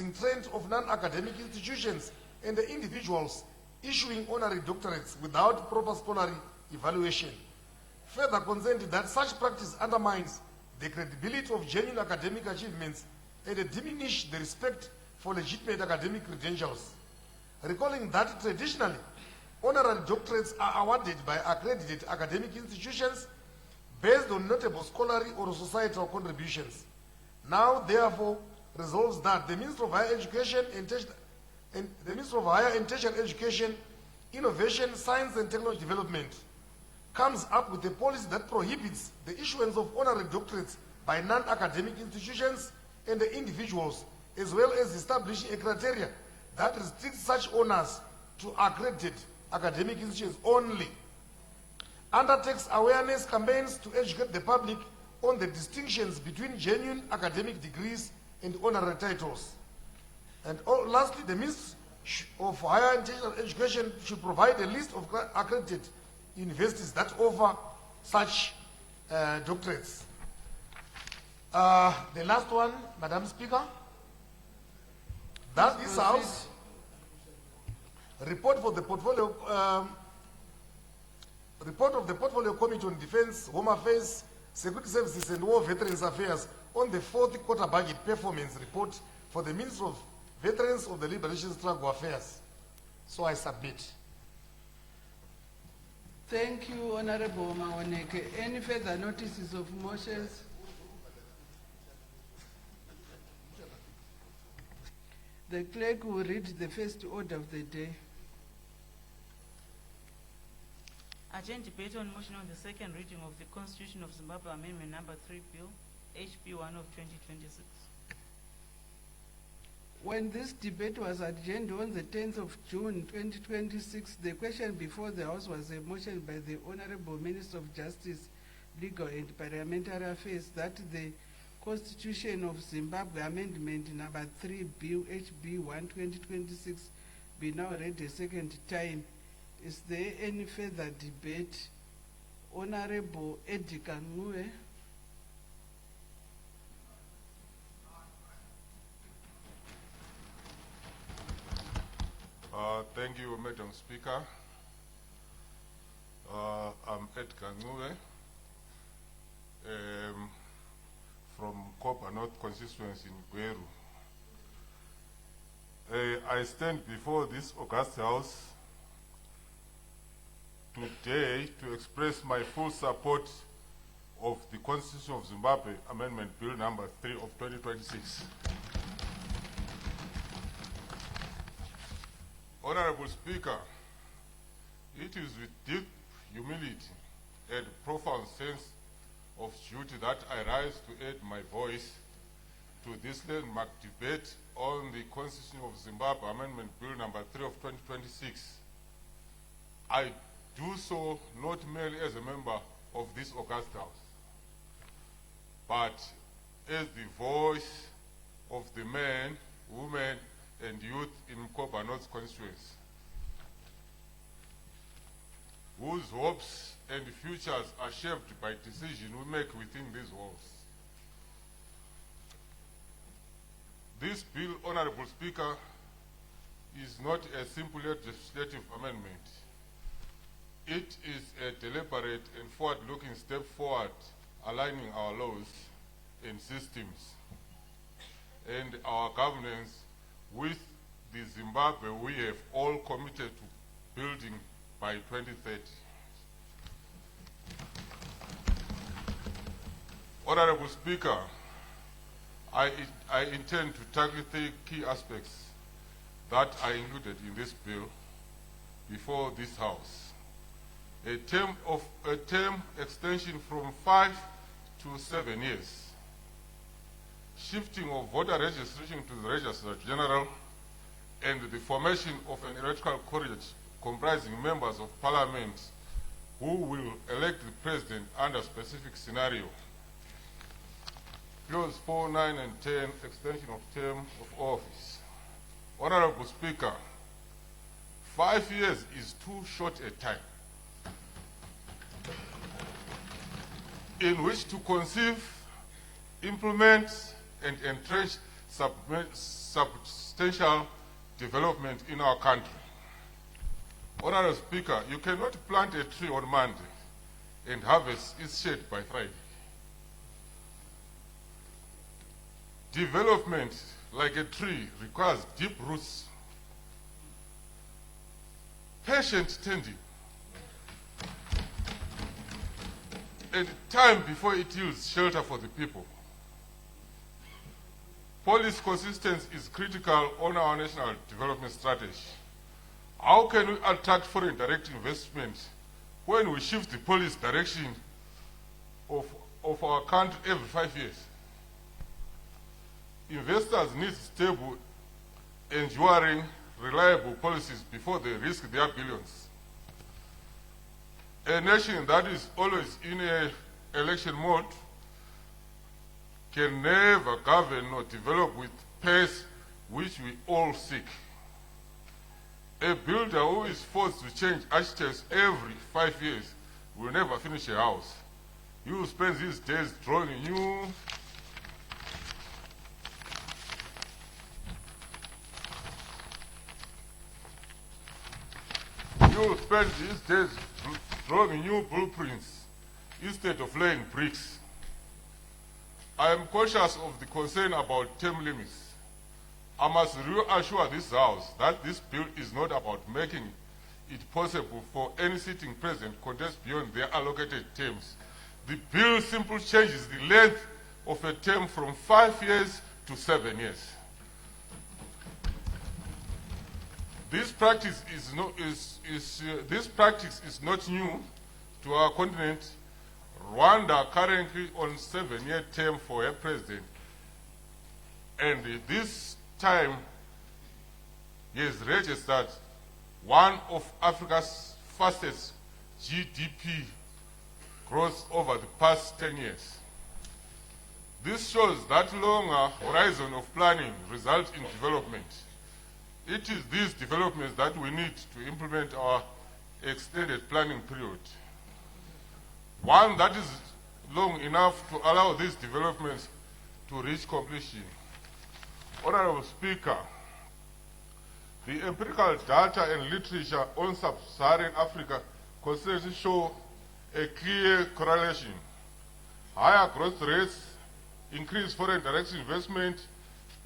increasing trend of non-academic institutions and the individuals issuing honorary doctorates without proper scholarly evaluation. Further concerned that such practice undermines the credibility of genuine academic achievements and diminish the respect for legitimate academic credentials. Recalling that traditionally, honorary doctorates are awarded by accredited academic institutions based on notable scholarly or societal contributions. Now, therefore, resolves that the Minister of Higher Education and Tertiary Education, Innovation, Science and Technology Development comes up with a policy that prohibits the issuance of honorary doctorates by non-academic institutions and the individuals, as well as establishing a criteria that restricts such honors to accredited academic institutions only. Undertakes awareness campaigns to educate the public on the distinctions between genuine academic degrees and honorary titles. And lastly, the Ministry of Higher and Tertiary Education should provide a list of accredited universities that offer such doctorates. The last one, Madam Speaker, that this House report of the Portfolio Committee on Defense, Home Affairs, Security Services and War Veterans Affairs on the fourth quarter budget performance report for the Ministry of Veterans of the Liberation Struggle Affairs. So I submit. Thank you, Honorable Mawaneke. Any further notices of motions? The clerk will read the first order of the day. Agenda debate on motion on the second reading of the Constitution of Zimbabwe Amendment Number 3 Bill, HB1 of 2026. When this debate was adjourned on the 10th of June 2026, the question before the House was a motion by the Honorable Minister of Justice, Legal and Parliamentary Affairs that the Constitution of Zimbabwe Amendment Number 3 Bill HB1 2026 be now read a second time. Is there any further debate? Honorable Eddie Kangue. Thank you, Madam Speaker. I'm Ed Kangue from Kopa North constituency in Gweru. I stand before this august House today to express my full support of the Constitution of Zimbabwe Amendment Bill number 3 of 2026. Honorable Speaker, it is with deep humility and profound sense of duty that I rise to add my voice to this landmark debate on the Constitution of Zimbabwe Amendment Bill number 3 of 2026. I do so not merely as a member of this august House, but as the voice of the men, women, and youth in Kopa North constituency, whose hopes and futures are shaped by decisions we make within these walls. This bill, Honorable Speaker, is not a simple legislative amendment. It is a deliberate and forward-looking step forward, aligning our laws and systems and our governance with the Zimbabwe we have all committed to building by 2030. Honorable Speaker, I intend to tackle three key aspects that are included in this bill before this House. A term extension from 5 to 7 years, shifting of voter registration to the Registrar General, and the formation of an electoral college comprising members of Parliament who will elect the President under specific scenario. Clause 4, 9, and 10, extension of term of office. Honorable Speaker, 5 years is too short a time in which to conceive, implement, and entrench substantial development in our country. Honorable Speaker, you cannot plant a tree on Monday and harvest its shade by Friday. Development, like a tree, requires deep roots, patient tending, and time before it yields shelter for the people. Policy consistency is critical on our national development strategy. How can we attract foreign direct investment when we shift the policy direction of our country every 5 years? Investors need stable, enduring, reliable policies before they risk their billions. A nation that is always in an election mode can never govern or develop with pace which we all seek. A builder who is forced to change architects every 5 years will never finish a house. He will spend his days drawing new blueprints instead of laying bricks. I am cautious of the concern about term limits. I must reassure this House that this bill is not about making it possible for any sitting president to contest beyond their allocated terms. The bill simply changes the length of a term from 5 years to 7 years. This practice is not new to our continent. Rwanda currently on 7-year term for a president, and this time he has registered one of Africa's fastest GDP growth over the past 10 years. This shows that longer horizon of planning results in development. It is these developments that we need to implement our extended planning period. One that is long enough to allow these developments to reach completion. Honorable Speaker, the empirical data and literature on sub-Saharan Africa consistently show a clear correlation. Higher growth rates, increased foreign direct investment,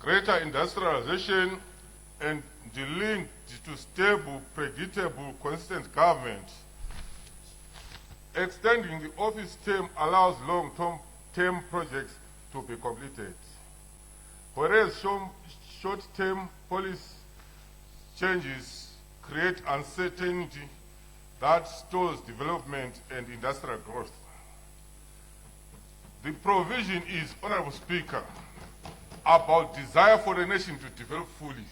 greater industrialization, and the link to stable, predictable, consistent government. Extending the office term allows long-term projects to be completed, whereas short-term policy changes create uncertainty that stalls development and industrial growth. The provision is, Honorable Speaker, about desire for the nation to develop fully.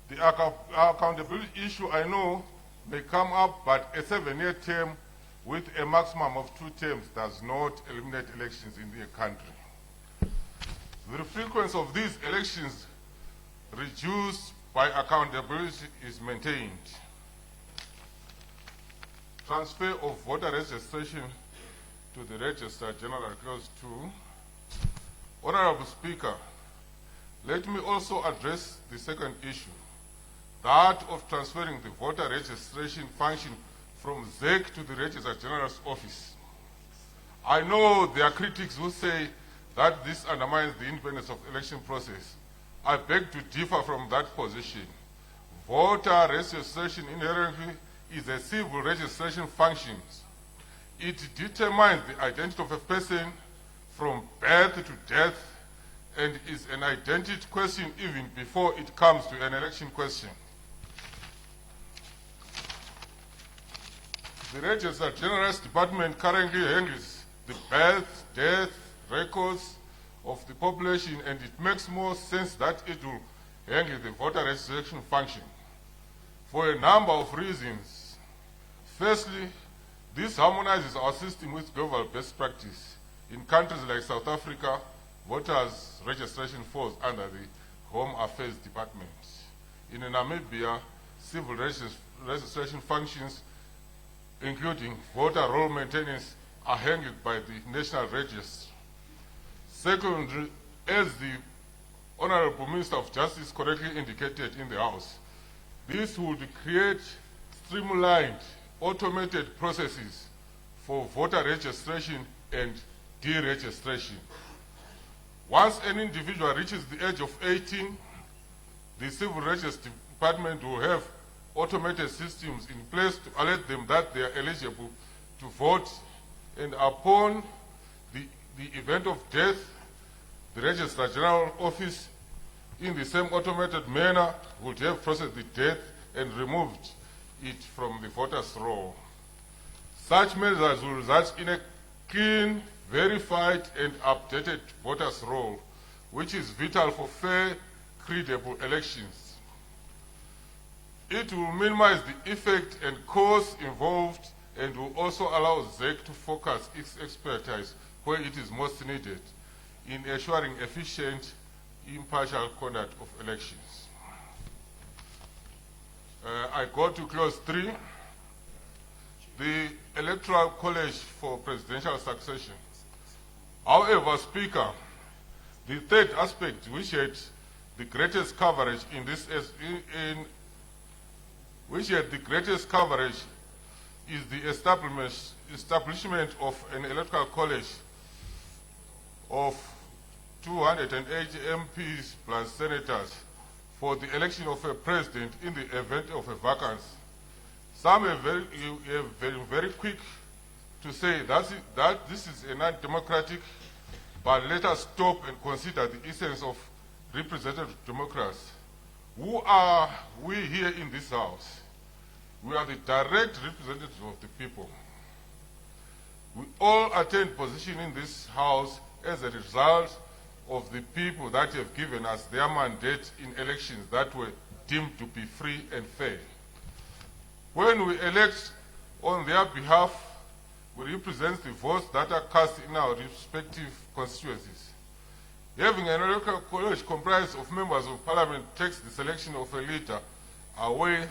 The accountability issue, I know, may come up, but a 7-year term with a maximum of 2 terms does not eliminate elections in the country. The frequency of these elections reduced by accountability is maintained. Transfer of voter registration to the Register General Clause 2. Honorable Speaker, let me also address the second issue, that of transferring the voter registration function from ZEC to the Registrar General's office. I know there are critics who say that this undermines the independence of the election process. I beg to differ from that position. Voter registration inherently is a civil registration function. It determines the identity of a person from birth to death and is an identity question even before it comes to an election question. The Registrar General's Department currently handles the birth, death records of the population, and it makes more sense that it will handle the voter registration function for a number of reasons. Firstly, this harmonizes our system with global best practice. In countries like South Africa, voters' registration falls under the Home Affairs Department. In Namibia, civil registration functions, including voter roll maintenance, are handled by the National Register. Secondly, as the Honorable Minister of Justice correctly indicated in the House, this would create streamlined, automated processes for voter registration and deregistration. Once an individual reaches the age of 18, the Civil Registry Department will have automated systems in place to alert them that they are eligible to vote, and upon the event of death, the Registrar General Office, in the same automated manner, would have processed the death and removed it from the voters' roll. Such measures will result in a clean, verified, and updated voters' roll, which is vital for fair, credible elections. It will minimize the effect and costs involved and will also allow ZEC to focus its expertise where it is most needed in ensuring efficient, impartial conduct of elections. I go to clause 3, the Electoral College for presidential succession. However, Speaker, the third aspect which had the greatest coverage in this is the establishment of an electoral college of 280 MPs plus senators for the election of a president in the event of a vacancy. Some are very quick to say that this is a non-democratic, but let us stop and consider the essence of representative democracy. Who are we here in this House? We are the direct representatives of the people. We all attain position in this House as a result of the people that have given us their mandate in elections that were deemed to be free and fair. When we elect on their behalf, we represent the votes that are cast in our respective constituencies. Having an electoral college comprised of members of Parliament takes the selection of a leader away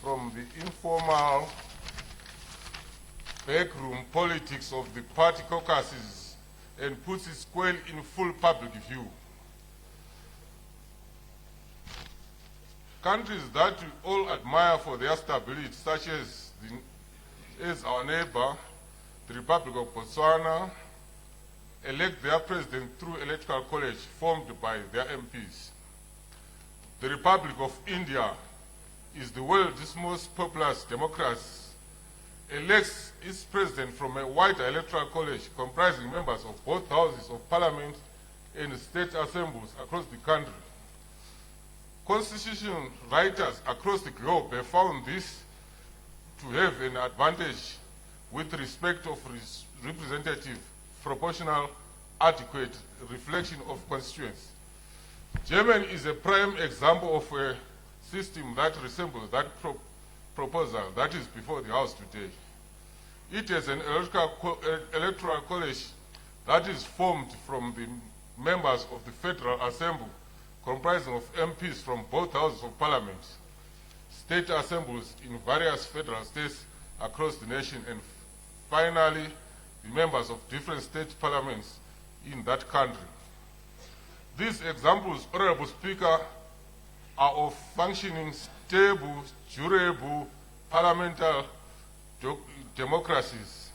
from the informal backroom politics of the party caucuses and puts it squarely in full public view. Countries that we all admire for their stability, such as our neighbor, the Republic of Botswana, elect their president through electoral college formed by their MPs. The Republic of India is the world's most populous democracy, elects its president from a wider electoral college comprising members of both houses of parliament and state assemblies across the country. Constitution writers across the globe have found this to have an advantage with respect of representative, proportional, adequate reflection of constituents. Germany is a prime example of a system that resembles that proposal that is before the House today. It has an electoral college that is formed from the members of the Federal Assembly, comprising of MPs from both houses of parliament, state assemblies in various federal states across the nation, and finally, the members of different state parliaments in that country. These examples, Honorable Speaker, are of functioning, stable, durable, parliamentary democracies.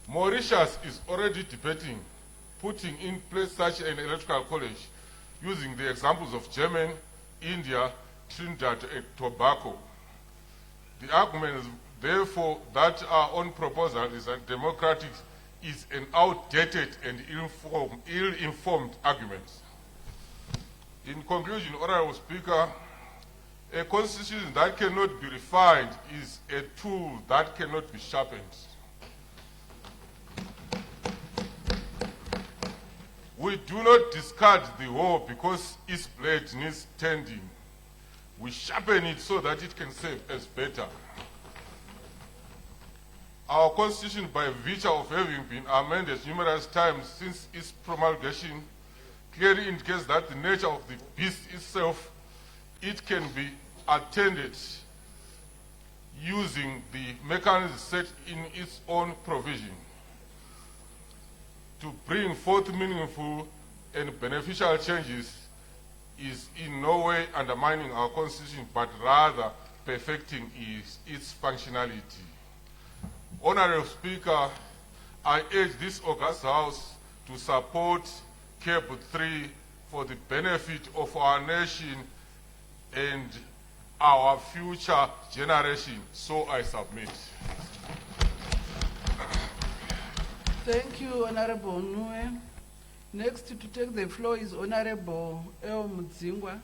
Mauritius is already debating putting in place such an electoral college using the examples of Germany, India, Trinidad, and Tobago. The argument, therefore, that our own proposal is undemocratic is an outdated and ill-informed argument. In conclusion, Honorable Speaker, a constitution that cannot be refined is a tool that cannot be sharpened. We do not discard the whole because its blade needs tending. We sharpen it so that it can serve as better. Our constitution, by virtue of having been amended numerous times since its promulgation, clearly indicates that the nature of the beast itself, it can be attended using the mechanism set in its own provision to bring forth meaningful and beneficial changes is in no way undermining our constitution, but rather perfecting its functionality. Honorable Speaker, I urge this august House to support CAB 3 for the benefit of our nation and our future generation. So I submit. Thank you, Honorable Nue. Next to take the floor is Honorable El Mudzingwa.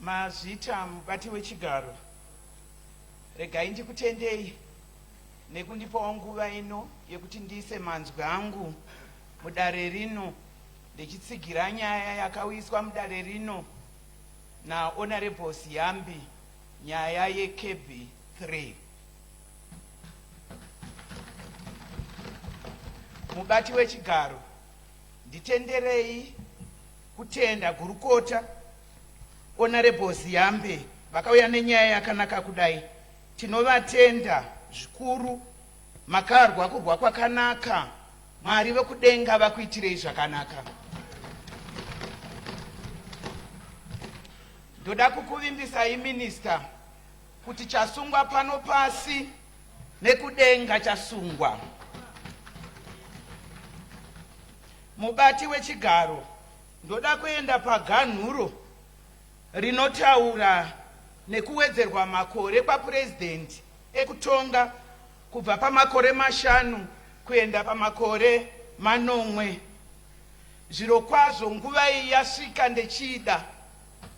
Mazvita mubati wechigaro, regai ndikutendei nekundipawo nguva ino yekuti ndiise manzwi angu mudare rino ndichitsigira nyaya yakauyiswa mudare rino naHonorable Ziyambi, nyaya yeCAB 3. Mubati wechigaro, nditenderei kutenda gurukota Honorable Ziyambi vakauya nenyaya yakanaka kudai. Tinovatenda zvikuru, makarwa kurwa kwakanaka, Mwari vekudenga vakuitirei zvakanaka. Ndoda kukuvimbisai Minister kuti chasungwa pano pasi nekudenga chasungwa. Mubati wechigaro, ndoda kuenda paganhuro rinotaura nekuwedzerwa makore kwaPresident ekutonga kubva pamakore 5 kuenda pamakore 9. Zviro kwazvo nguva iyi yasvika ndechida,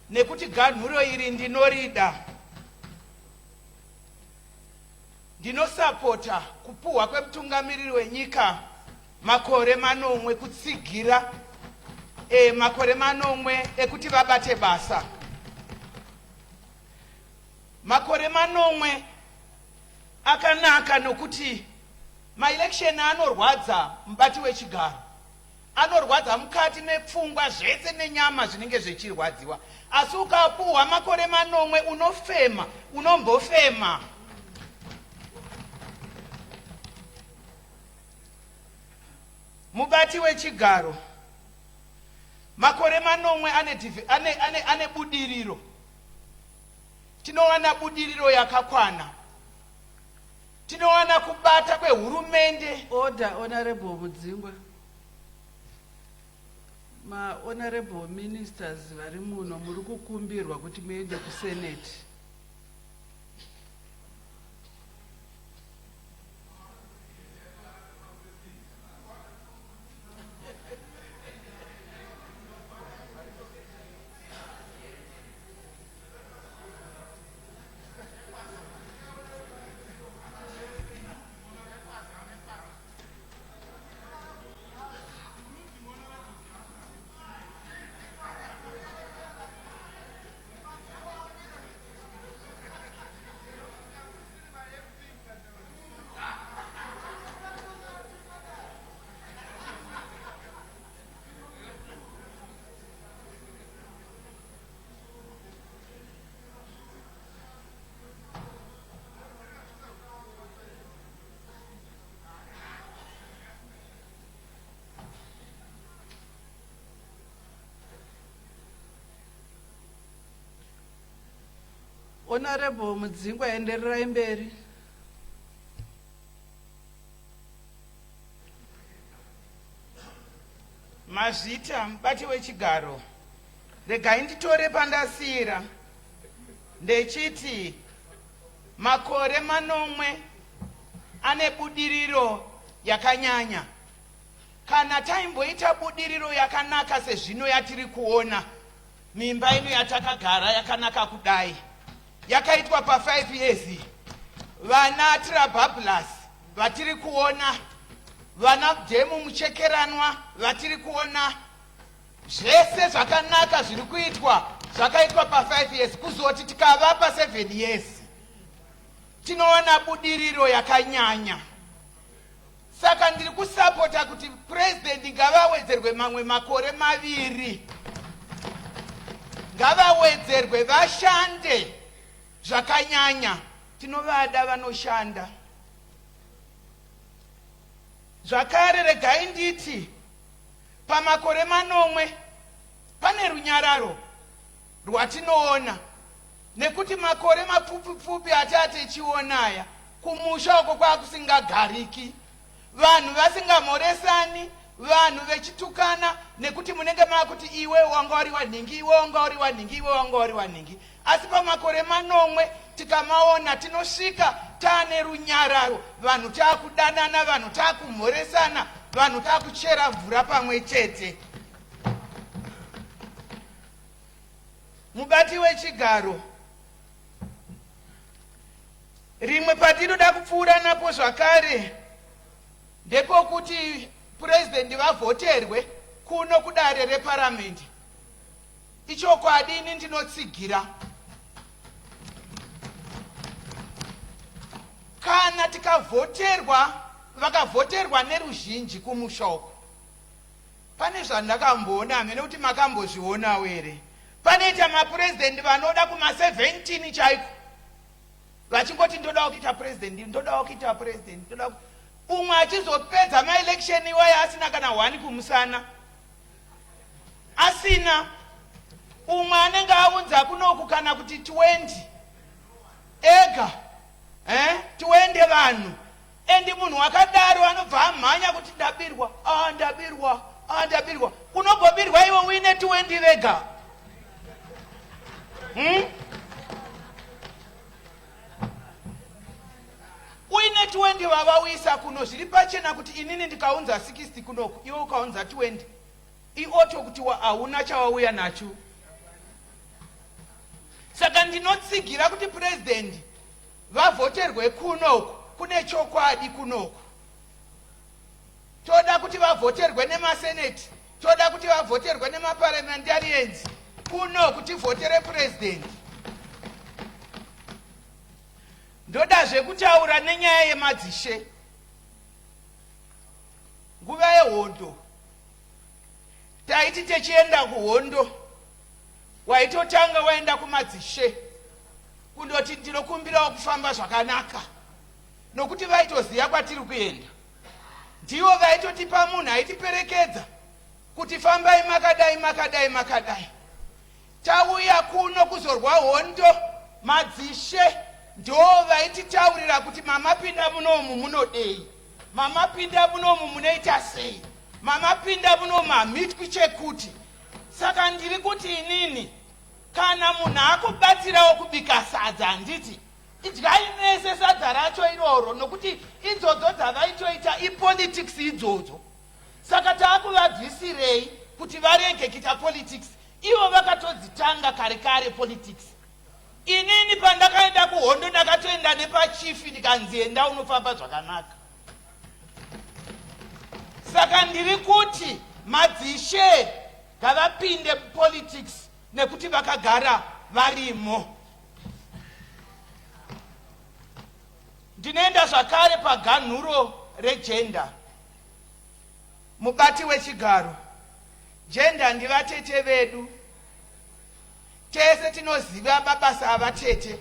nekuti ganhuro iri ndinorida. Ndinosapota kupuhwa kwemutungamiriri wenyika makore 9 kutsigira makore 9 ekuti vabate basa. Makore 9 akanaka nokuti maelection anorwadza mubati wechigaro, anorwadza mukati mepfungwa zvese nenyama zvinenge zvichirwadziwa. Asi ukapuhwa makore 9 unofema, unombofema. Mubati wechigaro, makore 9 ane budiriro. Tinowana budiriro yakakwana. Tinowana kubata kwehurumende. Order, Honorable Mudzingwa. Ma-Honorable Ministers vari muno muri kukumbirwa kuti muende kuSenate. Honorable Mudzingwa, endererai mberi. Mazvita mubati wechigaro, regai nditore pandasira ndechiti makore 9 ane budiriro yakanyanya. Kana taimboita budiriro yakanaka sezvino yatiri kuona, mimba ino yatakagara yakanaka kudai, yakaitwa pa5 years, vana Trabablas vatiri kuona, vana Demu Muchekeranwa vatiri kuona, zvese zvakanaka zviri kuitwa zvakaitwa pa5 years, kuzoti tikavapa 7 years tinoona budiriro yakanyanya. Saka ndiri kusapota kuti President ngavawedzerwe mamwe makore 2, ngavawedzerwe vashande zvakanyanya tinovada vanoshanda. Zvakare regai nditi pamakore manomwe pane runyararo rwatinoona, nekuti makore mapfupi atati tichionaya kumusha uko kwakusingagariki, vanhu vasingamhoresani, vanhu vechitukana, nekuti munenge makuti iwe wanga uri wanhingi, iwe wanga uri wanhingi, iwe wanga uri wanhingi. Asi pamakore manomwe tikamaona tinosvika taane runyararo, vanhu taakudanana, vanhu taakumhoresana, vanhu taakuchera mvura pamwe chete. Mubati wechigaro, rimwe patinoda kupfuura napo zvakare ndepokuti purezidendi vavhoterwe kuno kudare reparamende. Ichokwadi ini ndinotsigira, kana tikavhoterwa, vakavhoterwa neruzhinji kumushoko, pane zvandakamboona, hamene kuti makambozvionawo here. Panoita mapurezidendi vanoda kuma17 chaiko, vachingoti ndoda kuita purezidendi, ndoda kuita purezidendi, ndoda. Umwe achizopedza maelection iwayo asina kana 1 kumusana, asina. Umwe anenge aunza kunoku kana kuti 20 ega, 20 vanhu, endi munhu wakadaro anobva amhanya kuti ndabirwa, ndabirwa, ndabirwa. Unogobirwa iwe uine 20 vega. Uine 20 vavawisa kuno, zviri pachena kuti inini ndikaunza 60 kunoku, iwe ukaunza 20, ioto kuti hauna chawauya nacho. Saka ndinotsigira kuti purezidendi vavhoterwe kunoku, kune chokwadi kunoku. Toda kuti vavhoterwe nemaseneti, toda kuti vavhoterwe nemaparliamentarians, kunoku tivhotere purezidendi. Ndodazve kutaura nenyaya yemadzishe. Nguva yehondo, taiti techienda kuhondo, waitotanga waenda kumadzishe kundoti ndinokumbirawo kufamba zvakanaka, nokuti vaitoziva kwatiri kuenda. Ndivo vaitotipa munhu aitiperekedza kuti fambai makadai makadai makadai. Tauya kuno kuzorwa hondo, madzishe ndo vaititaurira kuti mamapinda munomu munodei, mamapinda munomu munoita sei, mamapinda munomu hamitwi chekuti. Saka ndiri kuti inini, kana munhu akubatsirawo kubika sadza, handiti idyai mese sadza racho iroro, nokuti idzodzo dzavaitoita ipolitics idzodzo. Saka taakuvabvisirei kuti varege kuita politics, ivo vakatodzitanga kare kare politics. Inini pandakaenda kuhondo ndakatoenda nepachifi ndikanzi enda unofamba zvakanaka. Saka ndiri kuti madzishe ngavapinde politics nekuti vakagara varimo. Ndinoenda zvakare paganhuro regender. Mubati wechigaro, gender ndivatete vedu. Tese tinoziva mabasa avatete,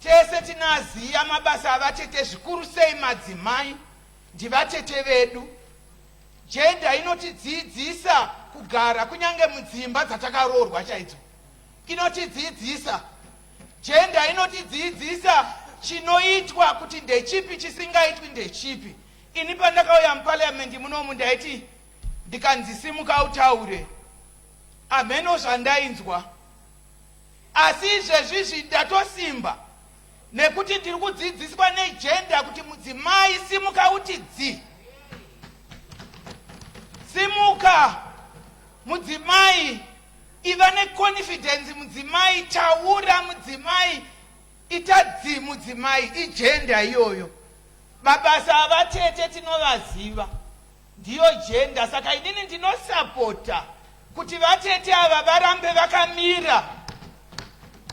tese tinaziva mabasa avatete, zvikuru sei madzimai ndivatete vedu. Gender inotidzidzisa kugara kunyange mudzimba dzatakaroorwa chaidzo, inotidzidzisa. Gender inotidzidzisa chinoitwa kuti ndechipi, chisingaitwi ndechipi. Ini pandakauya muparliamendi munomu ndaiti ndikanzisimuka utaure, ameno zvandainzwa. Asi izvezvizvi ndatosimba, nekuti ndiri kudzidziswa negender kuti mudzimai simuka uti dzi. Simuka mudzimai, iva neconfidence mudzimai, taura mudzimai, ita dzi mudzimai, igender iyoyo. Mabasa avatete tinovaziva, ndiyo gender. Saka inini ndinosapota kuti vatete ava varambe vakamira,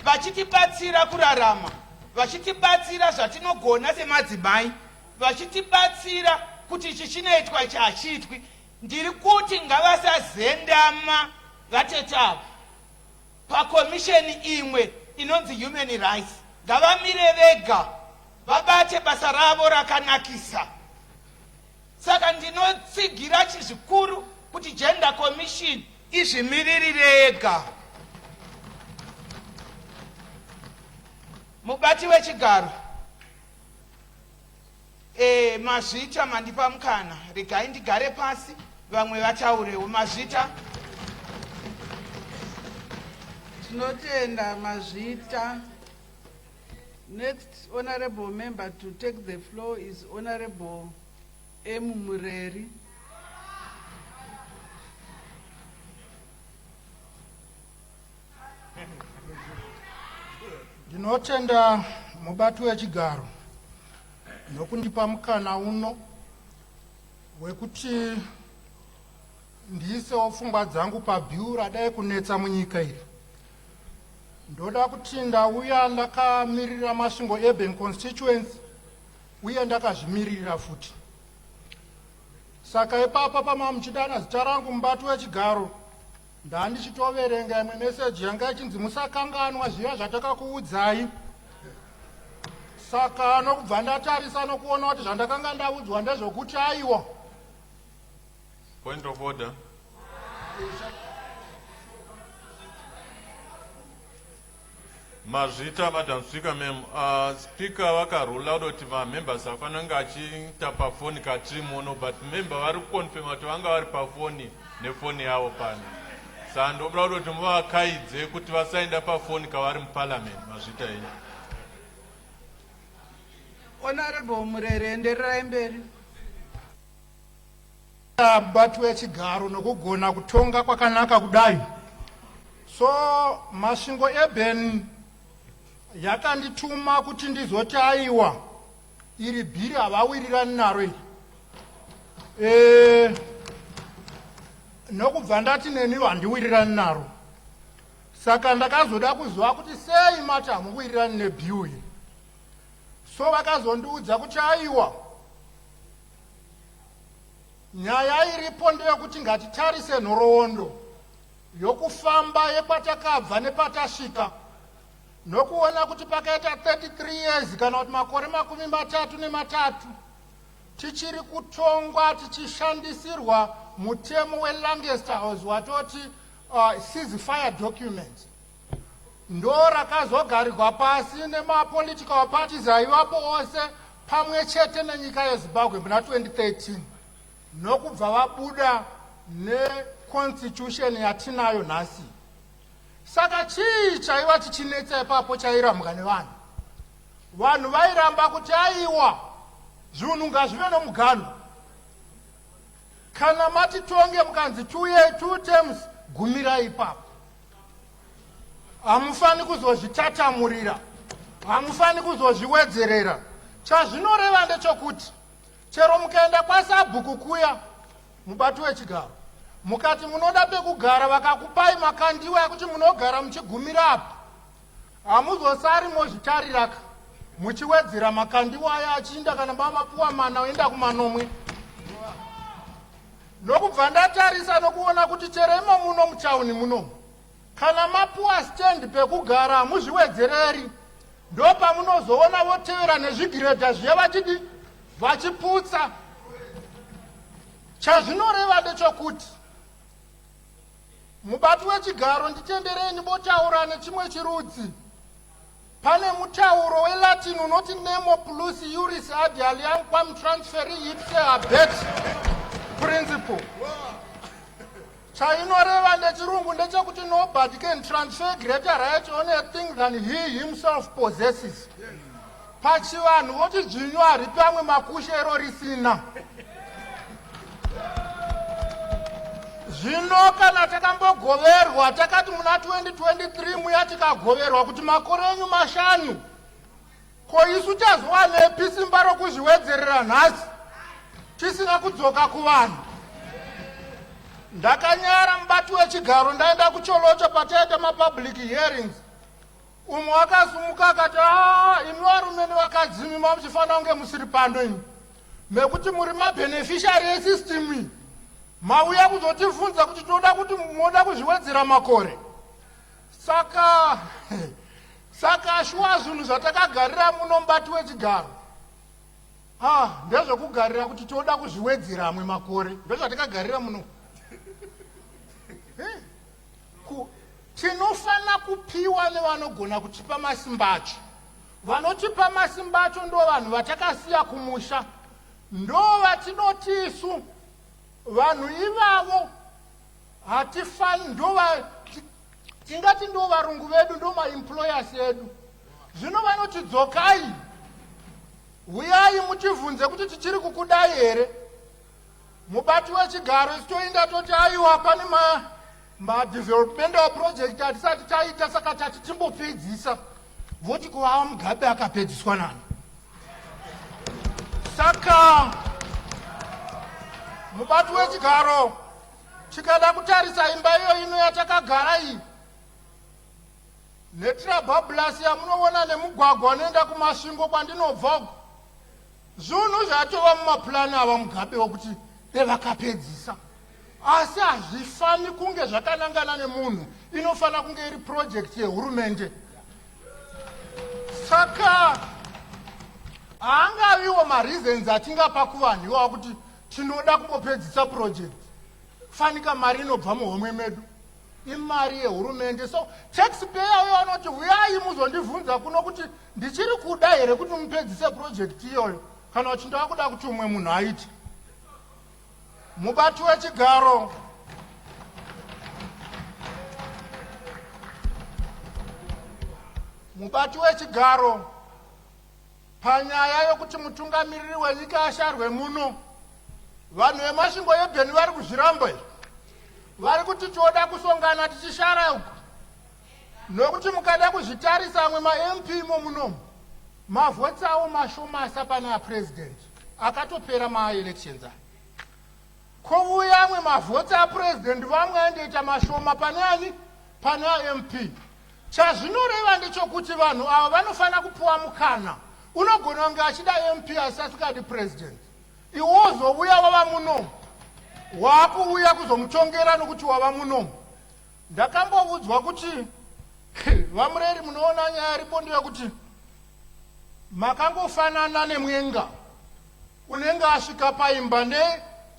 vachitibatsira kurarama, vachitibatsira zvatinogona semadzimai, vachitibatsira kuti ichi chinoitwa ichi hachiitwi. Ndiri kuti ngavasazendama vatete ava pakomisheni imwe inonzi human rights ngavamire vega vabate basa ravo rakanakisa. Saka ndinotsigira chizvikuru kuti gender commission izvimiririre yega. Mubati wechigaro, Mazvita mandipa mukana, regai ndigare pasi vamwe vataurewo. Mazvita. Tinotenda Mazvita. Next honorable member to take the floor is Honorable M. Mureri. Ndinotenda mubati wechigaro nokundipa mukana uno wekuti ndiisewo pfungwa dzangu pabhiu radai kunetsa munyika iri. Ndoda kuti ndauya ndakamirira masvingo urban constituency uye ndakazvimirira futi. Saka ipapa pama muchidana zita rangu mubati wechigaro ndandichitoverenga imwe meseji yanga ichinzi musakanganwa zviya zvatakakuudzai. Saka nokubva ndatarisa nokuona kuti zvandakanga ndaudzwa ndezvokuti aiwa. Point of order. Mazvita, Madam Speaker, ma'am, Speaker vakarula kuti members afana nga achiita pafoni katiri muno, but member vari kuconfirm kuti vanga vari pafoni nefoni yavo pano. Saka ndobula kuti muvakaidze kuti vasaenda pafoni kavari muparliament. Mazvita iyi. Honorable Mureri, endererai mberi. Mubati wechigaro nokugona kutonga kwakanaka kudai. So masvingo urban yakandituma kuti ndizoti aiwa iri bhiri havawirirani naro iri. Nokubva ndati neniwo handiwirirani naro. Saka ndakazoda kuziva kuti sei mati hamuwirirani nebhiu iri. So vakazondiudza kuti aiwa nyaya iripo ndeyekuti ngatitarise nhoroondo yokufamba yepatakabva nepatasvika nokuona kuti pakaita 33 years kana kuti makore 33 tichiri kutongwa tichishandisirwa mutemo weLancaster House watoti ceasefire document. Ndo rakazogarirwa pasi nemapolitical parties aivapo ose pamwe chete nenyika yeZimbabwe muna 2013 nokubva vabuda neconstitution yatinayo nhasi. Saka chii chaiva chichinetsa ipapo chairambwa nevanhu? Vanhu vairamba kuti aiwa zvinhu ngazvive nomugano. Kana matitonge mukanzi 2 terms gumirai ipapo. Hamufani kuzozvitatamurira, hamufani kuzozviwedzerera. Chazvinoreva ndechokuti chero mukaenda kwaSabhuku kuya mubati wechigaro mukati munoda pekugara vakakupai makandiwa ekuti munogara muchigumira apa, hamuzosari mozvitariraka muchiwedzera makandiwa aya achiinda kana mamapuwa mana oenda kumanomwe. Nokubva ndatarisa nokuona kuti chero imo muno mutauni muno kana mapuwa stand pekugara hamuzviwedzereri, ndo pamunozoona votevera nezvigiredha zviya vachidi vachiputsa. Chazvinoreva ndechokuti mubati wechigaro nditendereni botaura nechimwe chirudzi. Pane mutauro weLatin unoti nemo plus iuris ad aliam quam transferi ipse habet principle. Chainoreva ndechirungu ndechekuti nobody can transfer greater right on a thing than he himself possesses. Pachivanhu voti dzvinyu haripi amwe makushero risina. Zvino kana takambogoverwa takati muna 2023 muya tikagoverwa kuti makore enyu 5 ko isu tazowanepi simba rokuzviwedzerera nhasi tisina kudzoka kuvanhu. Ndakanyara mubati wechigaro ndaenda kucholocho pataita mapublic hearings. Umwe wakasumuka akati imi varume nevakadzimi muchifanira kunge musiri pano imi mekuti muri mabeneficiary esystem iyi. Mauya kuzotivunza kuti tinoda kuti munoda kuzviwedzera makore. Saka saka shuwa zvinhu zvatakagarira muno mubati wechigaro ndezvekugarira kuti toda kuzviwedzera amwe makore ndozvatakagarira muno. Tinofana kupiwa nevanogona kutipa masimba acho. Vanotipa masimba acho ndo vanhu vatakasiya kumusha, ndo vatinoti isu vanhu ivavo hatifani, tingati ndo varungu vedu, ndo maemployers edu. Zvino vanoti dzokai, uyai mutivhunze kuti tichiri kukudai here. Mubati wechigaro toinda toti aiwa pane ma-developmental project atisati taita, saka tati timbopedzisa. Voti kuvawa Mugabe akapedziswa nani. Saka mubati wechigaro tikada kutarisa imba iyo ino yatakagara iyi netrabablas yamunoona nemugwagwa unoenda kumasvingo kwandinobva, zvinhu zvatova mumapurani ava Mugabe wokuti devakapedzisa. Asi hazvifani kunge zvakanangana nemunhu, inofana kunge iri project yehurumende. Saka haangaviwo mareasons atingapa kuvanhu iwawo kuti tinoda kumbopedzisa project. Fanika mari inobva muhomwe medu, imari yehurumende. So taxpayer uyo anoti uyai muzondivhunza kuno kuti ndichiri kuda here kuti mupedzise project iyoyo, kana kuti ndava kuda kuti umwe munhu aite. Mubati wechigaro panyaya yokuti mutungamiriri wenyika asharwe muno, vanhu vemasvingo yebheni vari kuzviramba. Vari kuti toda kusongana tichishara uko, nokuti mukada kuzvitarisa amwe ma-MP imo muno mavhotsi avo mashomasa pana apresident akatopera ma-elections aya. Kouya amwe mavhotsi apresident vamwe andoita mashoma pane ani, pane a-MP. Chazvinoreva ndechokuti vanhu ava vanofana kupuwa mukana. Unogona kunge achida MP asi asikadi president, iwozouya wava muno, wakuuya kuzomutongera nokuti wava muno. Ndakambovudzwa kuti vamureri munoona nyaya ripo ndeyekuti makangofanana nemwenga unenge asvika paimba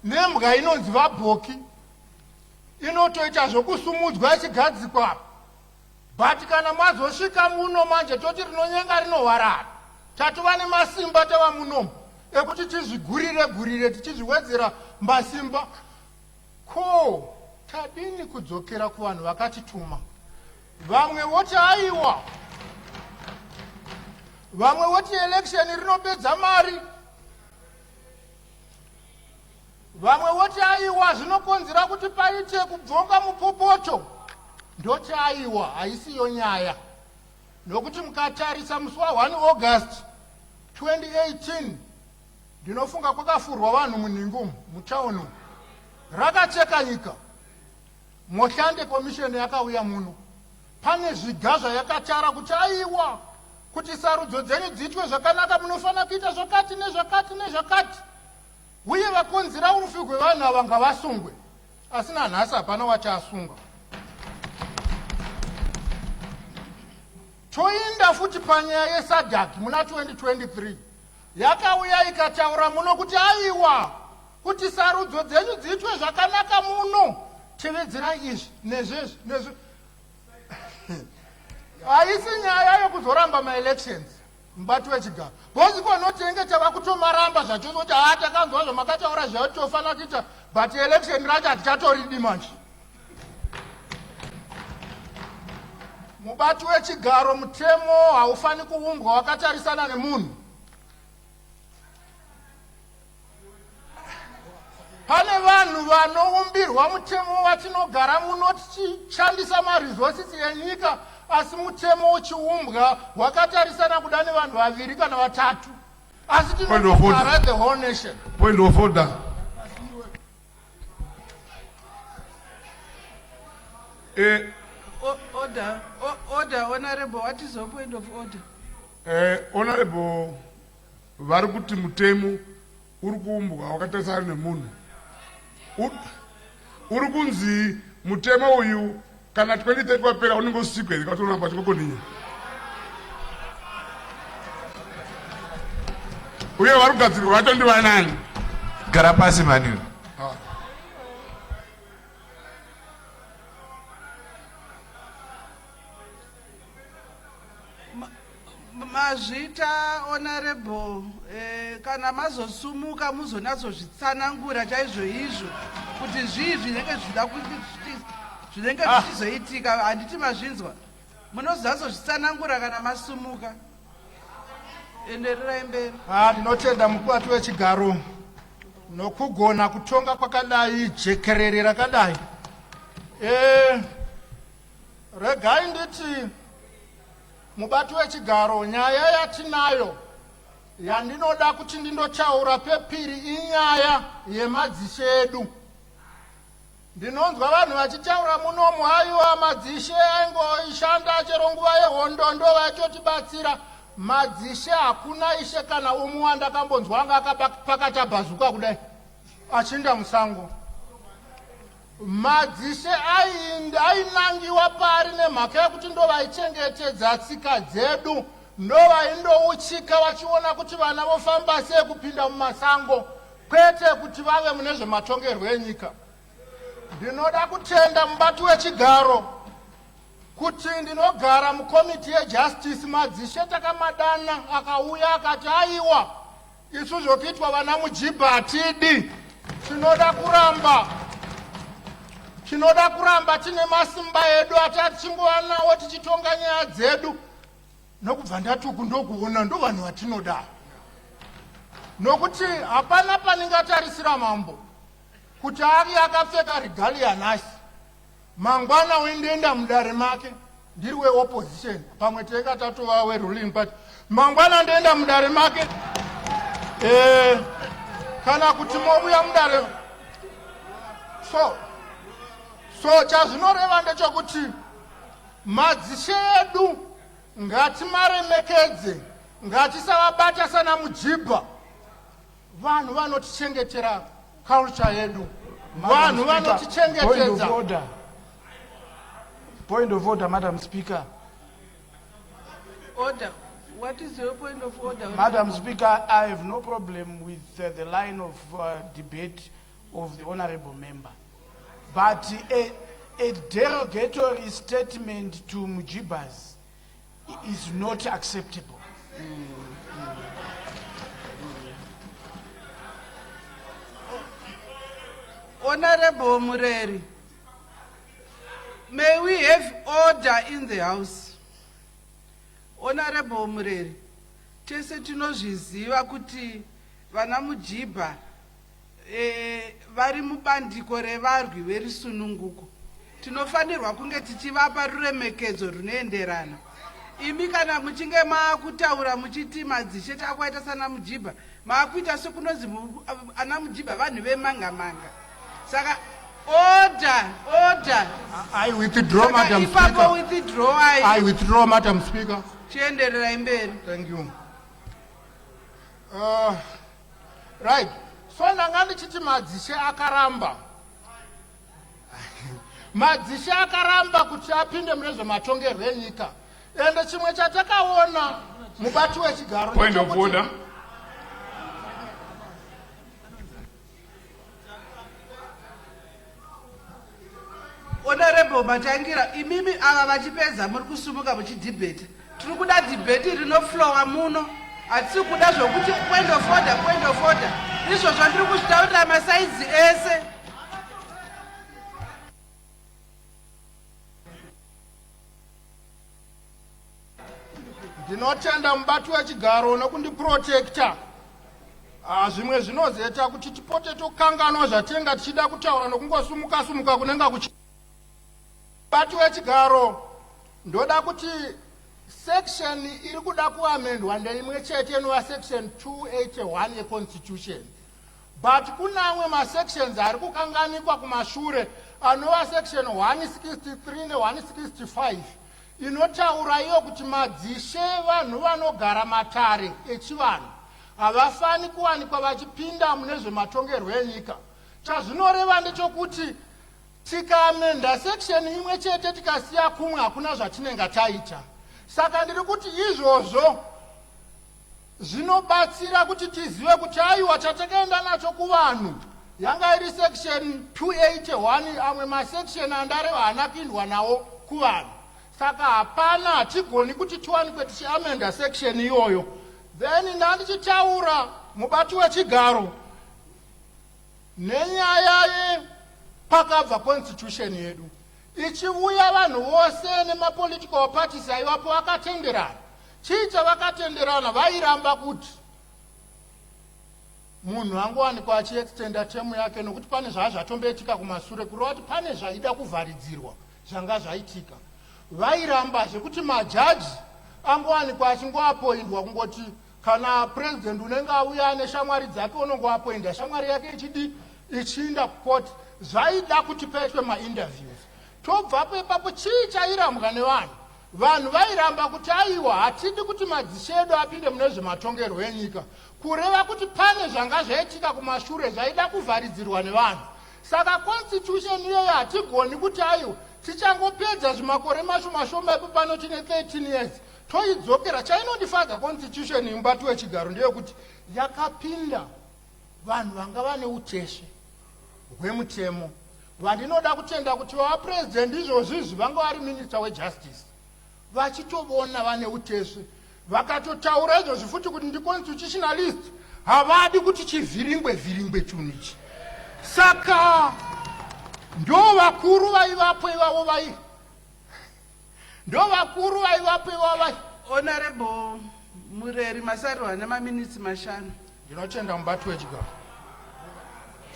nembwa inonzi vabhoki, inotoita zvokusumudzwa ichigadzikwa. But kana mwazosvika muno manje toti rinonyenga rinohwarara, tatova nemasimba tava muno ekuti tizvigurire tichizviwedzera masimba. Ko tadini kudzokera kuvanhu vakatituma? Vamwe voti aiwa, vamwe voti election rinopedza mari, vamwe voti aiwa zvinokonzera kuti paite kubvonga mupopoto. Ndoti aiwa haisiyo nyaya, nokuti mukatarisa musi wa1 August 2018 ndinofunga kwakafurwa vanhu muningu mutaunu, rakacheka nyika. Moshande komisheni yakauya muno, pane zviga zvayakatara kuti aiwa, kuti sarudzo dzenyu dziitwe zvakanaka munofana kuita zvakati nezvakati nezvakati, uye vakonzera urufi hwevanhu ava ngavasungwe. Asina nhasi hapana wachasunga. Toinda futi panyaya yesadhaki muna 2023 yakauya ikataura muno kuti aiwa, kuti sarudzo dzenyu dziitwe zvakanaka muno, tevedzera izvi nezvezvi. Haisi nyaya yokuzoramba ma-elections mubati wechigaro. Boziko notenge tava kutomaramba zvacho kuti takanzwa zvamakataura zvayo tofana kuita, but election racho hatichatoridi manje. Mubati wechigaro mutemo haufani kuumbwa wakatarisana nemunhu. Pane vanhu vanoumbirwa mutemo watinogara muno tichishandisa ma-resources enyika, asi mutemo uchiumbwa wakatarisana kuda nevanhu vaviri kana vatatu, asi tinogara the whole nation. Point of order. Order, Honorable. What is your point of order? Honorable, vari kuti mutemo uri kuumbwa wakatarisana nemunhu. Uri kunzi mutemo uyu kana 2030 wapera unenge usikwe ikatoona pachikokoninya. uye vari kugadzirwa vacho ndivanani? Gara pasi mani. Mazvita honorable, kana mazosumuka muzonatsozvitsanangura chaizvo izvo kuti zvii zvinenge zvichizoitika. Handiti mazvinzwa, munozazozvitsanangura kana masumuka. Endererai mberi. Ndinotenda mukubati wechigaro nokugona kutonga kwakadai, jekerere rakadai. Regai nditi mubati wechigaro, nyaya yatinayo yandinoda kuti ndindotaura pepiri inyaya yemadzishe edu. Ndinonzwa vanhu vachitaura munomu, haiwa madzishe aingoishanda chero nguva yehondo ndo vaitotibatsira. Madzishe hakuna ishe kana umwe wandakambonzwanga akapakata bhazuka kudai achinda musango. Madzishe ainangiwa pari nemhaka yekuti ndo vaichengetedza tsika dzedu, ndo vaindouchika vachiona kuti vana vofamba sei kupinda mumasango, kwete kuti vave mune zvematongerwo enyika. Ndinoda kutenda mubati wechigaro kuti ndinogara mukomiti yejustice. Madzishe takamadana akauya akati aiwa isu zvokuitwa vana mujibha hatidi, tinoda kuramba tine masimba edu atati chingova nawo tichitonga nyaya dzedu. Nokubva ndatuku ndokuona ndo vanhu vatinoda, nokuti hapana paningatarisira mambo kuti ari akapfeka regalia nhasi mangwana uindoenda mudare make ndiri weopposition, pamwe tenga tatova weruling party, mangwana ndoenda mudare make kana kuti mobuya mudare. So chazvinoreva ndechokuti madzishe edu ngatimaremekedze, ngatisavabata sana mujibha. Vanhu vanotichengetera culture yedu, vanhu vanotichengetedza. Point of order, Madam Speaker. Order. What is your point of order? Madam Speaker, I have no problem with the line of debate of the honorable member. But a derogatory statement to Mujibas is not acceptable. Honorable Mureri, may we have order in the house? Honorable Mureri, tese tinozviziva kuti vana mujibha vari mubandiko revarwi verisununguko. Tinofanirwa kunge tichivapa ruremekedzo runoenderana. Imi kana muchinge maakutaura muchiti madzishe takwaita sana mujibha, maakuita sekunozi ana mujibha vanhu vemanga-manga. Saka order. I withdraw, Madam Speaker. I withdraw, Madam Speaker. Chiendererai mberi. Thank you. Right. So ndanga ndichiti madzishe akaramba. Madzishe akaramba kuti apinde mune zvematongerwo enyika. Ende chimwe chatakaona mubati wechigaro. Point of order. Honorable Matangira, imimi ava vachipedza muri kusumuka muchidhibheti. Tiri kuda dhibheti rinoflowa muno. Hatisi kuda zvokuti point of order. Izvozvo ndiri kuzvitaurira masaidzi ese. Ndinotenda mubati wechigaro nokundiprotecta. Zvimwe zvinozoita kuti tipote tokanganwa zvatenga tichida kutaura nokungosumuka kunenga mubati wechigaro. Ndoda kuti section iri kuda kuamendwa ndeimwe chete inova section 281 yeconstitution. But kuna amwe masections ari kukanganikwa kumashure anova section 163 ne165 inotaura iyo kuti madzishe vanhu vanogara matare echivanhu havafani kuwanikwa vachipinda mune zvematongerwo enyika. Chazvinoreva ndechokuti tikaamenda section imwe chete tikasiya kumwe hakuna zvatinenge taita. Saka ndiri kuti izvozvo zvinobatsira kuti tizive kuti aiwa chatakaenda nacho kuvanhu yanga iri section 281 amwe masection andareva haana kuindwa nawo kuvanhu. Saka hapana, hatigoni kuti tiwanikwe tichiamenda section iyoyo. Then ndandichitaura mubati wechigaro nenyaya yepakabva constitution yedu ichiuya vanhu vose nemapolitical parties aivapo vakatenderana. Chii chavakatenderana? Vairamba kuti munhu angowanikwa achiextenda temu yake nokuti pane zvazvatomboitika kumashure kureva kuti pane zvaida kuvharidzirwa zvanga zvaitika. Vairamba zvekuti majaji angowanikwa achingoapoindwa kungoti kana president unenge auya neshamwari dzake unongoapoinda shamwari yake ichiinda kukoti. Zvaida kuti paitwe mainterviews. Tobvapo ipapo chii chairambwa nevanhu? Vanhu vairamba kuti aiwa hatidi kuti madzishe edu apinde mune zvematongerwo enyika, kureva kuti pane zvanga zvaitika kumashure zvaida kuvharidzirwa nevanhu. Saka constitution iyoyo hatigoni kuti aiwa tichangopedza zvimakore mashoma ipo pano tine 13 years toidzokera. Chainondifadza constitution mubati wechigaro ndeyekuti yakapinda vanhu vanga vane uteshe hwemutemo. Vandinoda kutenda kuti vapresident izvozvizvi vanga vari minister wejustice vachitovona vane uteshe vakatotaura izvozvi futi kuti ndiconstitutionalist, havadi kuti chivhiringwe chunichi. Saka ndo vakuru vaivapo ivavo Honorable Mureri Masarirwa nemaminitsi mashanu. Ndinotenda mubati wechigaro.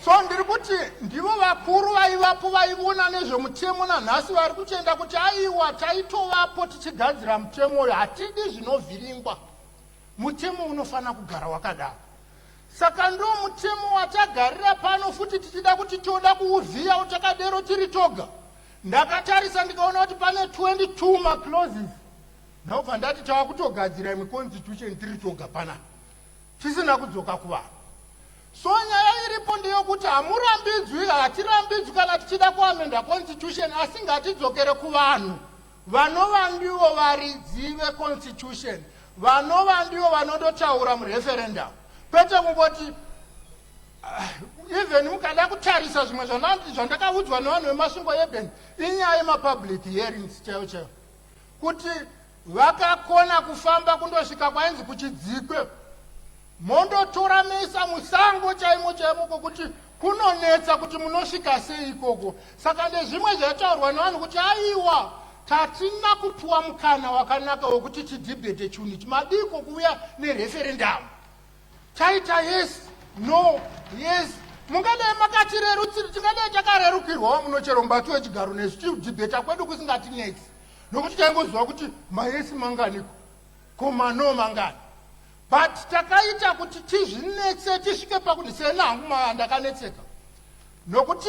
So ndiri kuti ndivo vakuru vaivapo vaivona nezvemutemo nanhasi vari kutenda kuti aiwa taitovapo tichigadzira mutemo uyo, hatidi zvinovhiringwa. Mutemo unofanira kugara wakadaro. Saka ndo mutemo watagarira pano futi tichida kuti toda kuuvhiya utakadero tiri toga. Ndakatarisa ndikaona kuti pane 22 maclauses. Ndobva ndati tava kutogadzira imwe constitution tiri toga panapa tisina kudzoka kuvanhu. So nyaya iripo ndeyokuti hamurambidzwi, hatirambidzwi kana tichida kuamenda constitution, asi ngatidzokere kuvanhu. Vanova ndivo varidzive constitution, vanova ndivo vanondotaura mureferendum. Kwete kungoti even mukada kutarisa zvimwe zvandakaudzwa nevanhu vemasvingo ebheni inyaya yemapublic hearings chaiyo kuti vakakona kufamba kundosvika kwainzi kuchidzikwe mondotora mesa musango chaimo kuti kunonetsa kuti munosvika sei ikoko. Saka ndezvimwe zvaitaurwa nevanhu kuti aiwa tatina kupuwa mukana wakanaka wekuti tidhibhete chunichi madiko kuuya nereferendum. Taita yes no yes, mungadai makatirerutsiri, tingadai takarerukirwawo munochero mubati wechigaro nesu tidhibheta kwedu kusingatinetsi nokuti taingoziva kuti mayesi manganiko komano mangani. But takaita kuti tizvinetse tisvike pakuti senangu ndakanetseka nokuti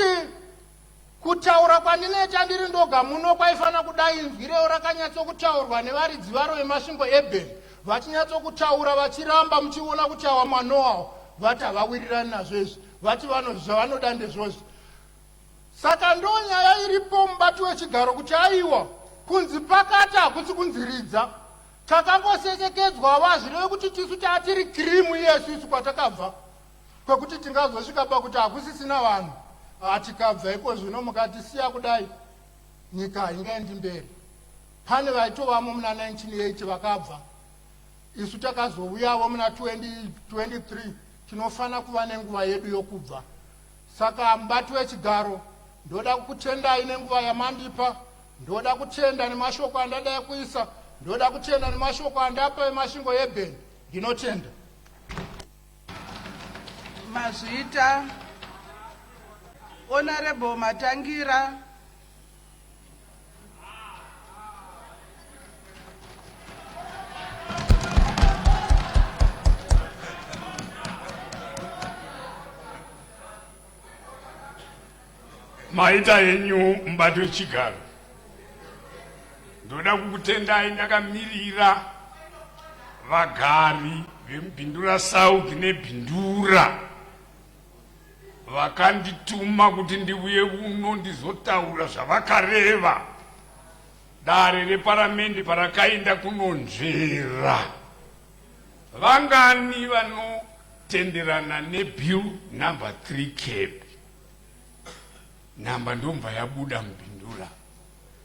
kutaura kwandinoita ndiri ndoga muno kwaifana kudai inzwi reo rakanyatsokutaurwa nevaridzi varo vemasvingo ebheni vachinyatsokutaura vachiramba muchiona kuti awa manoawo vati havawirirani nazvo izvi, vati zvavanoda ndezvozvi. Saka ndo nyaya iripo mubati wechigaro kuti aiwa kunzi pakati hakusi kunziridza. Takangosekekedzwa vazvireve kuti tisu taatiri krimu yesu isu kwatakabva kwekuti tingazosvika pakuti hakusisina vanhu. Tikabva iko zvino mukatisiya kudai nyika haingaendi mberi. Pane vaitovamo muna 1980 vakabva, isu takazouyawo muna 2023 tinofana kuva nenguva yedu yokubva. Saka mubati wechigaro ndoda kukutendai nenguva yamandipa, ndoda kutenda nemashoko andadai kuisa, ndoda kutenda nemashoko andapa emasvingo ebheni. Ndinotenda. Mazvita Honorable Matangira. Maita yenyu mubati wechigaro. Ndoda kukutendai ndakamirira vagari vemubhindura South nebhindura vakandituma kuti ndiuye uno ndizotaura zvavakareva dare reparamendi parakaenda kunonzvera vangani vanotenderana nebill number 3 cap namba ndomva yabuda mubhindura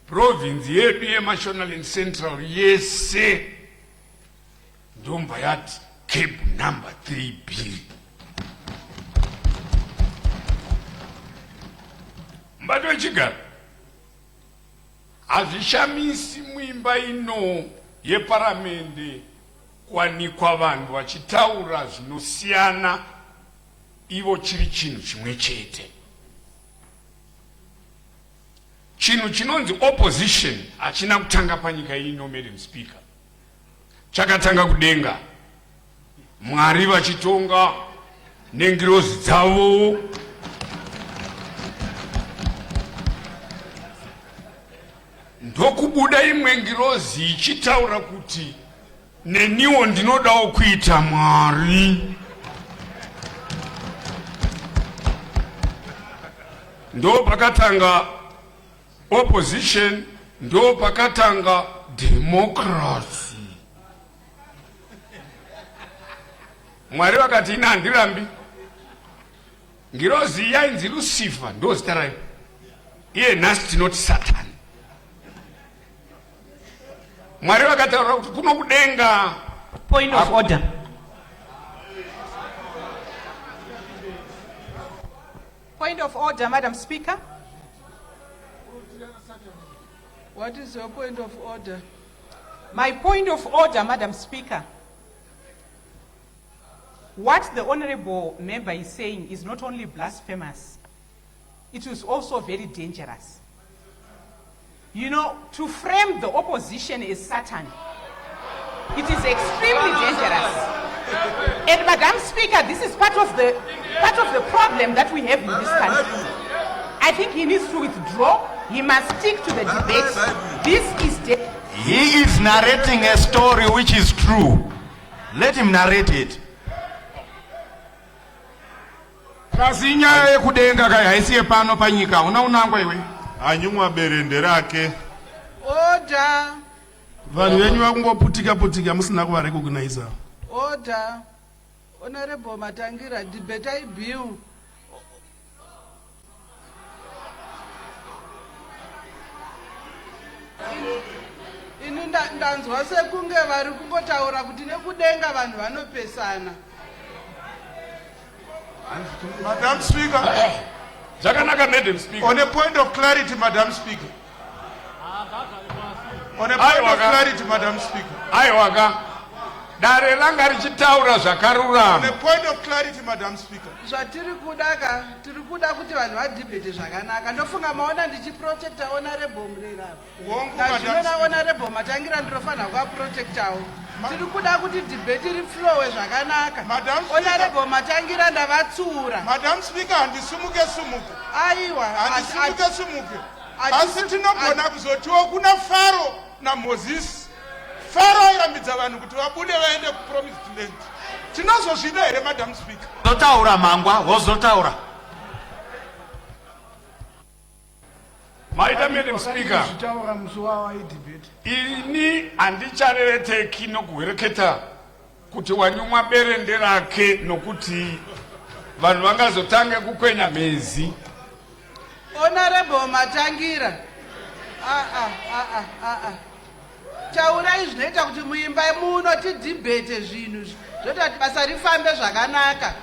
province yedu yemashonaland central yese ndomva yati cap number 3 bill. Mbado wechigara hazvishamisi muimba ino yeparamende kwanikwa vanhu vachitaura zvinosiyana ivo chiri chinhu chimwe chete. Chinhu chinonzi opposition hachina kutanga panyika ino, Madam Speaker. Chakatanga kudenga, Mwari vachitonga nengirozi dzavo, ndokubuda imwe ngirozi ichitaura kuti neniwo ndinodawo kuita Mwari. Ndo pakatanga opposition, ndo pakatanga democracy. Mwari vakati ina handirambi. Ngirozi yainzi Lucifer ndo zita rayo. Iye nhasi tinoti Satan. Mwari vakataura kuti kuno kudenga. Point of order. Point of order, Madam Speaker. What is your point of order? My point of order, Madam Speaker. What the honorable member is saying is not only blasphemous, it is also very dangerous. You know, to frame the opposition as Satan, it is extremely dangerous. And Madam Speaker, this is part of the problem that we have in this country. I think he needs to withdraw. He must stick to the debate. This is he is narrating a story which is true. Let him narrate it. Kasi nyaya yekudenga kai haisiye pano panyika, unangwa iwe? Anyumwa berende rake. Order. Vanhu venyu vakungoputika putika musina kuvarecognize. Order. Honorable Matangira, debate bill. Ini ndanzwa sekunge vari kungotaura kuti nekudenga vanhu vanopesana. Madam Speaker. Zvakanaka, Madam Speaker. On a point of clarity, Madam Speaker. On a point of clarity, Madam Speaker. Aiwaka. Dare langa richitaura zvakarurama. On a point of clarity, Madam Speaker. Zvatiri kuda kuti vanhu vadhibhete zvakanaka. Ndofunga maona ndichiprotecta honorable Murera. Ndazvinona honorable Matangira ndinofanira kuvaprotectawo. Tiri kuda kuti debate riflowe zvakanaka. Honorable Matangira ndavatsura. Madam Speaker, handisimuke. Aiwa, handisimuke. Asi tinogona kuzotiwo kuna Faro naMoses. Faro airambidza vanhu kuti vabude vaende kupromised land. Tinozozvida here, Madam Speaker? Zotaura mangwa, wozotaura. Maita, Madam Speaker. Zvitaura musi wawa idebate. Ini handicharereteki nokuhereketa kuti wanyumwa berende rake nokuti vanhu vangazotange kukwenya mezi. Honorable Matangira. Taurai zvinoita kuti muimba muno tidhibhete zvinhu zvotati basa rifambe zvakanaka.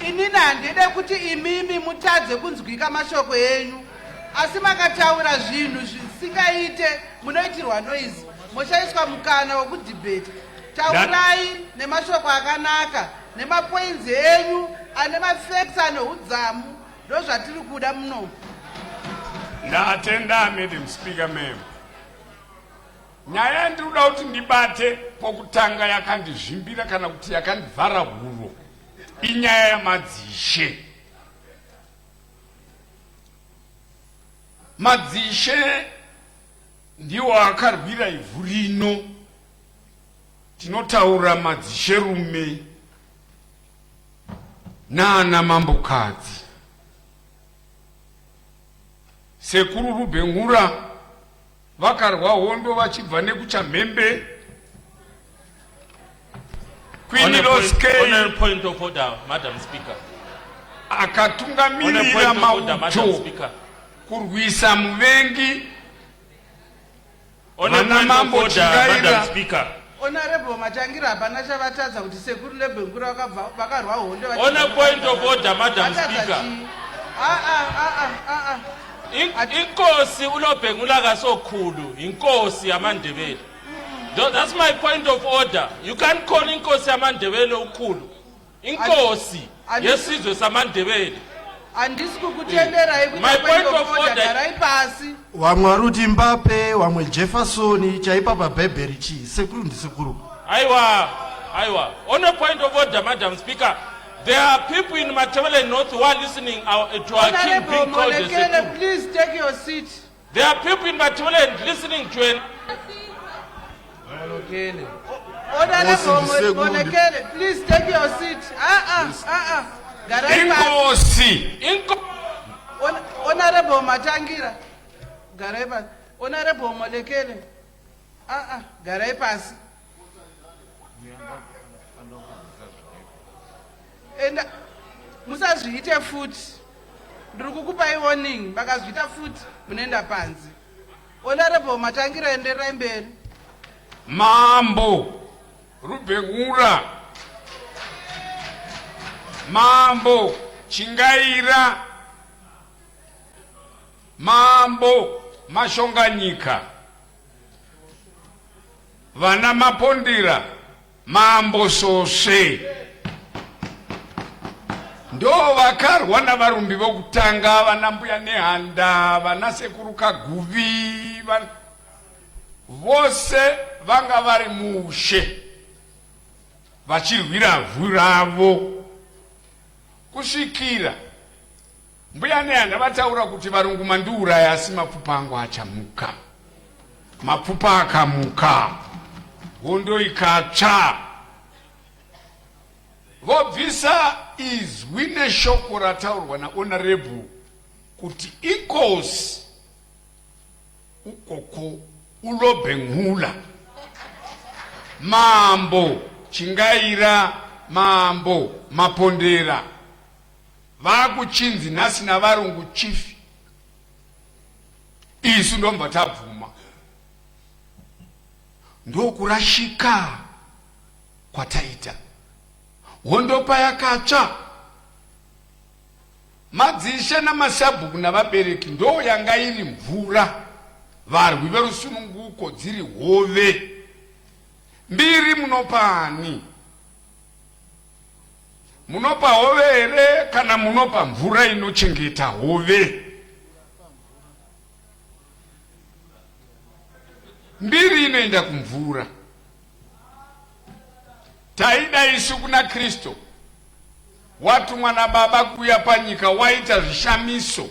Inini handide kuti imimi mutadze kunzwika mashoko enyu. Asi makataura zvinhu zvisingaite munoitirwa noise. Mushaiswa mukana wokudhibhete. Taurai nemashoko akanaka nemapoints enyu ane mafacts anoudzamu. Ndo zvatiri kuda muno. Ndatenda, Madam Speaker, ma'am. Nyaya yandinoda kuti ndibate pokutanga yakandizvimbira kana kuti yakandivhara huro inyaya yamadzishe. Madzishe ndiwo akarwira ivhu rino. Tinotaura madzishe rume naana mambokadzi. Sekuru Rubengura vakarwa hondo vachibva nekuchamhembe kwiniloskei point of order, Madam Speaker. akatungamirira mauto kurwisa muvengi vana mambo chingaira. Honorable Matangira hapana chavatadza kuti sekuru lebhengura vakarwa hondo. On a point of order, Madam Speaker. Inkosi ulobhengula kasokhulu, inkosi yamandebele. That's my point of order. You can't call inkosi yamandebele ukhulu. Inkosi yesizwe samandebele. Andisi kukutendera My point of order. Garai pasi. Wamwe aruti Mbappe, wamwe Jefferson, chaipa pabhebheri chi, sekuru ndisekuru. Aiwa. On a point of order, Madam Speaker, there are people in Matebele North who are listening to our king being called a sekuru. Please take your seat. There are people in Matebele listening to an... Honorable Monekele, please take your seat. Garai pasi. Honorable Matangira. Garai pasi. Honorable Monekele. Garai pasi. And musazviite futi. Ndiri kukupai warning, vakazviita futi munoenda panzi. Honorable Matangira enderai mberi. Mambo Rubengura, Mambo Chingaira, Mambo Mashonganyika, Vana Mapondira, Mambo Sose. Ndo vakarwa navarumbi vokutanga vana mbuya nehanda vana sekuru Kaguvi vose vanga vari mushe vachirwira vhu ravo kusvikira mbuya nehanda vataura kuti varunguma ndiuraya asi mapfupa angu achamuka. Mapfupa akamuka, hondo ikatsva, vobvisa izwi neshoko rataurwa nahonorable kuti inkosi ukoko ulobhengula, Mambo Chingaira, Mambo Mapondera vakuchinzi nhasi navarungu chifi. Isu ndomba tabvuma. Ndokurashika kwataita. Hondopa yakatsva. Madzishe namasabhuku navabereki ndo yanga iri mvura. Varwi verusununguko dziri hove. Mbiri munopani. Munopa hove here kana munopa mvura inochengeta hove. Mbiri inoenda kumvura. Taida isu kuna Kristo. Watu mwana baba kuya panyika waita zvishamiso.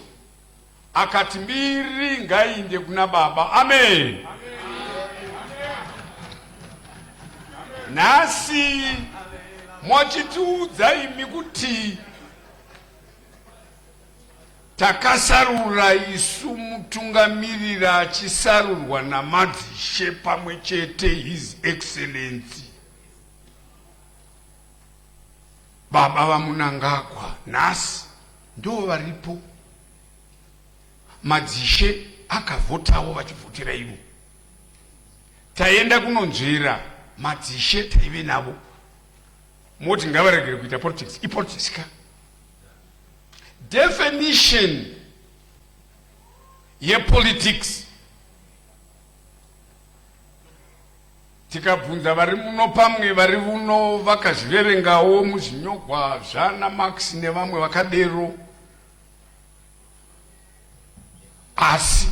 Akati mbiri ngainde kuna baba. Amen. Nasi mochitiudza imi kuti takasarura isu mutungamirira achisarurwa namadzishe pamwe chete His Excellency Baba vamunangagwa. Nasi ndo varipo. Madzishe akavhotawo vachivhotera ivo. Taenda kunonzvera madzishe taive navo. Moti ngavaregere kuita politics. Ipolitics ka. Definition ye politics. Tikabvunza vari muno pamwe vari uno vakazviverengawo muzvinyogwa zvana Marx nevamwe vakadero. Asi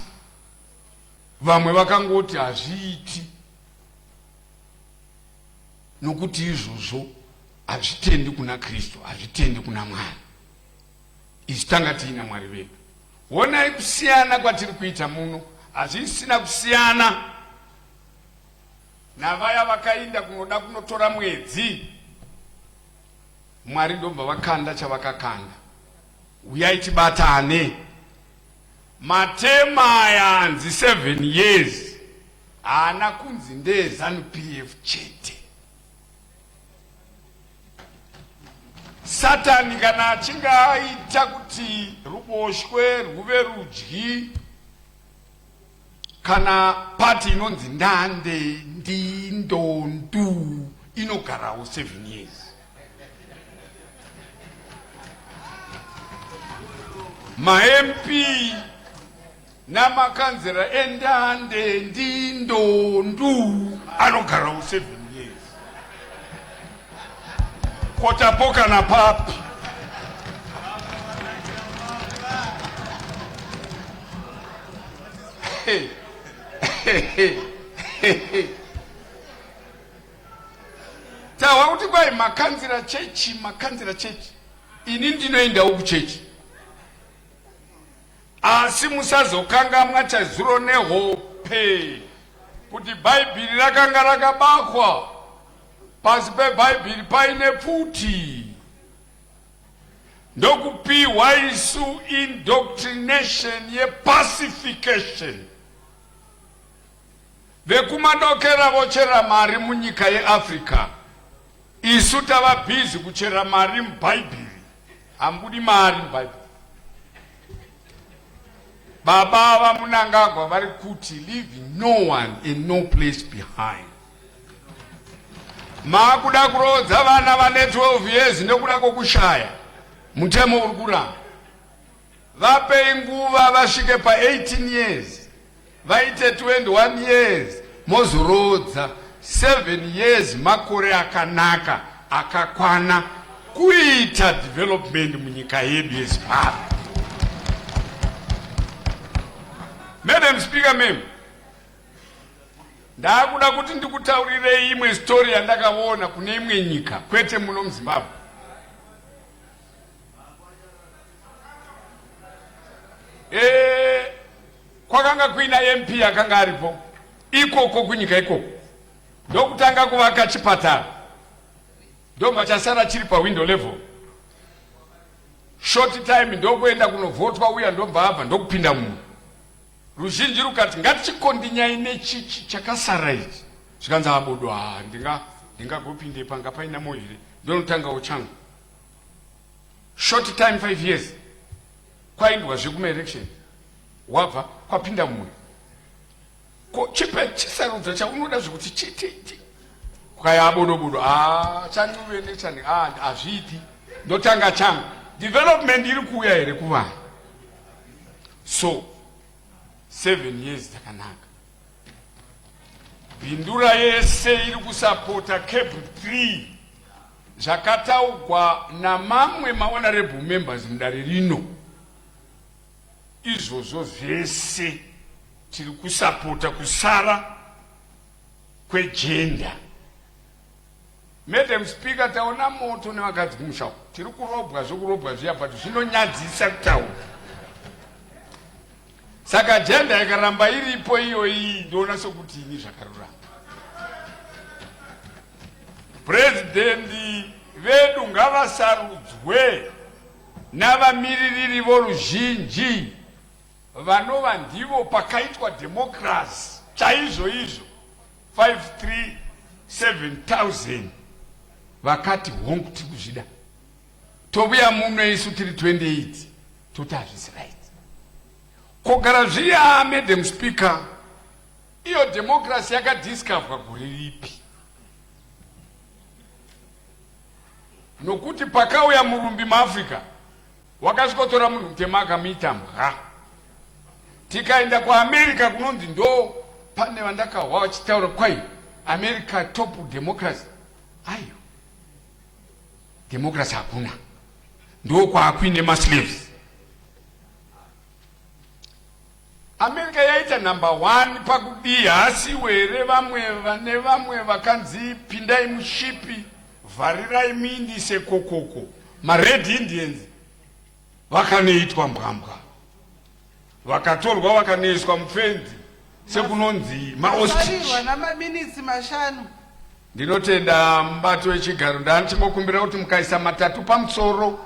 vamwe vakangoti hazviiti nokuti izvozvo hazvitendi kuna Kristu, hazvitendi kuna Mwari. Isu tanga tiina Mwari vedu. Honai kusiyana kwatiri kuita muno, hazvisina kusiyana navaya vakainda kunoda kunotora mwedzi. Mwari ndomba vakanda chavakakanda. Uyai tibatane. Matema yanzi 7 years. Haana kunzi ndeZANU-PF chete. Satani kana achinge aita kuti ruboshwe rwuve rudyi kana pati inonzi ndande ndindondu inogarawo 7 years. Ma-MP namakanzera endande ndindondu anogarawo 7 years. Kotapo kana papi. Tawa kuti kwai makanzera chechi ini ndinoendawo kuchechi. Asi musazokanga mwachazuro nehope kuti bhaibheri rakanga rakabakwa pasi pebhaibheri paine pfuti. Ndokupiwa isu indoctrination yepacification. Vekumadokera vochera mari munyika yeAfrica. Isu tava busy kuchera mari mubhaibheri. Hambudi mari mubhaibheri. Baba vamunangagwa vari kuti leaving no one and no place behind. Makuda kurodza vana vane 12 years nekuda kokushaya. Mutemo uri kuramba. Vape nguva vasvike pa 18 years. Vaite 21 years. Mozorodza 7 years makore akanaka akakwana kuita development munyika yedu yeZimbabwe. Madam Speaker, ma'am, ndakuda kuti ndikutaurire imwe story yandakaona kune imwe nyika kwete muno muZimbabwe. Kwakanga kuina MP akanga aripo ikoko kunyika ikoko ndokutanga kuvaka chipatara ndoma chasara chiri pa window level. Short time ndokuenda kunovhotwa uya ndobva abva ndokupinda munhu. Ruzhinji rukati ngatichikondinyai nechichi chakasara ichi. Zvikanzi abodo ndingagopinde panga paina moire ndonotangawo changu. Short time 5 years kwaindwa zvekuma election wabva kwapinda mumwe. Chipe chisarudza chaunoda zvekuti chiti kwaya abodobodo chandiwe nechani azviti ndotanga changu. Development iri kuuya here kuvanhu. So 7 years takanaka. Bindura yese iri kusapota cable 3 zvakataugwa namamwe mahonorable members mudare rino. Izvozvo zvese tiri kusapota kusara kwegender. Madam Speaker, taona moto nevakadzi kumusha. Tiri kurobwa zviya but zvinonyadzisa kutaura. Saka gender yakaramba iripo iyoyi ndoona sokuti ini zvakarurama. President vedu ngavasarudzwe navamiririri voruzhinji vanova ndivo pakaitwa democracy chaizvo izvo 537,000 vakati hongu tiri kuzvida. Tobuya muno isu tiri 28 toti hazvisi right. Kogara zviya Madam Speaker, iyo democracy yakadiscoverwa gore ripi? Nokuti pakauya murumbi muAfrica wakasvikotora munhu mutema akamuita mbwa. Tikaenda kuAmerica kunonzi ndo pane vandakahwa vachitaura kwai America top democracy. Ayo democracy hakuna, ndo kwaakuine maslaves. America yaita number 1 pakudii, asi were vamwe vakanzi pindai mushipi vharirai muindise kokoko. Ma-Red Indians vakanoitwa mbwambwa, vakatorwa vakanoiswa mufenzi sekunonzi ma-ostrich. Ndinotenda mubato wechigaro, ndanichimokumbira kuti mukaisa matatu pamusoro.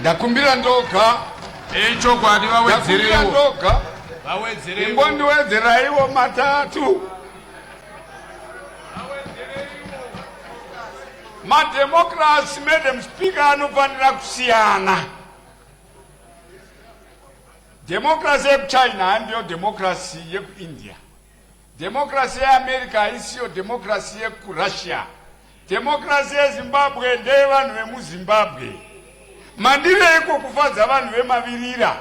Ndakumbira ndoga chokwadi vawedzerewo. ndoga ingondiwedzeraiwo matatu. Mademocracy, Madam Speaker, anofanira kusiyana. Democracy of China and your democracy of India. Democracy of America is your democracy of Russia. Democracy of Zimbabwe and Devan Zimbabwe. Mandile eko kufaza vanhu vemavirira.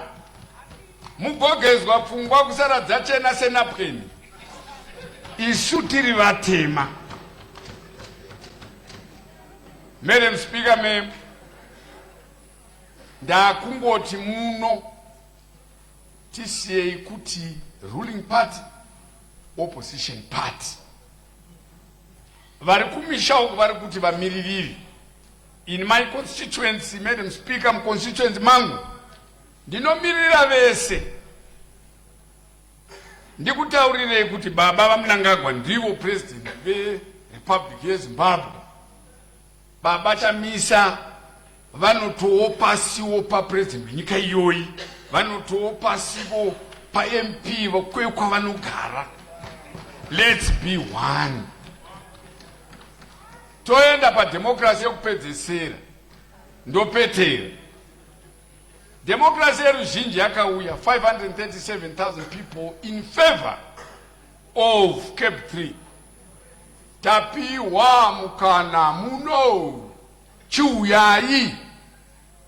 Mugogezwa pfungwa kusara dzachena senapkeni. Isu tiri vatema. Madam Speaker, ma'am, ndakungoti muno tisiyei kuti ruling party, opposition party. Vari kumisha uko vari kuti vamiririri. In my constituency, Madam Speaker, constituency mangu, ndinomiririra vese. Ndikutaurirei kuti baba vaMnangagwa ndivo president veRepublic yeZimbabwe. Baba chamisa vanotowo pasiwo papresident nyika iyoyi, vanotowo pasiwo pa MP vokwekwa vanogara. Let's be one. Toenda pa democracy yokupedzesera ndopetera. Democracy yeruzhinji yakauya 537,000 people in favor of Cape 3. Tapiwa mukana muno chiuyai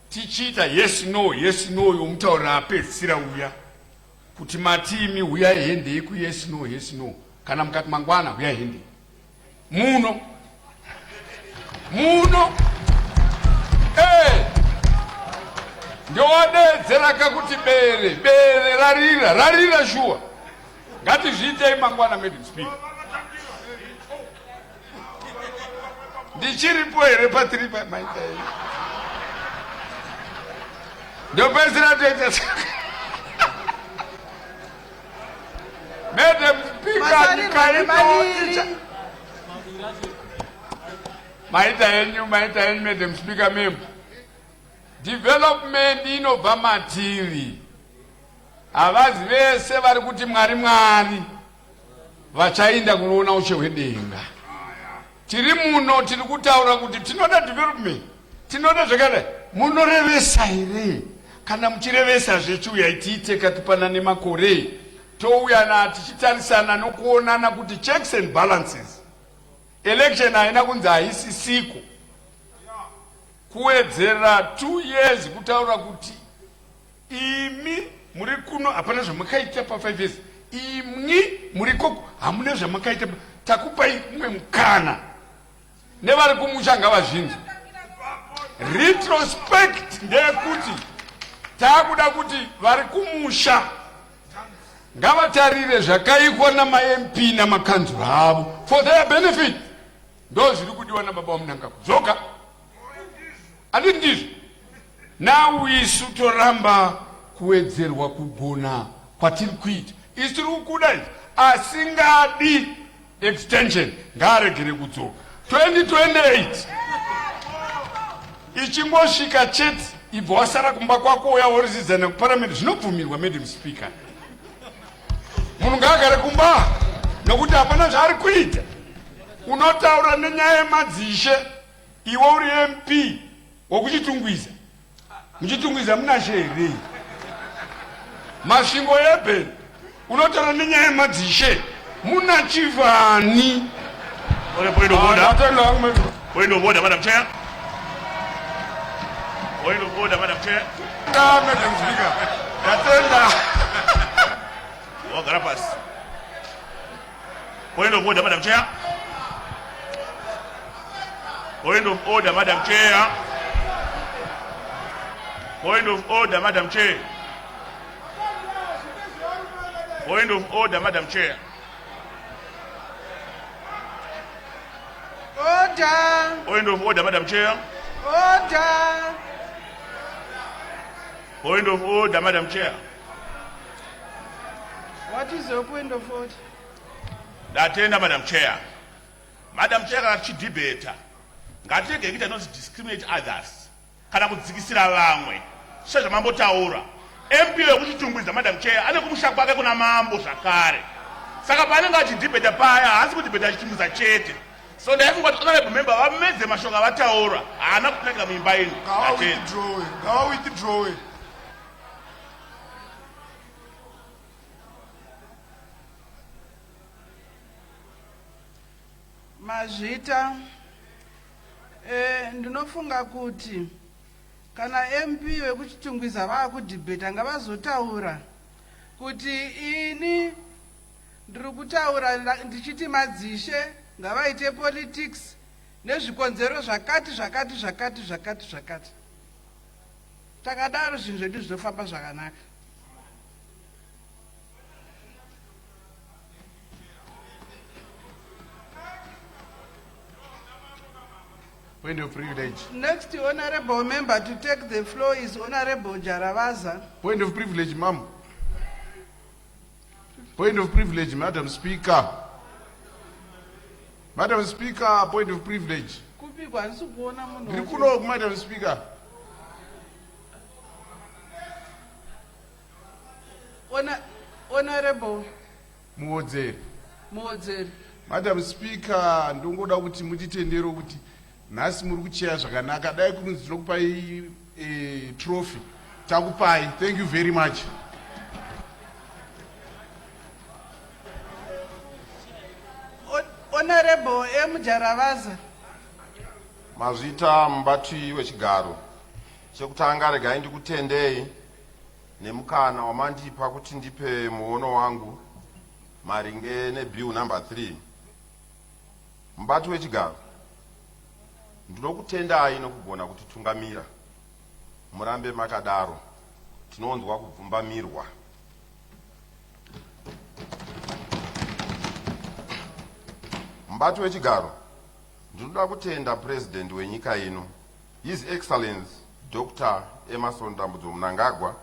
tichita yes no yomutaurira apedzisira uya kuti matimi uya hende ku yes no kana mukati mangwana uya hende muno ndodedzera kakuti bere rarira shuwa ngati zviitei mangwana. Madam Speaker, ndichiripo here patiri maita iyi ndopedzera toita. Madam Speaker, nyika maita yenyu Madam Speaker, mem development inobva matiri. Havazi vese vari kuti mwari vachainda kunoona ushe hwedenga. Tiri muno tiri kutaura kuti tinoda development, tinoda zvakadai. Munorevesa here? Kana muchirevesa zvechiuya tiite katipanane makore touya tichitarisana nokuonana kuti checks and balances. Election haina kunzi haisisiko. Kuwedzera 2 years kutaura kuti imi muri kuno hapana zvamakaita pa 5 years. Imi muri koko hamuna zvamakaita. Takupai umwe mukana. Nevari kumusha ngavazvinzwe. Retrospect ndeyekuti takuda kuti vari kumusha ngavatarire zvakaikwa nama-MP namakanzura avo for their benefit. Ndo zviri kudiwa nababa vaMnangagwa zoka. Anditi ndizvo? Now isu toramba kuwedzerwa kugona kwatiri kuita. Isu tiri kukuda izvi asingadi extension ngaaregere kudzoka. 2028 ichingosvika chete ibva wasara kumba kwako uya worizidzana kuParliament zvinobvumirwa. Madam Speaker, munhu ngaagare kumba nokuti hapana zvaari kuita. Unotaura nenyaya yemadzishe iwe uri MP wokuchitungwiza. Muchitungwiza muna here masvingo ebheni. Unotaura nenyaya yemadzishe muna chivani. Point of order, Madam Chair. Point of order, Madam Chair. Madam Speaker, Point of order, Madam Chair. Point of order, Madam Chair. Point of order, Madam Chair. Point of order, Madam Chair. Order. Point of order, Madam Chair. Order. Point of order, Madam Chair. What is your point of order? Ndatenda, Madam Chair. Madam Chair, kana tichidebata ngatirege kuita not discriminate others kana kudzikisira vamwe sezvamambotaura. MP wekuchitungwiza, Madam Chair, ane kumusha kwake kuna mambo zvakare. Saka paanenge achidhibheta paya haasi kudhibheta achitungwiza chete. so ndaifunga kuti honorable member vamedze mashoko avataura haana kutunakira muimba ino. Withdraw. Mazvita, ndinofunga kuti kana MP wekuchitungwiza vaakudhibheta ngavazotaura kuti ini ndiri kutaura ndichiti madzishe ngavaite politics nezvikonzero zvakati. Takadaro zvinhu zvedu zvinofamba zvakanaka. Point of privilege. Next honorable member to take the floor is Honorable Jaravaza. Point of privilege, ma'am. Point of privilege, Madam Speaker. Madam Speaker, point of privilege. Kupigwa handisi kuona munhu. Ndiri kuno, Madam Speaker. Honorable Muodzeri. Madam Speaker, ndongoda kuti mutitendero kuti nhasi muri kuchaya zvakanaka, dai kunzi tinokupai trophy. Takupai. Thank you very much. Honorable M. Jaravaza. Mazvita mubati wechigaro. Chekutanga regai ndikutendei nemukana wamandipa kuti ndipe muono wangu maringe nebill number 3. Mubati wechigaro. Ndinokutendai nokugona kutitungamira. Murambe makadaro. Tinonzwa kubvumbamirwa. Mubati wechigaro. Ndinoda kutenda president wenyika ino, His Excellency Dr. Emmerson Dambudzo Mnangagwa,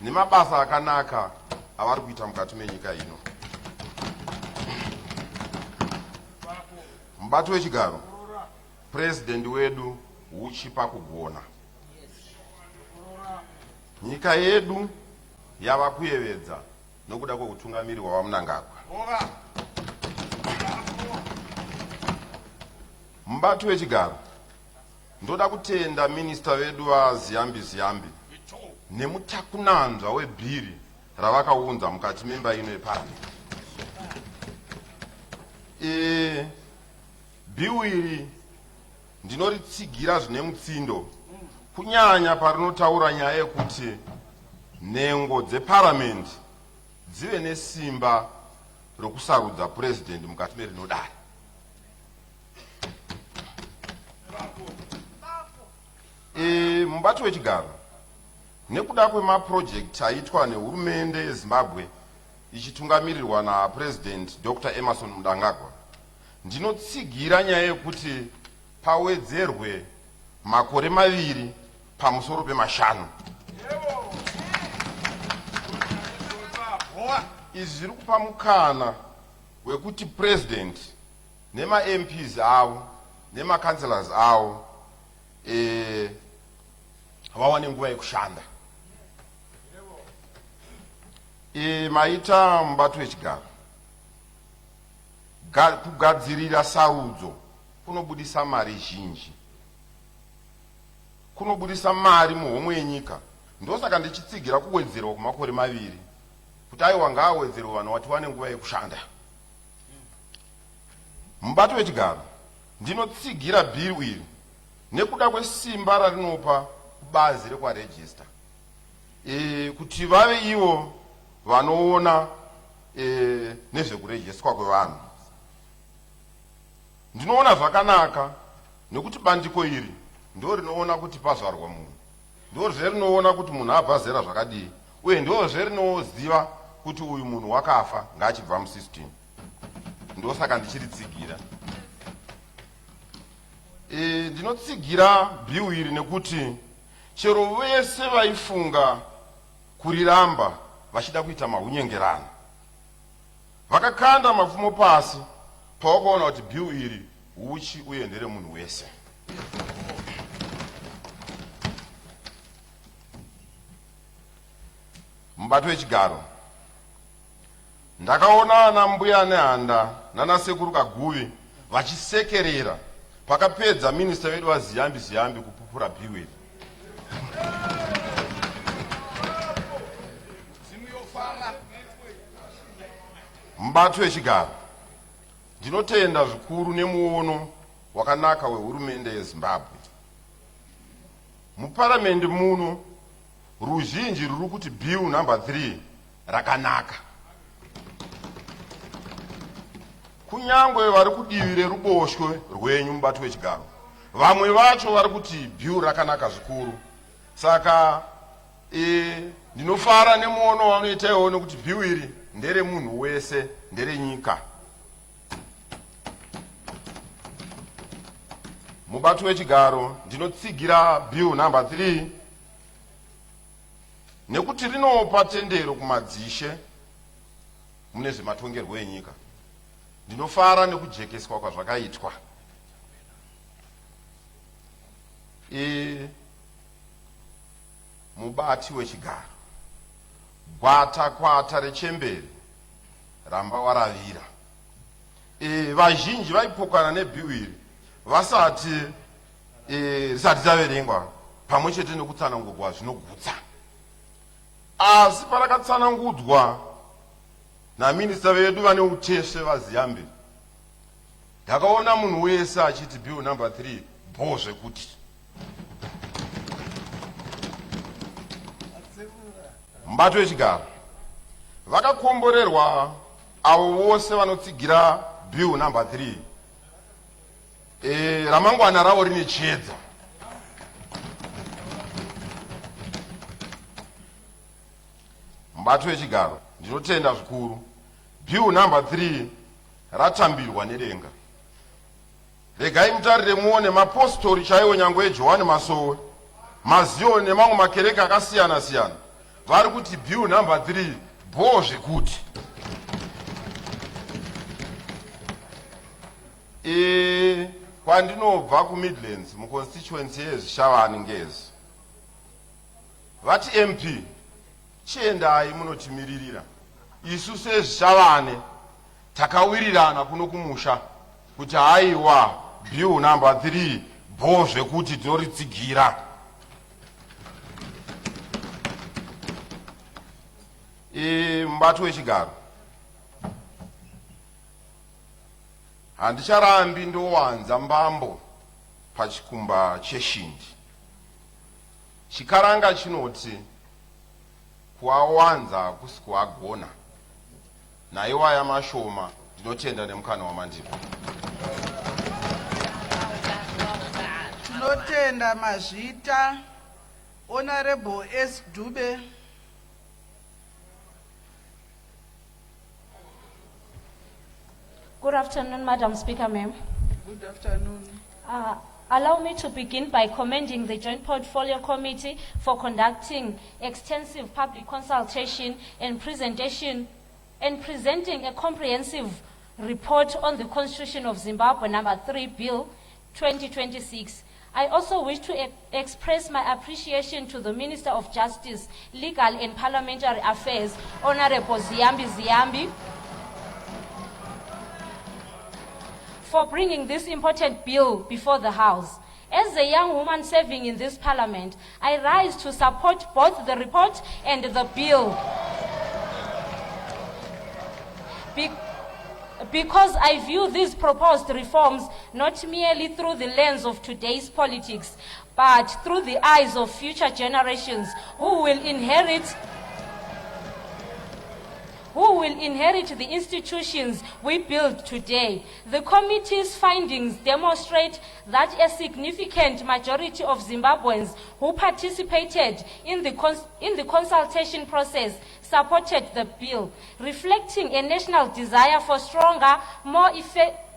nemabasa akanaka avari kuita mukati menyika ino. Mubati wechigaro. President wedu uchipa kugona. Nyika yedu yava kuyevedza nokuda kwekutungamirwa waMnangagwa. Mubati wechigaro. Ndoda kutenda minister wedu waZiyambi nemutakunanzva webhiri ravakaunza mukati memba ino yeparliament. Bill iri ndinoritsigira zvine mutsindo kunyanya parinotaura nyaya yekuti nhengo dzeparliament dzive nesimba rokusarudza president mukati merinodai. Mubati wechigaro. Nekuda kwemaprojekti aitwa nehurumende yeZimbabwe ichitungamirirwa naPresident Dr. Emmerson Mnangagwa, ndinotsigira nyaya yekuti pawedzerwe makore 2 pamusoro pe5. Izvi zviri kupa mukana wekuti president nema-MPs avo nema-councillors avo vawane nguva yekushanda. Maita mubati wechigaro. Kugadzirira sarudzo kunobudisa mari zhinji. Kunobudisa mari muhomwe yenyika. Ndosaka ndichitsigira kuwedzerwa kwemakore 2 kuti aiwa ngaawedzerwe vanhu vati wane nguva yekushanda. Mubati wechigaro. Ndinotsigira bill iri nekuda kwesimba rarinopa kubazi rekwarejista, kuti vave ivo vanoona nezvekurejistwa kwevanhu. Ndinoona zvakanaka nekuti bandiko iri ndo rinoona kuti pazvarwa munhu, ndo rinoona kuti munhu abva zera zvakadii, uye ndo rinoziva kuti uyu munhu wakafa ngaachibva musystem. Ndosaka ndichiritsigira. Ndinotsigira bill iri nekuti chero vese vaifunga kuriramba vachida kuita mahunyengerano vakakanda mapfumo pasi pawakaona kuti bill iri uchi uye ndere munhu wese. Mubati wechigaro. Ndakaona ana mbuya nehanda nana sekuru Kaguvi vachisekerera pakapedza minista wedu waziyambi kupupura bhiu iri. Mubato wechigaro, ndinotenda zvikuru nemuono wakanaka wehurumende yeZimbabwe. Muparamendi muno ruzhinji ruri kuti bhiu namba 3 rakanaka. Kunyangwe vari kudivi reruboshwe rwenyu mubato wechigaro, vamwe vacho vari kuti bhiu rakanaka zvikuru. Saka ndinofara nemuono wanoitaiwo nekuti bhiu iri ndere munhu wese, ndere nyika. Mubato wechigaro, ndinotsigira bhiu namba 3 nekuti rinopa tendero kumadzishe mune zvematongerwo enyika. Ndinofara nekujekeswa kwazvakaitwa. Mubati wechigaro, gwata rechemberi ramba waravira. Vazhinji vaipokana nebhiu iri vasati risati raverengwa pamwe chete nekutsanangurwa zvinogutsa. Asi parakatsanangudzwa naminista vedu vane utesve vaziyambi, ndakaona munhu wese achiti bhiu namba 3 bho zvekuti. Mubato wechigaro, vakakomborerwa avo vose vanotsigira bhiu namba 3. Ramangwana ravo rine chiedza. Mubato wechigaro, ndinotenda zvikuru bhiu namba 3 ratambirwa nedenga. Regai mutarire muone mapostori chaiwo nyangwe eJohani Masowe, Maziyo nemamwe makereke akasiyana siyana vari kuti bhiu namba 3 bho zvekuti. Kwandinobva kuMidlands muconstituency yezvishavani ngezi, vati MP chiendai munotimiririra. Isu sezvishavane takawirirana kuno kumusha kuti haiwa bhiu namba 3 bho zvekuti tinoritsigira. Mubato wechigaro, handicharambi ndowanza mbambo pachikumba cheshindi. Chikaranga chinoti kuawanza kusikuagona. Naiwa yamashoma ndinotenda nemukana wamandiko. Tinotenda mazvita. Honorable S. Dube. Good afternoon, Madam Speaker, ma'am. Good afternoon. Allow me to begin by commending the Joint Portfolio Committee for conducting extensive public consultation and presenting a comprehensive report on the Constitution of Zimbabwe number 3 Bill 2026. I also wish to express my appreciation to the Minister of Justice, Legal and Parliamentary Affairs, Honorable Ziyambi, for bringing this important bill before the House. As a young woman serving in this parliament, I rise to support both the report and the bill. Because I view these proposed reforms not merely through the lens of today's politics, but through the eyes of future generations who will inherit the institutions we build today. The committee's findings demonstrate that a significant majority of Zimbabweans who participated in the consultation process supported the bill, reflecting a national desire for stronger, more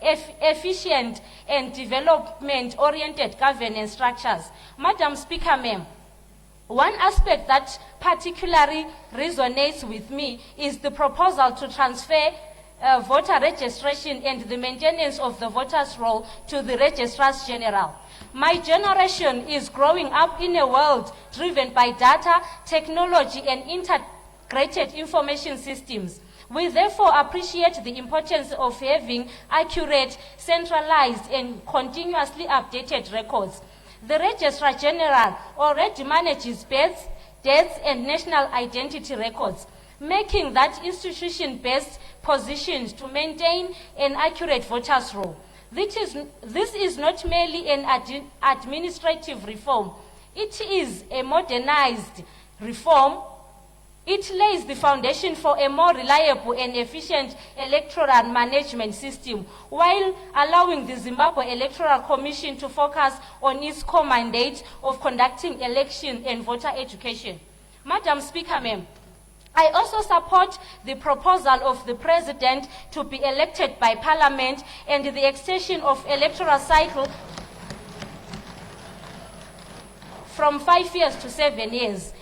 efficient and development-oriented governance structures. Madam Speaker, ma'am, one aspect that particularly resonates with me is the proposal to transfer voter registration and the maintenance of the voters' roll to the registrars general. My generation is growing up in a world driven by data, technology, and integrated information systems. We therefore appreciate the importance of having accurate, centralized, and continuously updated records. The Registrar General already manages births, deaths, and national identity records, making that institution best positioned to maintain an accurate voters' roll. This is not merely an administrative reform. It is a modernized reform. It lays the foundation for a more reliable and efficient electoral management system, while allowing the Zimbabwe Electoral Commission to focus on its core mandate of conducting election and voter education. Madam Speaker, ma'am, I also support the proposal of the President to be elected by Parliament and the extension of electoral cycle from 5 years to 7 years.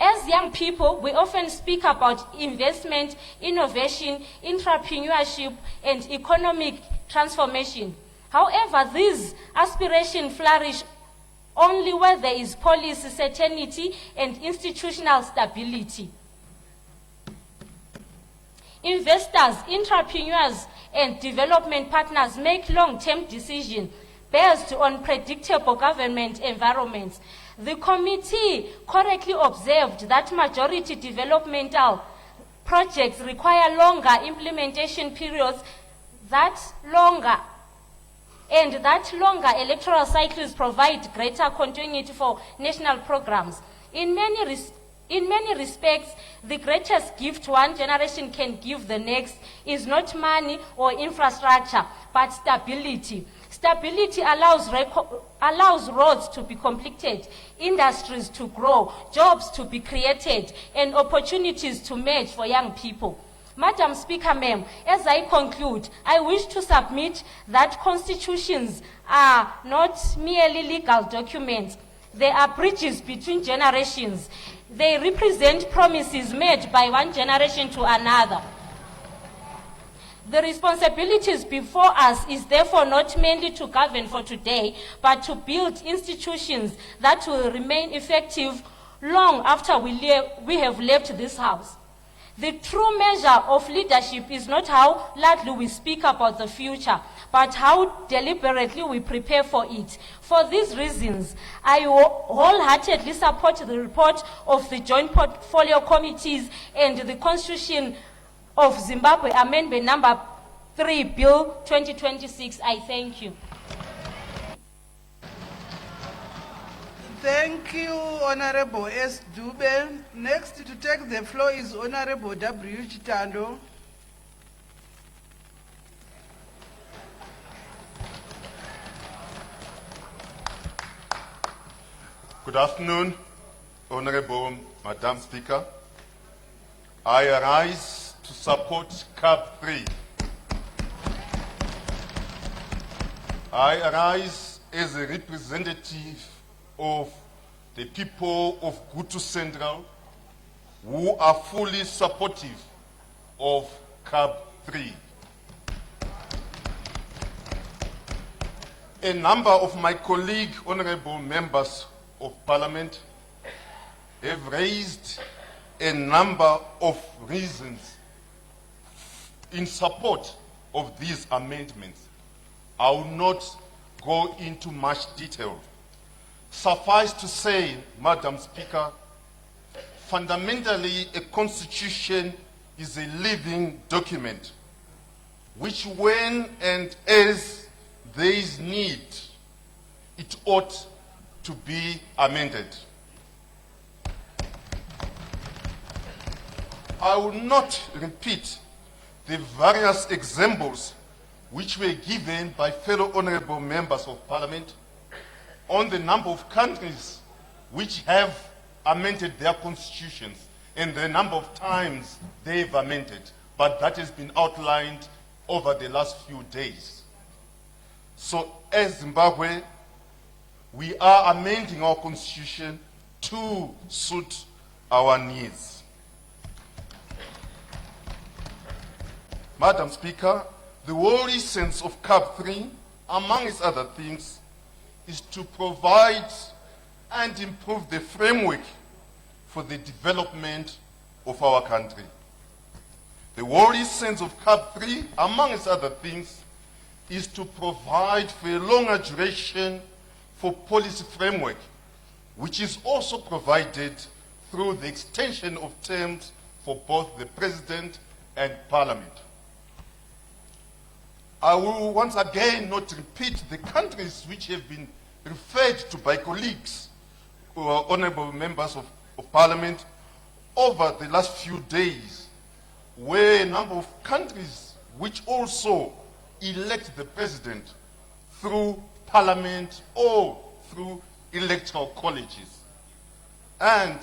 As young people, we often speak about investment, innovation, entrepreneurship, and economic transformation. However, these aspirations flourish only where there is policy certainty and institutional stability. Investors, entrepreneurs, and development partners make long-term decisions based on predictable government environments. The committee correctly observed that majority developmental projects require longer implementation periods, that longer electoral cycles provide greater continuity for national programs. In many respects, the greatest gift one generation can give the next is not money or infrastructure, but stability. Stability allows roads to be completed, industries to grow, jobs to be created, and opportunities to merge for young people. Madam Speaker, ma'am, as I conclude, I wish to submit that constitutions are not merely legal documents. They are bridges between generations. They represent promises made by one generation to another. The responsibilities before us is therefore not merely to govern for today, but to build institutions that will remain effective long after we have left this house. The true measure of leadership is not how loudly we speak about the future, but how deliberately we prepare for it. For these reasons, I wholeheartedly support the report of the Joint Portfolio Committees and the Constitution of Zimbabwe Amendment number 3, Bill 2026. I thank you. Thank you, Honorable S. Dube. Next to take the floor is Honorable W. Chitando. Good afternoon, Honorable Madam Speaker. I arise to support CAP 3. I arise as a representative of the people of Gutu Central who are fully supportive of CAP 3. A number of my colleague honorable members of Parliament have raised a number of reasons in support of these amendments. I will not go into much detail. Suffice to say, Madam Speaker, fundamentally a constitution is a living document which when and as there is need, it ought to be amended. I will not repeat the various examples which were given by fellow honorable members of Parliament on the number of countries which have amended their constitutions and the number of times they've amended, but that has been outlined over the last few days. So as Zimbabwe, we are amending our constitution to suit our needs. Madam Speaker, the whole essence of CAP 3, among its other things, is to provide and improve the framework for the development of our country. The whole essence of CAP 3, amongst other things, is to provide for a longer duration for policy framework, which is also provided through the extension of terms for both the President and Parliament. I will once again not repeat the countries which have been referred to by colleagues who are honorable members of Parliament over the last few days, where a number of countries which also elect the President through Parliament or through electoral colleges. And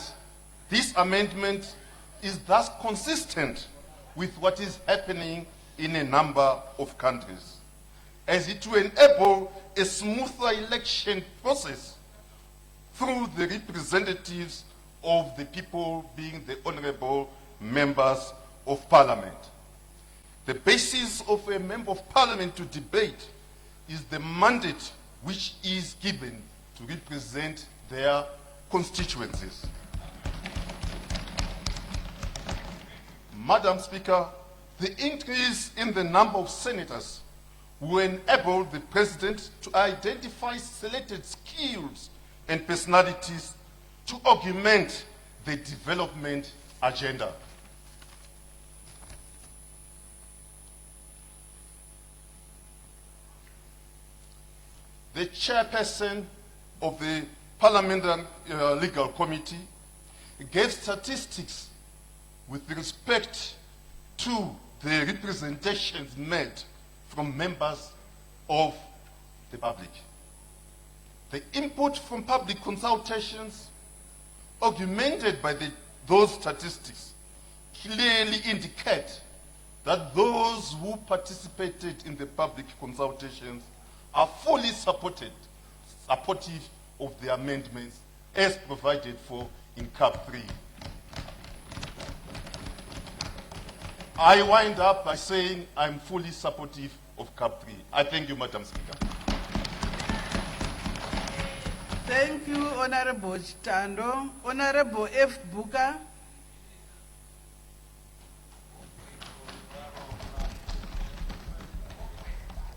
this amendment is thus consistent with what is happening in a number of countries, as it will enable a smoother election process through the representatives of the people being the honorable members of Parliament. The basis of a member of Parliament to debate is the mandate which is given to represent their constituencies. Madam Speaker, the increase in the number of senators will enable the President to identify selected skills and personalities to augment the development agenda. The chairperson of the Parliamentary Legal Committee gave statistics with respect to the representations made from members of the public. The input from public consultations, augmented by those statistics, clearly indicate that those who participated in the public consultations are fully supportive of the amendments as provided for in CAP 3. I wind up by saying I'm fully supportive of CAP 3. I thank you, Madam Speaker. Thank you, Honorable Chitando. Honorable F. Buka.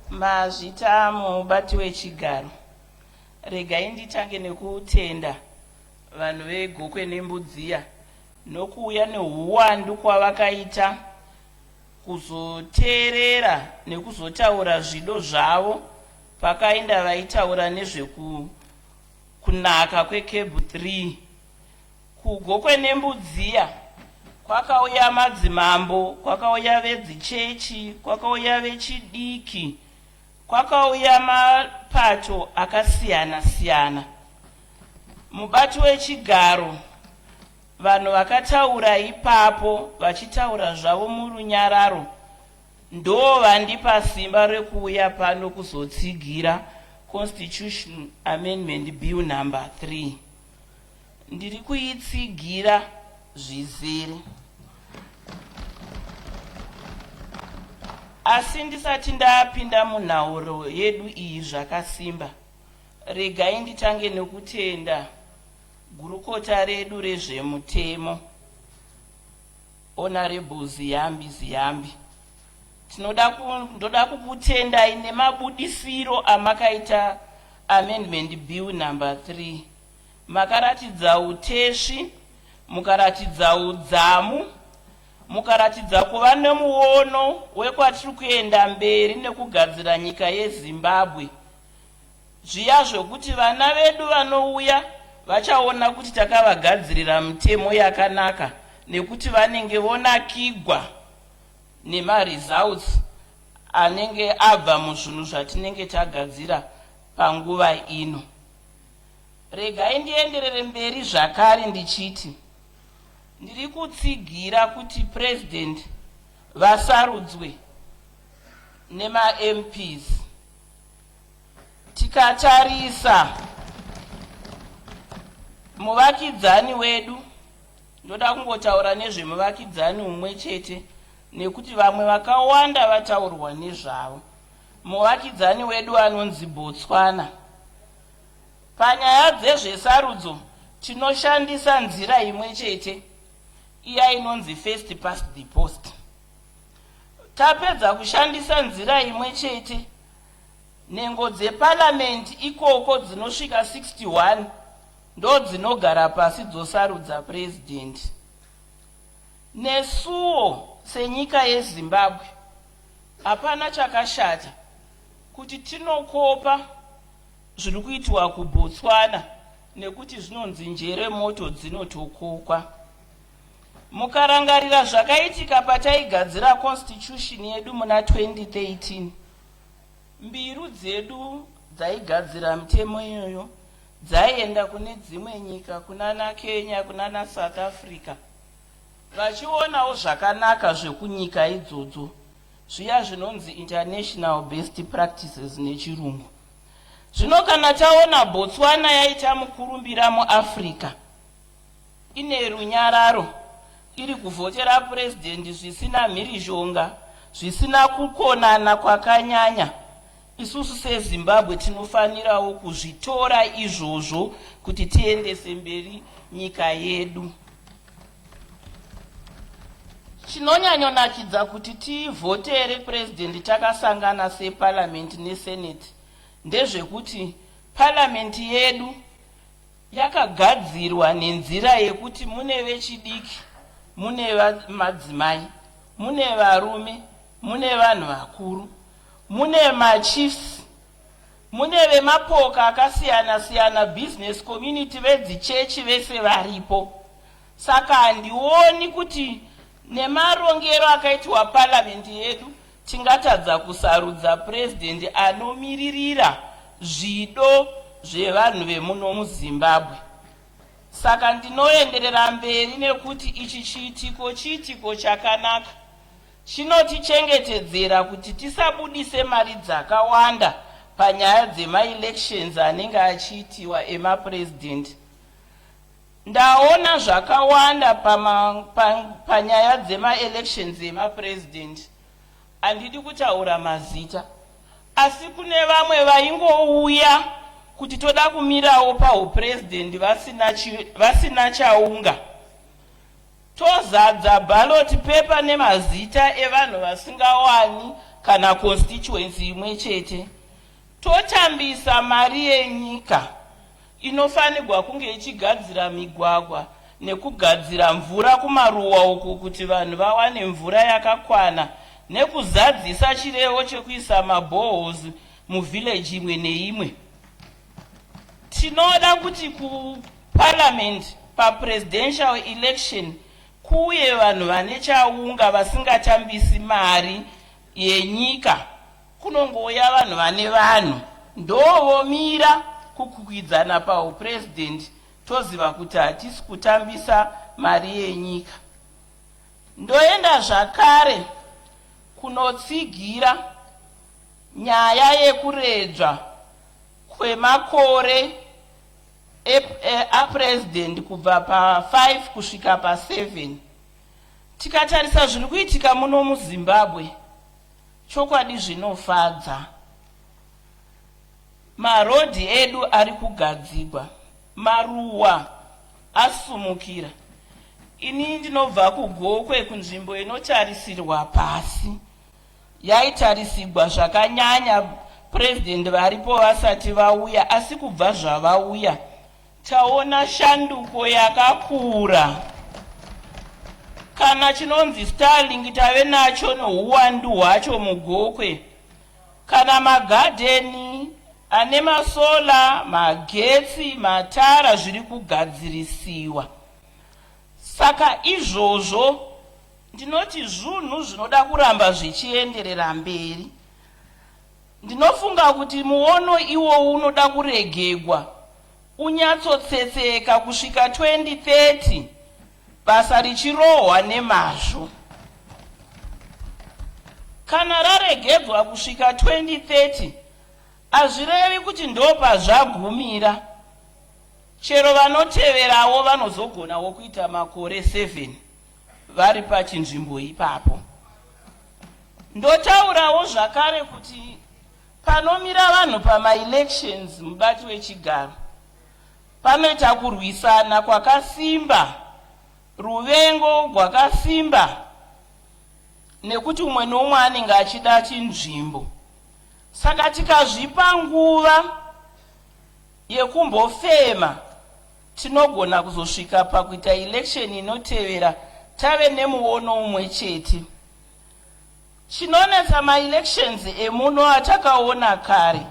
Mazvita mubati wechigaro. Regai nditange nekutenda vanhu vegokwe nembudziya nokuuya neuwandu kwavakaita kuzoteerera nekuzotaura zvido zvavo pakaenda vaitaura nezvekunaka kwekebhu 3. Kugokwe nembudziya kwakauya madzimambo, kwakauya vedzichechi, kwakauya vechidiki, kwakauya mapato akasiyana siyana. Mubati wechigaro, vanhu vakataura ipapo vachitaura zvavo murunyararo ndo vandipa simba rekuuya pano kuzotsigira Constitution Amendment Bill number 3. Ndiri kuitsigira zvizere. Asi ndisati ndapinda munhauro yedu iyi zvakasimba, regai nditange nekutenda gurukota redu rezvemutemo Honorable Ziyambi. Ndoda kukutendai nemabudisiro amakaita Amendment Bill number 3. Makaratidza utesvi, mukaratidza udzamu, mukaratidza kuva nemuono wekwatiri kuenda mberi nekugadzira nyika yeZimbabwe. Zviya zvokuti vana vedu vanouya vachaona kuti takavagadzirira mitemo yakanaka nekuti vanenge vonakigwa nemaresults anenge abva muzvinhu zvatinenge tagadzira panguva ino. Regai ndienderere mberi zvakare ndichiti ndiri kutsigira kuti President vasarudzwe nema-MPs. Tikatarisa muvakidzani wedu, ndoda kungotaura nezvemuvakidzani umwe chete nekuti vamwe vakawanda vataurwa nezvavo. Muvakidzani wedu anonzi Botswana. Panyaya dzezvesarudzo tinoshandisa nzira imwe chete, iya inonzi first past the post. tapedza kushandisa nzira imwe chete, nhengo dzeparamendi ikoko dzinosvika 61 ndo dzinogara pasi dzosarudza president. Nesuwo senyika yeZimbabwe hapana chakashata kuti tinokopa zviri kuitwa kuBotswana nekuti zvinonzi njere moto dzinotokokwa. Mukarangarira zvakaitika pataigadzira constitution yedu muna 2013, mbiru dzedu dzaigadzira mitemo iyoyo dzaienda kune dzimwe nyika, kunana Kenya, kunana South Africa, vachionawo zvakanaka zvekunyika idzodzo, zviya zvinonzi international best practices nechirungu. Zvino kana taona Botswana yaita mukurumbira muAfrica, ine runyararo, iri kuvhotera president zvisina mhirizhonga, zvisina kukonana kwakanyanya, isusu seZimbabwe tinofanirawo kuzvitora izvozvo kuti tiendese mberi nyika yedu. Chinonyanyonakidza kuti tivhotere president takasangana separliament nesenate ndezvekuti parliament yedu yakagadzirwa nenzira yekuti mune vechidiki, mune madzimai, mune varume, mune vanhu vakuru, mune machiefs, mune vemapoka akasiyana siyana, business community, vedzichechi vese varipo. Saka handioni kuti nemarongero akaitwa parliament yedu tingatadza kusarudza president anomiririra zvido zvevanhu vemuno muZimbabwe. Saka ndinoenderera mberi nekuti ichi chiitiko chakanaka, chinotichengetedzera kuti tisabudise mari dzakawanda panyaya dzema-elections anenge achiitiwa emapresident. Ndaona zvakawanda panyaya dzema-elections emapresident. Handidi kutaura mazita, asi kune vamwe vaingouya kuti toda kumirawo paupresident vasina chaunga. Tozadza ballot paper nemazita evanhu vasingawani kana constituency imwe chete. Totambisa mari yenyika inofanirwa kunge ichigadzira migwagwa nekugadzira mvura kumaruwa uku kuti vanhu vawane mvura yakakwana, nekuzadzisa chirevo chekuisa maboreholes muvillage imwe neimwe. Tinoda kuti kuparliament papresidential election kuuye vanhu vane chaunga vasingatambisi mari yenyika. Kunongouya vanhu vane vanhu ndovomira kukwikwidzana paupresident, toziva kuti hatisi kutambisa mari yenyika. Ndoenda zvakare kunotsigira nyaya yekuredzwa kwemakore apresident kubva pa5 kusvika pa7. Tikatarisa zviri kuitika muno muZimbabwe, chokwadi zvinofadza. Marodhi edu ari kugadzirwa, maruwa asumukira. Ini ndinobva kuGokwe, kunzvimbo inotarisirwa pasi. Yaitarisirwa zvakanyanya president varipo vasati vauya, asi kubva zvavauya taona shanduko yakakura. Kana chinonzi Starlink tave nacho nouwandu hwacho muGokwe. Kana magadheni ane masola, magetsi, matara zviri kugadzirisiwa. Saka izvozvo ndinoti zvinhu zvinoda kuramba zvichienderera mberi. Ndinofunga kuti muono iwo unoda kuregegwa, unyatsotsetseka kusvika 2030, basa richirohwa nemazvo. Kana raregedzwa kusvika 2030, hazvirevi kuti ndopa zvagumira. Chero vanoteverawo vanozogonawo kuita makore 7 vari pachinzvimbo ipapo. Ndotaurawo zvakare kuti panomira vanhu pama-elections mubati wechigaro, panoita kurwisana kwakasimba, ruvengo rwakasimba. nekuti umwe nomwe anenge achida chinzvimbo. Saka tikazvipa nguva yekumbofema, tinogona kuzosvika pakuita election inotevera tave nemuono umwe chete. Chinonetsa ma-elections emuno atakaona kare,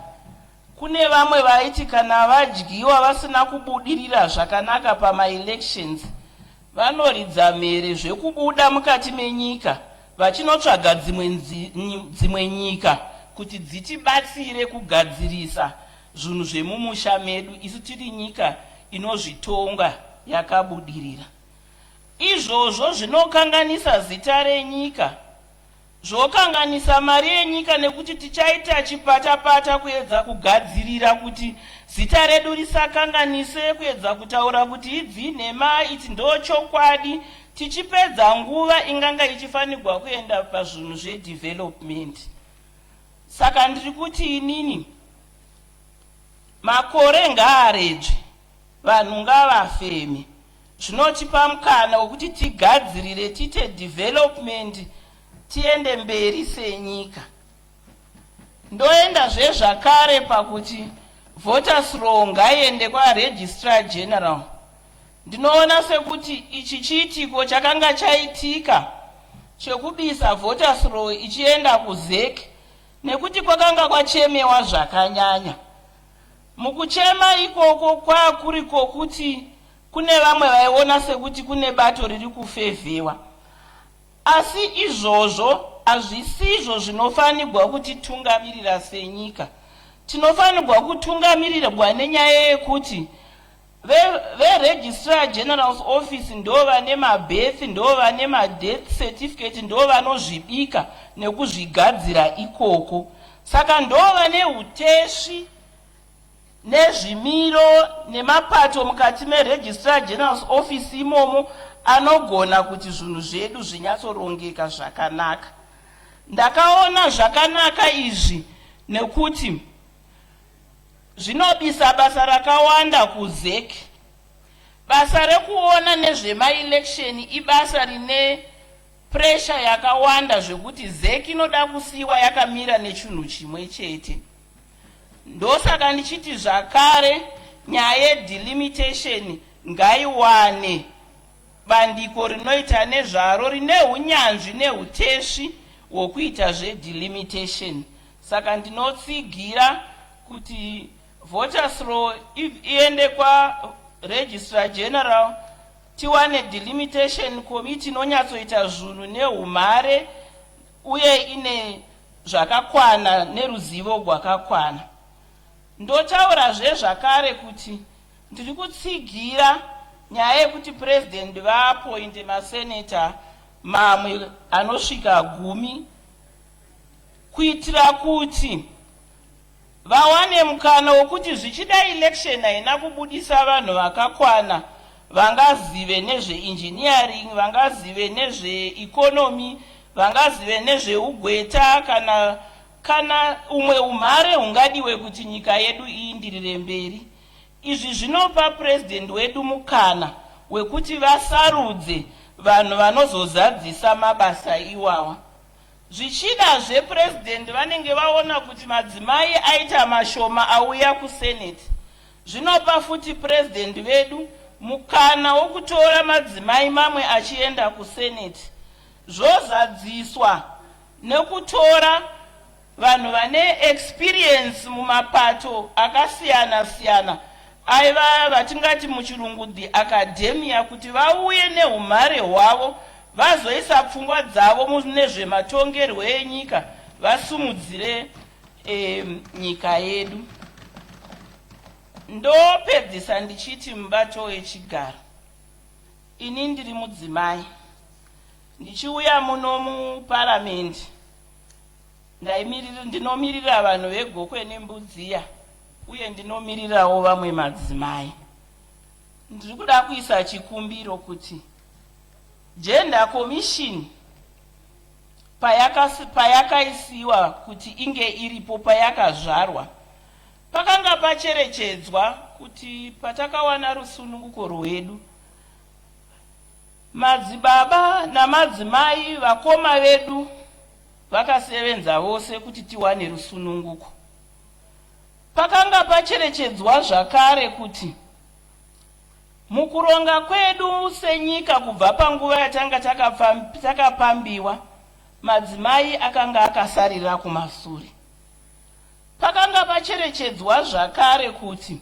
kune vamwe vaiti kana vadyiwa vasina kubudirira zvakanaka pama-elections, vanoridza mhere zvekubuda mukati menyika vachinotsvaga dzimwe nyika kuti dzitibatsire kugadzirisa zvinhu zvemumusha medu, isu tiri nyika inozvitonga yakabudirira. Izvozvo zvinokanganisa zita renyika, zvokanganisa mari yenyika, nekuti tichaita chipatapata kuedza kugadzirira kuti zita redu risakanganise, kuedza kutaura kuti idzi nhema, idzi ndochokwadi, tichipedza nguva inganga ichifanirwa kuenda pazvinhu zvedevelopment. Saka ndiri kuti inini makore ngaaredzwe, vanhu ngavafeme, zvinotipa mukana wekuti tigadzirire, tiite development, tiende mberi senyika. Ndoenda zvezvakare pakuti voters roll ngaiende kwaregistrar general. Ndinoona sekuti ichi chiitiko chakanga chaitika chekubisa voters roll ichienda kuZEC, nekuti kwakanga kwachemewa zvakanyanya. Mukuchema ikoko kwakuriko kuti kune vamwe vaiona sekuti kune bato riri kufevhewa. Asi izvozvo hazvisizvo zvinofanirwa kuti tungamirira senyika. Tinofanirwa kutungamirirwa nenyaya yekuti veregistrar general's office ndo vane mabirth, ndo vane madeath certificate, ndo vanozvibika nekuzvigadzira ikoko. Saka ndo vane uteshi nezvimiro nemapato mukati meregistrar general's office imomo anogona kuti zvinhu zvedu zvinyatsorongeka zvakanaka. Ndakaona zvakanaka izvi nekuti zvinobisa basa rakawanda kuZEC. Basa rekuona nezvema-election ibasa rine pressure yakawanda zvekuti ZEC inoda kusiiwa yakamira nechinhu chimwe chete. Ndosaka ndichiti zvakare nyaya yedelimitation ngaiwane bandiko rinoita nezvaro, rine unyanzvi neuteshi hwokuita zvedelimitation. Saka ndinotsigira kuti voters roll iende kwaregistrar general, tiwane delimitation committee inonyatsoita zvinhu neumhare uye ine zvakakwana neruzivo rwakakwana. Ndotaura zvezvakare kuti ndiri kutsigira nyaya yekuti president vaapointe masenator mamwe anosvika 10 kuitira kuti vawane mukana wokuti zvichida election haina kubudisa vanhu vakakwana, vangazive nezveengineering, vangazive nezveeconomy, vangazive nezveugweta kana umwe umhare hungadiwe kuti nyika yedu iindirire mberi. Izvi zvinopa president wedu mukana wekuti vasarudze vanhu vanozozadzisa mabasa iwawa. Zvichida zvepresident vanenge vaona kuti madzimai aita mashoma auya kusenate, zvinopa futi president vedu mukana wokutora madzimai mamwe achienda kusenate, zvozadziswa nekutora vanhu vane experience mumapato akasiyana siyana, aiva vatingati muchirungu the academia, kuti vauye neumhare hwavo vazoisa pfungwa dzavo munezvematongerwo enyika, vasumudzire nyika yedu. Ndopedzisa ndichiti mubato wechigaro, ini ndiri mudzimai, ndichiuya muno muparamendi ndinomirira vanhu vegokwe nembudziya uye ndinomirirawo vamwe madzimai. Ndiri kuda kuisa chikumbiro kuti gender commission payakaisiwa kuti inge iripo payakazvarwa, pakanga pacherechedzwa kuti patakawana rusununguko rwedu, madzibaba namadzimai vakoma vedu vakasevenza vose kuti tiwane rusununguko. Pakanga pacherechedzwa zvakare kuti mukuronga kwedu senyika kubva panguva yatanga takapambiwa, madzimai akanga akasarira kumashure. Pakanga pacherechedzwa zvakare kuti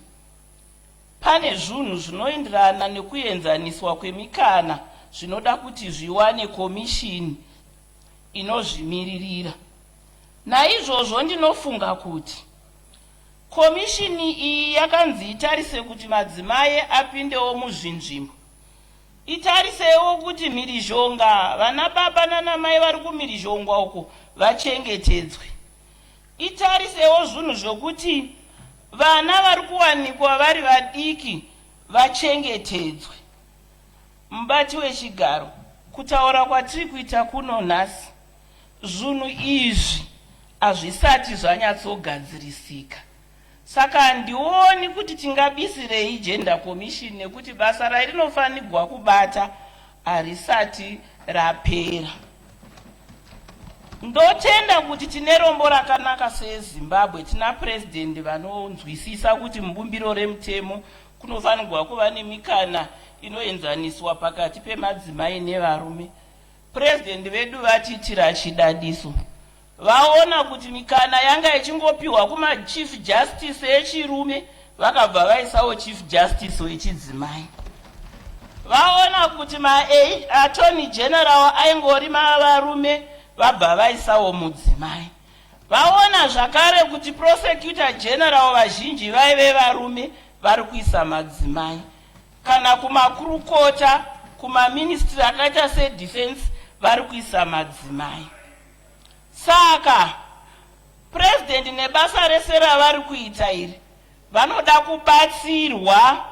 pane zvinhu zvinoenderana nekuenzaniswa kwemikana zvinoda kuti zviwane komishini inozvimiririra. Naizvozvo ndinofunga kuti komishini iyi yakanzi itarise kuti madzimai apindewo muzvinzvimbo, itarisewo kuti mhirizhonga, vana baba nana mai vari kumhirizhongwa uko vachengetedzwe, itarisewo zvinhu zvokuti vana vari kuwanikwa vari vadiki vachengetedzwe. Mubati wechigaro, kutaura kwatiri kuita kuno nhasi, zvinhu izvi hazvisati zvanyatsogadzirisika. Saka handioni kuti tingabisirei gender commission nekuti basa rainofanirwa kubata harisati rapera. Ndotenda kuti tine rombo rakanaka seZimbabwe, tina president vanonzwisisa kuti mubumbiro remutemo kunofanirwa kuva nemikana inoenzaniswa pakati pemadzimai nevarume. President vedu vatiitira chidadiso. Vaona kuti mikana yanga ichingopiwa kuma chief justice echirume, vakabva vaisawo chief justice wechidzimai. Vaona kuti attorney general aingori varume, vabva vaisawo mudzimai. Vaona zvakare kuti prosecutor general vazhinji vaive varume, vari kuisa madzimai. Kana kumakurukota, kumaministry akaita sedefense, vari kuisa madzimai. Saka president nebasa rese ravari kuita iri vanoda kubatsirwa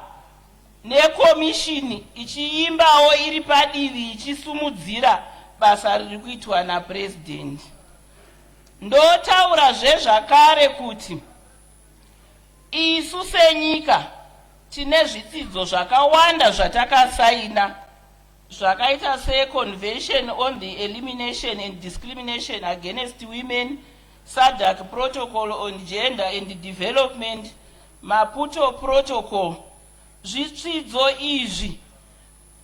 nekomishini ichiimbawo iri padivi ichisumudzira basa riri kuitwa napresident. Ndotaurazve zvakare kuti isu senyika tine zvitsidzo zvakawanda zvatakasaina, zvakaita seConvention on the Elimination and Discrimination Against Women, SADC Protocol on Gender and Development, Maputo Protocol. Zvitsidzo izvi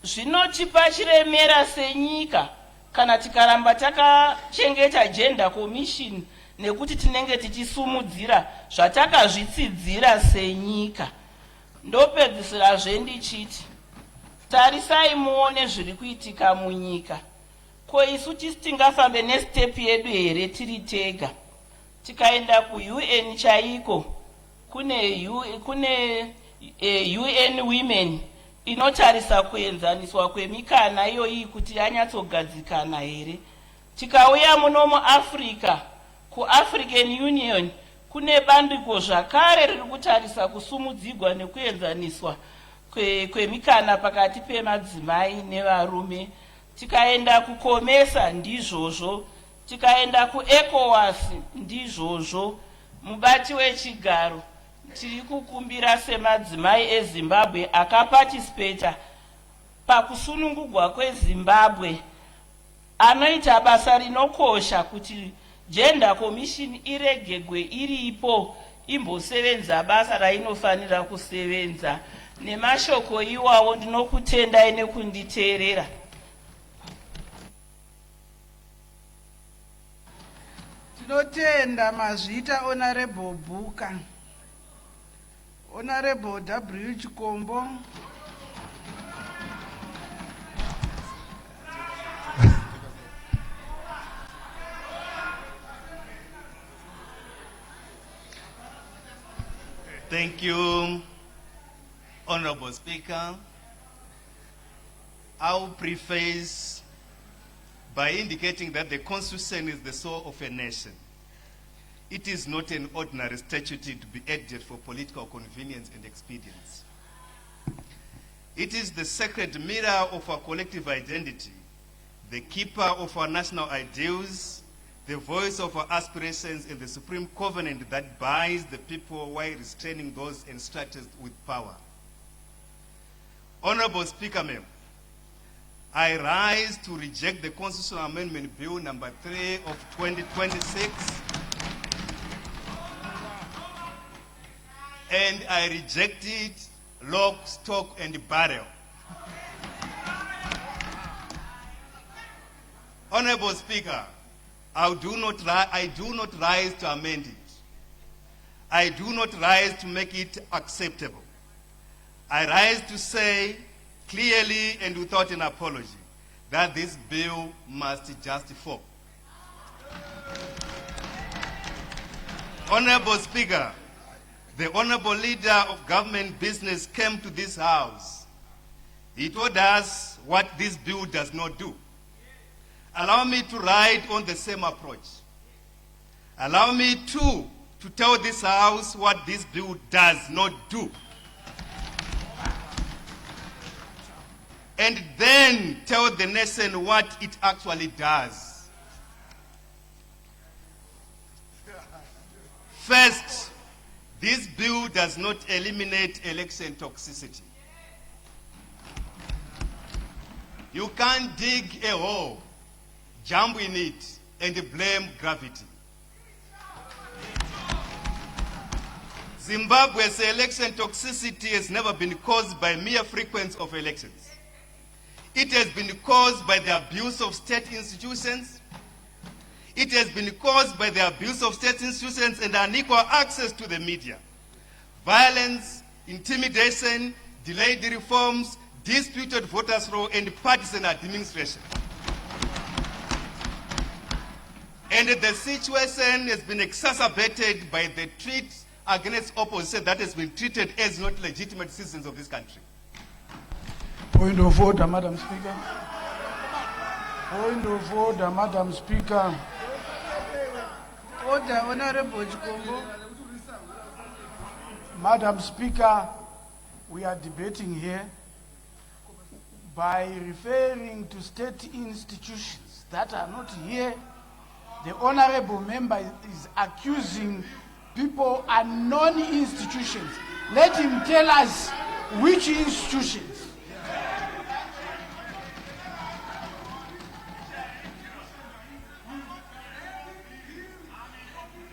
zvinotipa chiremera senyika kana tikaramba takachengeta gender commission, nekuti tinenge tichisumudzira zvatakazvitsidzira senyika. Ndopedzisira zvendichiti, tarisai muone zviri kuitika munyika. Ko isu tisingafambe nestep yedu here tiri tega? Tikaenda kuUN chaiko, kune UN Women inotarisa kuenzaniswa kwemikana iyoyi kuti yanyatsogadzikana here. Tikauya muno muAfrica, kuAfrican Union, kune bandiko zvakare riri kutarisa kusumudzigwa nekuenzaniswa kwemikana pakati pemadzimai nevarume. Tikaenda kuCOMESA ndizvozvo, tikaenda kuECOWAS ndizvozvo. Mubati wechigaro, tiri kukumbira semadzimai eZimbabwe akaparticipata pakusunungugwa kweZimbabwe, anoita basa rinokosha kuti gender commission iregegwe iripo, imbosevenza basa rainofanira kusevenza. Nemashoko iwawo ndinokutendai nekunditeerera. Tinotenda mazvita Honorable Bhuka, Honorable W. Chikombo, Thank you, Honorable Speaker. I'll preface by indicating that the Constitution is the soul of a nation. It is not an ordinary statute to be added for political convenience and expedience. It is the sacred mirror of our collective identity, the keeper of our national ideals, the voice of our aspirations, and the supreme covenant that binds the people while restraining those entrusted with power. Honorable Speaker, ma'am, I rise to reject the Constitutional Amendment Bill number 3 of 2026. And I reject it lock, stock, and barrel. Honorable Speaker, I do not rise to amend it. I do not rise to make it acceptable. I rise to say clearly and without an apology that this bill must just fall. Honorable Speaker, the Honorable Leader of Government Business came to this House. He told us what this bill does not do. Allow me to ride on the same approach. Allow me to tell this House what this bill does not do. And then tell the nation what it actually does. First, this bill does not eliminate election toxicity. You can't dig a hole, jump in it, and blame gravity. Zimbabwe's election toxicity has never been caused by mere frequency of elections. It has been caused by the abuse of state institutions. It has been caused by the abuse of state institutions and unequal access to the media. Violence, intimidation, delayed reforms, disputed voters' roll, and partisan administration. And the situation has been exacerbated by the treat against opposition that has been treated as not legitimate citizens of this country. Point of order, Madam Speaker. Point of order, Madam Speaker. Order, Honorable Chikombo. Madam Speaker, we are debating here by referring to state institutions that are not here. The honorable member is accusing people and non-institutions. Let him tell us which institutions.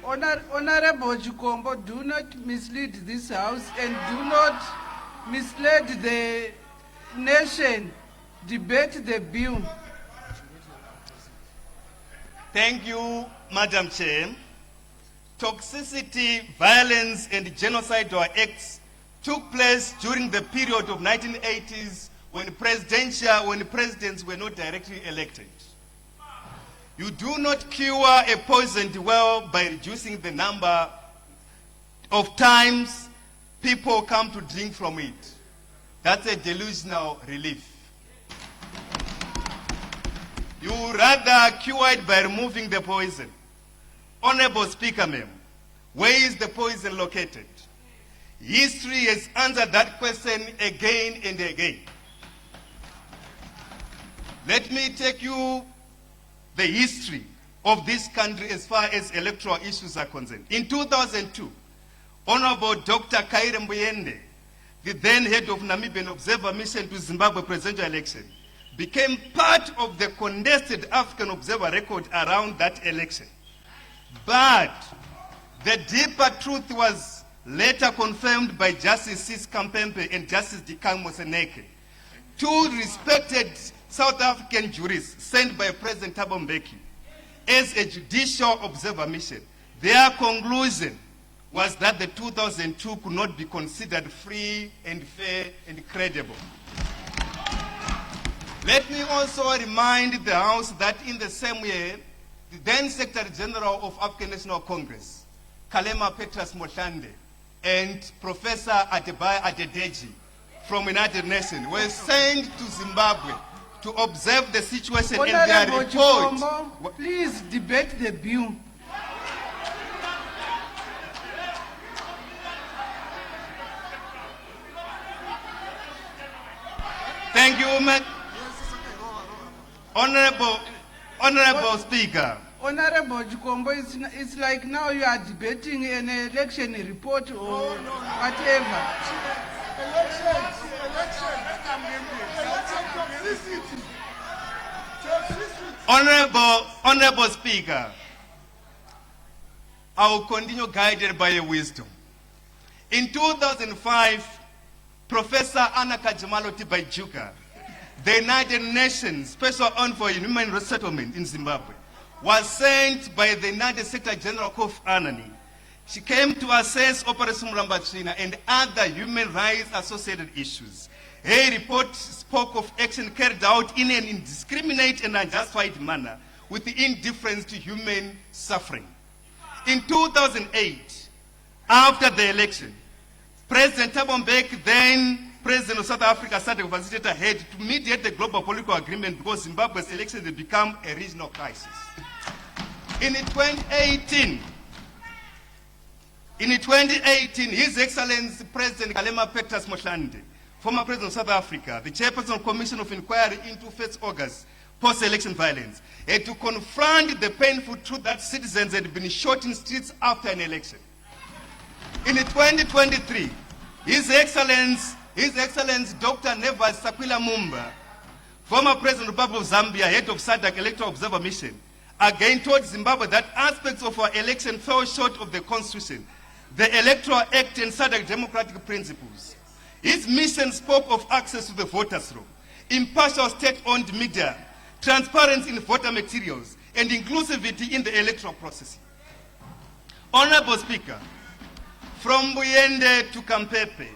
Honorable Chikombo, do not mislead this House and do not mislead the nation. Debate the bill. Thank you, Madam Chair. Toxicity, violence, and genocidal acts took place during the period of 1980s when presidents were not directly elected. You do not cure a poisoned well by reducing the number of times people come to drink from it. That's a delusional relief. You rather cure it by removing the poison. Honorable Speaker, ma'am, where is the poison located? History has answered that question again and again. Let me take you the history of this country as far as electoral issues are concerned. In 2002, Honorable Dr. Kaire Mbuyende, the then head of Namibian Observer Mission to Zimbabwe presidential election, became part of the contested African Observer record around that election. But the deeper truth was later confirmed by Justice Sis Kampempe and Justice Dikang Moseneke, two respected South African jurists sent by President Thabo Mbeki as a judicial observer mission. Their conclusion was that the 2002 could not be considered free and fair and credible. Let me also remind the House that in the same year, the then Secretary General of African National Congress, Kalema Petrus Motlande, and Professor Adebayo Adedeji from United Nations were sent to Zimbabwe to observe the situation in their report. Chikombo, please debate the bill. Thank you, Honorable Speaker. Honorable Chikombo, it's like now you are debating an election report or whatever. Election. Honorable Speaker, I will continue guided by your wisdom. In 2005, Professor Anna Kajamalo Tibaijuka, the United Nations Special Envoy in Human Rights Settlement in Zimbabwe, was sent by the United Secretary General Kofi Annan. She came to assess Operation Mulambatsvina and other human rights associated issues. Her report spoke of action carried out in an indiscriminate and unjustified manner with indifference to human suffering. In 2008, after the election, President Thabo Mbeki, then President of South Africa, SADC facilitator, had to mediate the global political agreement because Zimbabwe's election had become a regional crisis. In 2018, His Excellency President Kgalema Petrus Motlanthe, former President of South Africa, the Chairperson of Commission of Inquiry into 1st August post-election violence, had to confront the painful truth that citizens had been shot in streets after an election. In 2023, His Excellency Dr. Nevas Sakwila Mumba, former President of the Republic of Zambia, head of SADC Electoral Observer Mission, again told Zimbabwe that aspects of our election fell short of the Constitution, the Electoral Act, and SADC democratic principles. His mission spoke of access to the voters' roll, impartial state-owned media, transparency in voter materials, and inclusivity in the electoral process. Honorable Speaker, from Buyende to Kampepe,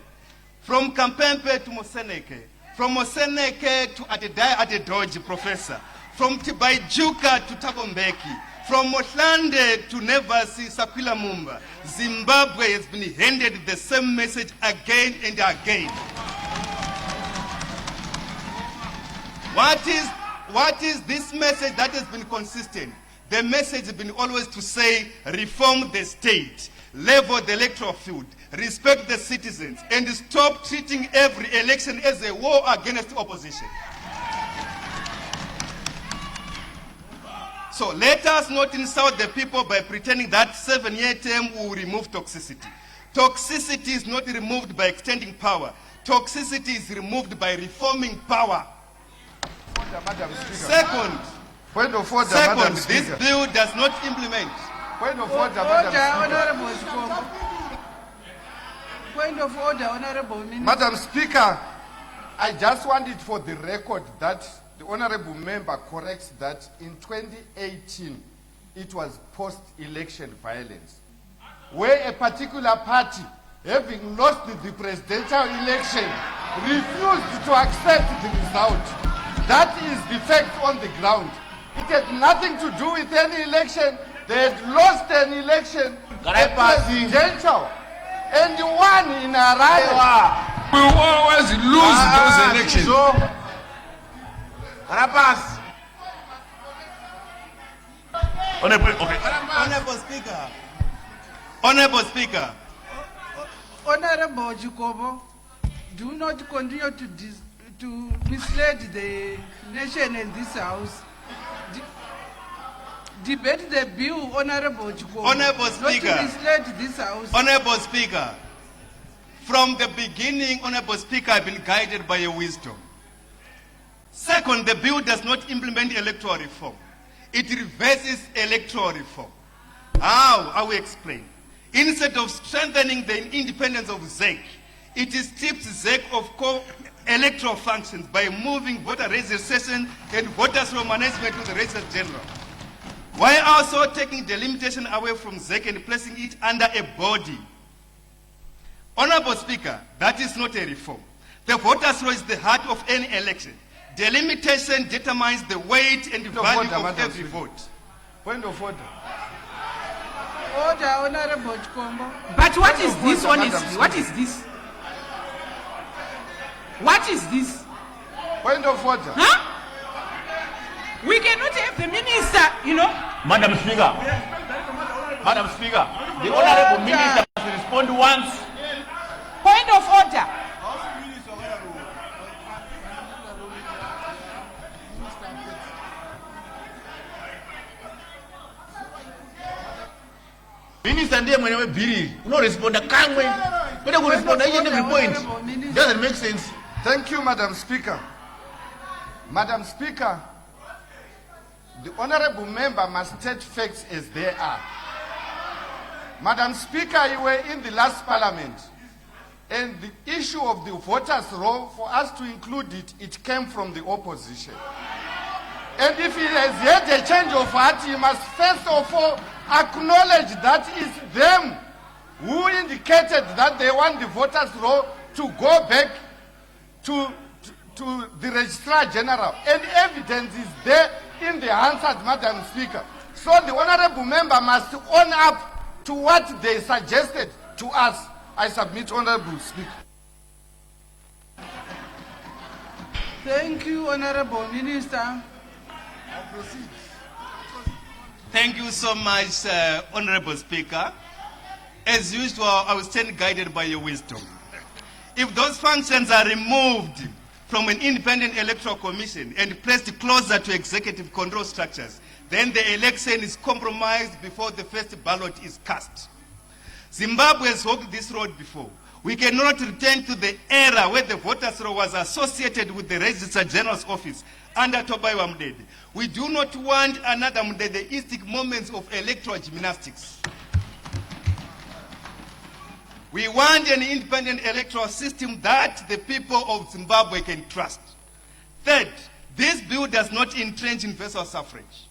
from Kampepe to Moseneke, from Moseneke to Adedoji, Professor, from Tibaijuka to Thabo Mbeki, from Motlanthe to Nevasi Sakwila Mumba, Zimbabwe has been handed the same message again and again. What is this message that has been consistent? The message has been always to say, reform the state, level the electoral field, respect the citizens, and stop treating every election as a war against opposition. So let us not insult the people by pretending that 7-year term will remove toxicity. Toxicity is not removed by extending power. Toxicity is removed by reforming power. Second, this bill does not implement. Point of order, Honorable Speaker. Point of order, Honorable Minister. Madam Speaker, I just want it for the record that the Honorable Member corrects that in 2018, it was post-election violence, where a particular party, having lost the presidential election, refused to accept the result. That is the fact on the ground. It had nothing to do with any election. They had lost an election, a presidential, and won in a riot. We always lose those elections. Honorable Speaker. Honorable Speaker. Honorable Jukobo, do not continue to mislead the nation and this house. Debate the bill, Honorable Jukobo. Honorable Speaker. Not to mislead this house. Honorable Speaker. From the beginning, Honorable Speaker, I've been guided by your wisdom. Second, the bill does not implement electoral reform. It reverses electoral reform. How? I will explain. Instead of strengthening the independence of ZEC, it strips ZEC of core electoral functions by moving voter registration and voters' roll management to the Registrar General, while also taking the limitation away from ZEC and placing it under a body. Honorable Speaker, that is not a reform. The voters' roll is the heart of any election. The limitation determines the weight and the value of every vote. Point of order. Order, Honorable Chkombo. But what is this, honestly? What is this? What is this? Point of order. Huh? We cannot have the minister, you know. Madam Speaker. Madam Speaker, the Honorable Minister must respond once. Point of order. Minister ndiye mwenye biri unoresponda kamwe kwenda kuresponda each and every point. Doesn't make sense. Thank you, Madam Speaker. Madam Speaker, The honorable member must state facts as they are. Madam Speaker, you were in the last parliament, and the issue of the voters' roll, for us to include it, it came from the opposition. And if he has had a change of heart, he must first of all acknowledge that it's them who indicated that they want the voters' roll to go back to the Registrar General. And evidence is there in the answers, Madam Speaker. So the honorable member must own up to what they suggested to us. I submit, Honorable Speaker. Thank you, Honorable Minister. Thank you so much, Honorable Speaker. As usual, I will stand guided by your wisdom. If those functions are removed from an independent electoral commission and placed closer to executive control structures, then the election is compromised before the first ballot is cast. Zimbabwe has walked this road before. We cannot return to the era where the voters' roll was associated with the Registrar General's office under Tobayiwa Mdede. We do not want another Mdedeistic moments of electoral gymnastics. We want an independent electoral system that the people of Zimbabwe can trust. Third, this bill does not entrench universal suffrage.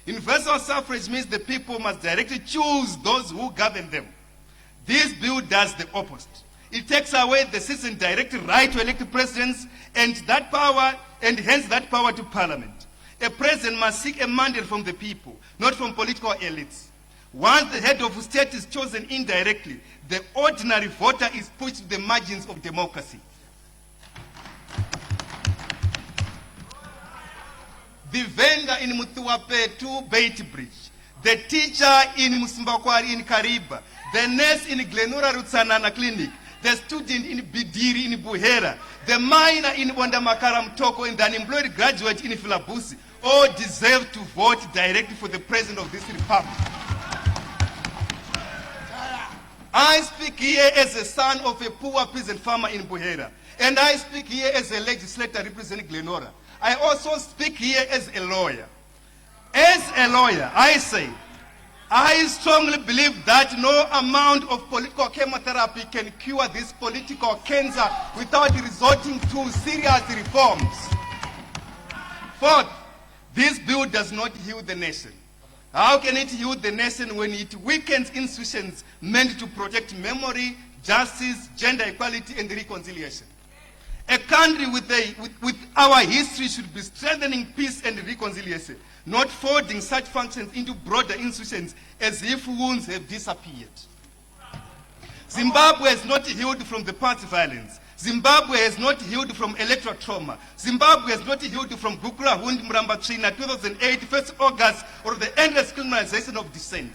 Universal suffrage means the people must directly choose those who govern them. This bill does the opposite. It takes away the citizen direct right to elect presidents and that power, and hence that power to Parliament. A president must seek a mandate from the people, not from political elites. Once the head of state is chosen indirectly, the ordinary voter is pushed to the margins of democracy. The vendor in Muthuwapetu Bait Bridge, the teacher in Musimbakwari in Kariba, the nurse in Glenora Rutsanana Clinic, the student in Bidiri in Buhera, the miner in Wandamakara Mtoko, and the unemployed graduate in Filabusi all deserve to vote directly for the president of this republic. I speak here as a son of a poor peasant farmer in Buhera, and I speak here as a legislator representing Glenora. I also speak here as a lawyer. As a lawyer, I say, I strongly believe that no amount of political chemotherapy can cure this political cancer without resorting to serious reforms. Fourth, this bill does not heal the nation. How can it heal the nation when it weakens institutions meant to protect memory, justice, gender equality, and reconciliation? A country with our history should be strengthening peace and reconciliation, not folding such functions into broader institutions as if wounds have disappeared. Zimbabwe has not healed from the past violence. Zimbabwe has not healed from electoral trauma. Zimbabwe has not healed from Gukula Hundi Mramba Trina 2008, 1st August, or the endless criminalization of dissent.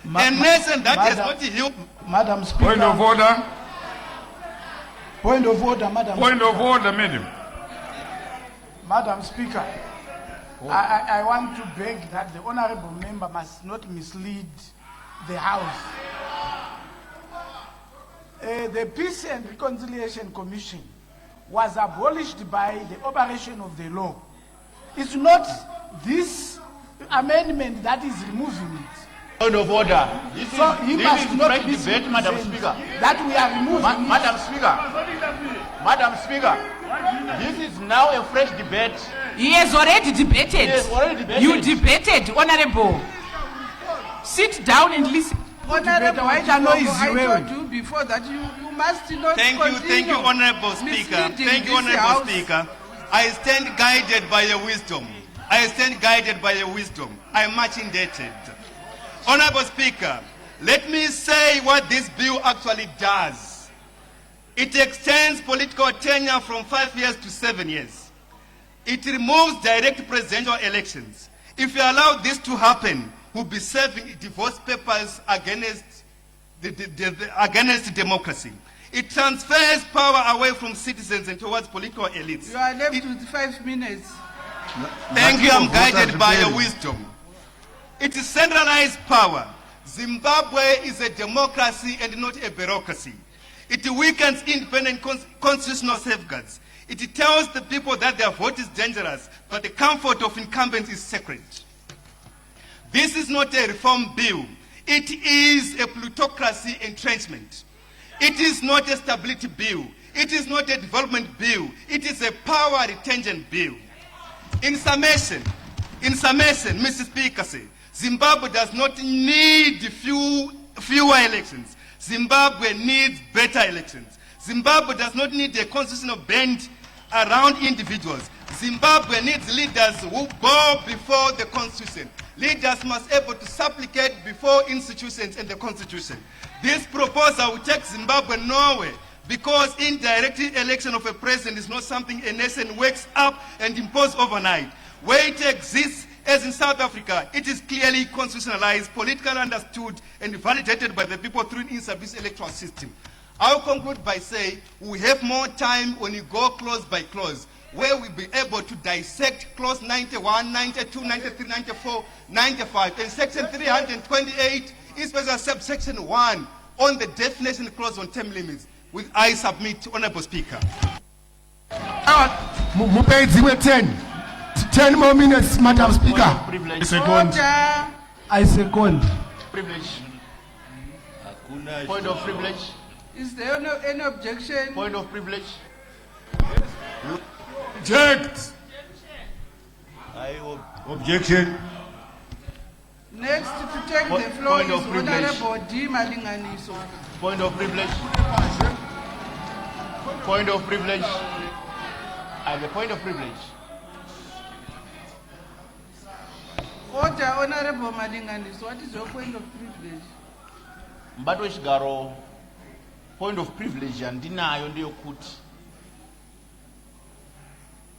A nation that has not healed. Madam Speaker. Point of order. Point of order, Madam Point Speaker. of order, Madam. Madam Speaker, I want to beg that the honorable member must not mislead the House. The Peace and Reconciliation Commission was abolished by the operation of the law. It's not this amendment that is removing it. Point of order. This So is, he this must is not fresh be debate, Madam Speaker. that we are removing it. Madam Speaker. Madam Speaker. This is now a fresh debate. He has already debated. He has already debated. You debated, Honorable. Sit down and listen. Honorable, Why the noise, I Wewe? told you before that you must not Thank you, Honorable Speaker. misleading Thank you, this Honorable House. Speaker. I stand guided by your wisdom. I stand guided by your wisdom. I am much indebted. Honorable Speaker, let me say what this bill actually does. It extends political tenure from 5 years to 7 years. It removes direct presidential elections. If you allow this to happen, we'll be serving divorce papers against against democracy. It transfers power away from citizens and towards political elites. You are left with 5 minutes. Thank you, I'm guided by your wisdom. It is centralized power. Zimbabwe is a democracy and not a bureaucracy. It weakens independent constitutional safeguards. It tells the people that their vote is dangerous, but the comfort of incumbents is sacred. This is not a reform bill. It is a plutocracy entrenchment. It is not a stability bill. It is not a development bill. It is a power retention bill. In summation, Mr. Speaker, Zimbabwe does not need fewer elections. Zimbabwe needs better elections. Zimbabwe does not need a constitutional bend around individuals. Zimbabwe needs leaders who bow before the constitution. Leaders must be able to supplicate before institutions and the constitution. This proposal will take Zimbabwe nowhere, because indirect election of a president is not something a nation wakes up and imposes overnight. Where it exists, as in South Africa, it is clearly constitutionalized, politically understood, and validated by the people through an in-service electoral system. I'll conclude by saying we have more time when you go clause by clause, where we'll be able to dissect clause 91, 92, 93, 94, 95, and section 328, especially subsection 1, on the definition clause on term limits. With I submit, Honorable Speaker. 10 more minutes, Madam Speaker. Second. I second. Privilege. Point of privilege. Is there any objection? Point of privilege. Object. Objection. Next to take the floor is Honorable D. Malinganiso. Point of privilege. Point of privilege. I have a point of privilege. Order, Honorable Malinganiso. What is your point of privilege? Mbato Shigaro, point of privilege andinayo ndeyokuti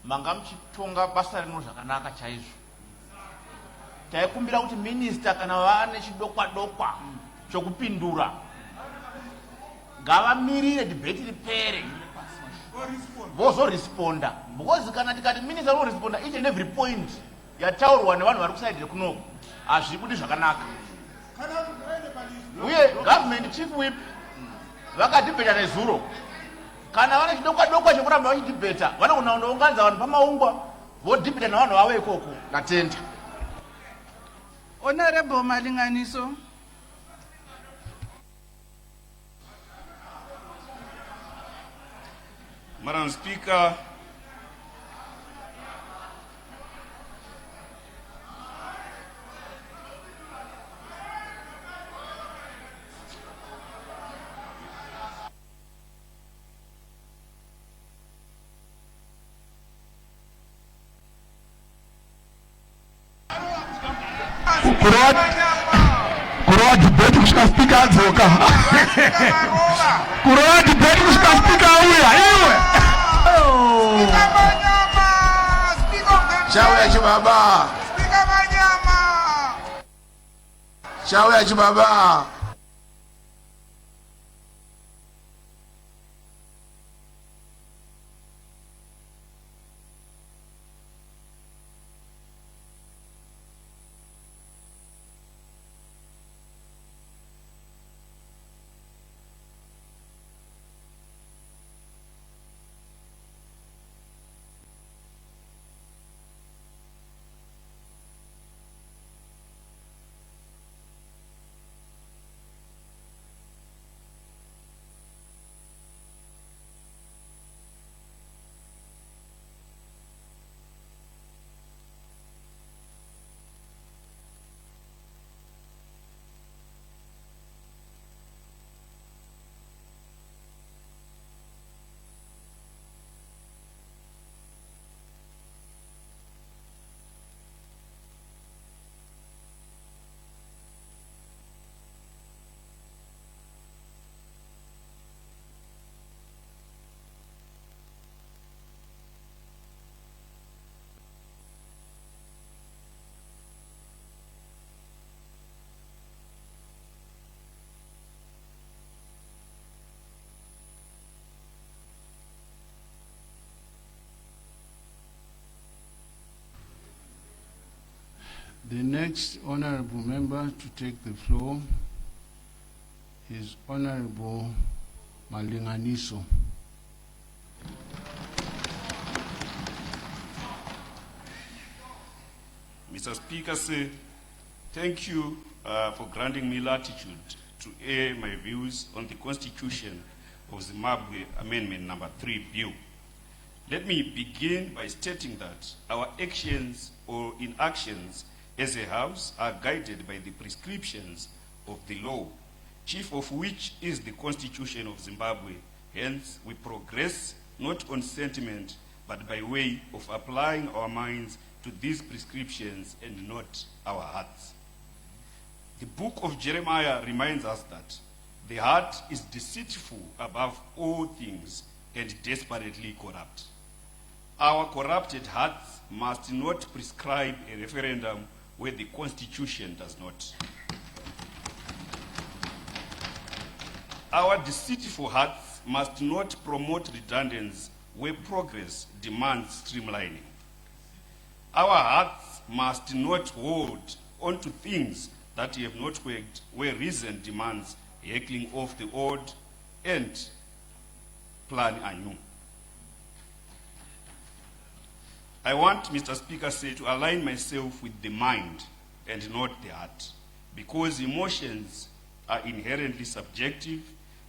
mangamuchitonga basa rino zvakanaka chaizvo. Taikumbira kuti minister kana vane chidokwa chokupindura ngavamirire debate ripere vozoresponda, because kana tikati minister unoresponda each and every point yataurwa nevanhu vari kusaidire kunoko hazvibudi zvakanaka. Uye government chief whip vakadhibheta nezuro, kana vane chidokwa chekuramba vachidhibheta vanogona kundounganidza vanhu pamaungwa vodhibheta navanhu vavo ikoko. Ndatenda. Honorable Malinganiso. Madam Speaker, Kuroa debate kusvika speaker adzoka. Kuroa debate kusvika speaker auya iwe. Chauya chibaba. Chauya chibaba. The next honorable member to take the floor is Honorable Malinganiso. Mr. Speaker, sir, Thank you for granting me latitude to air my views on the Constitution of Zimbabwe Amendment number 3 Bill. Let me begin by stating that our actions or inactions as a House are guided by the prescriptions of the law, chief of which is the Constitution of Zimbabwe. Hence, we progress not on sentiment, but by way of applying our minds to these prescriptions and not our hearts. The book of Jeremiah reminds us that the heart is deceitful above all things and desperately corrupt. Our corrupted hearts must not prescribe a referendum where the Constitution does not. Our deceitful hearts must not promote redundancy where progress demands streamlining. Our hearts must not hold on to things that have not worked where reason demands heckling off the old and plan anew. I want, Mr. Speaker, to align myself with the mind and not the heart, because emotions are inherently subjective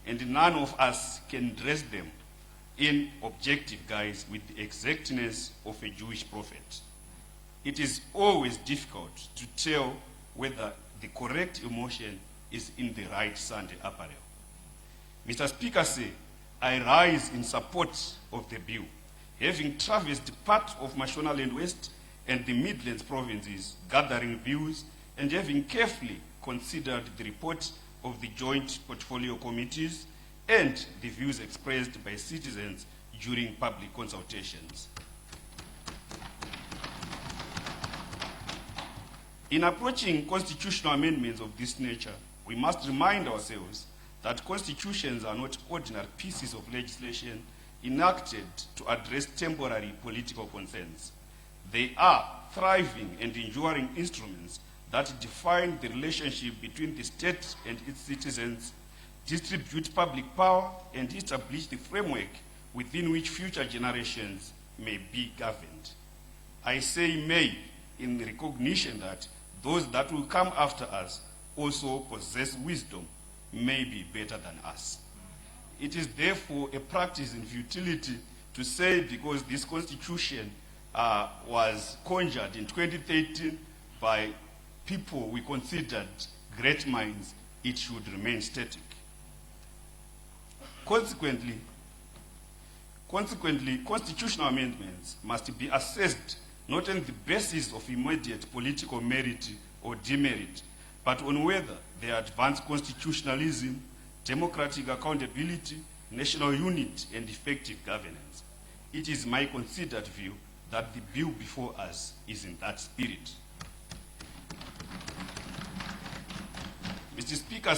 and none of us can dress them in objective guise with the exactness of a Jewish prophet. It is always difficult to tell whether the correct emotion is in the right Sunday apparel. Mr. Speaker, I rise in support of the bill, having traversed part of Mashonaland West and the Midlands provinces, gathering views and having carefully considered the report of the joint portfolio committees and the views expressed by citizens during public consultations. In approaching constitutional amendments of this nature, we must remind ourselves that constitutions are not ordinary pieces of legislation enacted to address temporary political concerns. They are thriving and enduring instruments that define the relationship between the state and its citizens, distribute public power, and establish the framework within which future generations may be governed. I say may in recognition that those that will come after us also possess wisdom, maybe better than us. It is therefore a practice in futility to say because this constitution was conjured in 2013 by people we considered great minds, it should remain static. Consequently, constitutional amendments must be assessed not on the basis of immediate political merit or demerit, but on whether they advance constitutionalism, democratic accountability, national unity, and effective governance. It is my considered view that the bill before us is in that spirit. Mr. Speaker,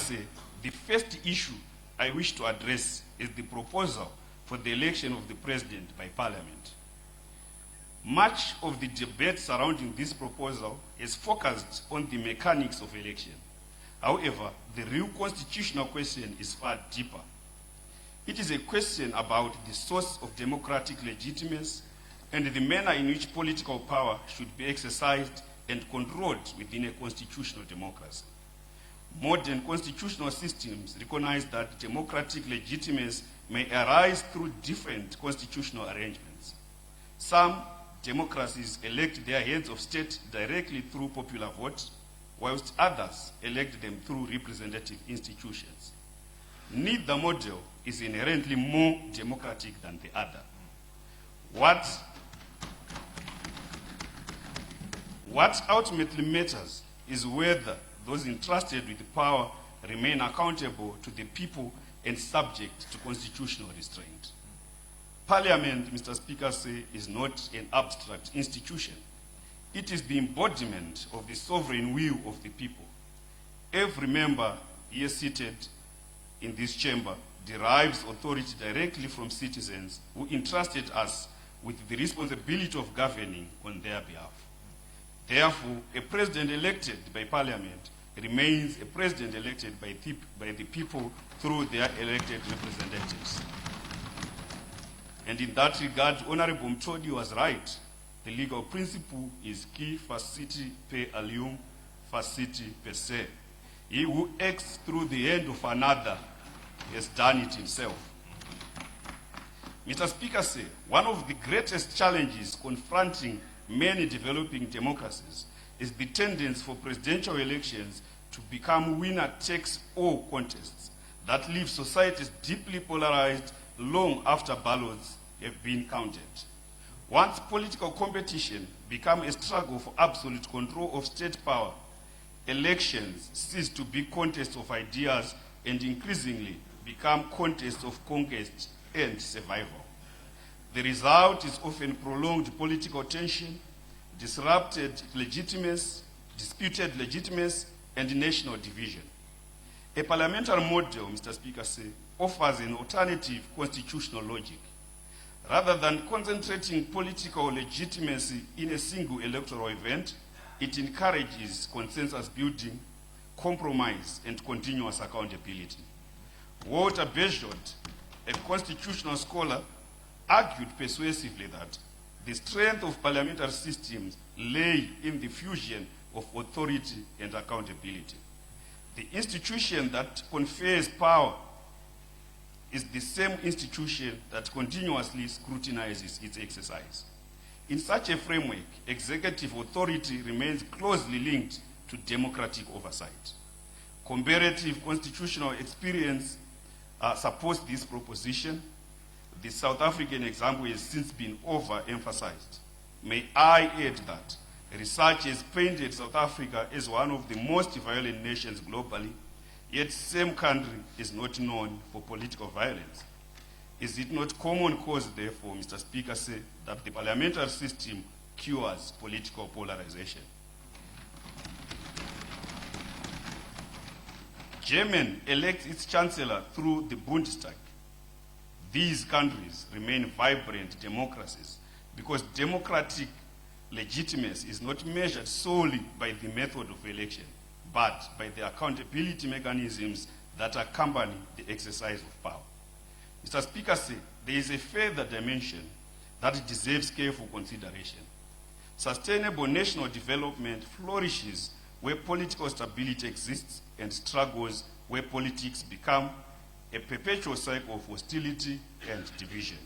the first issue I wish to address is the proposal for the election of the President by Parliament. Much of the debate surrounding this proposal is focused on the mechanics of election. However, the real constitutional question is far deeper. It is a question about the source of democratic legitimacy and the manner in which political power should be exercised and controlled within a constitutional democracy. Modern constitutional systems recognize that democratic legitimacy may arise through different constitutional arrangements. Some democracies elect their heads of state directly through popular vote, whilst others elect them through representative institutions. Neither model is inherently more democratic than the other. What ultimately matters is whether those entrusted with the power remain accountable to the people and subject to constitutional restraint. Parliament, Mr. Speaker, is not an abstract institution. It is the embodiment of the sovereign will of the people. Every member here seated in this chamber derives authority directly from citizens who entrusted us with the responsibility of governing on their behalf. Therefore, a president elected by Parliament remains a president elected by the people through their elected representatives. And in that regard, Honorable Mtodi was right. The legal principle is qui facit per alium facility per se. He who acts through the hand of another has done it himself. Mr. Speaker, one of the greatest challenges confronting many developing democracies is the tendency for presidential elections to become winner-takes-all contests that leave societies deeply polarized long after ballots have been counted. Once political competition becomes a struggle for absolute control of state power, elections cease to be contests of ideas and increasingly become contests of conquest and survival. The result is often prolonged political tension, disrupted legitimacy, disputed legitimacy, and national division. A parliamentary model, Mr. Speaker, offers an alternative constitutional logic. Rather than concentrating political legitimacy in a single electoral event, it encourages consensus building, compromise, and continuous accountability. Walter Bezos, a constitutional scholar, argued persuasively that the strength of parliamentary systems lay in the fusion of authority and accountability. The institution that confers power is the same institution that continuously scrutinizes its exercise. In such a framework, executive authority remains closely linked to democratic oversight. Comparative constitutional experience supports this proposition. The South African example has since been overemphasized. May I add that research has painted South Africa as one of the most violent nations globally, yet the same country is not known for political violence. Is it not common cause, therefore, Mr. Speaker, that the parliamentary system cures political polarization? Germany elects its chancellor through the Bundestag. These countries remain vibrant democracies because democratic legitimacy is not measured solely by the method of election, but by the accountability mechanisms that accompany the exercise of power. Mr. Speaker, there is a further dimension that deserves careful consideration. Sustainable national development flourishes where political stability exists and struggles where politics become a perpetual cycle of hostility and division.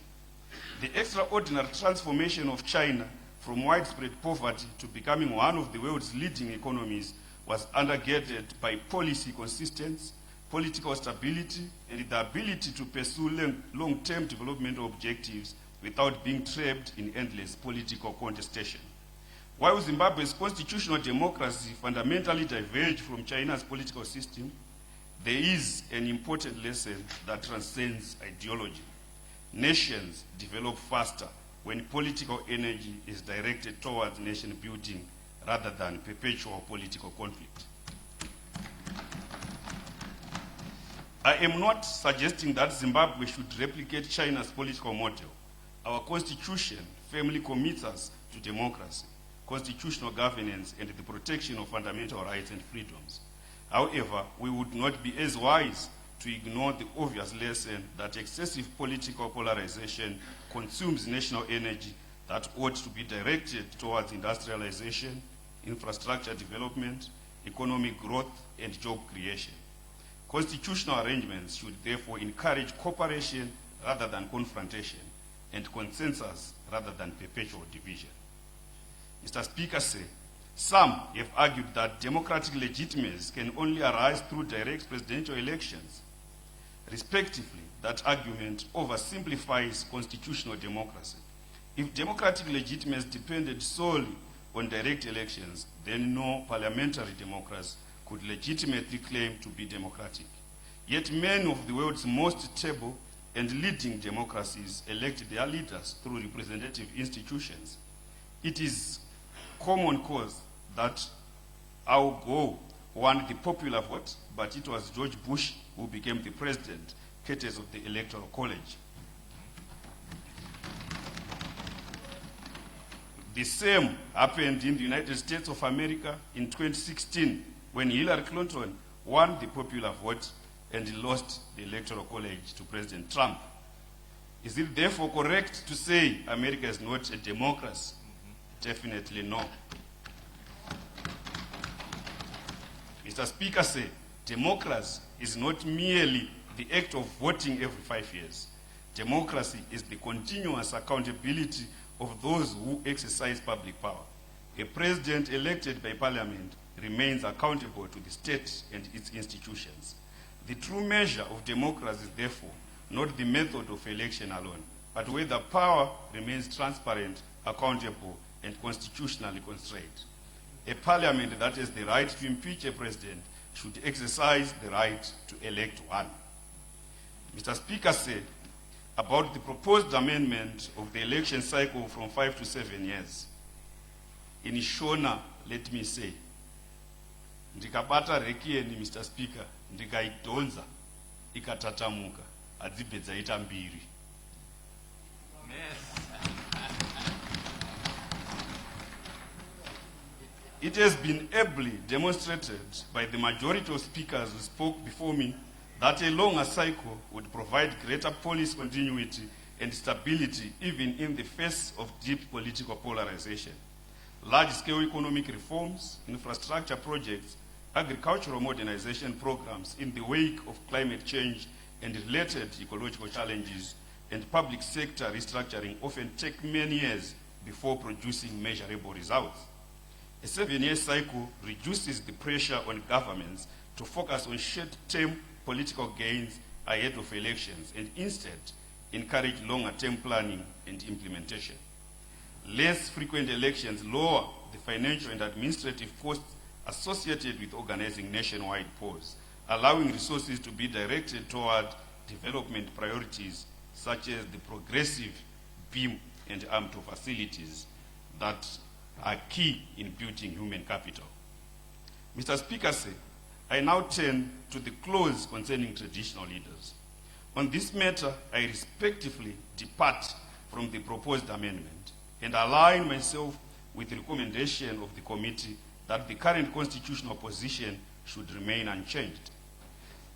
The extraordinary transformation of China from widespread poverty to becoming one of the world's leading economies was undergirded by policy consistency, political stability, and the ability to pursue long-term development objectives without being trapped in endless political contestation. While Zimbabwe's constitutional democracy fundamentally diverged from China's political system, there is an important lesson that transcends ideology. Nations develop faster when political energy is directed towards nation building rather than perpetual political conflict. I am not suggesting that Zimbabwe should replicate China's political model. Our constitution firmly commits us to democracy, constitutional governance, and the protection of fundamental rights and freedoms. However, we would not be as wise to ignore the obvious lesson that excessive political polarization consumes national energy that ought to be directed towards industrialization, infrastructure development, economic growth, and job creation. Constitutional arrangements should therefore encourage cooperation rather than confrontation, and consensus rather than perpetual division. Mr. Speaker, some have argued that democratic legitimacy can only arise through direct presidential elections. Respectively, that argument oversimplifies constitutional democracy. If democratic legitimacy depended solely on direct elections, then no parliamentary democracy could legitimately claim to be democratic. Yet many of the world's most stable and leading democracies elect their leaders through representative institutions. It is common cause that Al Gore won the popular vote, but it was George Bush who became the president, courtesy of the Electoral College. The same happened in the United States of America in 2016 when Hillary Clinton won the popular vote and lost the Electoral College to President Trump. Is it therefore correct to say America is not a democracy? Definitely no. Mr. Speaker said, democracy is not merely the act of voting every 5 years. Democracy is the continuous accountability of those who exercise public power. A president elected by Parliament remains accountable to the state and its institutions. The true measure of democracy is therefore not the method of election alone, but whether power remains transparent, accountable, and constitutionally constrained. A parliament that has the right to impeach a president should exercise the right to elect one. Mr. Speaker said about the proposed amendment of the election cycle from 5 to 7 years. In Shona, let me say, ndikabata rekieni, Mr. Speaker, ndikaidonza, ikatatamuka, adzipedza ita mbiri. It has been ably demonstrated by the majority of speakers who spoke before me that a longer cycle would provide greater policy continuity and stability even in the face of deep political polarization. Large-scale economic reforms, infrastructure projects, agricultural modernization programs in the wake of climate change and related ecological challenges, and public sector restructuring often take many years before producing measurable results. A 7-year cycle reduces the pressure on governments to focus on short-term political gains ahead of elections and instead encourage longer-term planning and implementation. Less frequent elections lower the financial and administrative costs associated with organizing nationwide polls, allowing resources to be directed toward development priorities such as the progressive beam and AMTO facilities that are key in building human capital. Mr. Speaker, I now turn to the clause concerning traditional leaders. On this matter, I respectively depart from the proposed amendment and align myself with the recommendation of the committee that the current constitutional position should remain unchanged.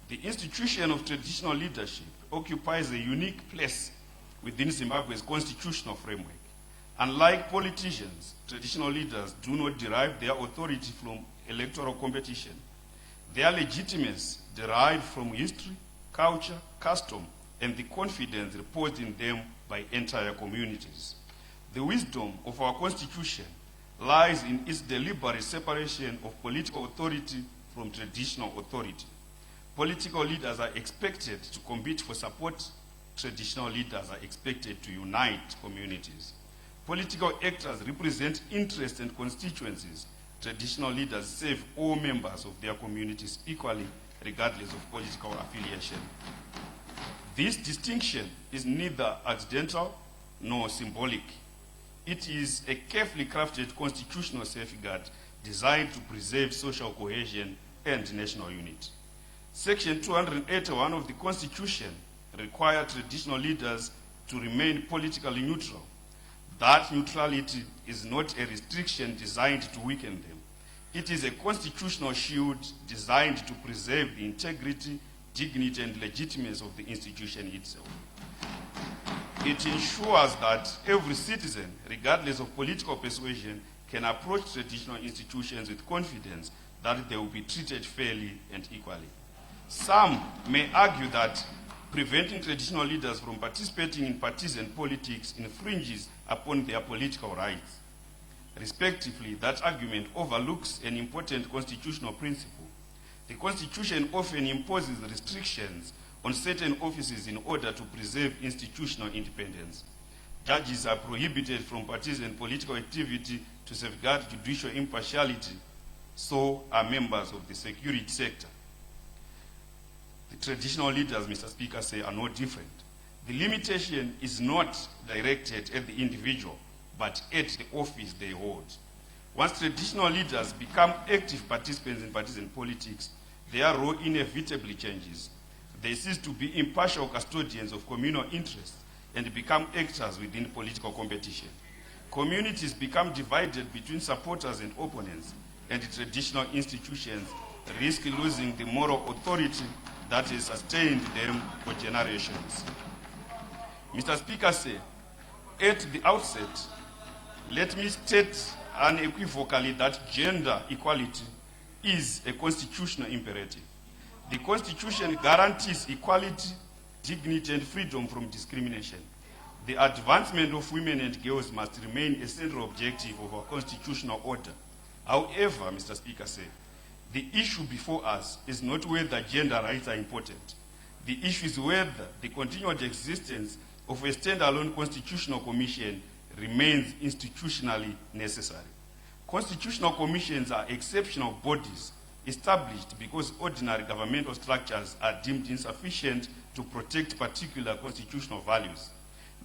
The institution of traditional leadership occupies a unique place within Zimbabwe's constitutional framework. Unlike politicians, traditional leaders do not derive their authority from electoral competition. Their legitimacy derived from history, culture, custom, and the confidence reposed in them by entire communities. The wisdom of our constitution lies in its deliberate separation of political authority from traditional authority. Political leaders are expected to compete for support. Traditional leaders are expected to unite communities. Political actors represent interests and constituencies. Traditional leaders serve all members of their communities equally, regardless of political affiliation. This distinction is neither accidental nor symbolic. It is a carefully crafted constitutional safeguard designed to preserve social cohesion and national unity. Section 281 of the Constitution requires traditional leaders to remain politically neutral. That neutrality is not a restriction designed to weaken them. It is a constitutional shield designed to preserve the integrity, dignity, and legitimacy of the institution itself. It ensures that every citizen, regardless of political persuasion, can approach traditional institutions with confidence that they will be treated fairly and equally. Some may argue that preventing traditional leaders from participating in partisan politics infringes upon their political rights. Respectively, that argument overlooks an important constitutional principle. The Constitution often imposes restrictions on certain offices in order to preserve institutional independence. Judges are prohibited from partisan political activity to safeguard judicial impartiality. So are members of the security sector. The traditional leaders, Mr. Speaker, are no different. The limitation is not directed at the individual, but at the office they hold. Once traditional leaders become active participants in partisan politics, their role inevitably changes. They cease to be impartial custodians of communal interests and become actors within political competition. Communities become divided between supporters and opponents, and traditional institutions risk losing the moral authority that has sustained them for generations. Mr. Speaker, at the outset, let me state unequivocally that gender equality is a constitutional imperative. The Constitution guarantees equality, dignity, and freedom from discrimination. The advancement of women and girls must remain a central objective of our constitutional order. However, Mr. Speaker said, the issue before us is not whether gender rights are important. The issue is whether the continued existence of a standalone constitutional commission remains institutionally necessary. Constitutional commissions are exceptional bodies established because ordinary governmental structures are deemed insufficient to protect particular constitutional values.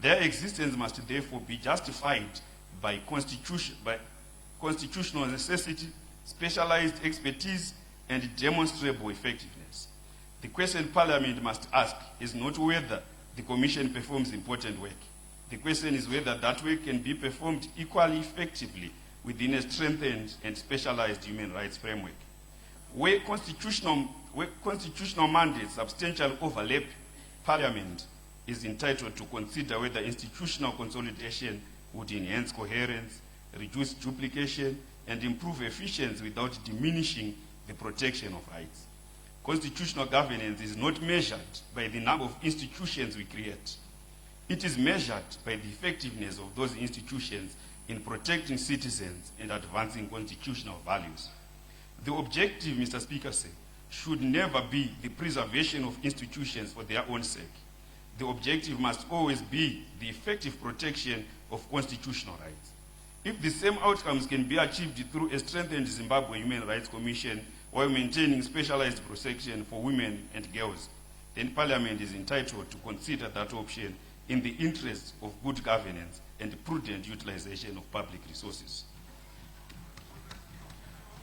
Their existence must therefore be justified by constitutional necessity, specialized expertise, and demonstrable effectiveness. The question Parliament must ask is not whether the Commission performs important work. The question is whether that work can be performed equally effectively within a strengthened and specialized human rights framework. Where constitutional mandates substantially overlap, Parliament is entitled to consider whether institutional consolidation would enhance coherence, reduce duplication, and improve efficiency without diminishing the protection of rights. Constitutional governance is not measured by the number of institutions we create. It is measured by the effectiveness of those institutions in protecting citizens and advancing constitutional values. The objective, Mr. Speaker said, should never be the preservation of institutions for their own sake. The objective must always be the effective protection of constitutional rights. If the same outcomes can be achieved through a strengthened Zimbabwe Human Rights Commission while maintaining specialized protection for women and girls, then Parliament is entitled to consider that option in the interest of good governance and prudent utilization of public resources.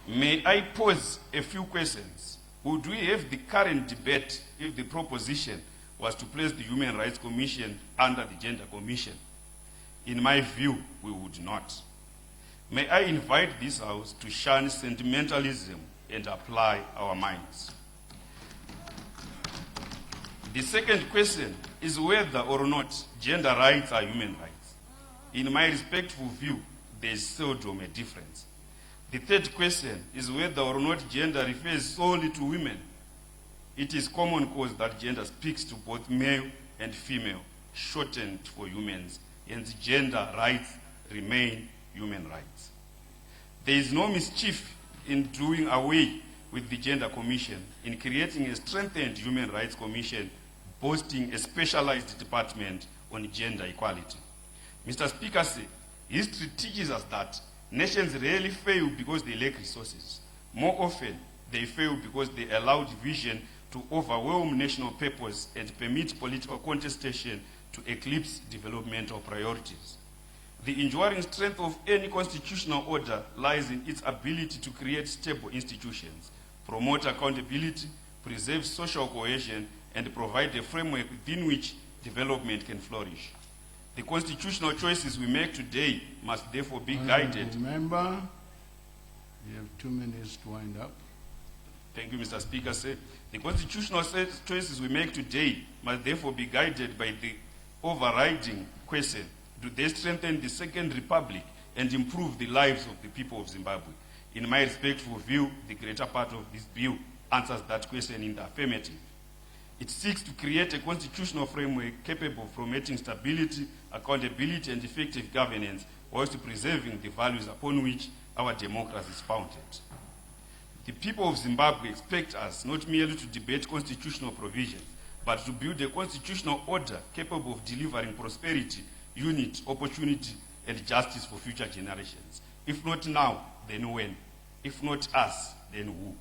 May I pose a few questions? Would we have the current debate if the proposition was to place the Human Rights Commission under the Gender Commission? In my view, we would not. May I invite this House to shun sentimentalism and apply our minds. The second question is whether or not gender rights are human rights. In my respectful view, there is seldom a difference. The third question is whether or not gender refers solely to women. It is common cause that gender speaks to both male and female, shortened for humans, and gender rights remain human rights. There is no mischief in doing away with the Gender Commission, in creating a strengthened Human Rights Commission, boasting a specialized department on gender equality. Mr. Speaker, history teaches us that nations rarely fail because they lack resources. More often, they fail because they allow division to overwhelm national purpose and permit political contestation to eclipse developmental priorities. The enduring strength of any constitutional order lies in its ability to create stable institutions, promote accountability, preserve social cohesion, and provide a framework within which development can flourish. The constitutional choices we make today must therefore be guided. Member, you have 2 minutes to wind up. Thank you, Mr. Speaker. The constitutional choices we make today must therefore be guided by the overriding question: do they strengthen the Second Republic and improve the lives of the people of Zimbabwe? In my respectful view, the greater part of this bill answers that question in the affirmative. It seeks to create a constitutional framework capable of promoting stability, accountability, and effective governance, whilst preserving the values upon which our democracy is founded. The people of Zimbabwe expect us not merely to debate constitutional provisions, but to build a constitutional order capable of delivering prosperity, unity, opportunity, and justice for future generations. If not now, then when? If not us, then who?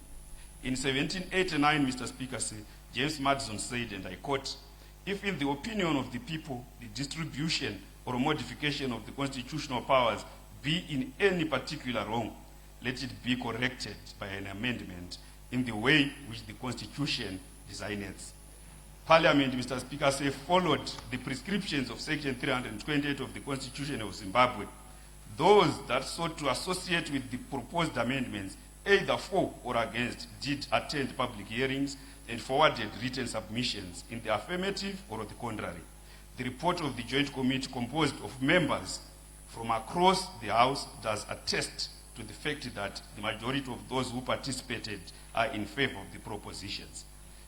In 1789, Mr. Speaker, James Madison said, and I quote, "If in the opinion of the people, the distribution or modification of the constitutional powers be in any particular wrong, let it be corrected by an amendment in the way which the Constitution designates." Parliament, Mr. Speaker, followed the prescriptions of Section 328 of the Constitution of Zimbabwe. Those that sought to associate with the proposed amendments, either for or against, did attend public hearings and forwarded written submissions in the affirmative or the contrary. The report of the Joint Committee, composed of members from across the House, does attest to the fact that the majority of those who participated are in favor of the propositions.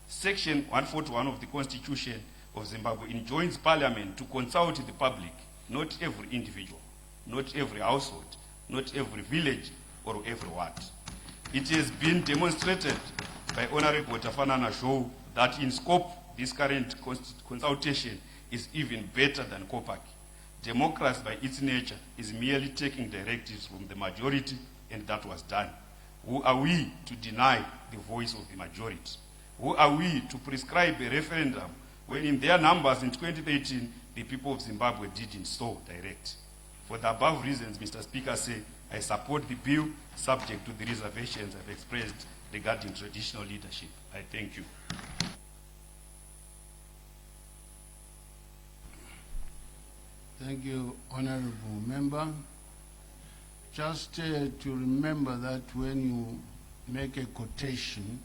Section 141 of the Constitution of Zimbabwe enjoins Parliament to consult the public, not every individual, not every household, not every village or every ward. It has been demonstrated by Honorable Tafanana Show that in scope, this current consultation is even better than COPAC. Democracy by its nature is merely taking directives from the majority, and that was done. Who are we to deny the voice of the majority? Who are we to prescribe a referendum when in their numbers in 2013, the people of Zimbabwe didn't so direct? For the above reasons, Mr. Speaker, I support the bill subject to the reservations I've expressed regarding traditional leadership. I thank you. Thank you, Honorable Member. Just to remember that when you make a quotation,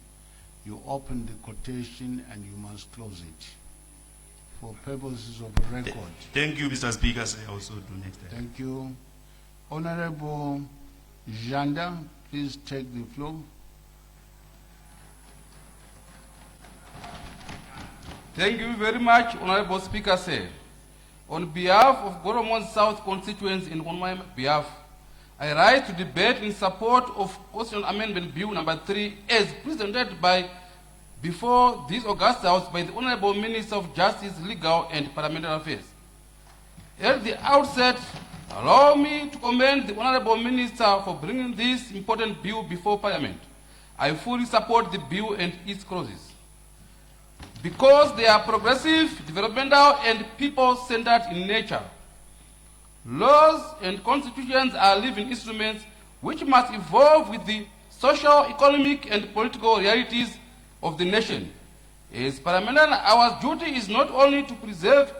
you open the quotation and you must close it for purposes of record. Thank you, Mr. Speaker. I also do next time. Thank you. Honorable Janda, please take the floor. Thank you very much, Honorable Speaker. On behalf of Goromon South constituency and on my behalf, I rise to debate in support of Constitutional Amendment Bill number 3 as presented before this August House by the Honorable Minister of Justice, Legal and Parliamentary Affairs. At the outset, allow me to commend the Honorable Minister for bringing this important bill before Parliament. I fully support the bill and its clauses, because they are progressive, developmental, and people-centered in nature. Laws and constitutions are living instruments which must evolve with the social, economic, and political realities of the nation. As parliamentarians, our duty is not only to preserve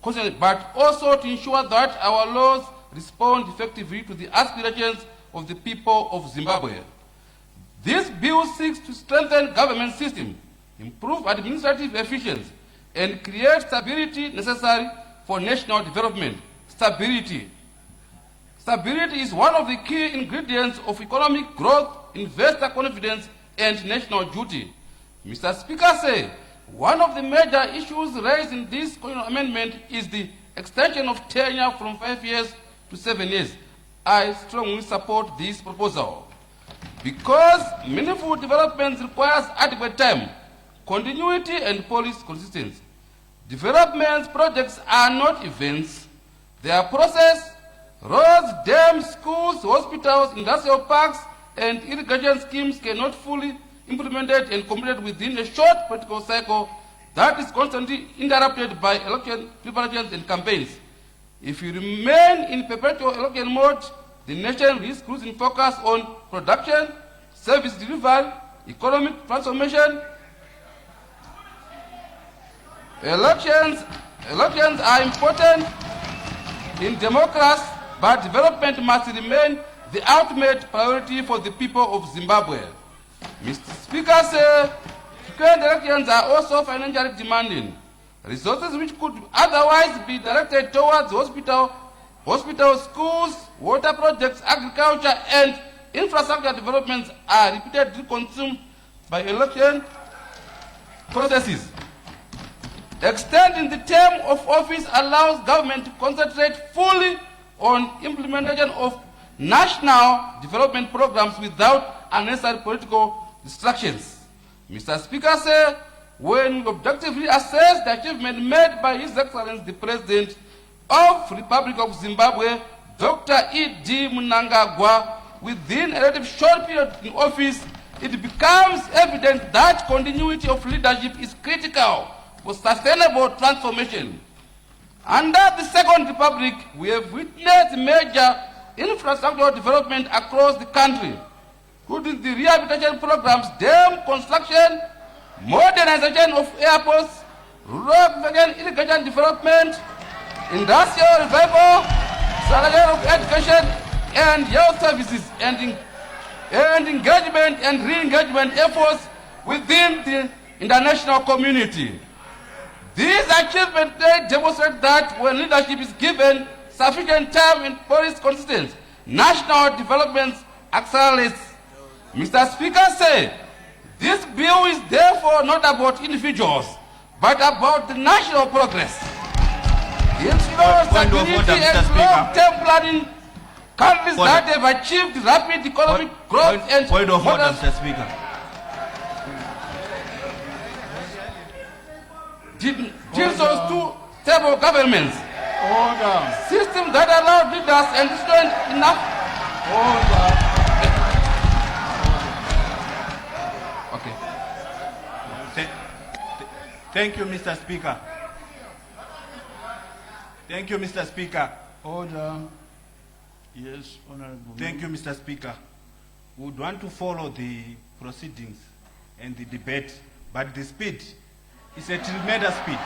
constitution, but also to ensure that our laws respond effectively to the aspirations of the people of Zimbabwe. This bill seeks to strengthen government system, improve administrative efficiency, and create stability necessary for national development. Stability. Stability is one of the key ingredients of economic growth, investor confidence, and national duty. Mr. Speaker, one of the major issues raised in this constitutional amendment is the extension of tenure from 5 years to 7 years. I strongly support this proposal, because meaningful development requires adequate time, continuity, and policy consistency. Development projects are not events. They are process. Roads, dams, schools, hospitals, industrial parks, and irrigation schemes cannot fully implemented and completed within a short political cycle that is constantly interrupted by election preparations and campaigns. If you remain in perpetual election mode, the nation risks losing focus on production, service delivery, economic transformation. Elections are important in democracy, but development must remain the ultimate priority for the people of Zimbabwe. Mr. Speaker, current elections are also financially demanding. Resources which could otherwise be directed towards hospitals, schools, water projects, agriculture, and infrastructure developments are repeatedly consumed by election processes. Extending the term of office allows government to concentrate fully on implementation of national development programs without unnecessary political distractions. Mr. Speaker, when we objectively assess the achievement made by His Excellency the President of the Republic of Zimbabwe, Dr. E.D. Mnangagwa, within a relatively short period in office, it becomes evident that continuity of leadership is critical for sustainable transformation. Under the Second Republic, we have witnessed major infrastructural development across the country, including the rehabilitation programs, dam construction, modernization of airports, rural irrigation development, industrial revival, salary of education and health services, and engagement and re-engagement efforts within the international community. These achievements demonstrate that when leadership is given sufficient time and policy consistency, national developments accelerates. Mr. Speaker said, this bill is therefore not about individuals, but about the national progress. It ensures stability and long-term planning countries that have achieved rapid economic growth and Point of order, Mr. Speaker. deals those two stable governments. Order. System that allow leaders and students enough. Order. Okay. Thank you, Mr. Speaker. Thank you, Mr. Speaker. Order. Yes, Honorable. Thank you, Mr. Speaker. We would want to follow the proceedings and the debate, but the speed is a tremendous speed.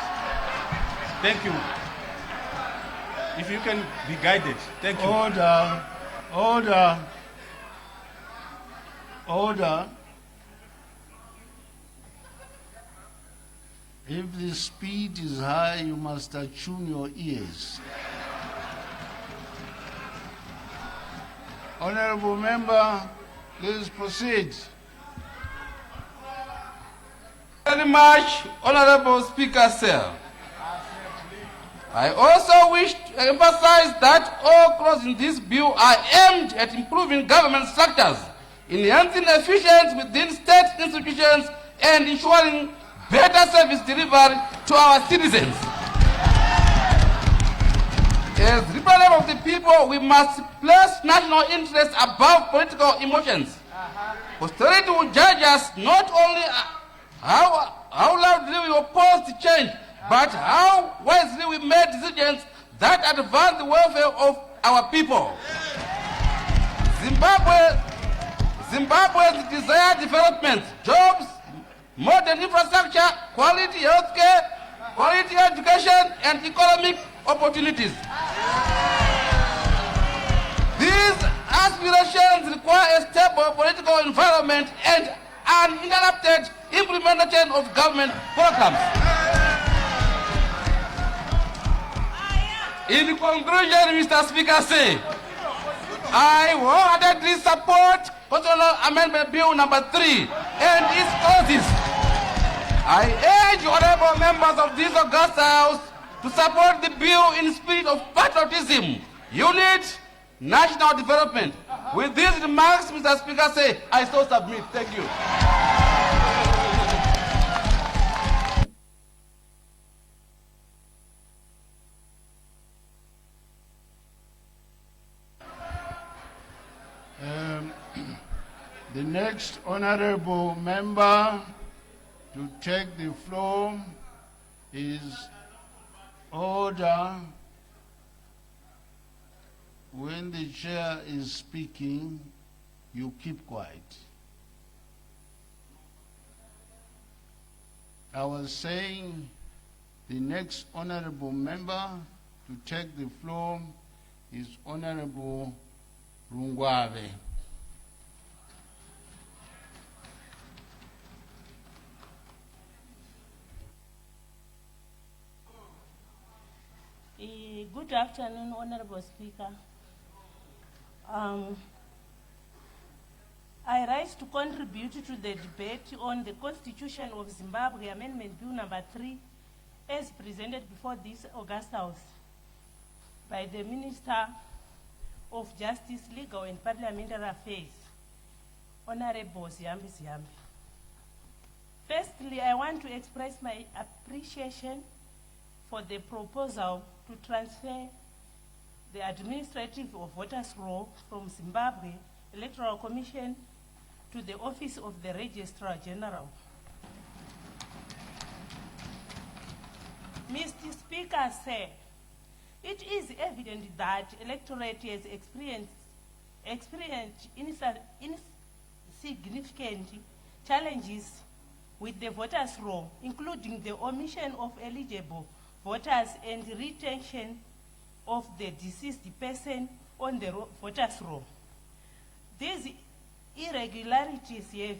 Thank you. If you can be guided. Thank you. Order. Order. Order. If the speed is high, you must attune your ears. Honorable member, please proceed. Very much, Honorable Speaker, sir. I also wish to emphasize that all clauses in this bill are aimed at improving government structures, enhancing efficiency within state institutions, and ensuring better service delivery to our citizens. As representatives of the people, we must place national interests above political emotions. Posterity will judge us not only how loudly we oppose the change, but how wisely we made decisions that advance the welfare of our people. Zimbabwe's desired development, jobs, modern infrastructure, quality healthcare, quality education, and economic opportunities. These aspirations require a stable political environment and uninterrupted implementation of government programs. In conclusion, Mr. Speaker, say, I wholeheartedly support Constitutional Amendment Bill number 3 and its clauses. I urge honorable members of this august House to support the bill in spirit of patriotism, unity, national development. With these remarks, Mr. Speaker, say, I so submit. Thank you. The next honorable member to take the floor is order. When the chair is speaking, you keep quiet. I was saying the next honorable member to take the floor is Honorable Rungwave. Good afternoon, Honorable Speaker. I rise to contribute to the debate on the Constitution of Zimbabwe Amendment Bill number 3 as presented before this august House by the Minister of Justice, Legal and Parliamentary Affairs, Honorable Ziyambi Ziyambi. Firstly, I want to express my appreciation for the proposal to transfer the administrative of voters' roll from Zimbabwe Electoral Commission to the Office of the Registrar General. Mr. Speaker, sir, it is evident that electorate has experienced insignificant challenges with the voters' roll, including the omission of eligible voters and retention of the deceased person on the voters' roll. These irregularities have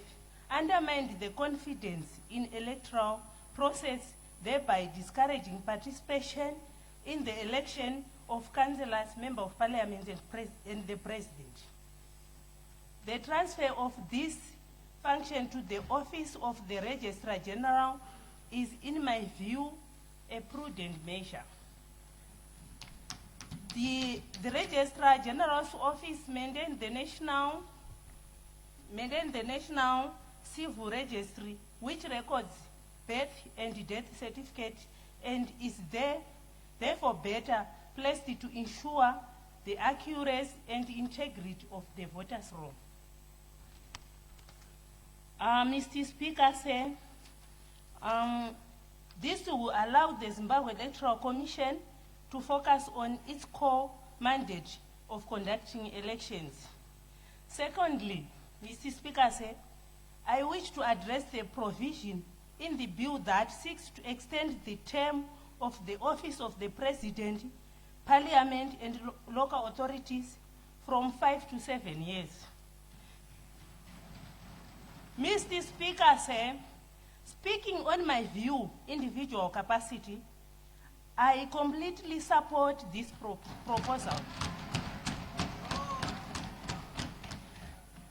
undermined the confidence in electoral process, thereby discouraging participation in the election of councillors, member of parliament, and the president. The transfer of this function to the Office of the Registrar General is, in my view, a prudent measure. The Registrar General's Office maintains the National Civil Registry, which records birth and death certificate, and is therefore better placed to ensure the accuracy and integrity of the voters' roll. Mr. Speaker, this will allow the Zimbabwe Electoral Commission to focus on its core mandate of conducting elections. Secondly, Mr. Speaker, I wish to address the provision in the bill that seeks to extend the term of the office of the President, Parliament and local authorities from 5 to 7 years. Mr. Speaker, speaking on my view, individual capacity, I completely support this proposal.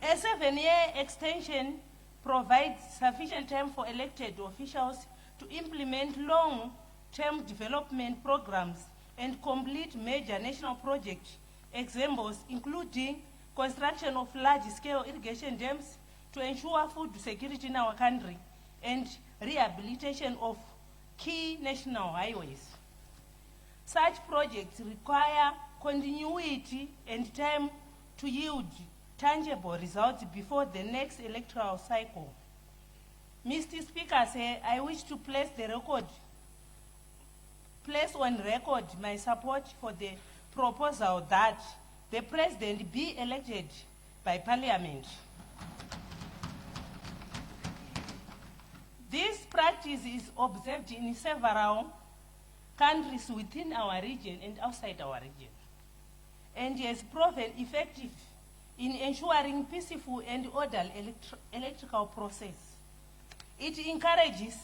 A 7-year extension provides sufficient time for elected officials to implement long-term development programs and complete major national project examples, including construction of large-scale irrigation dams to ensure food security in our country and rehabilitation of key national highways. Such projects require continuity and time to yield tangible results before the next electoral cycle. Mr. Speaker, I wish to place on record my support for the proposal that the President be elected by Parliament. This practice is observed in several countries within our region and outside our region, and has proven effective in ensuring peaceful and orderly electoral process. It encourages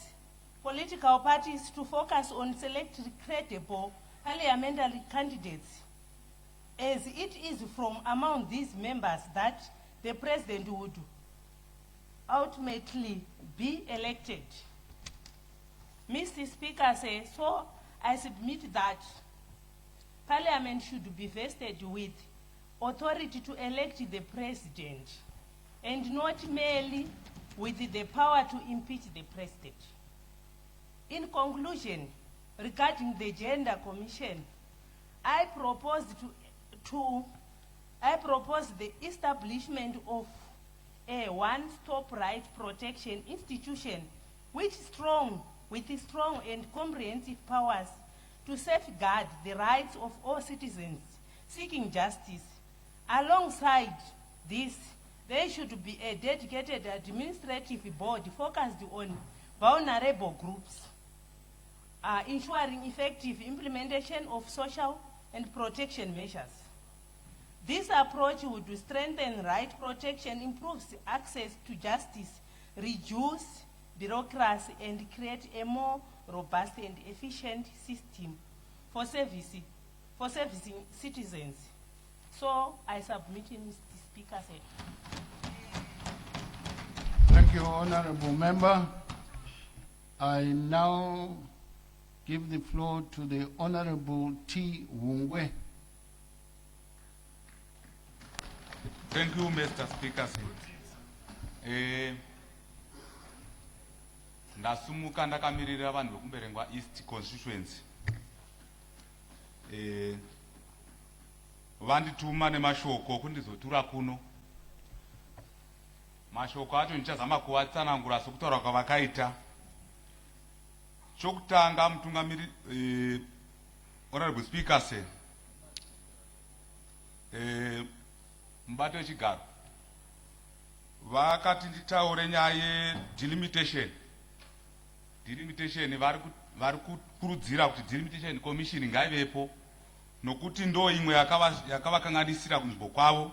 political parties to focus on selecting credible parliamentary candidates, as it is from among these members that the President would ultimately be elected. Mr. Speaker, so I submit that Parliament should be vested with authority to elect the President, and not merely with the power to impeach the President. In conclusion, regarding the Gender Commission, I propose the establishment of a one-stop right protection institution with strong and comprehensive powers to safeguard the rights of all citizens seeking justice. Alongside this, there should be a dedicated administrative board focused on vulnerable groups, ensuring effective implementation of social and protection measures. This approach would strengthen right protection, improve access to justice, reduce bureaucracy, and create a more robust and efficient system for servicing citizens. So I submit, Mr. Speaker. Thank you, Honorable Member. I now give the floor to the Honorable T. Wungwe. Thank you, Mr. Speaker. Ndasumuka ndakamirira vanhu vekumberengwa East Constituency. Vandituma nemashoko kundizotura kuno. Mashoko acho ndichazama kuvatsanangura sokutaura kwavakaita. Chokutanga mutungamiri Honorable Speaker mubato wechigaro vakati nditaure nyaya delimitation vari kukurudzira kuti delimitation commission ngaivepo nokuti ndo imwe yakavakanganisira kunzvimbo kwavo.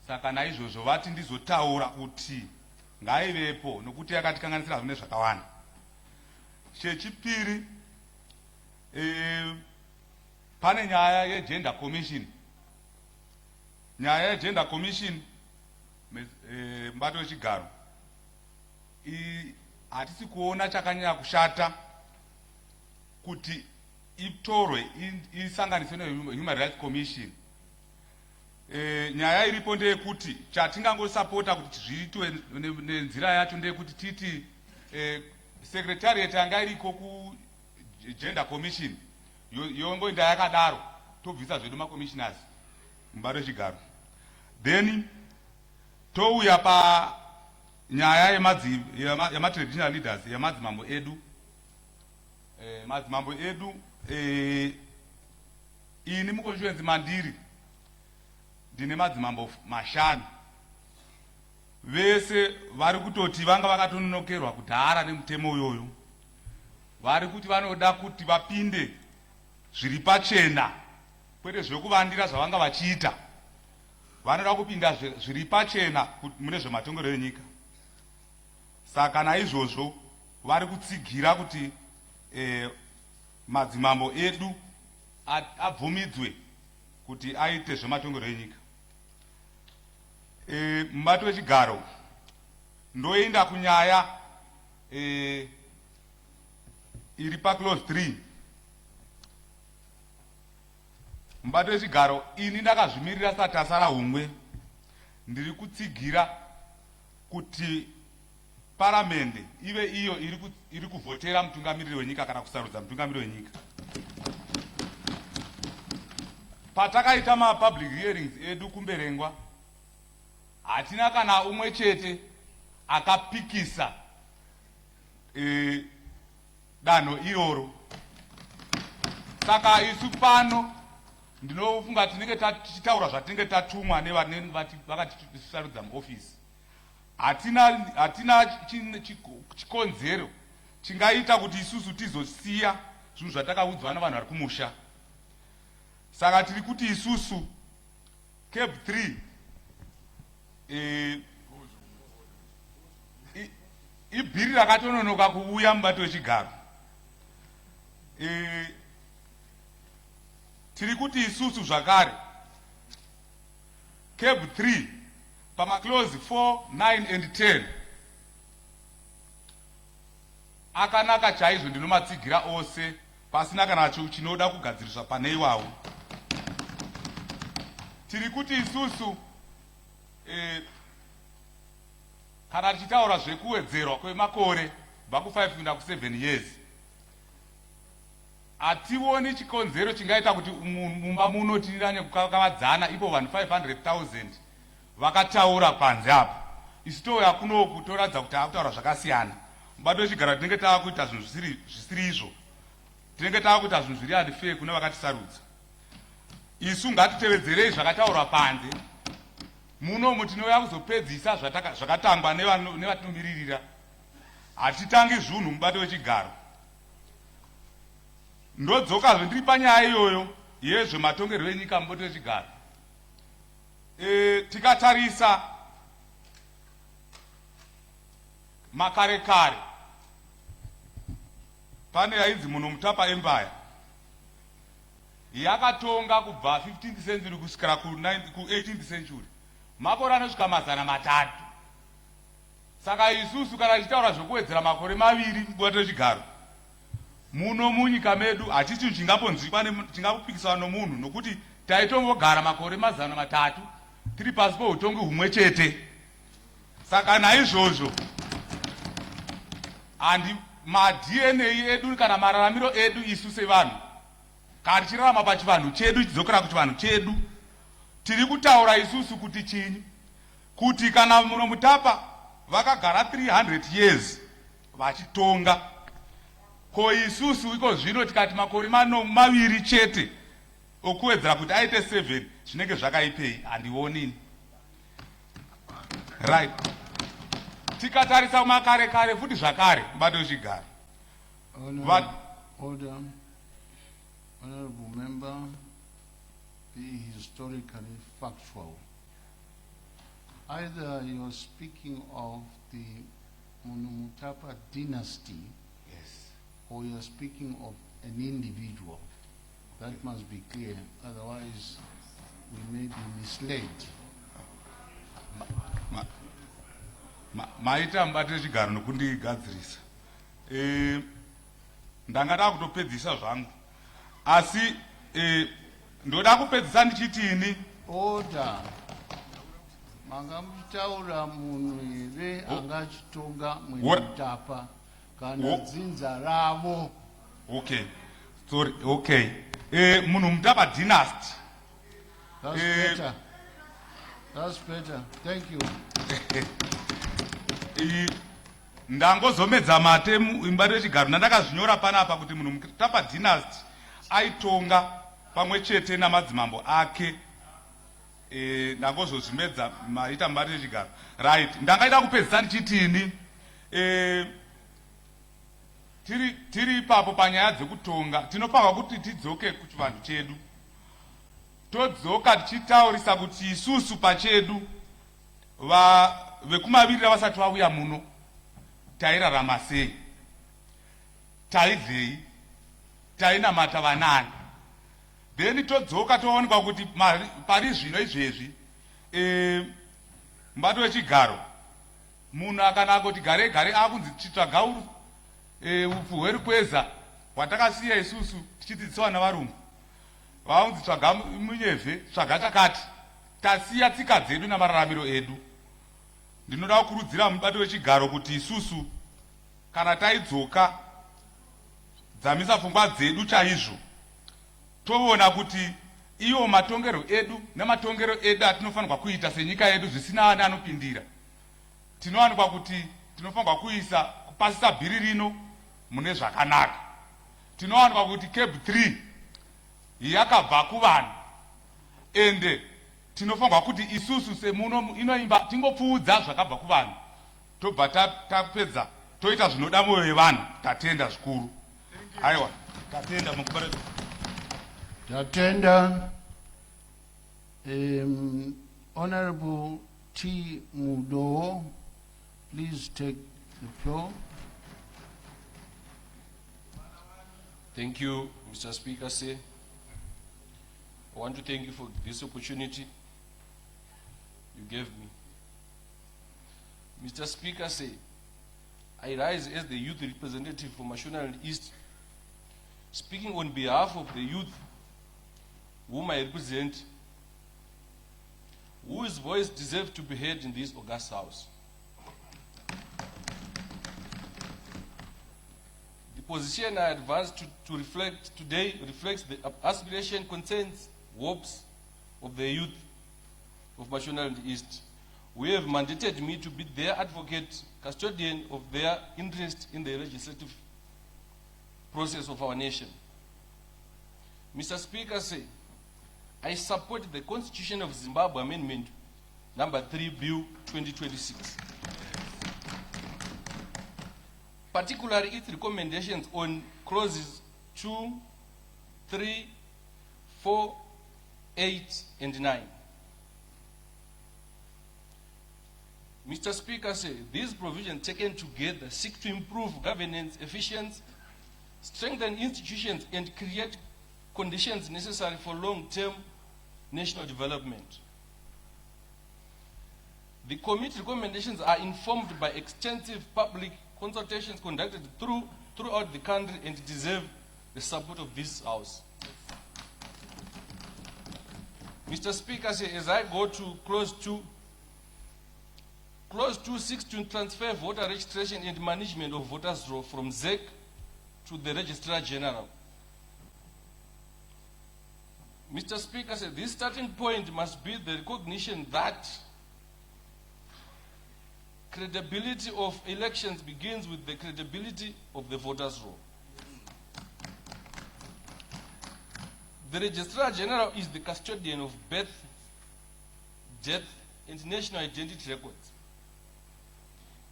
Saka naizvozvo vati ndizotaura kuti ngaivepo nokuti yakatikanganisira zvine zvakawanda. Chechipiri, pane nyaya yegender commission. Nyaya yegender commission mubato wechigaro, hatisi kuona chakanyanya kushata kuti itorwe isanganiswe neHuman Rights Commission. Nyaya iripo ndeyekuti chatingangosapota kuti zviitwe nenzira yacho ndeyekuti titi secretariat yanga iriko ku Gender Commission yongoenda yakadaro tobvisa zvedu macommissioners mubato wechigaro. Then touya panyaya yematraditional leaders yemadzimambo edu. Madzimambo edu ini muconstituency mandiri ndine madzimambo 5 vese vari kutoti vanga vakatononokerwa kudhara nemutemo uyoyo, vari kuti vanoda kuti vapinde zviri pachena kwete zvekuvandira zvavanga vachiita, vanoda kupinda zviri pachena mune zvematongerero enyika. Saka naizvozvo vari kutsigira kuti madzimambo edu abvumidzwe kuti aite zvematongerero enyika. Mubato wechigaro ndoenda kunyaya iri paclause 3. Mubato wechigaro ini ndakazvimirira satasara humwe, ndiri kutsigira kuti paramende ive iyo iri kuvhotera mutungamiriri wenyika kana kusarudza mutungamiriri wenyika. Patakaita mapublic hearings edu kumberengwa, hatina kana umwe chete akapikisa danho iroro. Saka isu pano ndinofunga tinenge tichitaura zvatinenge tatumwa nevakatisarudza muofisi. Hatina chikonzero chingaita kuti isusu tizosiya zvinhu zvatakaudzwa navanhu vari kumusha. Saka tiri kuti isusu Cape 3 ibhiri rakatononoka kuuya mubato wechigaro. Tiri kuti isusu zvakare Cape 3 pamaclause 4, 9 and 10 akanaka chaizvo, ndinomatsigira ose pasina kana chinoda kugadziriswa pane iwawo. Tiri kuti isusu kana tichitaura zvekuwedzerwa kwemakore kubva ku5 kuenda ku7 years, hationi chikonzero chingaita kuti mumba muno tiranye kukavadzana ipo vanhu 500,000 vakataura panze apa. Isu touya kuno kutoratidza kuti akutaura zvakasiyana. Mubato wechigaro tinenge tava kuita zvinhu zvisiri izvo, tinenge tava kuita zvinhu zviri unfair kune vakatisarudza. Isu ngatitevedzerei zvakataurwa panze. Munomu tinouya kuzopedzisa zvakatangwa nevatinomiririra. Hatitangi zvinhu mubato wechigaro. Ndodzokazve ndiri panyaya iyoyo yezvematongerero enyika mubato wechigaro. Tikatarisa makare kare pane yainzi Munomutapa Empire yakatonga kubva 15th century kusvikira ku 18th century, makore anosvika 300. Saka isusu kana tichitaura zvekuwedzera makore 2 mubato wechigaro muno munyika medu hatiti chingapikisana nomunhu, nokuti taitongogara makore 300 tiri pasi poutongi humwe chete. Saka naizvozvo handi maDNA edu kana mararamiro edu isu sevanhu kana tichirarama pachivanhu chedu chidzokera kuchivanhu chedu, tiri kutaura isusu kuti chinyi, kuti kana Munomutapa vakagara 300 years vachitonga, ko isusu iko zvino tikati makore 2 chete okuwedzera kuti aite 7 zvinenge zvakaipei, handionini. Right. Tikatarisa makare kare futi zvakare mubato wechigaro. Order. Honorable member, be historically factual. Either you are speaking of the Munomutapa dynasty, yes, or you are speaking of an individual. That must be clear, otherwise we may be misled. maita mubati wechigaro nokundigadzirisa. Ndangada kutopedzisa zvangu. Asi ndoda kupedzisa ndichitini? Order. Mangamutaura munhu here angachitonga mwemutapa kana dzinza ravo. Okay. Sorry. Okay. Munhu mutapa dynasty. That's better. That's better. Thank you. Ndangozomedza mate muimba rechigaro ndakazvinyora panapa kuti munhu mutapa dynasty aitonga pamwe chete namadzimambo ake. Ndangozozvimedza maita mbari rechigaro. Right. Ndangaida kupedzisa ndichitini? Tiri ipapo panyaya dzekutonga tinofanirwa kuti tidzoke kuchivanhu chedu. Todzoka tichitaurisa kuti isusu pachedu vekumavirira vasati vauya muno tairarama sei, taidlei, tainamata vanani. Then todzoka toonekwa kuti pari zvino izvezvi mubato wechigaro munhu akanaka kuti gare gare akunzi chitsvaga upfu hwerukweza hwatakasiya isusu tichidzidziswa navarungu. Vaunzi tsvaga munyevhe, tsvaga chakati. Tasiya tsika dzedu namararamiro edu. Ndinoda kukurudzira mubato wechigaro kuti isusu kana taidzoka dzamisa pfungwa dzedu chaizvo, toona kuti iwo matongero edu namatongero edu atinofanirwa kuita senyika yedu zvisina ani anopindira. Tinowanikwa kuti tinofanirwa kuisa kupasisa bhiri rino mune zvakanaka. Tinowanikwa kuti cab 3 yakabva kuvanhu ende tinofanirwa kuti isusu semuno inoimba tingopfuudza zvakabva kuvanhu tobva tapedza toita zvinoda mwoyo yevanhu. Tatenda zvikuru. Aiwa, tatenda mukubarira. Tatenda. Honorable T. Mudo, please take the floor. Thank you, Mr. Speaker. Sir, I want to thank you for this opportunity you gave me. Mr. Speaker, sir, I rise as the youth representative for Mashonaland East, speaking on behalf of the youth whom I represent, whose voice deserves to be heard in this august house. The position I advanced to reflect today reflects the aspiration, concerns, hopes of the youth of Mashonaland East. We have mandated me to be their advocate, custodian of their interest in the legislative process of our nation. Mr. Speaker, sir, I support the Constitution of Zimbabwe Amendment number 3 Bill 2026. Particularly its recommendations on clauses 2, 3, 4, 8, and 9. Mr. Speaker, sir, these provisions taken together seek to improve governance efficiency, strengthen institutions, and create conditions necessary for long-term national development. The committee recommendations are informed by extensive public consultations conducted throughout the country and deserve the support of this House. Mr. Speaker, as I go to Clause 2 seeks to transfer voter registration and management of voters' roll from ZEC to the Registrar General. Mr. Speaker, this starting point must be the recognition that credibility of elections begins with the credibility of the voters' roll. The Registrar General is the custodian of birth, death, and national identity records.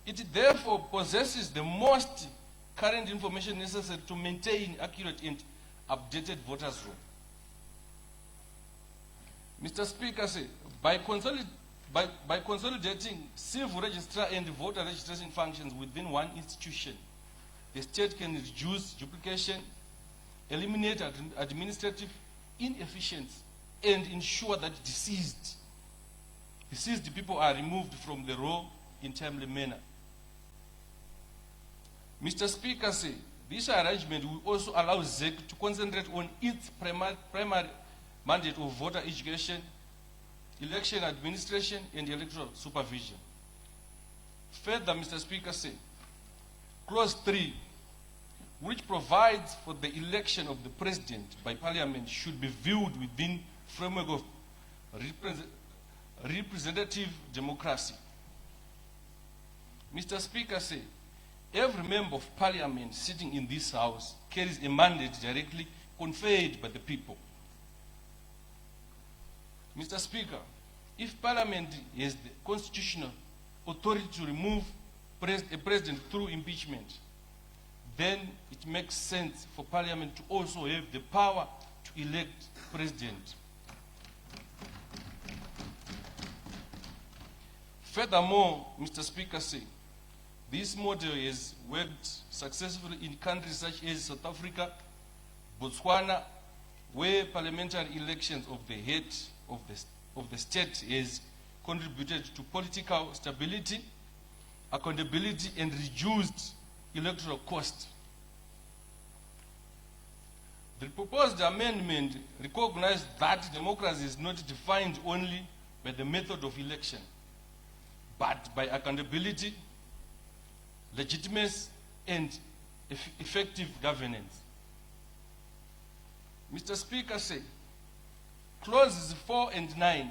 It therefore possesses the most current information necessary to maintain accurate and updated voters' roll. Mr. Speaker, by consolidating civil registrar and voter registration functions within one institution, the state can reduce duplication, eliminate administrative inefficiency, and ensure that deceased people are removed from the roll in timely manner. Mr. Speaker, this arrangement will also allow ZEC to concentrate on its primary mandate of voter education, election administration, and electoral supervision. Further, Mr. Speaker, Clause 3, which provides for the election of the President by Parliament, should be viewed within framework of representative democracy. Mr. Speaker, every member of Parliament sitting in this House carries a mandate directly conferred by the people. Mr. Speaker, if Parliament has the constitutional authority to remove a president through impeachment, then it makes sense for Parliament to also have the power to elect president. Furthermore, Mr. Speaker, this model has worked successfully in countries such as South Africa, Botswana, where parliamentary elections of the head of the state has contributed to political stability, accountability, and reduced electoral cost. The proposed amendment recognizes that democracy is not defined only by the method of election, but by accountability, legitimacy, and effective governance. Mr. Speaker, clauses 4 and 9,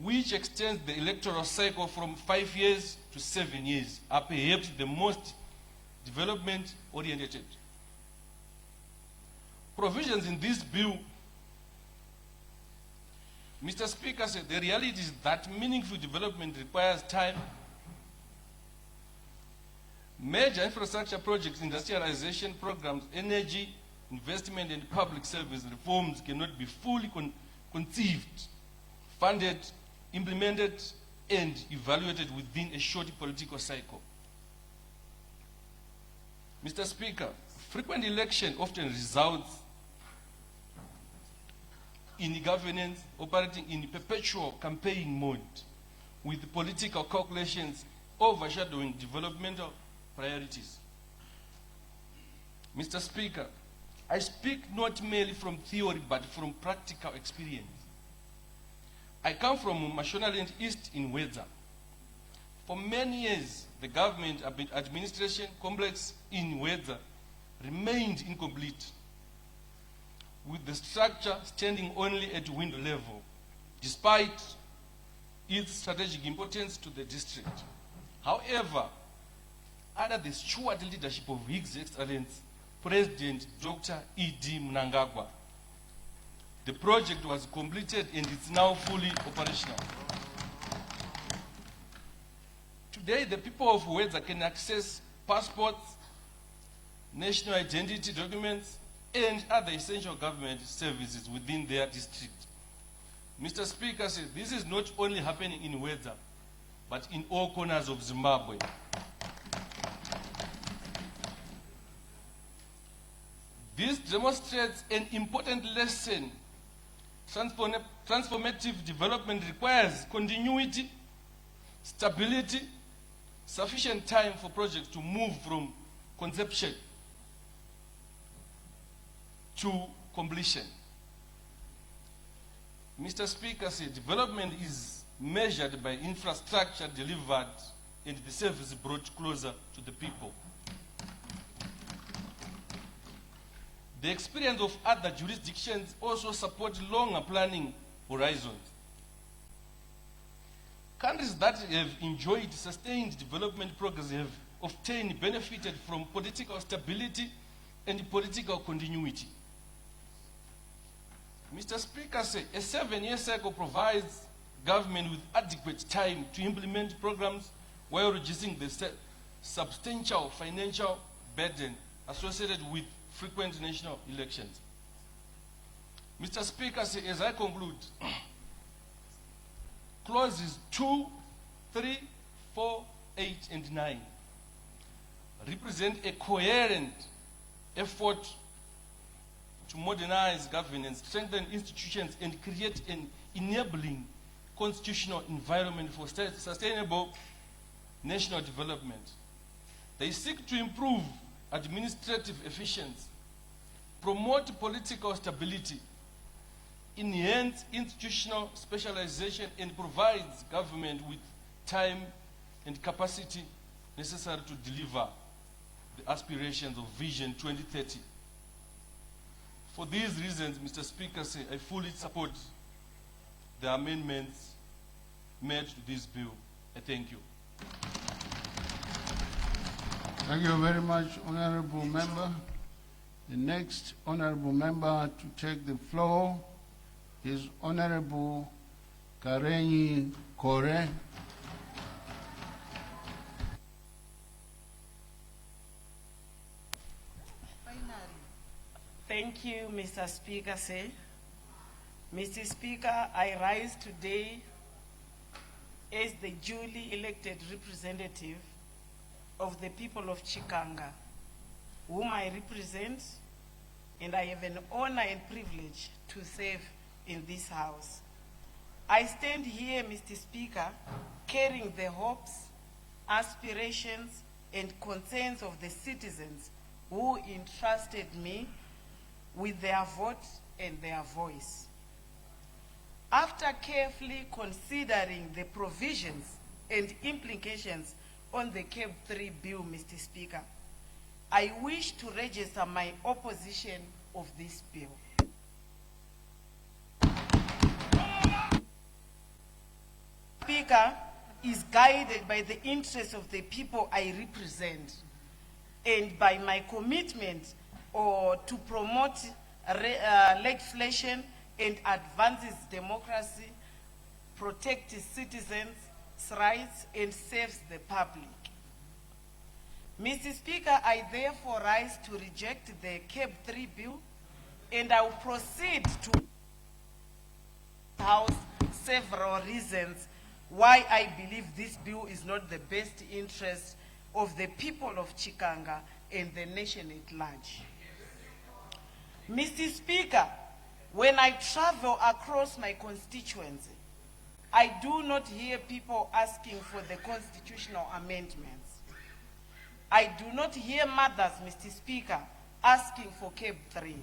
which extends the electoral cycle from 5 years to 7 years, are perhaps the most development-oriented. Provisions in this bill, Mr. Speaker, the reality is that meaningful development requires time. Major infrastructure projects, industrialization programs, energy, investment, and public service reforms cannot be fully conceived, funded, implemented, and evaluated within a short political cycle. Mr. Speaker, frequent election often results in governance operating in perpetual campaign mode, with political calculations overshadowing developmental priorities. Mr. Speaker, I speak not merely from theory but from practical experience. I come from Mashonaland East in Wedza. For many years, the government administration complex in Wedza remained incomplete, with the structure standing only at window level, despite its strategic importance to the district. However, under the steward leadership of His Excellency President Dr. E.D. Mnangagwa, the project was completed and is now fully operational. Today, the people of Wedza can access passports, national identity documents, and other essential government services within their district. Mr. Speaker, this is not only happening in Wedza, but in all corners of Zimbabwe. This demonstrates an important lesson. Transformative development requires continuity, stability, sufficient time for projects to move from conception to completion. Mr. Speaker, development is measured by infrastructure delivered and the service brought closer to the people. The experience of other jurisdictions also support longer planning horizons. Countries that have enjoyed sustained development progress have often benefited from political stability and political continuity. Mr. Speaker, a 7-year cycle provides government with adequate time to implement programs while reducing the substantial financial burden associated with frequent national elections. Mr. Speaker, as I conclude, clauses 2, 3, 4, 8, and 9 represent a coherent effort to modernize governance, strengthen institutions, and create an enabling constitutional environment for sustainable national development. They seek to improve administrative efficiency, promote political stability, enhance institutional specialization, and provides government with time and capacity necessary to deliver the aspirations of Vision 2030. For these reasons, Mr. Speaker, I fully support the amendments made to this bill. I thank you. Thank you very much, Honorable Member. The next Honorable Member to take the floor is Honorable Karenyi Kore. Thank you, Mr. Speaker. Mr. Speaker, I rise today as the duly elected representative of the people of Chikanga, whom I represent, and I have an honor and privilege to serve in this House. I stand here, Mr. Speaker, carrying the hopes, aspirations, and concerns of the citizens who entrusted me with their vote and their voice. After carefully considering the provisions and implications on the CAB 3 bill, Mr. Speaker, I wish to register my opposition of this bill. Speaker is guided by the interests of the people I represent and by my commitment to promote legislation and advances democracy, protect citizens' rights, and serves the public. Mr. Speaker, I therefore rise to reject the CAB 3 bill, and I will proceed to House several reasons why I believe this bill is not the best interest of the people of Chikanga and the nation at large. Mr. Speaker, when I travel across my constituency, I do not hear people asking for the constitutional amendments. I do not hear mothers, Mr. Speaker, asking for CAB 3.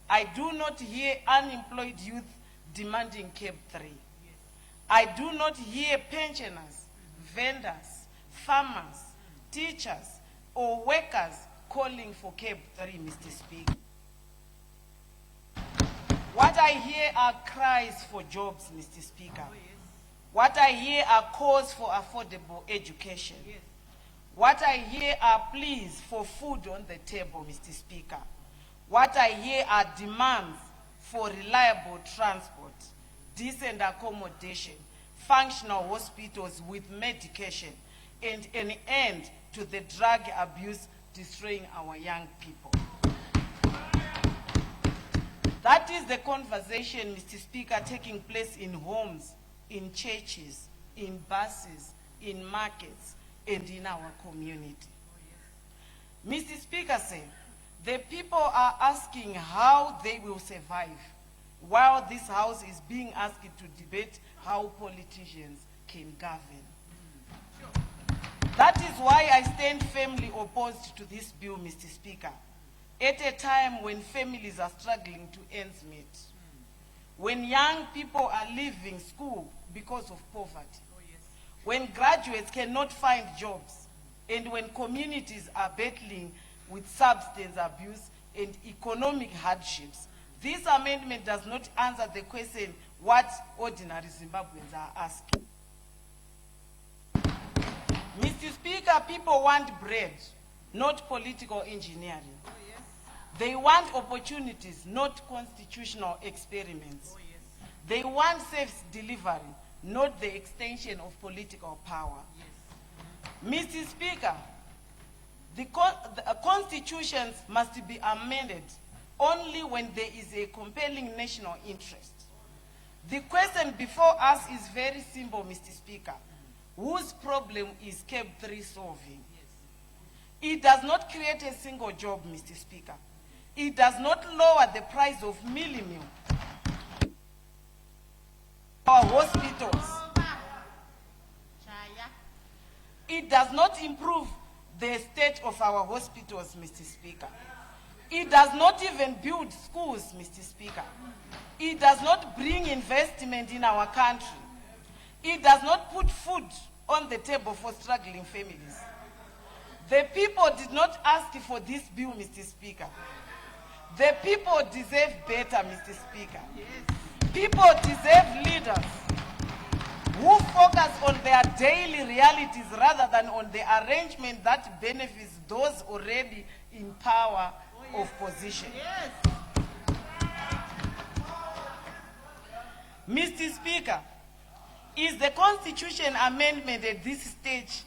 I do not hear unemployed youth demanding CAB 3. I do not hear pensioners, vendors, farmers, teachers, or workers calling for CAB 3, Mr. Speaker. What I hear are cries for jobs, Mr. Speaker. What I hear are calls for affordable education. What I hear are pleas for food on the table, Mr. Speaker. What I hear are demands for reliable transport, decent accommodation, functional hospitals with medication, and an end to the drug abuse destroying our young people. That is the conversation, Mr. Speaker, taking place in homes, in churches, in buses, in markets, and in our community. Mr. Speaker, the people are asking how they will survive, while this House is being asked to debate how politicians can govern. That is why I stand firmly opposed to this bill, Mr. Speaker, at a time when families are struggling to ends meet, when young people are leaving school because of poverty, when graduates cannot find jobs, and when communities are battling with substance abuse and economic hardships. This amendment does not answer the question what ordinary Zimbabweans are asking. Mr. Speaker, people want bread, not political engineering. They want opportunities, not constitutional experiments. They want safe delivery, not the extension of political power. Mr. Speaker, the constitutions must be amended only when there is a compelling national interest. The question before us is very simple, Mr. Speaker. Whose problem is CAB 3 solving? It does not create a single job, Mr. Speaker. It does not lower the price of meal. Our hospitals hospitals. It does not improve the state of our hospitals, Mr. Speaker. It does not even build schools, Mr. Speaker. It does not bring investment in our country. It does not put food on the table for struggling families. The people did not ask for this bill, Mr. Speaker. The people deserve better, Mr. Speaker. People deserve leaders who focus on their daily realities rather than on the arrangement that benefits those already in power of position. Mr. Speaker, is the Constitution amendment at this stage,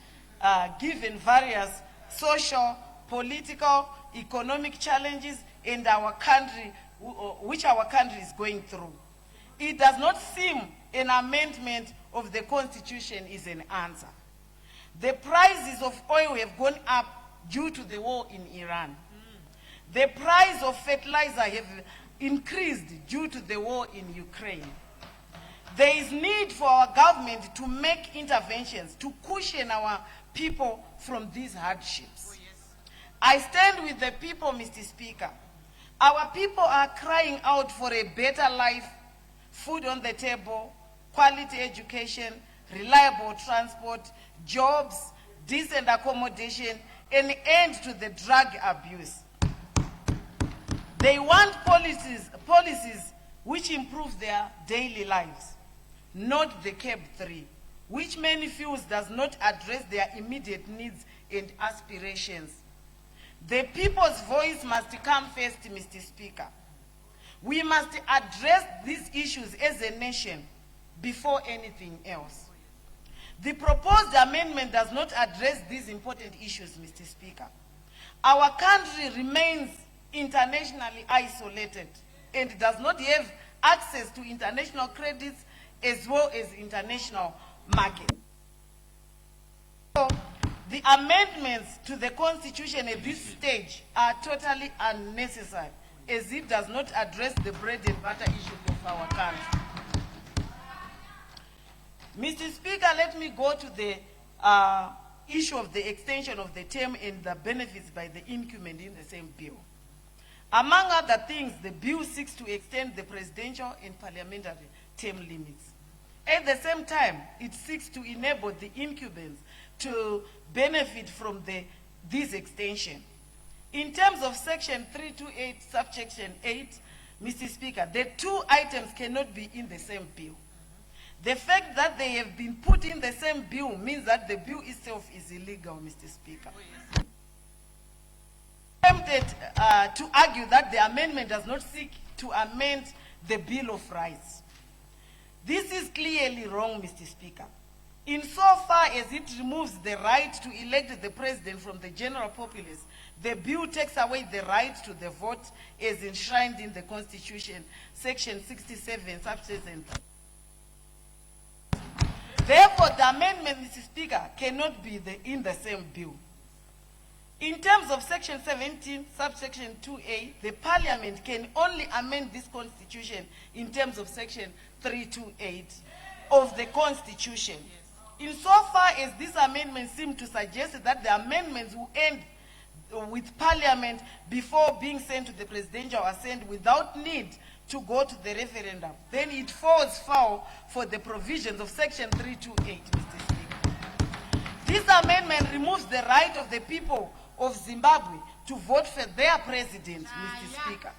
given various social, political, economic challenges in our country, which our country is going through? It does not seem an amendment of the Constitution is an answer. The prices of oil have gone up due to the war in Iran. The price of fertilizer have increased due to the war in Ukraine. There is need for our government to make interventions to cushion our people from these hardships. I stand with the people, Mr. Speaker. Our people are crying out for a better life, food on the table, quality education, reliable transport, jobs, decent accommodation, an end to the drug abuse. They want policies which improve their daily lives, not the CAB 3, which many feel does not address their immediate needs and aspirations. The people's voice must come first, Mr. Speaker. We must address these issues as a nation before anything else. The proposed amendment does not address these important issues, Mr. Speaker. Our country remains internationally isolated and does not have access to international credits as well as international markets. So, the amendments to the Constitution at this stage are totally unnecessary, as it does not address the bread and butter issues of our country. Mr. Speaker, let me go to the issue of the extension of the term and the benefits by the incumbent in the same bill. Among other things, the bill seeks to extend the presidential and parliamentary term limits. At the same time, it seeks to enable the incumbents to benefit from this extension. In terms of Section 328, subsection 8, Mr. Speaker, the two items cannot be in the same bill. The fact that they have been put in the same bill means that the bill itself is illegal, Mr. Speaker. I'm tempted to argue that the amendment does not seek to amend the Bill of Rights. This is clearly wrong, Mr. Speaker. Insofar as it removes the right to elect the president from the general populace, the bill takes away the right to the vote as enshrined in the Constitution, Section 67, subsection 3. Therefore, the amendment, Mr. Speaker, cannot be in the same bill. In terms of Section 17, subsection 2A, the Parliament can only amend this Constitution in terms of Section 328 of the Constitution. Insofar as this amendment seems to suggest that the amendments will end with Parliament before being sent to the Presidential Assembly without need to go to the referendum, then it falls foul for the provisions of Section 328, Mr. Speaker. This amendment removes the right of the people of Zimbabwe to vote for their president, Mr. Speaker.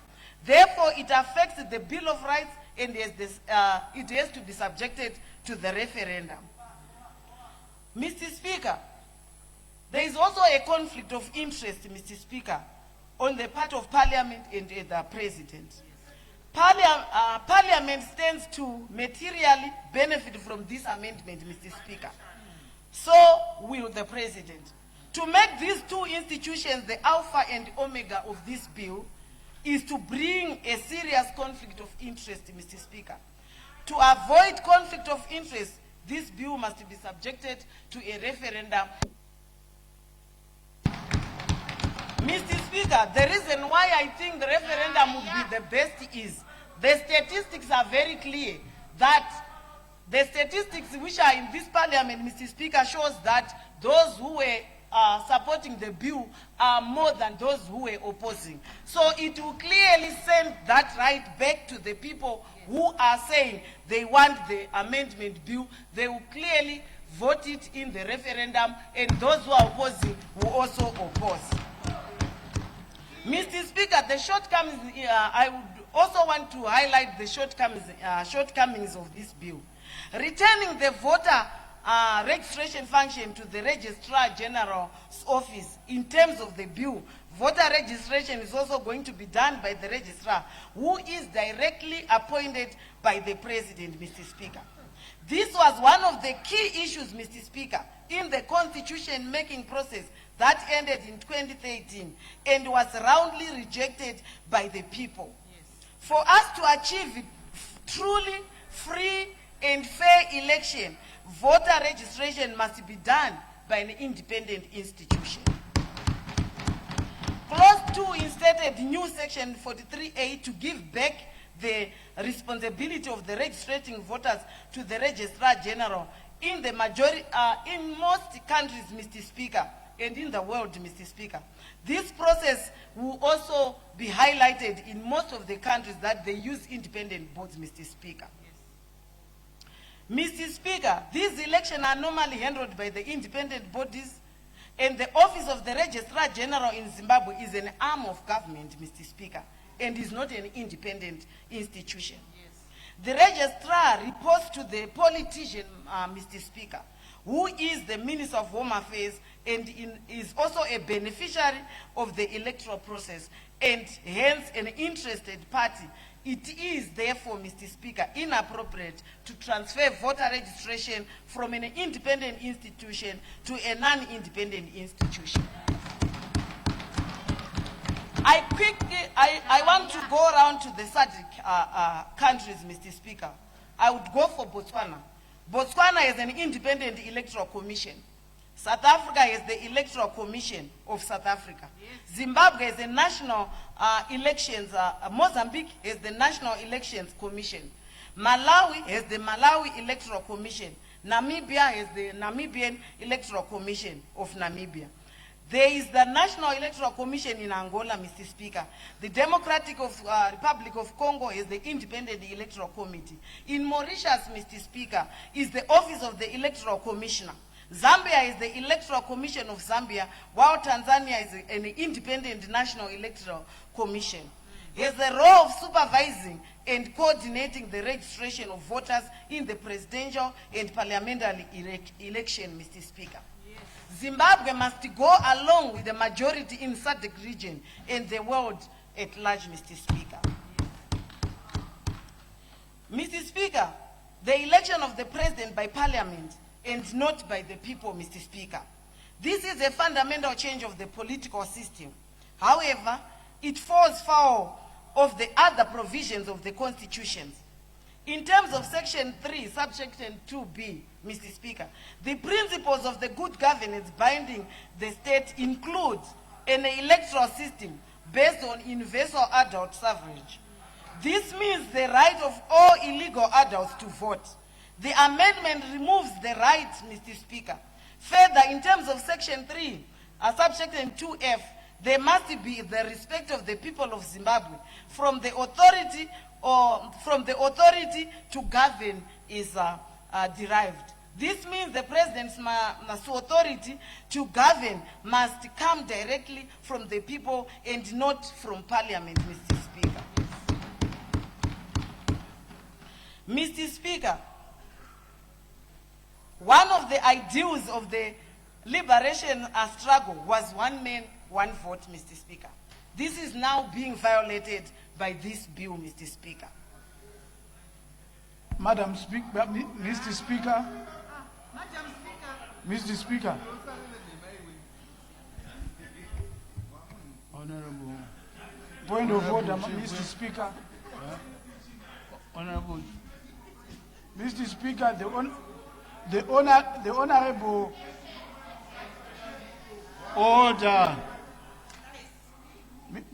Therefore, it affects the Bill of Rights and it has to be subjected to the referendum. Mr. Speaker, there is also a conflict of interest, Mr. Speaker, on the part of Parliament and the President. Parliament stands to materially benefit from this amendment, Mr. Speaker. So will the President. To make these two institutions the alpha and omega of this bill is to bring a serious conflict of interest, Mr. Speaker. To avoid conflict of interest, this bill must be subjected to a referendum. Mr. Speaker, the reason why I think the referendum would be the best is the statistics are very clear that The statistics which are in this parliament, Mr. Speaker, shows that those who were supporting the bill are more than those who were opposing. So it will clearly send that right back to the people who are saying they want the amendment bill. They will clearly vote it in the referendum, and those who are opposing will also oppose. Mr. Speaker, the shortcomings, I would also want to highlight the shortcomings of this bill. Returning the voter registration function to the Registrar General's office in terms of the bill, voter registration is also going to be done by the registrar, who is directly appointed by the President, Mr. Speaker. This was one of the key issues, Mr. Speaker, in the constitution-making process that ended in 2013 and was roundly rejected by the people. Yes. For us to achieve truly free and fair election, voter registration must be done by an independent institution. Clause 2 instated new section 43A to give back the responsibility of the registrating voters to the Registrar General in the majority, in most countries, Mr. Speaker, and in the world, Mr. Speaker. This process will also be highlighted in most of the countries that they use independent boards, Mr. Speaker. Mr. Speaker, these elections are normally handled by the independent bodies, and the Office of the Registrar General in Zimbabwe is an arm of government, Mr. Speaker, and is not an independent institution. Yes. The registrar reports to the politician, Mr. Speaker, who is the Minister of Home Affairs and is also a beneficiary of the electoral process and hence an interested party. It is therefore, Mr. Speaker, inappropriate to transfer voter registration from an independent institution to a non-independent institution. I want to go around to the SADC countries, Mr. Speaker. I would go for Botswana. Botswana is an independent electoral commission. South Africa is the Electoral Commission of South Africa. Yes. Zimbabwe is the National Elections, Mozambique is the National Elections Commission. Malawi is the Malawi Electoral Commission. Namibia is the Namibian Electoral Commission of Namibia. There is the National Electoral Commission in Angola, Mr. Speaker. The Democratic Republic of Congo is the Independent Electoral Committee. In Mauritius, Mr. Speaker, is the Office of the Electoral Commissioner. Zambia is the Electoral Commission of Zambia, while Tanzania is an independent National Electoral Commission. It has the role of supervising and coordinating the registration of voters in the presidential and parliamentary election, Mr. Speaker. Zimbabwe must go along with the majority in SADC region and the world at large, Mr. Speaker. Mr. Speaker, the election of the president by parliament and not by the people, Mr. Speaker. This is a fundamental change of the political system. However, it falls foul of the other provisions of the constitutions. In terms of Section 3, subsection 2b, Mr. Speaker, the principles of the good governance binding the state include an electoral system based on universal adult suffrage. This means the right of all illegal adults to vote. The amendment removes the right, Mr. Speaker. Further, in terms of Section 3, subsection 2f, there must be the respect of the people of Zimbabwe from the authority to govern is derived. This means the president's authority to govern must come directly from the people and not from parliament, Mr. Speaker. Mr. Speaker, one of the ideals of the liberation struggle was one man, one vote, Mr. Speaker. This is now being violated by this bill, Mr. Speaker. Madam Speaker, Mr. Speaker. Mr. Speaker. Honorable. Point of order, Mr. Speaker. Honorable. Mr. Speaker, the honorable order.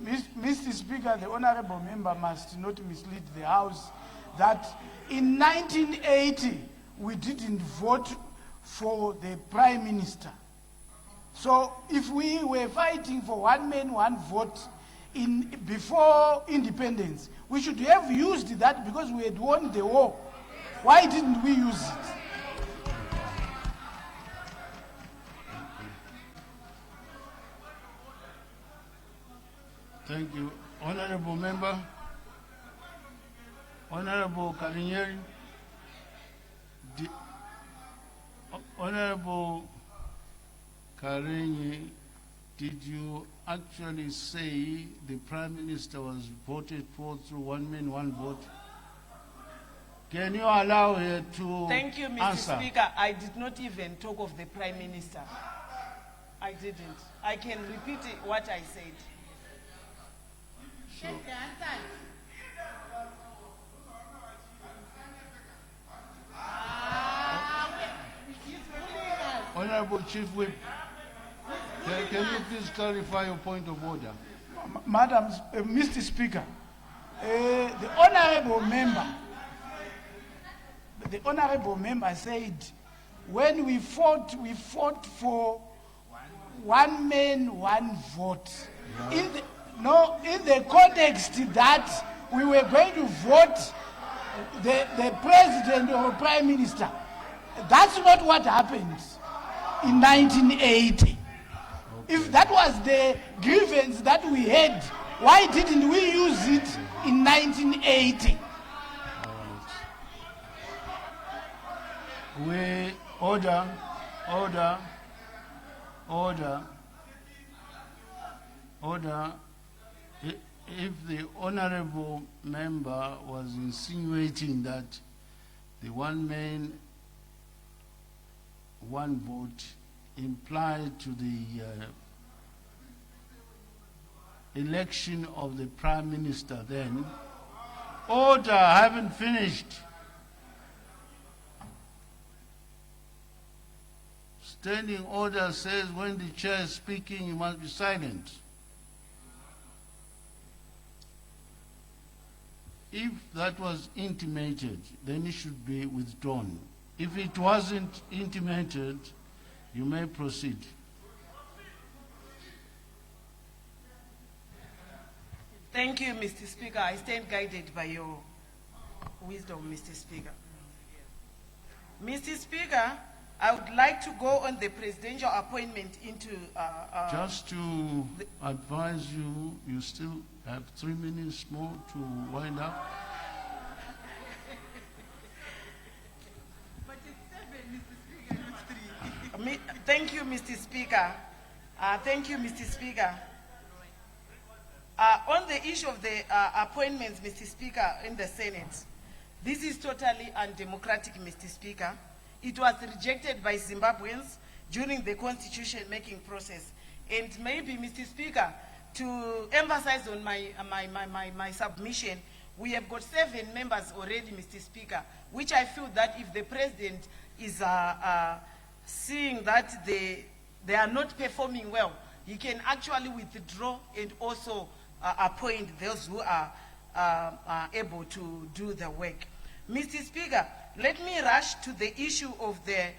Mr. Speaker, the honorable member must not mislead the House that in 1980, we didn't vote for the Prime Minister. So if we were fighting for one man, one vote before independence, we should have used that because we had won the war. Why didn't we use it? Thank you. Honorable Member. Honorable Parliamenr. Honorable Karenyi, did you actually say the Prime Minister was voted for through one man, one vote? Can you allow her to Thank you, Mr. answer? Speaker. I did not even talk of the Prime Minister. I didn't. I can repeat what I said. So, Honorable Chief Whip, can you please clarify your point of order? Madam, Mr. Speaker, the honorable member said, when we fought for one man, one vote. In the context that we were going to vote the president or prime minister. That's not what happened in 1980. If that was the grievance that we had, why didn't we use it in 1980? We order. If the honorable member was insinuating that the one man, one vote implied to the election of the Prime Minister, then order, I haven't finished. Standing order says when the chair is speaking, you must be silent. If that was intimated, then it should be withdrawn. If it wasn't intimated, you may proceed. Thank you, Mr. Speaker. I stand guided by your wisdom, Mr. Speaker. Mr. Speaker, I would like to go on the presidential appointment into... Just to advise you, you still have 3 minutes more to wind up. Thank you, Mr. Speaker. Thank you, Mr. Speaker. On the issue of the appointments, Mr. Speaker, in the Senate, this is totally undemocratic, Mr. Speaker. It was rejected by Zimbabweans during the constitution-making process. And maybe, Mr. Speaker, to emphasize on my submission, we have got 7 members already, Mr. Speaker, which I feel that if the president is seeing that they are not performing well, he can actually withdraw and also appoint those who are able to do the work. Mr. Speaker, let me rush to the issue of the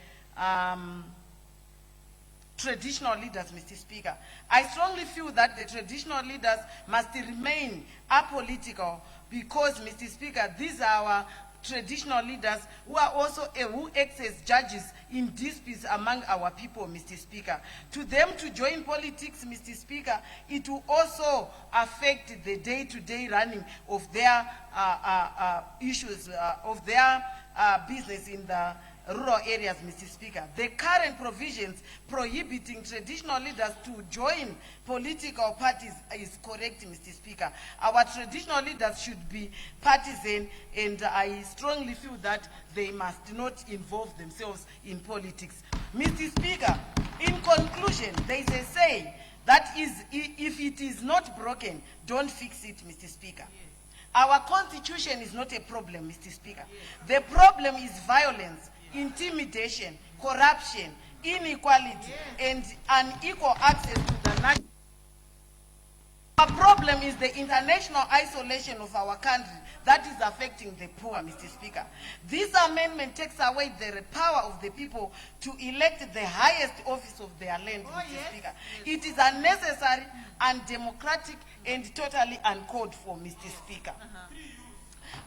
traditional leaders, Mr. Speaker. I strongly feel that the traditional leaders must remain apolitical because, Mr. Speaker, these are our traditional leaders who are also who act as judges in disputes among our people, Mr. Speaker. To them to join politics, Mr. Speaker, it will also affect the day-to-day running of their issues, of their business in the rural areas, Mr. Speaker. The current provisions prohibiting traditional leaders to join political parties is correct, Mr. Speaker. Our traditional leaders should be partisan, and I strongly feel that they must not involve themselves in politics. Mr. Speaker, in conclusion, there is a saying that is, if it is not broken, don't fix it, Mr. Speaker. Our constitution is not a problem, Mr. Speaker. The problem is violence, intimidation, corruption, inequality, and unequal access to the national Our problem is the international isolation of our country that is affecting the poor, Mr. Speaker. This amendment takes away the power of the people to elect the highest office of their land, Mr. Speaker. It is unnecessary, undemocratic, and totally uncalled for, Mr. Speaker.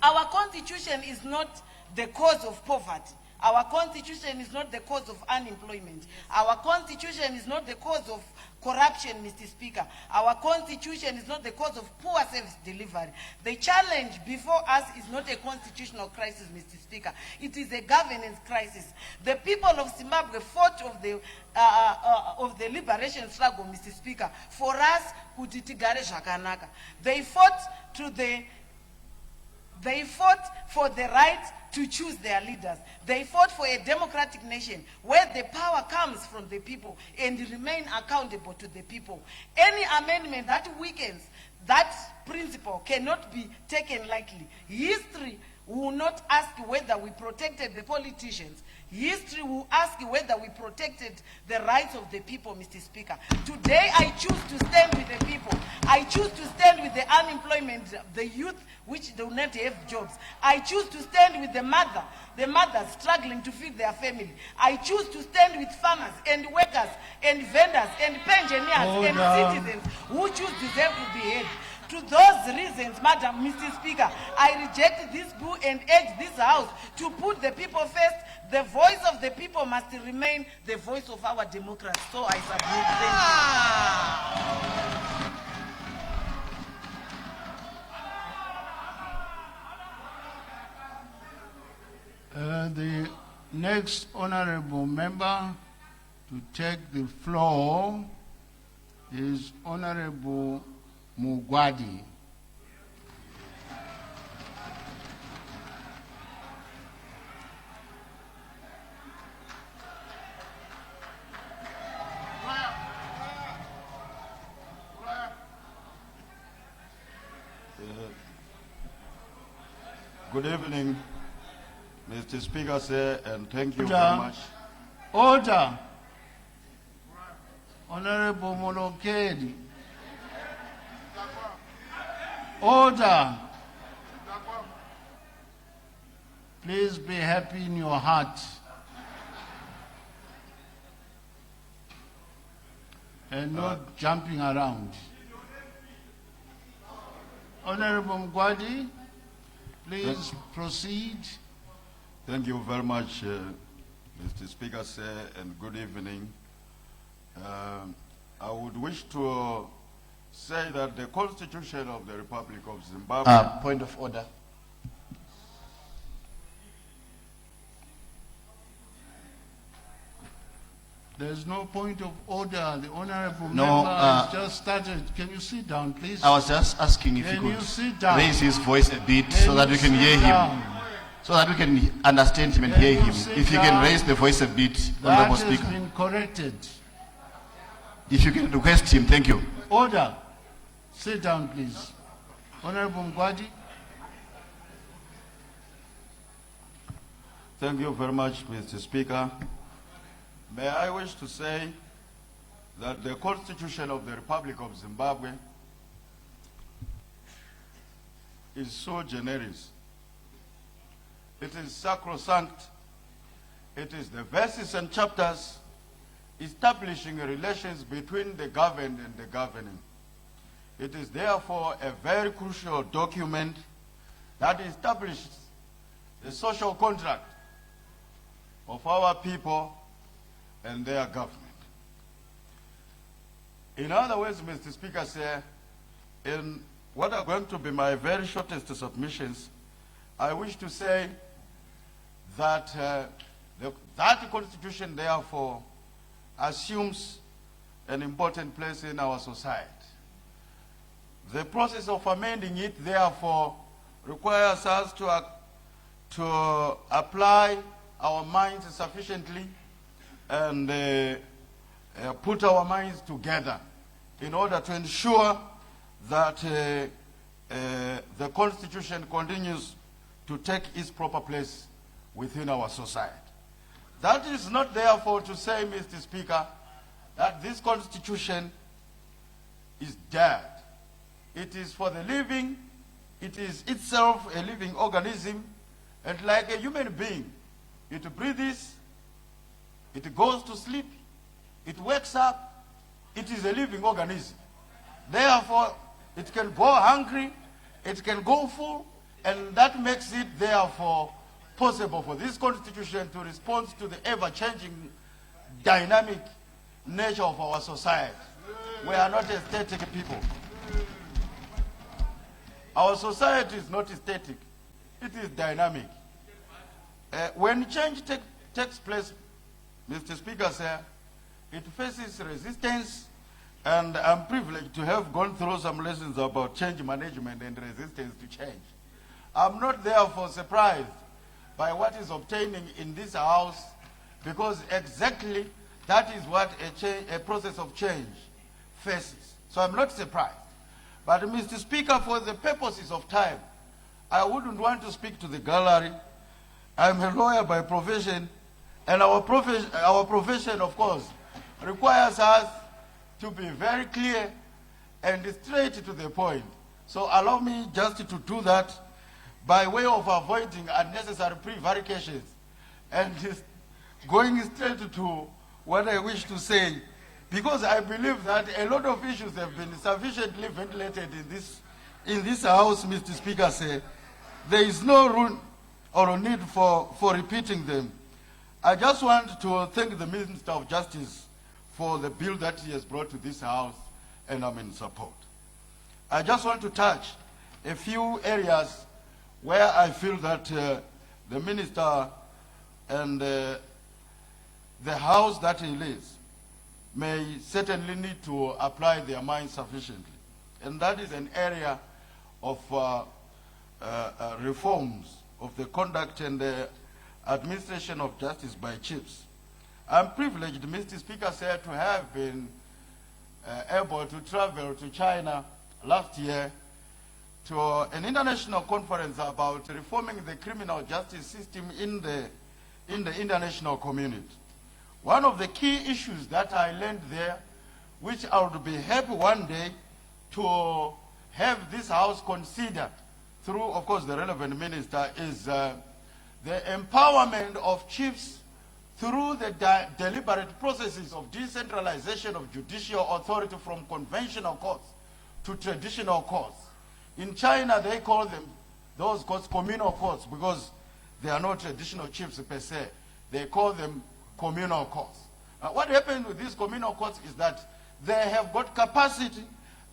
Our constitution is not the cause of poverty. Our constitution is not the cause of unemployment. Our constitution is not the cause of corruption, Mr. Speaker. Our constitution is not the cause of poor service delivery. The challenge before us is not a constitutional crisis, Mr. Speaker. It is a governance crisis. The people of Zimbabwe fought of the liberation struggle, Mr. Speaker, for us kuti tigare zvakanaka. They fought for the right to choose their leaders. They fought for a democratic nation where the power comes from the people and remain accountable to the people. Any amendment that weakens that principle cannot be taken lightly. History will not ask whether we protected the politicians. History will ask whether we protected the rights of the people, Mr. Speaker. Today, I choose to stand with the people. I choose to stand with the unemployment, the youth which do not have jobs. I choose to stand with the mothers struggling to feed their family. I choose to stand with farmers and workers and vendors and pensioners and citizens who choose deserve to be heard. To those reasons, Madam Mr. Speaker, I reject this bill and urge this House to put the people first. The voice of the people must remain the voice of our democracy. So I The submit. The next honorable member to take the floor is Honorable Mugwadi. Good evening, Mr. Speaker, sir, and thank you very much. Order. Honorable Molokedi. Order. Please be happy in your heart. And not jumping around. Honorable Mgwadi, please proceed. Thank you very much, Mr. Speaker, sir, and good evening. I would wish to say that the Constitution of the Republic of Zimbabwe... Point of order. There's no point of order. The honorable No, member has just started. Can you sit down, please? I was just asking if Can he you could sit down? raise his voice a bit Can so that you we can sit hear down? him. So that we can understand him and Can hear you him. sit If you down? can raise the voice a bit, That Honorable has Speaker. been corrected. If you can request him, thank you. Order. Sit down, please. Honorable Mgwadi. Thank you very much, Mr. Speaker. May I wish to say that the Constitution of the Republic of Zimbabwe is so generous. It is sacrosanct. It is the verses and chapters establishing relations between the governed and the governing. It is therefore a very crucial document that establishes the social contract of our people and their government. In other words, Mr. Speaker, sir, in what are going to be my very shortest submissions, I wish to say that that Constitution, therefore, assumes an important place in our society. The process of amending it, therefore, requires us to apply our minds sufficiently and put our minds together in order to ensure that the Constitution continues to take its proper place within our society. That is not therefore to say, Mr. Speaker, that this Constitution is dead. it is for the living, it is itself a living organism, and like a human being, it breathes, it goes to sleep, it wakes up, it is a living organism. Therefore, it can go hungry, it can go full, and that makes it therefore possible for this constitution to respond to the ever-changing dynamic nature of our society. We are not a static people. Our society is not static, it is dynamic. When change takes place, Mr. Speaker, sir, it faces resistance, and I'm privileged to have gone through some lessons about change management and resistance to change. I'm not therefore surprised by what is obtaining in this house, because exactly that is what a process of change faces. So I'm not surprised. But Mr. Speaker, for the purposes of time, I wouldn't want to speak to the gallery. I'm a lawyer by profession, and our profession, of course, requires us to be very clear and straight to the point. So allow me just to do that by way of avoiding unnecessary prevarications and just going straight to what I wish to say, because I believe that a lot of issues have been sufficiently ventilated in this house, Mr. Speaker. Say, there is no room or need for repeating them. I just want to thank the Minister of Justice for the bill that he has brought to this house, and I'm in support. I just want to touch a few areas where I feel that the Minister and the House that he leads may certainly need to apply their minds sufficiently. And that is an area of reforms of the conduct and the administration of justice by chiefs. I'm privileged, Mr. Speaker, sir, to have been able to travel to China last year to an international conference about reforming the criminal justice system in the international community. One of the key issues that I learned there, which I would be happy one day to have this house consider through, of course, the relevant minister, is the empowerment of chiefs through the deliberate processes of decentralization of judicial authority from conventional courts to traditional courts. In China, they call them, those courts, communal courts, because they are not traditional chiefs per se. They call them communal courts. What happens with these communal courts is that they have got capacity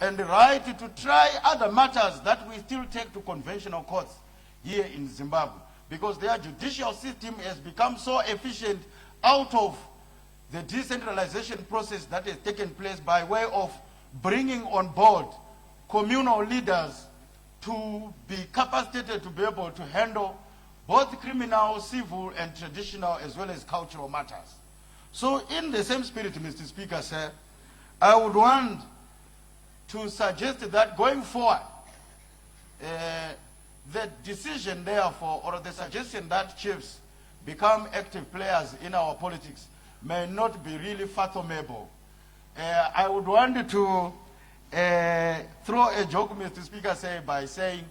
and the right to try other matters that we still take to conventional courts here in Zimbabwe, because their judicial system has become so efficient out of the decentralization process that has taken place by way of bringing on board communal leaders to be capacitated to be able to handle both criminal, civil, and traditional, as well as cultural matters. So in the same spirit, Mr. Speaker, sir, I would want to suggest that going forward, the decision, therefore, or the suggestion that chiefs become active players in our politics may not be really fathomable. I would want to throw a joke, Mr. Speaker, by saying,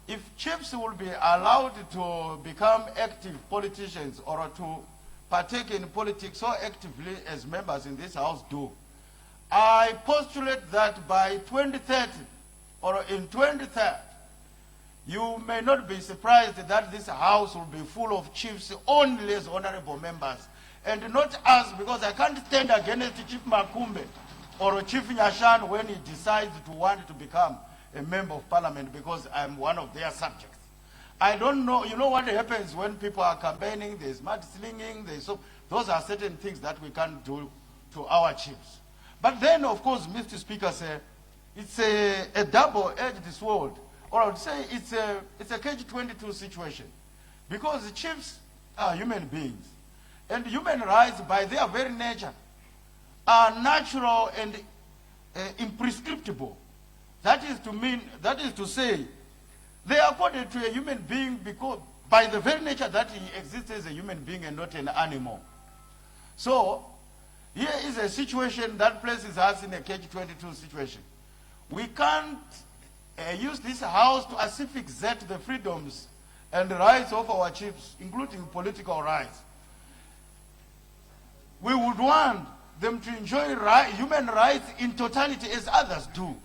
if chiefs will be allowed to become active politicians or to partake in politics so actively as members in this house do, I postulate that by 2030 or in 2030, you may not be surprised that this house will be full of chiefs only as honorable members, and not us, because I can't stand against Chief Makumbe or Chief Nyashan when he decides to want to become a member of parliament, because I'm one of their subjects. I don't know, you know what happens when people are campaigning, there's mudslinging, those are certain things that we can't do to our chiefs. But then, of course, Mr. Speaker, it's a double-edged sword, or I would say it's a catch-22 situation, because the chiefs are human beings, and human rights, by their very nature, are natural and imprescriptible. That is to say, they are accorded to a human being because by the very nature that he exists as a human being and not an animal. So, here is a situation that places us in a catch-22 situation. we can't use this house to asphyxiate the freedoms and rights of our chiefs, including political rights. We would want them to enjoy human rights in totality as others do.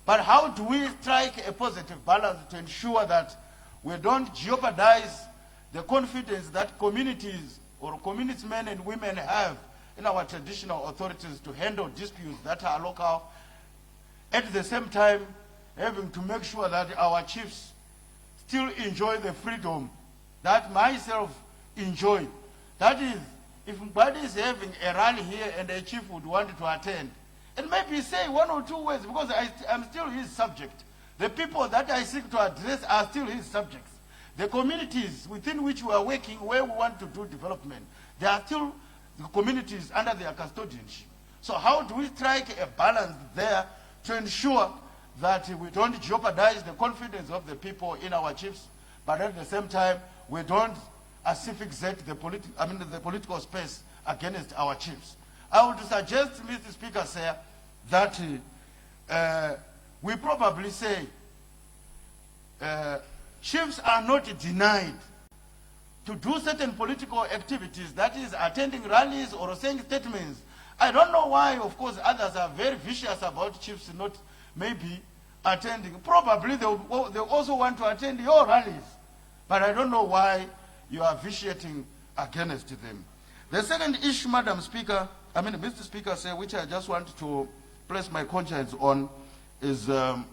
But how do we strike a positive balance to ensure that we don't jeopardize the confidence that communities or community men and women have in our traditional authorities to handle disputes that are local, at the same time having to make sure that our chiefs still enjoy the freedom that myself enjoy. That is, if somebody is having a rally here and a chief would want to attend, and maybe say one or two words, because I'm still his subject. The people that I seek to address are still his subjects. The communities within which we are working, where we want to do development, they are still the communities under their custodianship. So how do we strike a balance there to ensure that we don't jeopardize the confidence of the people in our chiefs, but at the same time, we don't asphyxiate the political space against our chiefs? I would suggest, Mr. Speaker, sir, that we probably say chiefs are not denied to do certain political activities, that is attending rallies or saying statements. I don't know why, of course, others are very vicious about chiefs not maybe attending. Probably they also want to attend your rallies, but I don't know why you are vitiating against them. The second issue, Mr. Speaker, sir, which I just want to place my conscience on is the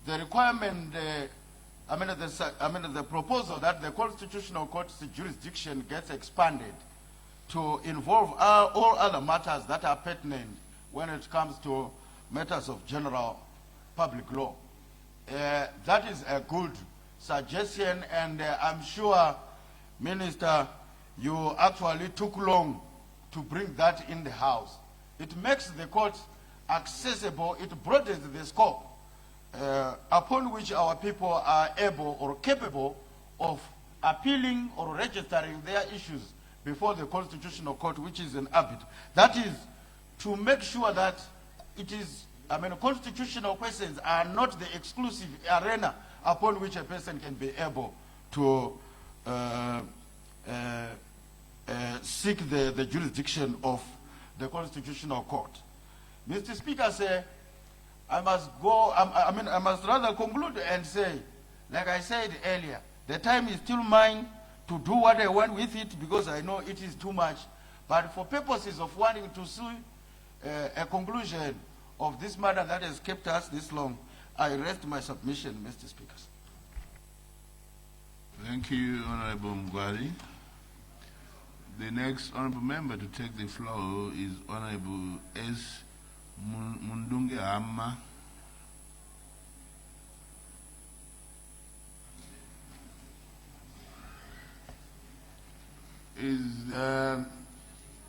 requirement, the proposal that the Constitutional Court's jurisdiction gets expanded to involve all other matters that are pertinent when it comes to matters of general public law. That is a good suggestion, and I'm sure, Minister, you actually took long to bring that in the House. It makes the court accessible, it broadens the scope upon which our people are able or capable of appealing or registering their issues before the Constitutional Court, which is an arbiter. That is to make sure that it is, constitutional questions are not the exclusive arena upon which a person can be able to seek the jurisdiction of the Constitutional Court. Mr. Speaker, sir, I must rather conclude and say, like I said earlier, the time is still mine to do what I want with it, because I know it is too much. But for purposes of wanting to see a conclusion of this matter that has kept us this long, I rest my submission, Mr. Speaker. Thank you, Honorable Mgwari. The next honorable member to take the floor is Honorable S. Mundunge Hama.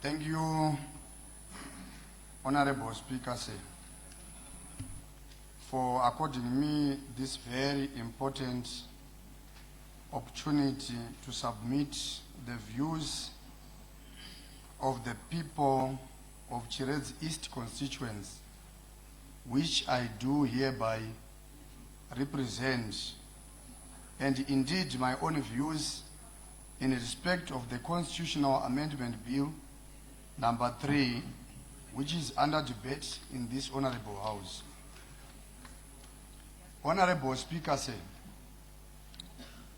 Thank you, Honorable Speaker, sir, for according me this very important opportunity to submit the views of the people of Chirez East constituents, which I do hereby represent, and indeed my own views in respect of the Constitutional Amendment Bill number 3, which is under debate in this Honorable House. Honorable Speaker, sir,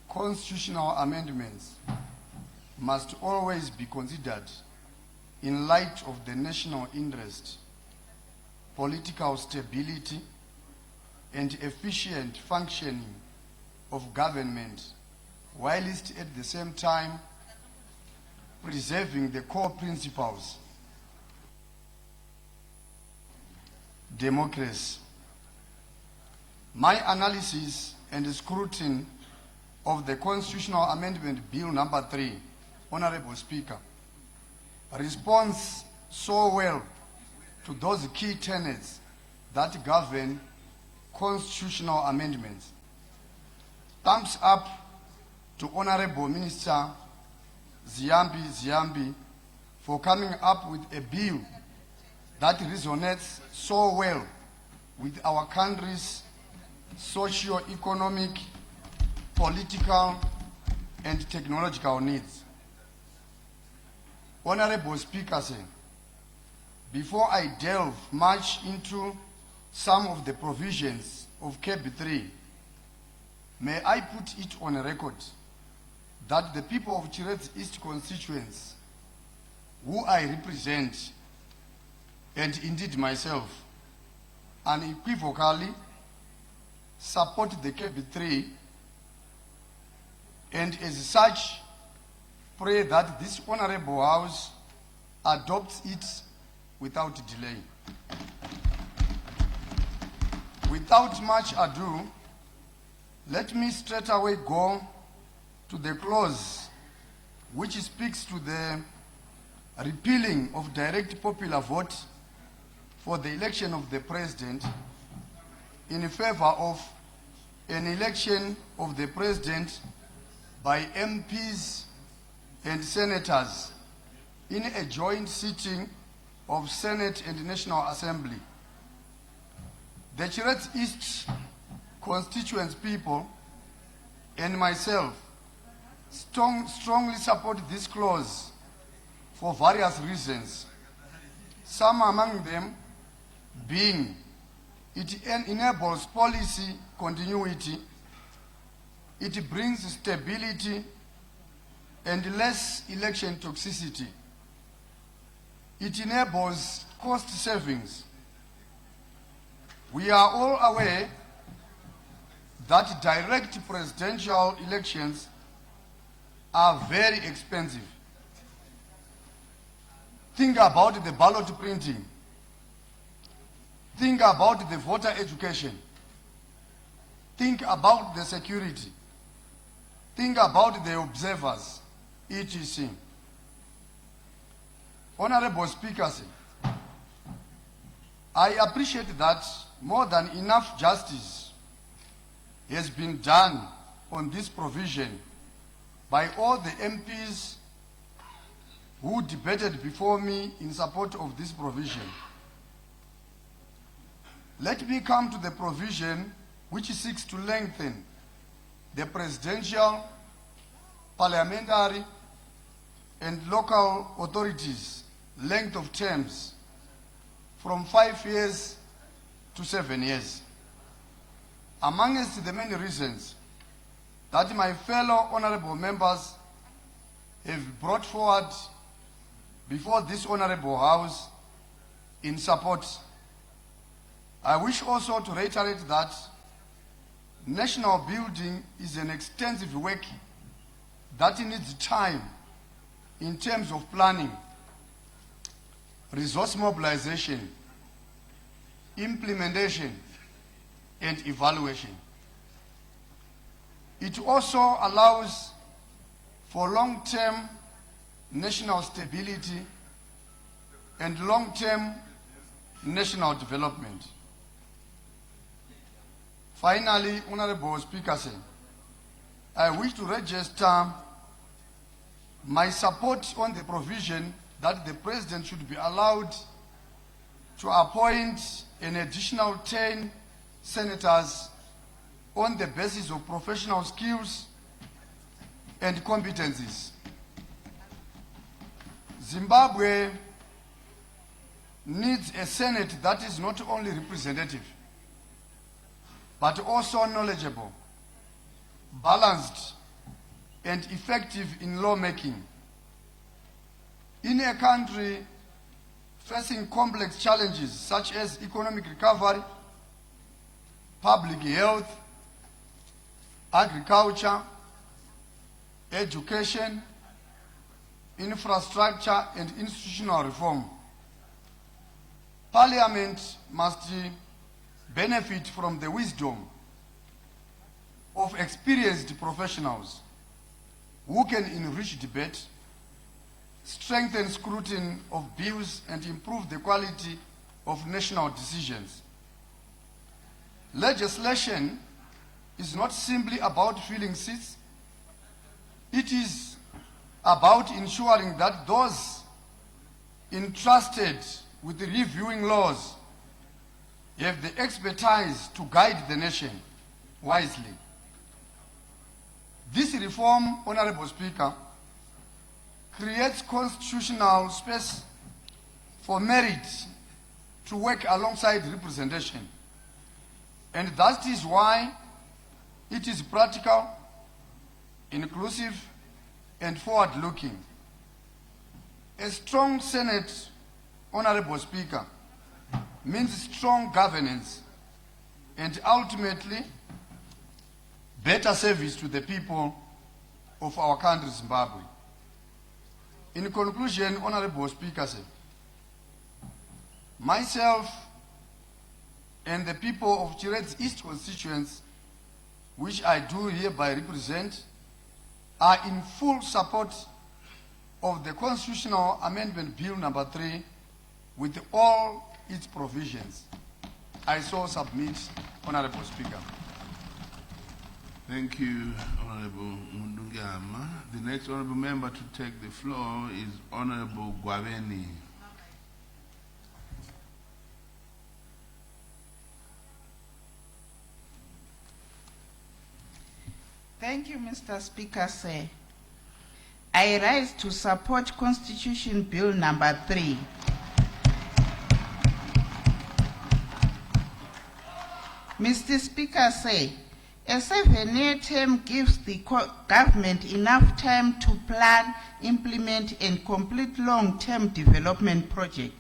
constitutional amendments must always be considered in light of the national interest, political stability, and efficient functioning of government, whilst at the same time preserving the core principles of democracy. My analysis and scrutiny of the Constitutional Amendment Bill number 3, Honorable Speaker, responds so well to those key tenets that govern constitutional amendments. Thumbs up to Honorable Minister Ziambi for coming up with a bill that resonates so well with our country's socio-economic, political, and technological needs. Honorable Speaker, before I delve much into some of the provisions of KB 3, may I put it on record that the people of Chirets East constituents, who I represent, and indeed myself, unequivocally support the KB 3, and as such pray that this Honorable House adopts it without delay. Without much ado, let me straight away go to the clause which speaks to the repealing of direct popular vote for the election of the President in favor of an election of the President by MPs and Senators in a joint sitting of Senate and National Assembly. The Chirets East constituents people and myself strongly support this clause for various reasons, some among them being it enables policy continuity, it brings stability and less election toxicity, it enables cost savings. We are all aware that direct presidential elections are very expensive. Think about the ballot printing. Think about the voter education. Think about the security. Think about the observers, etc. Honorable Speaker, I appreciate that more than enough justice has been done on this provision by all the MPs who debated before me in support of this provision. Let me come to the provision which seeks to lengthen the presidential, parliamentary, and local authorities' length of terms from 5 years to 7 years. Amongst the many reasons that my fellow honorable members have brought forward before this honorable House in support, I wish also to reiterate that national building is an extensive work that needs time in terms of planning, resource mobilization, implementation, and evaluation. It also allows for long-term national stability and long-term national development. Finally, Honorable Speaker, I wish to register my support on the provision that the President should be allowed to appoint an additional 10 senators on the basis of professional skills and competencies. Zimbabwe needs a Senate that is not only representative, but also knowledgeable, balanced, and effective in lawmaking. In a country facing complex challenges such as economic recovery, public health, agriculture, education, infrastructure, and institutional reform, Parliament must benefit from the wisdom of experienced professionals who can enrich debate, strengthen scrutiny of bills, and improve the quality of national decisions. Legislation is not simply about filling seats. It is about ensuring that those entrusted with reviewing laws, have the expertise to guide the nation wisely. This reform, Honorable Speaker, creates constitutional space for merit to work alongside representation. And that is why it is practical, inclusive, and forward-looking. A strong Senate, Honorable Speaker, means strong governance and ultimately better service to the people of our country, Zimbabwe. In conclusion, Honorable Speaker, myself and the people of Chiredzi East constituents, which I do hereby represent, are in full support of the Constitutional Amendment Bill number 3 with all its provisions. I so submit, Honorable Speaker. Thank you, Honorable Mundungama. The next honorable member to take the floor is Honorable Gwabeni. Thank you, Mr. Speaker, sir. I rise to support Constitution Bill number 3. Mr. Speaker, sir, a 7-year term gives the government enough time to plan, implement, and complete long-term development projects.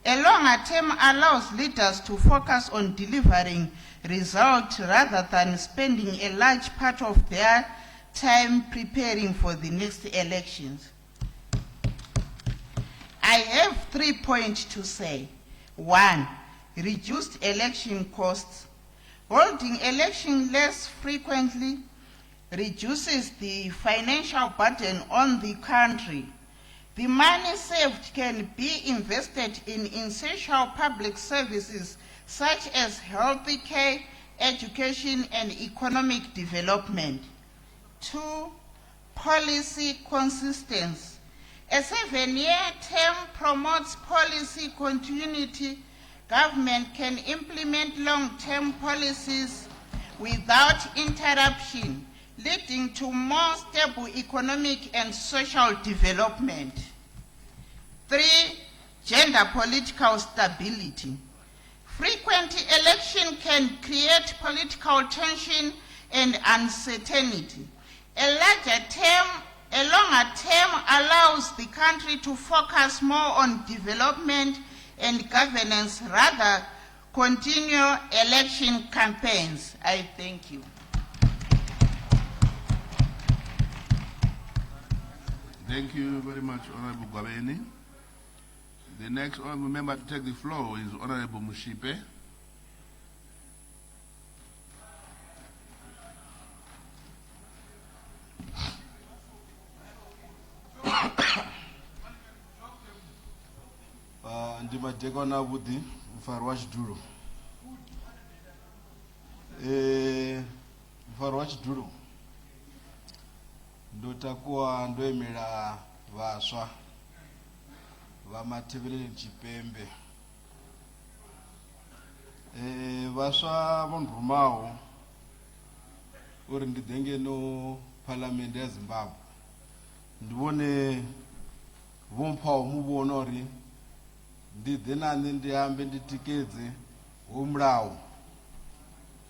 A longer term allows leaders to focus on delivering results rather than spending a large part of their time preparing for the next elections. I have 3 points to say. 1, reduced election costs. Holding elections less frequently reduces the financial burden on the country. The money saved can be invested in essential public services such as health care, education, and economic development. 2, policy consistency. A 7-year term promotes policy continuity. Government can implement long-term policies without interruption, leading to more stable economic and social development. 3, gender political stability. Frequent election can create political tension and uncertainty. A longer term allows the country to focus more on development and governance rather continue election campaigns. I thank you. Thank you very much, Honorable Gwabeni. The next honorable member to take the floor is Honorable Mushipe. Ndimadekwana Budi, Mfarwa Chiduro. Mfarwa Chiduro. Ndotakuwa ndoemera vaswa vamatevere Chipembe. Vaswa vonrumawo uri ndidenge no Parliamenr of Zimbabwe. Ndivone vompawo muvono uri ndidhenani ndihambe nditikedze womulawo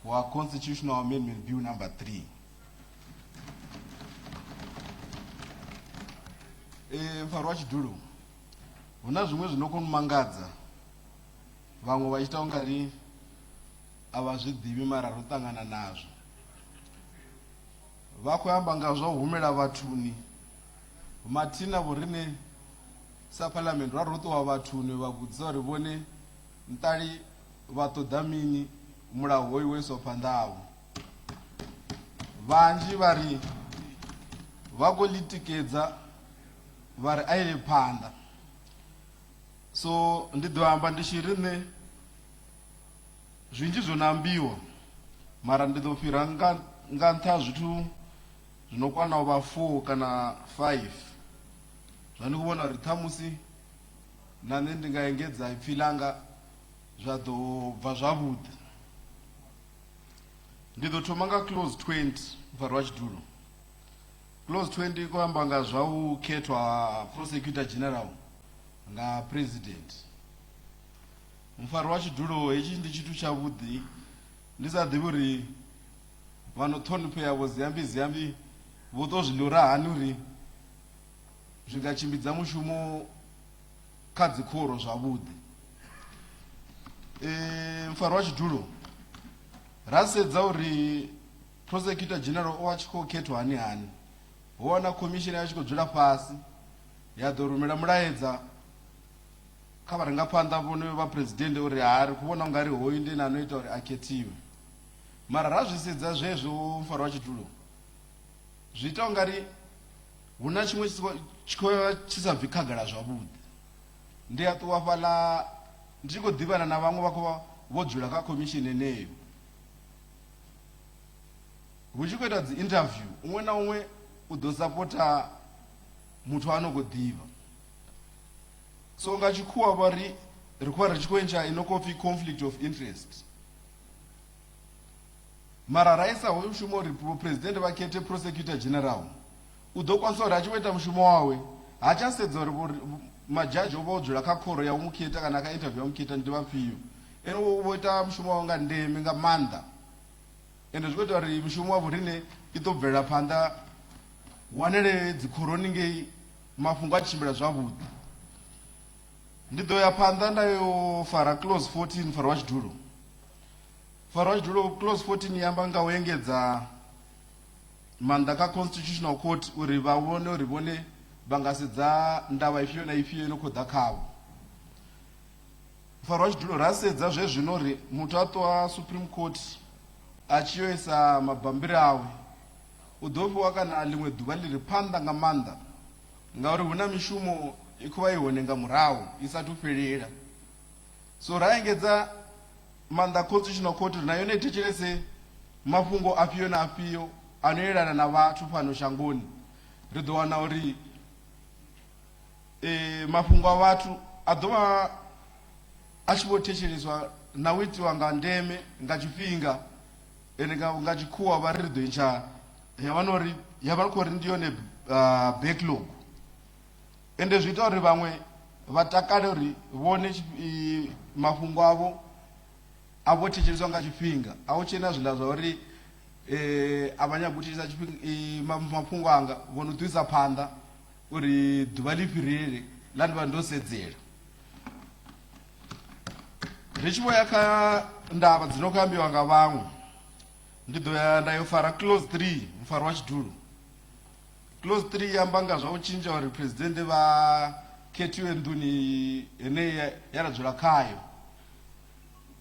wa Constitutional Amendment Bill number 3. Mfarwa Chiduro, huna zvimwe zvinokumangadza vamwe vachiita ungari avazvidivi mara rotangana nazvo. Vakuyamba ngazvahumira vatuni matina vorine saParliament varotova vatuni vakudzisa uri vone ntari vatoda mini mulawo hoyu wesopandavo. Vanji vari vakolitikedza vari aile panda. So ndidohamba ndichirine zvinji zvonambiwa mara ndidofira nganta zvitu zvinokwana over 4 kana 5 zvandikuvona kuti tamusi nane ndingaengedza ipfi langa zvaḓo bva zwavhuḓi. Ndi ḓo thoma nga clause 20 mufaro wa tshidulo. Clause 20 ko amba nga zwa u khethwa prosecutor general nga president. Mufaro wa tshidulo hetshi ndi tshithu tshavhuḓi, ndi sa ḓivhi uri vhano ṱhonifhea vho ziyambi vho tou zwi ḽora hani uri zwi nga tshimbidza mushumo kha dzikhoro zwavhuḓi. Mufaro wa tshidulo ra sedza uri prosecutor general o a tshi khou khethwa hani hani, ho wana commission ya tshi khou dzula fhasi ya ḓo rumela mulaedza kha vharangaphanḓa vhone vha president uri ri khou vhona ungari hoyu ndi na no ita uri a khethiwe. Mara ra zwi sedza zwezwo mufaro wa tshidulo zwi ita ungari hu na tshiṅwe tshi khou tshi sa bvi khagala zwavhuḓi. Ndi a ṱuwa fhaḽa ndi tshi khou ḓivhana na vhaṅwe vha khou vho dzula kha commission eneyo, hu tshi khou ita dzi interview uṅwe na uṅwe u ḓo sapota muthu a no khou ḓivha. So nga tshikhuwa vha ri khou ri tshi khou entsha ino khou pfi conflict of interest. Mara ra isa hoyu mushumo uri president vha khethe prosecutor general, u ḓo kwanisa uri a tshi khou ita mushumo wawe ha tsha sedza uri majaji o vha o dzula kha khoro ya u mukheta kana kha interview ya mukheta ndi vhafhio, ene vho ita mushumo wawe nga ndeme nga maanḓa. Ende zwi khou ita uri mushumo wa vhorine i ḓo bvelela phanḓa, wanele dzikhoroni ngei mafhungo a tshimbila zwavhuḓi. Ndi ḓo ya phanḓa nda yo fara clause 14 mufaro wa tshidulo. Mufaro wa tshidulo clause 14 yamba nga u engedza maanḓa kha constitutional court uri vha vhone uri vhone vha nga sedza ndavha ifhio na ifhio ino khou ḓa khavho. Mufaro wa tshidulo ra sedza zwezwino uri muthu a ṱuwa Supreme Court a tshi yo isa mabambiri awe u ḓo fhiwa kana ḽiṅwe ḓuvha ḽi re phanḓa nga maanḓa, ngauri hu na mishumo i khou vha i hone nga murahu i sathu fhelela. So ra engedza maanḓa constitutional court uri na yone i thetshelese mafhungo afhio na afhio ano yelana na vhathu fhano shangoni. Ri ḓo wana uri mafhungo a vhathu a ḓo vha a tshi vho thetsheleswa na u itiwa nga ndeme nga tshifhinga, ende nga tshikhuwa vha ri ḓo entsha ya vhana uri ya vha khou ri ndi yone backlog. Ende zwi ita uri vhaṅwe vha takale uri vhone mafhungo avho a vho thetsheliswa nga tshifhinga, a u tshena zwiḽa zwa uri a vha nyaga u thetshelesa mafhungo anga vho no ḓisa phanḓa uri ḓuvha ḽi fhirele ḽa ndi vha ndo sedzela. Ri tshi vho ya kha ndavha dzi no khou ambiwa nga vhaṅwe, ndi ḓo ya nda yo fara clause 3 mufaro wa tshidulo. Clause 3 yamba nga zwa u tshintsha uri president vha khethiwe nḓuni ine ya ra dzula khayo,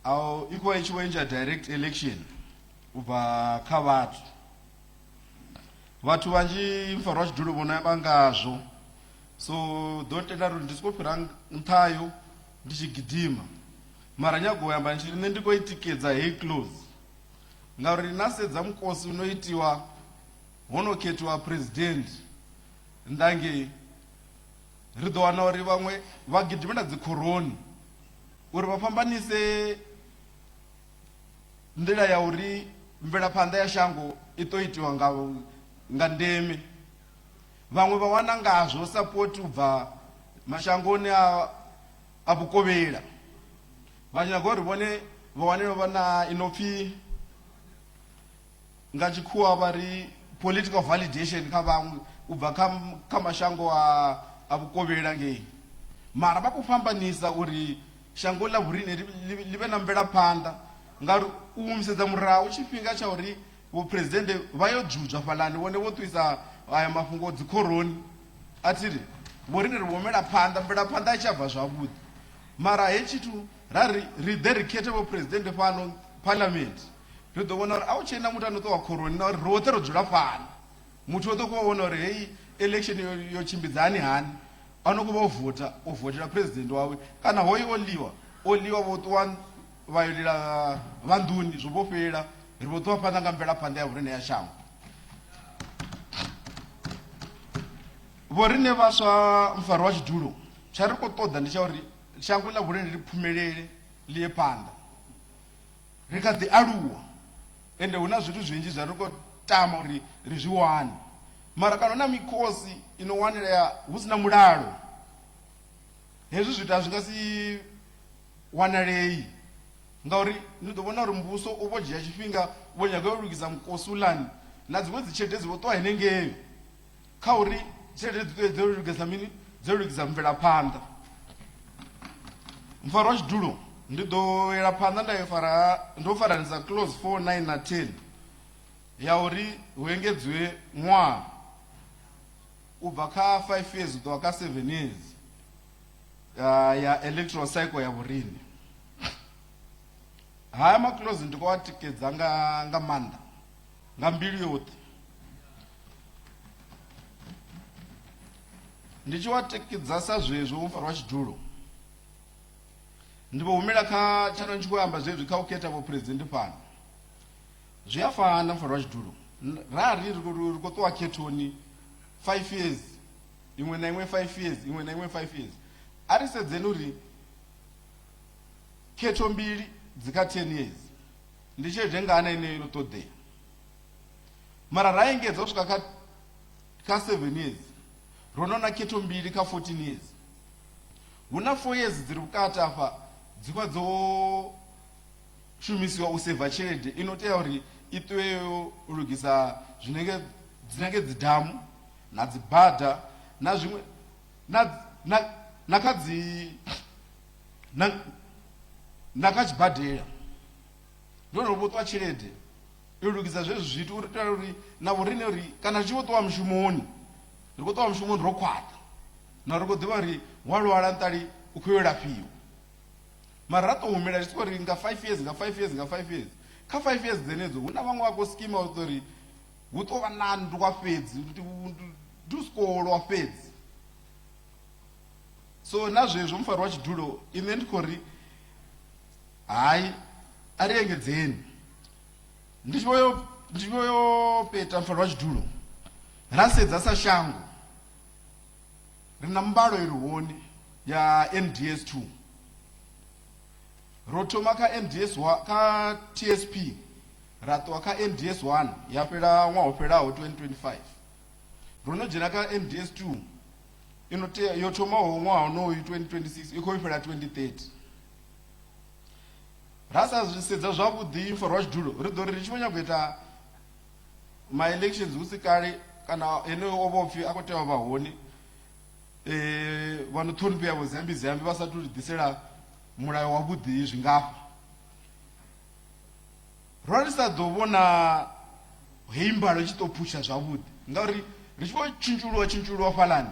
au i khou vha i tshi vho entsha direct election u bva kha vhathu. Vhathu vhanzhi mufaro wa tshidulo vhona yamba ngazwo, so ḓo tenda uri ndi sokou fhira nṱhayo ndi tshi gidima. Mara nyago u yamba ntshi nṋe ndi khou i tikedza heyi clause ngauri na sedza mukosi uno itiwa ho no khethiwa president ndange ri ḓo wana uri vhaṅwe vha gidimela dzikhoroni uri vha fhambanise nḓila ya uri mvelaphanḓa ya shango i ḓo itiwa nga ndeme. Vhaṅwe vha wana ngazwo support u bva mashangoni a vhukovhela, vha nyaga uri vhone vha wanele vha na inopfi nga tshikhuwa vha ri political validation kha vhaṅwe u bva kha mashango a vhukovhela ngei. Mara vha khou fhambanisa uri shango ḽa vhorine ḽi vhe na mvelaphanḓa, ngauri u humisedza murahu tshifhinga tsha uri vho president vha yo dzudzwa fhaḽani vhone vho ṱuwisa aya mafhungo dzikhoroni a thiri vhorine ri vho mela phanḓa, mvelaphanḓa a tshi a bva zwavhuḓi. Mara he tshithu ra ri ḓe ri khethe vho president fhano parliament, ri ḓo vhona uri a u tshena muthu ano ṱuwa khoroni na uri roṱhe ro dzula fhano, muthu o ḓo khou vhona uri heyi election yo tshimbidza hani hani, ano khou vha o votela president wawe kana hoyo o ḽiwa vho ṱuwa vha yo lila vha nḓuni zwo vho fhela, ri vho ṱuwa phanḓa nga mvelaphanḓa ya vhorine ya shango. Vhorine vhaswa mufaro wa tshidulo chari khou ṱoḓa ndi tsha uri shango ḽa vhulimi ri phumelele ḽi ye phanḓa ri kha ḓi aluwa ende hu na zwithu zwinzhi zwa ri khou tama uri ri zwi wane mara kana na mikhosi ino wanelea hu si na mulalo hezwi zwithu a zwi nga si wanalei ngauri ni ḓo vhona uri muvhuso u vho dzhia tshifhinga vho nyaga u lugisa mukosi uḽani na dziṅwe dzi tshelede dzi vho ṱwa henengeyo kha uri tshelede dzi dzo lugisa mini dzo lugisa mvelaphanḓa mfaro wa tshidulo ndi ḓo yela phanḓa ndo faranisa clause 4 9 na 10 ya uri hu engedziwe ṅwaha u bva kha 5 years u ḓo kha 7 years ya electoral cycle ya vhurini haya maclose ndi khou a tikedza nga maanḓa nga mbilu yoṱhe ndi tshi wa tikedza sa zwezwo mufaro wa tshidulo ndi vho humela kha tshano tshi khou amba zwezwi kha u khetha vho president fhano zwi a fana mufaro wa tshidulo rari ri khou ṱuwa khethoni 5 years iṅwe na iṅwe 5 years iṅwe na iṅwe 5 years a ri sedzeni uri khetho mbili dzi kha 10 years ndi tshelede ngana ine ino ṱoḓea mara ra engedza u swika kha 7 years ro no na khetho mbili kha 14 years hu na 4 years dzi ri vhukati afha dzi vha dzo shumisiwa u seiva tshelede ino tea uri i ṱuwe u lugisa dzinenge dzidamu na dzibada na zwiṅwe na kha dzi na kha tshibadela ndone vho ṱwa tshelede i lugisa zwezwi zwithu uri tea uri na vhorine uri kana ri tshi vho ṱuwa mushumoni ri khou ṱuwa mushumoni ro khwaṱha na ri khou ḓivha uri wa lwala nṱali u khou yo lafhiwa mara ra tou humela tshi uri nga 5 years nga 5 years nga 5 years kha 5 years dzenedzo hu na vhaṅwe vha khou skima uri hu tou vha na ndwa fhedzi ndi usikolwa fhedzi so na zwezwo mufaro wa tshidulo ine ndi khou ri hayi a ri engedzeni ndi tshi vho yo peta mufaro wa tshidulo ra sedza sa shango ri na mbalo i ri hone ya NDS 2 ro thoma kha NDS kha TSP ra ṱuwa kha NDS 1 ya fhela ṅwaha u fhelaho 2025 ro no dzhena kha NDS 2 ino tea yo thomaho ṅwaha unoyu 2026 i khou fhela 2030 ra sa zwi sedza zwavhuḓi mufaro wa tshidulo ri ḓo ri tshi vho nyago ita ma-elections hu si kale kana eneyo o vha pfhi a khou tea u vha hone vha no ṱhonifhea vho zambi vha sathu ri ḓisela mulayo wavhuḓi zwingafha ro ri sa ḓo vhona heyi mbalo i tshi ḓo phusha zwavhuḓi ngauri ri tshi vho tshintshuluwa fhalani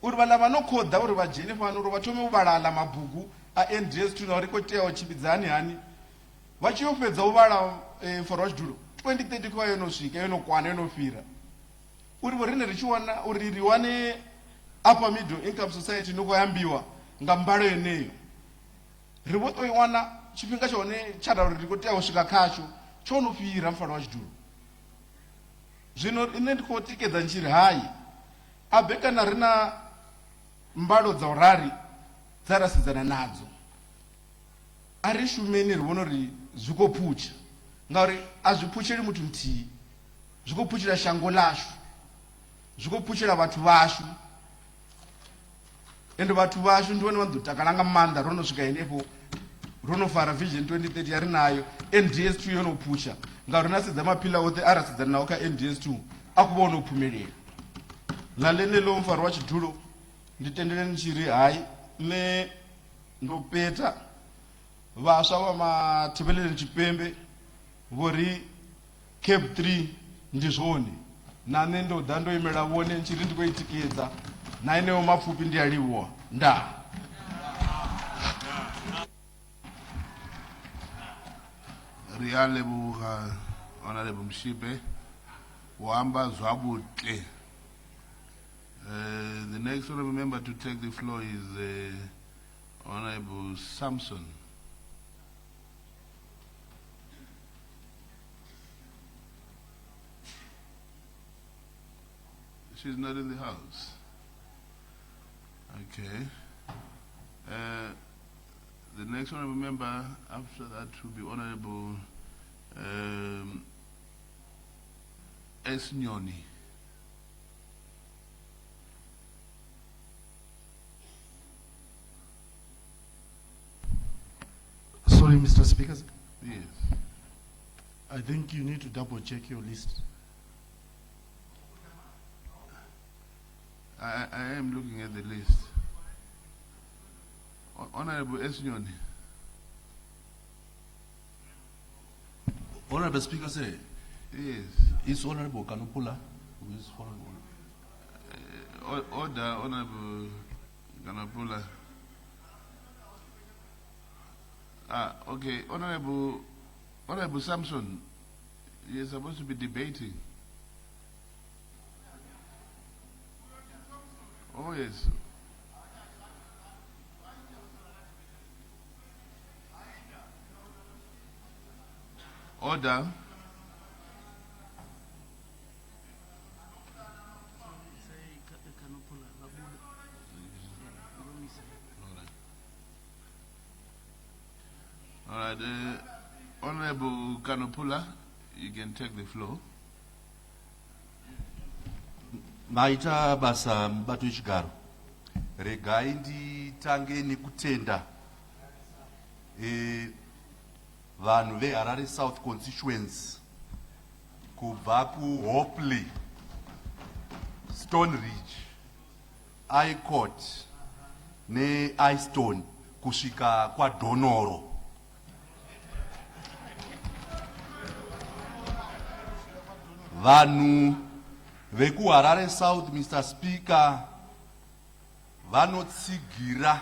uri vhaḽa vha no khoḓa uri vha dzhene fhano uri vha thome u vhala aḽa mabugu a NDS 2 na uri khou tea u tshimbidzani hani vha tshi yo fhedza u vhala mufaro wa tshidulo 2030 khuvha yo no swika yo no kwana yo no fhira uri vho rine ri tshi wana uri ri wane upper middle income society no khou ambiwa nga mbalo yeneyo ri vho tou i wana tshifhinga tsha hone tsha uri ri khou tea u swika khatsho tsho no fhira mufaro wa tshidulo zwino ine ndi khou tikedza ntshiri hayi a bekana ri na mbalo dza u rari dza ra sedzana nadzo a ri shumeni ri vhona uri zwi khou phutsha ngauri a zwi phutsheli muthu muthihi zwi khou phutshela shango ḽashu zwi khou phutshela vhathu vhashu ende vhathu vhashu ndi vhone vha ḓo takala nga maanḓa ro no swika henefho ro no fara vision 2030 ya ri nayo NDS 2 yo no phusha ngauri na sedza maphila oṱhe a ra sedzana nawo kha NDS 2 a khou vha o no phumelela ḽa ḽeneḽo mufaro wa tshidulo ndi tendeleni tshi ri hayi nṋe ndo peta vhaswa vha mathivheleni tshipembe vho ri cap 3 ndi zwone na nṋe ndo ḓa ndo imela vhone tshi ri ndi khou i tikedza na eneyo mapfhufhi ndi a livhuwa ndaa ri a leboga honorable Mshipe o amba zwavhuḓi. The next honorable member to take the floor is Honorable Samson. She's not in the house. Okay. The next honorable member after that will be Honorable S. Nyoni. Sorry, Mr. Speaker. Yes. I think you need to double check your list. I am looking at the list. Honorable S. Nyoni. Honorable Speaker, sir. Yes. Is Honorable Kanupula who is following on? Order, Honorable Kanupula. Okay, Honorable Samson, you're supposed to be debating. Oh, yes. Order. All right, Honorable Kanopula, you can take the floor. Maita basa mubato wechigaro. Regai nditange nekutenda vanhu veHarare South constituency kubva kuHopley, Stone Ridge, I Court neIstone kusvika kwaDonoro. Vanhu vekuHarare South, Mr. Speaker, vanotsigira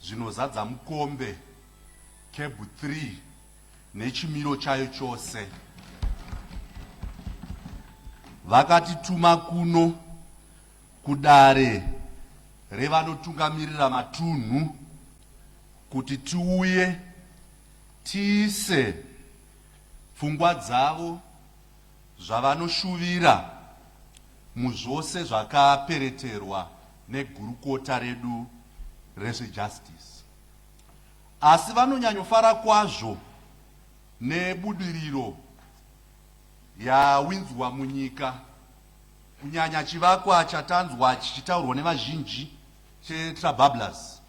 zvinozadza mukombe Cable 3 nechimiro chayo chose. Vakatituma kuno kudare revanotungamirira matunhu kuti tiuye tiise pfungwa dzavo zvavanoshuvira muzvose zvakapereterwa negurukota redu rezvejustice. Asi vanonyanyofara kwazvo nebudiriro yawinzwa munyika, kunyanya chivakwa chatanzwa chichitaurwa nevazhinji cheTrabablas,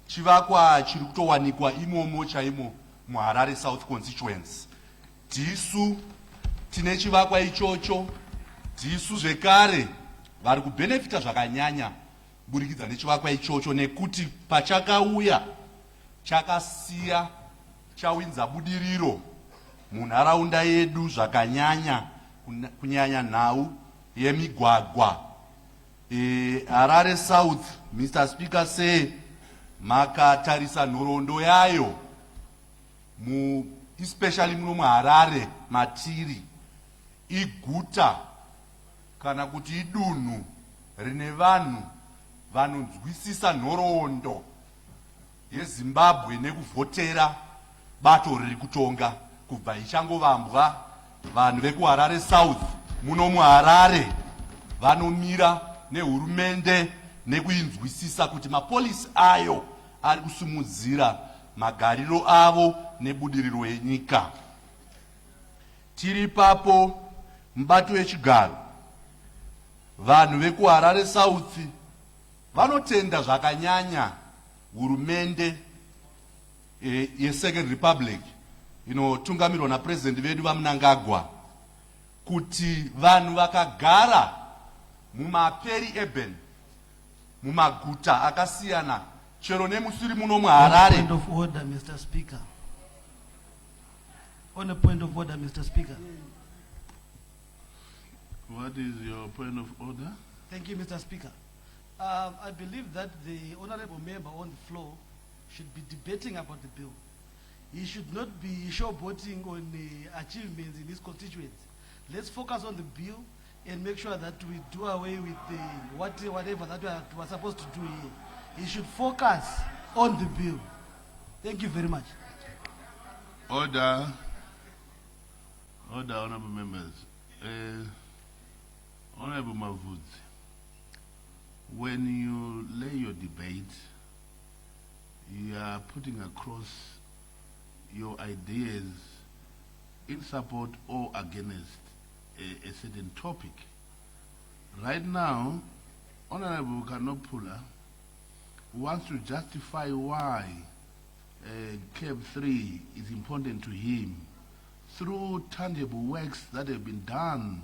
chivakwa chiri kutowanikwa imomo chaimo muHarare South constituency. Tisu tine chivakwa ichocho, tisu zvekare vari kubenefita zvakanyanya kuburikidza nechivakwa ichocho, nekuti pachakauya chakasiya chawinza budiriro munharaunda yedu zvakanyanya, kunyanya nhau yemigwagwa. Harare South, Mr. Speaker, say makatarisa nhoroondo yayo especially muno muHarare matiri, iguta kana kuti idunhu rine vanhu vanonzwisisa nhoroondo yeZimbabwe nekuvhotera bato riri kutonga kubva ichangovambwa. Vanhu vekuHarare South muno muHarare vanomira nehurumende nekuinzwisisa kuti mapolisi ayo ari kusumudzira magariro avo nebudiriro yenyika. Tiri papo mubato wechigaro, vanhu vekuHarare South vanotenda zvakanyanya hurumende yeSecond Republic inotungamirwa napresident vedu vaMnangagwa, kuti vanhu vakagara mumaperi urban, mumaguta akasiyana, chero nemusiri muno muHarare. Point of order, Mr. Speaker. On a point of order, Mr. Speaker. What is your point of order? Thank you, Mr. Speaker. I believe that the honorable member on the floor should be debating about the bill. He should not be showboating on the achievements in his constituents. Let's focus on the bill and make sure that we do away with the whatever that we are supposed to do here. He should focus on the bill. Thank you very much. Order. Order, honorable members. Honorable Mavudzi, when you lay your debate, you are putting across your ideas in support or against a certain topic. Right now, Honorable Kanopula wants to justify why CAB 3 is important to him through tangible works that have been done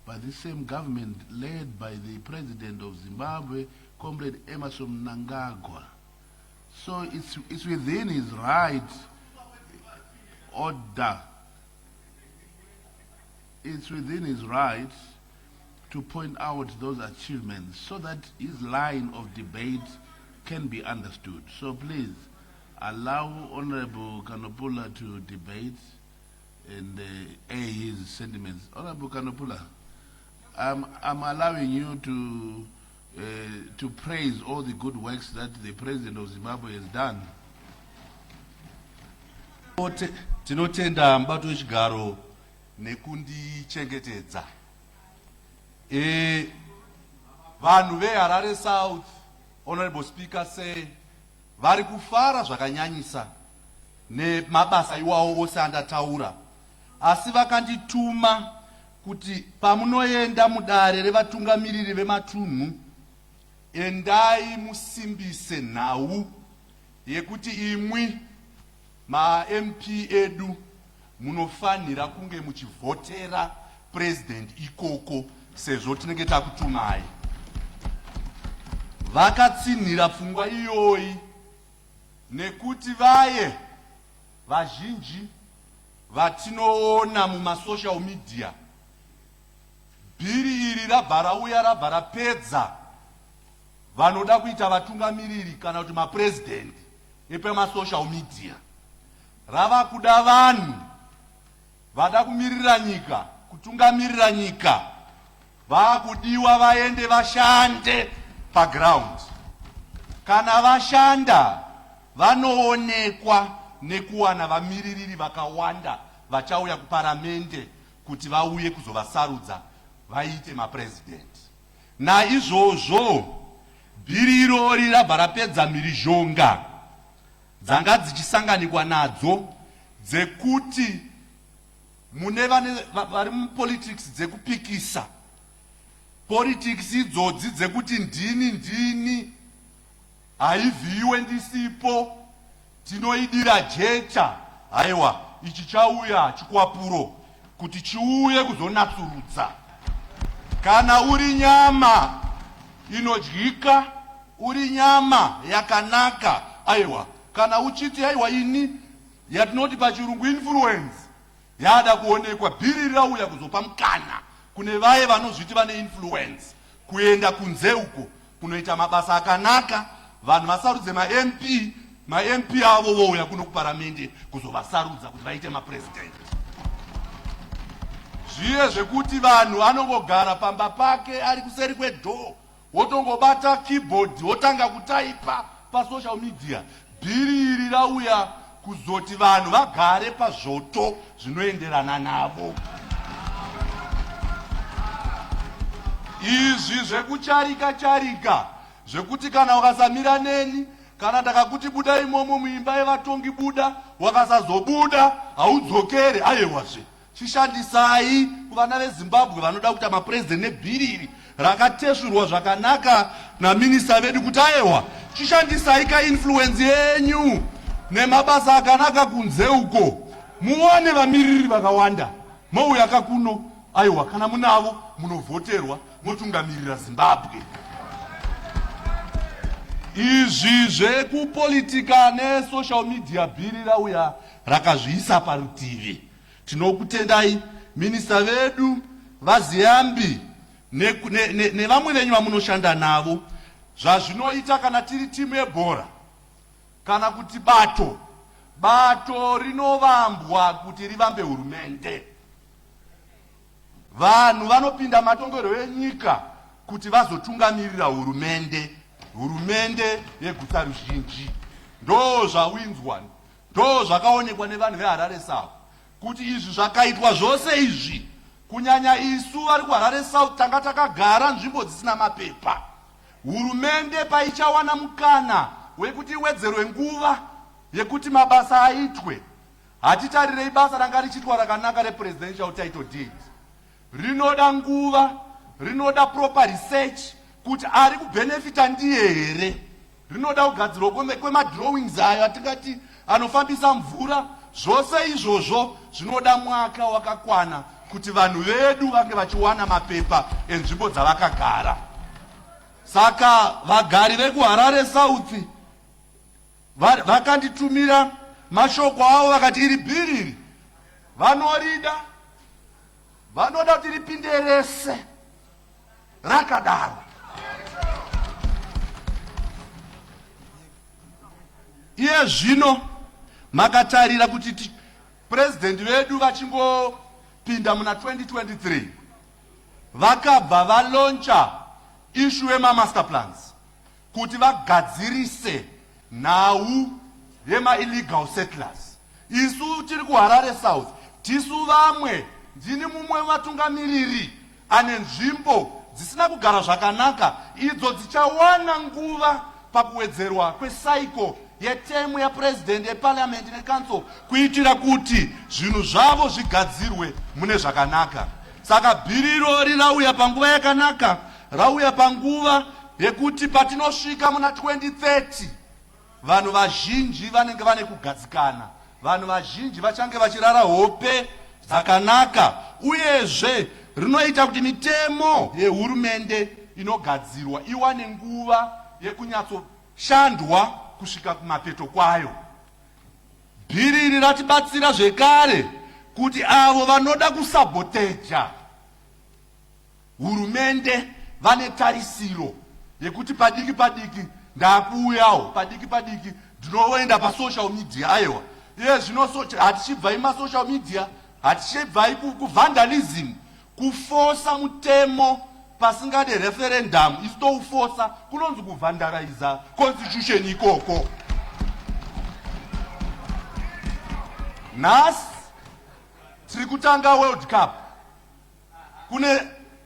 by the same government led by the President of Zimbabwe, Comrade Emerson Mnangagwa. So it's within his right order. It's within his right to point out those achievements so that his line of debate can be understood. So please allow Honorable Kanopula to debate and air his sentiments. Honorable Kanopula, I'm allowing you to praise all the good works that the President of Zimbabwe has done. Tinotenda mubato wechigaro nekundichengetedza. Vanhu veHarare South, Honorable Speaker, say vari kufara zvakanyanyisa nemabasa iwawo ose andataura, asi vakandituma kuti pamunoenda mudare revatungamiriri vematunhu, endai musimbise nhau yekuti imwi ma-MP edu munofanira kunge muchivhotera president ikoko sezvo tinenge takutumai. Vakatsinhira pfungwa iyoyi nekuti vaye vazhinji vatinoona mumasocial media, bhiri iri rabva rauya rabva rapedza vanoda kuita vatungamiriri kana kuti mapresident epemasocial media. Rava kuda vanhu vada kumirira nyika, kutungamirira nyika, vakudiwa vaende vashande paground. Kana vashanda vanoonekwa nekuwana vamiririri vakawanda vachauya kuparamende kuti vauye kuzovasarudza vaite mapresident. Naizvozvo bhiri irori rabva rapedza mhirizhonga dzanga dzichisanganikwa nadzo dzekuti mune vari mupolitics dzekupikisa, politics idzodzi dzekuti ndini haivhiiwe ndisipo, tinoidira jecha, haiwa ichi chauya chikwapuro kuti chiuye kuzonatsurudza. Kana uri nyama inodyika, uri nyama yakanaka, aiwa kana uchiti aiwa ini yatinoti pachirungu influence yada kuonekwa, bhiri rauya kuzopa mukana kune vaye vanozviti vane influence kuenda kunze uko kunoita mabasa akanaka, vanhu vasarudze ma-MP avo vouya kuno kuparamende kuzovasarudza kuti vaite mapresident. Zviye zvekuti vanhu vanongogara pamba pake ari kuseri kwedhoo wotongobata keyboard wotanga kutaipa pasocial media, bhiri iri rauya kuzoti vanhu vagare pazvoto zvinoenderana navo. Izvi zvekucharika zvekuti kana ukasamira neni, kana takakuti buda imomo muimba yevatongi buda, wakasazobuda haudzokere, aiwazve chishandisai kuvana veZimbabwe vanoda kuita mapresident nebhiri iri rakatezurwa zvakanaka naminista vedu kuti aiwa chishandisai kainfluence yenyu nemabasa akanaka kunze uko, muone vamiriri vakawanda mouya kakuno, aiwa kana munavo munovhoterwa motungamirira Zimbabwe. Izvi zvekupolitika nesocial media bhiri rauya rakazviisa parutivi. Tinokutendai minista vedu vaZiyambi nevamwe venyu vamunoshanda navo, zvazvinoita kana tiri timu yebhora kana kuti bato rinovambwa kuti rivambe hurumende. Vanhu vanopinda matongero enyika kuti vazotungamirira hurumende yeguta ruzhinji. Ndo zvawinzwa, ndo zvakaonekwa nevanhu veHarare South kuti izvi zvakaitwa zvose izvi, kunyanya isu vari kuHarare South tanga takagara nzvimbo dzisina mapepa. Hurumende paichawana mukana wekuti iwedzerwe nguva yekuti mabasa aitwe. Hatitarirei basa ranga richiitwa rakanaka represidential title deed. Rinoda nguva, rinoda proper research kuti ari kubenefita ndiye here. Rinoda kugadzirwa kwemadrawings ayo atingati anofambisa mvura. Zvose izvozvo zvinoda mwaka wakakwana kuti vanhu vedu vange vachiwana mapepa enzvimbo dzavakagara. Saka vagari vekuHarare South vakanditumira mashoko avo vakati iri bhiri vanorida, vanoda kuti ripinde rese rakadaro. Iye zvino makatarira kuti president vedu vachingopinda muna 2023 vakabva valoncha issue yema-master plans kuti vagadzirise nhau yema-illegal settlers. Isu tiri kuHarare South, tisu vamwe, ndini mumwe vatungamiriri ane nzvimbo dzisina kugara zvakanaka, idzo dzichawana nguva pakuwedzerwa kwecycle yetemu yapresident yeparliament necouncil kuitira kuti zvinhu zvavo zvigadzirwe mune zvakanaka. Saka bhiriro rirauya panguva yakanaka, rauya panguva yekuti patinosvika muna 2030 vanhu vazhinji vanenge vane kugadzikana, vanhu vazhinji vachange vachirara hope dzakanaka, uyezve rinoita kuti mitemo yehurumende inogadzirwa iwane nguva yekunyatoshandwa kusvika kumapeto kwayo. Bhiri iri ratibatsira zvekare kuti avo vanoda kusaboteja hurumende vane tarisiro yekuti padiki padiki ndakuuyawo, padiki padiki ndinoenda pasocial media. Aiwa, iye zvino hatichibvai masocial media, hatichibvai kuvandalism, kufosa mutemo pasingade referendum. Isu toufosa kunonzi kuvandaliza constitution ikoko. Nhasi tiri kutanga World Cup, kune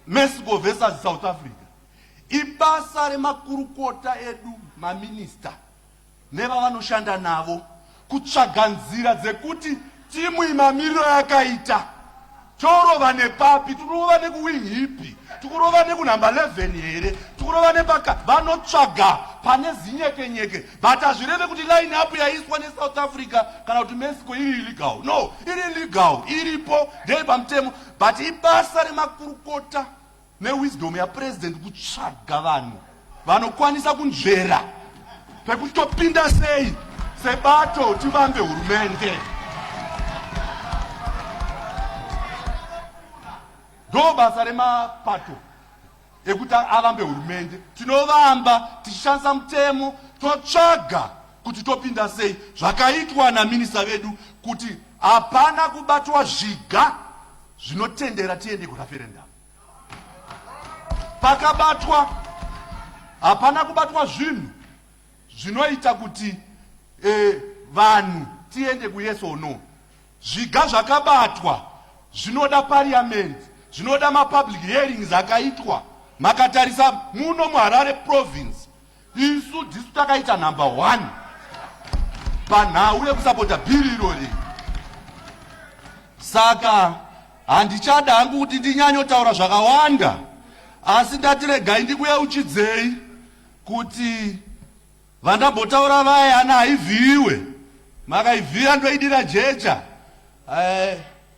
Mexico versus South Africa. Ibasa remakurukota edu, maminista nevavanoshanda navo kutsvaga nzira dzekuti timu imamiriro yakaita torova nepapi, tikurova nekuwing ipi, tikurova nekunhamba 11 here, tikurova nepaka, vanotsvaga pane zinyekenyeke. But hazvireve kuti line up yaiswa neSouth Africa kana kuti Mexico iri illegal. No, iri legal, iripo, ndei pamutemo. But ibasa remakurukota newisdom yapresident kutsvaga vanhu vanokwanisa kunzvera pekuti topinda sei sebato tivambe hurumende. Ndo basa remapato ekuti avambe hurumende. Tinovamba tichishandisa mutemo, totsvaga kuti topinda sei. Zvakaitwa naminista vedu kuti hapana kubatwa zviga zvinotendera tiende kureferendum. Pakabatwa, hapana kubatwa zvinhu zvinoita kuti vanhu tiende ku-yes or no. Zviga zvakabatwa zvinoda parliament, zvinoda ma-public hearings akaitwa. Makatarisa muno muHarare province, isu ndisu takaita number 1 panhau yekusapota bhiri irori. Saka handichada hangu kuti ndinyanyotaura zvakawanda, asi ndatiregai ndikuyeuchidzei kuti vandambotaura vaya ana haivhiiwe, makaivhiya ndoidira jecha.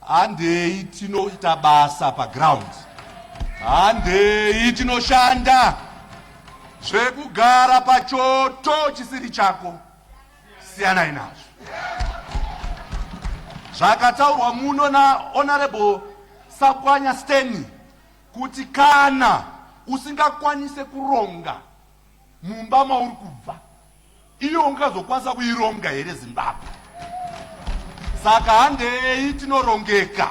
Handei tinoita basa paground, handei tinoshanda. Zvekugara pachoto chisiri chako siyanai nazvo. Zvakataurwa muno naHonorable Sakwanya Steny kuti kana usingakwanise kuronga mumba mauri kubva, iyo ungazokwanisa kuironga here Zimbabwe. Saka handei tinorongeka,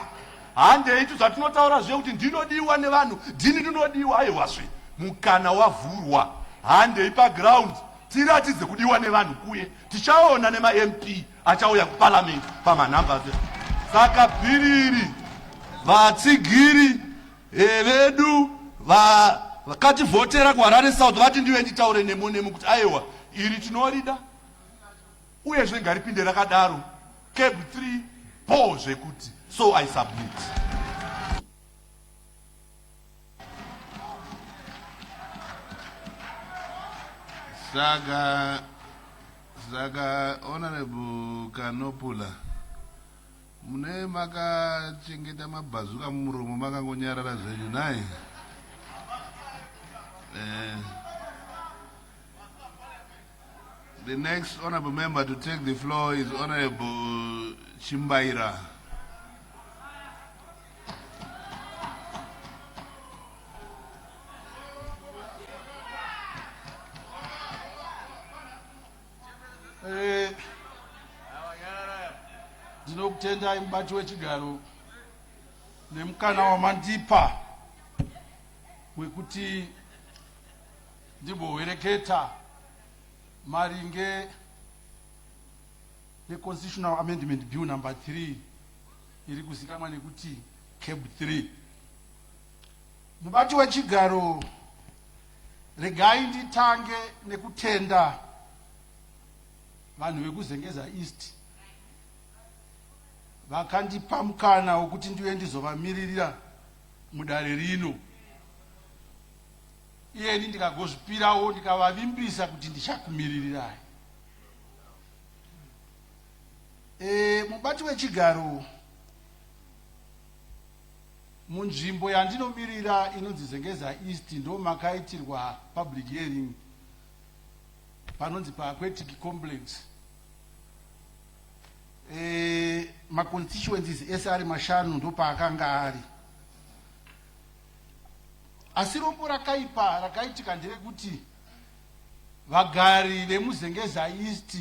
handei zvatinotaura zvekuti ndinodiwa nevanhu, ndini ndinodiwa. Aiwazve mukana wavhurwa, handei paground tiratidze kudiwa nevanhu kuye. Tichaona nema-MP achauya kuparliament pamanhamba. Saka bhiriri vatsigiri vedu vakativhotera kuHarare South vati ndiwe nditaure nemo kuti aiwa iri tinorida uyezve ngaripinde rakadaro cab 3 po zvekuti so I submit. Saka Honorable Kanopula, mune makachengeta mabhazuka mumuromo makangonyarara zvenyu naye. The next honorable member to take the floor is Honorable Chimbaira. Ndinokutendai mubati wechigaro nemukana wamandipa wekuti ndimbowereketa maringe neconstitutional amendment bill number 3 iri kuzikamwa nekuti cab 3. Mubati wechigaro, regai nditange nekutenda vanhu vekuzengeza east vakandipa mukana wokuti ndiwe ndizovamiririra mudare rino. Iyeni ndikagozvipirawo ndikavavimbisa kuti ndichakumiririrai. Mubati wechigaro, munzvimbo yandinomirira inonzi Zengeza East ndo makaitirwa public hearing panonzi paAquatic Complex. Ma-constituencies ese ari mashanu ndo paakanga ari. Asi rombo rakaipa rakaitika nderekuti vagari vemuzengeza East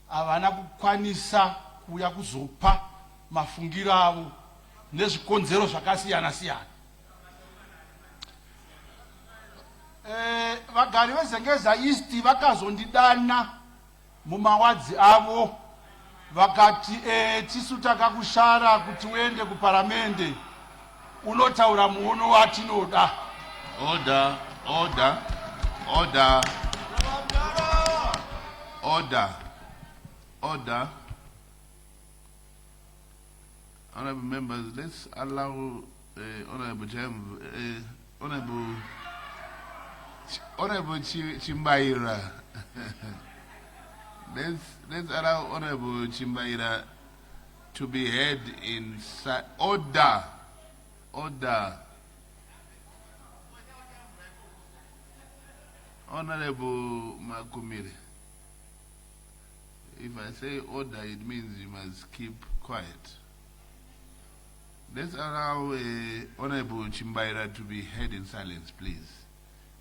havana kukwanisa kuuya kuzopa mafungiro avo nezvikonzero zvakasiyana siyana. Vagari vezengeza East vakazondidana mumawadzi avo vakati tisu takakushara kuti uende kuparamende unotaura muono watinoda. Order. Honorable members, let's allow Honorable Chimbaira. let's allow Honorable Chimbaira to be heard in order. Honorable Makumiri, if I say order, it means you must keep quiet. Let's allow Honorable Chimbaira to be heard in silence, please.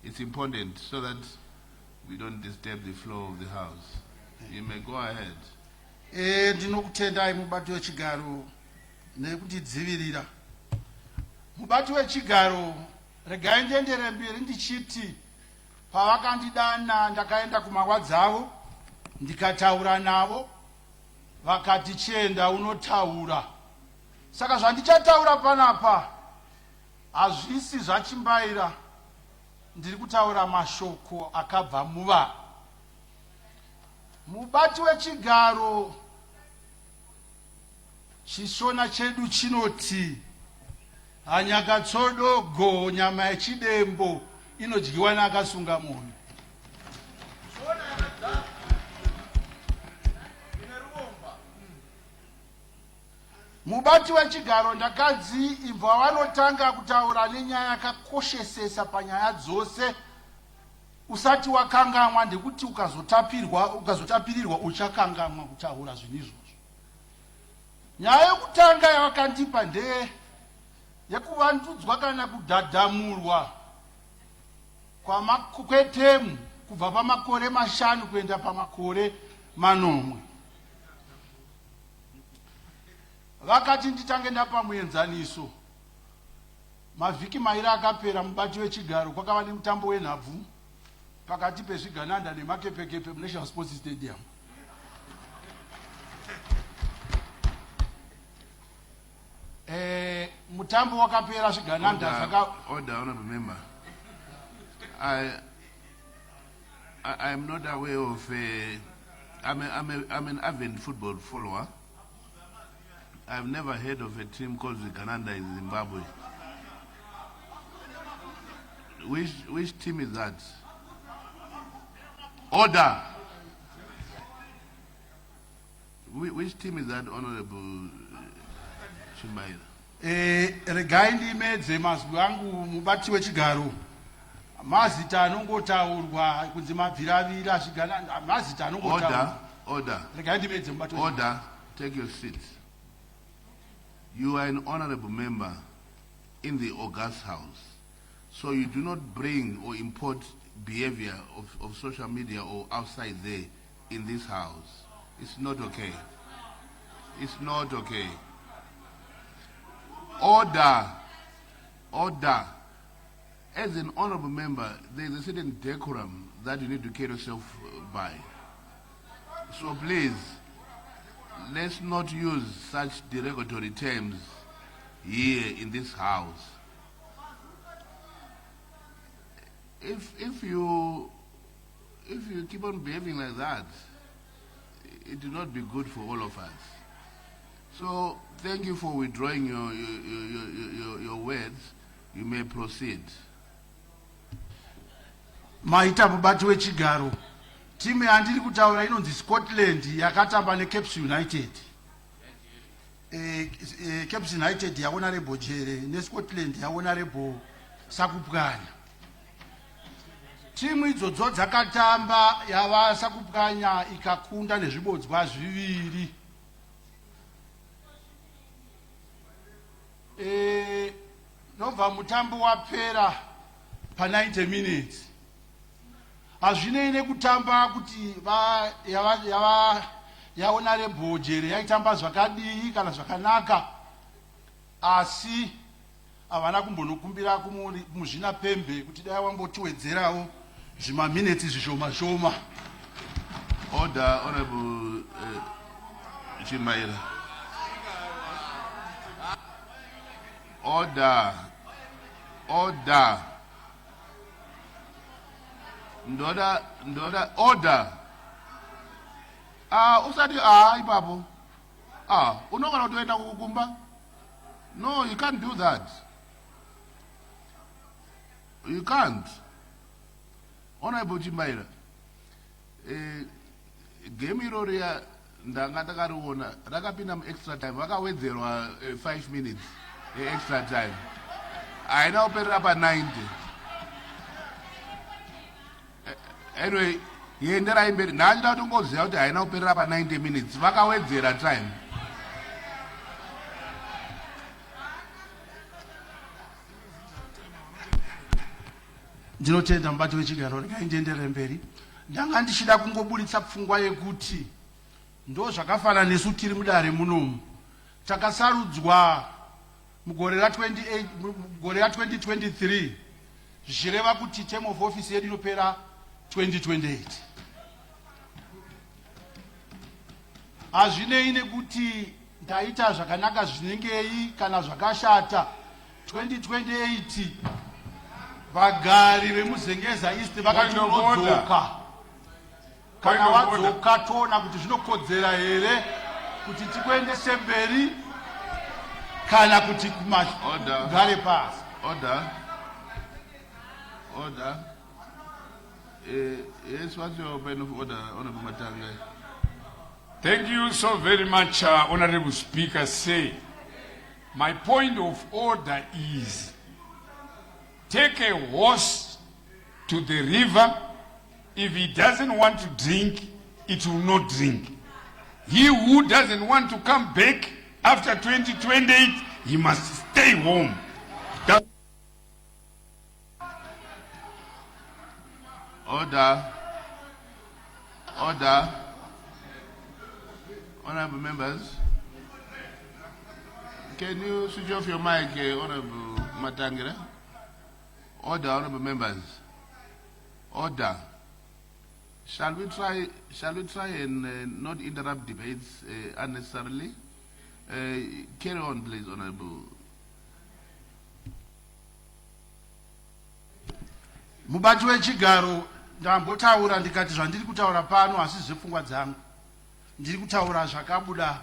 It's important so that we don't disturb the flow of the House. You may go ahead. Ndinokutendai mubati wechigaro nekutidzivirira. Mubati wechigaro, regai ndiendere mberi ndichiti pavakandidana ndakaenda kumawadzi avo ndikataura navo vakati chienda unotaura. Saka zvandichataura panapa hazvisi zvachimbaira, ndiri kutaura mashoko akabva muva. Mubati wechigaro, chishona chedu chinoti hanyakatsodogo nyama yechidembo inodyiwa nakasunga moyo. Mubati wechigaro, ndakadzi imbwa vanotanga kutaura nenyaya yakakoshesesa panyaya dzose usati wakangamwa, ndekuti ukazotapirirwa uchakangamwa kutaura zvinhu izvozvo. Nyaya yokutanga yavakandipa ndeye yekuvandudzwa kana kudhadhamurwa kwetemu kubva pamakore 5 kuenda pamakore 9. Vakati nditange ndapa muenzaniso. Mavhiki mairi akapera mubati wechigaro kwakava nemutambo wenhabvu pakati pezvigananda nemakepekepe muNational Sports Stadium. Mutambo wakapera zvigananda Order, honorable member. I'm not aware of. I'm an avid football follower. I've never heard of a team called the Gananda in Zimbabwe. Which team is that? Order. Which team is that, Honorable Chimbaira? Regai ndimedze mazwi angu mubati wechigaro. Mazita anongotaurwa kunzi mabviraviri achigana mazita anongotaurwa. Order. Regai ndimedze mubati wechigaro. Order. Take your seat. You are an honorable member in the August House. So you do not bring or import behavior of social media or outside there in this house. It's not okay. It's not okay. Order. Order. As an honorable member, there is a certain decorum that you need to carry yourself by. So please, let's not use such derogatory terms here in this house. If you keep on behaving like that, it will not be good for all of us. So thank you for withdrawing your words. You may proceed. Maita mubati wechigaro. Timu yandiri kutaura inonzi Scotland yakatamba neCaps United. Caps United yaona rebo Jere neScotland yaona rebo Sakupkanya. Timu idzodzo dzakatamba yava Sakupkanya ikakunda nezvibodzwa zviviri. Nobva mutambo wapera pa 90 minutes. Hazvinei nekutamba kuti yaona rebo Jere yaitamba zvakadii kana zvakanaka, asi havana kumbonokumbira kumuzvina pembe kuti dai wambotiwedzerawo zvima minutes zvishoma shoma. Order, Honorable Chimaira. Order. Order. Ndoda, order. Usati ipapo. Unogona kutoenda kukumba? No, you can't do that. You can't. Honorable Chimbaira. Game iroria ndanga takariona rakapinda extra time vakawedzerwa 5 minutes extra time. Aina operera pa 90. Anyway, yendera imberi ndachida kutongoziva kuti haina kuperera pa 90 minutes vakawedzera time. Ndinotenda mubati wechigaro regai ndiendere mberi. Ndanga ndichida kungoburitsa pfungwa yekuti ndo zvakafanana nesu tiri mudare munomu takasarudzwa mugore ra2023 zvichireva kuti term of office yedu inopera 2028. Hazvinei nekuti ndaita zvakanaka zvinengei kana zvakashata. 2028 vagari vemuzengeza east vakatodzoka. Kana wadzoka toona kuti zvinokodzera here kuti tikuendese mberi kana kuti gare pasi. Order. Yes, what's your point of order, Honorable Matanga? Thank you so very much, Honorable Speaker. Say, my point of order is, take a horse to the river. If he doesn't want to drink, it will not drink. He who doesn't want to come back after 2028, he must stay home. Order. Honorable members, can you switch off your mic, Honorable Matangira? Order, honorable members. Order. Shall we try and not interrupt debates unnecessarily? Carry on, please, Honorable. Mubati wechigaro ndambotaura ndikati zvandiri kutaura pano asi zvepfungwa dzangu ndiri kutaura zvakabuda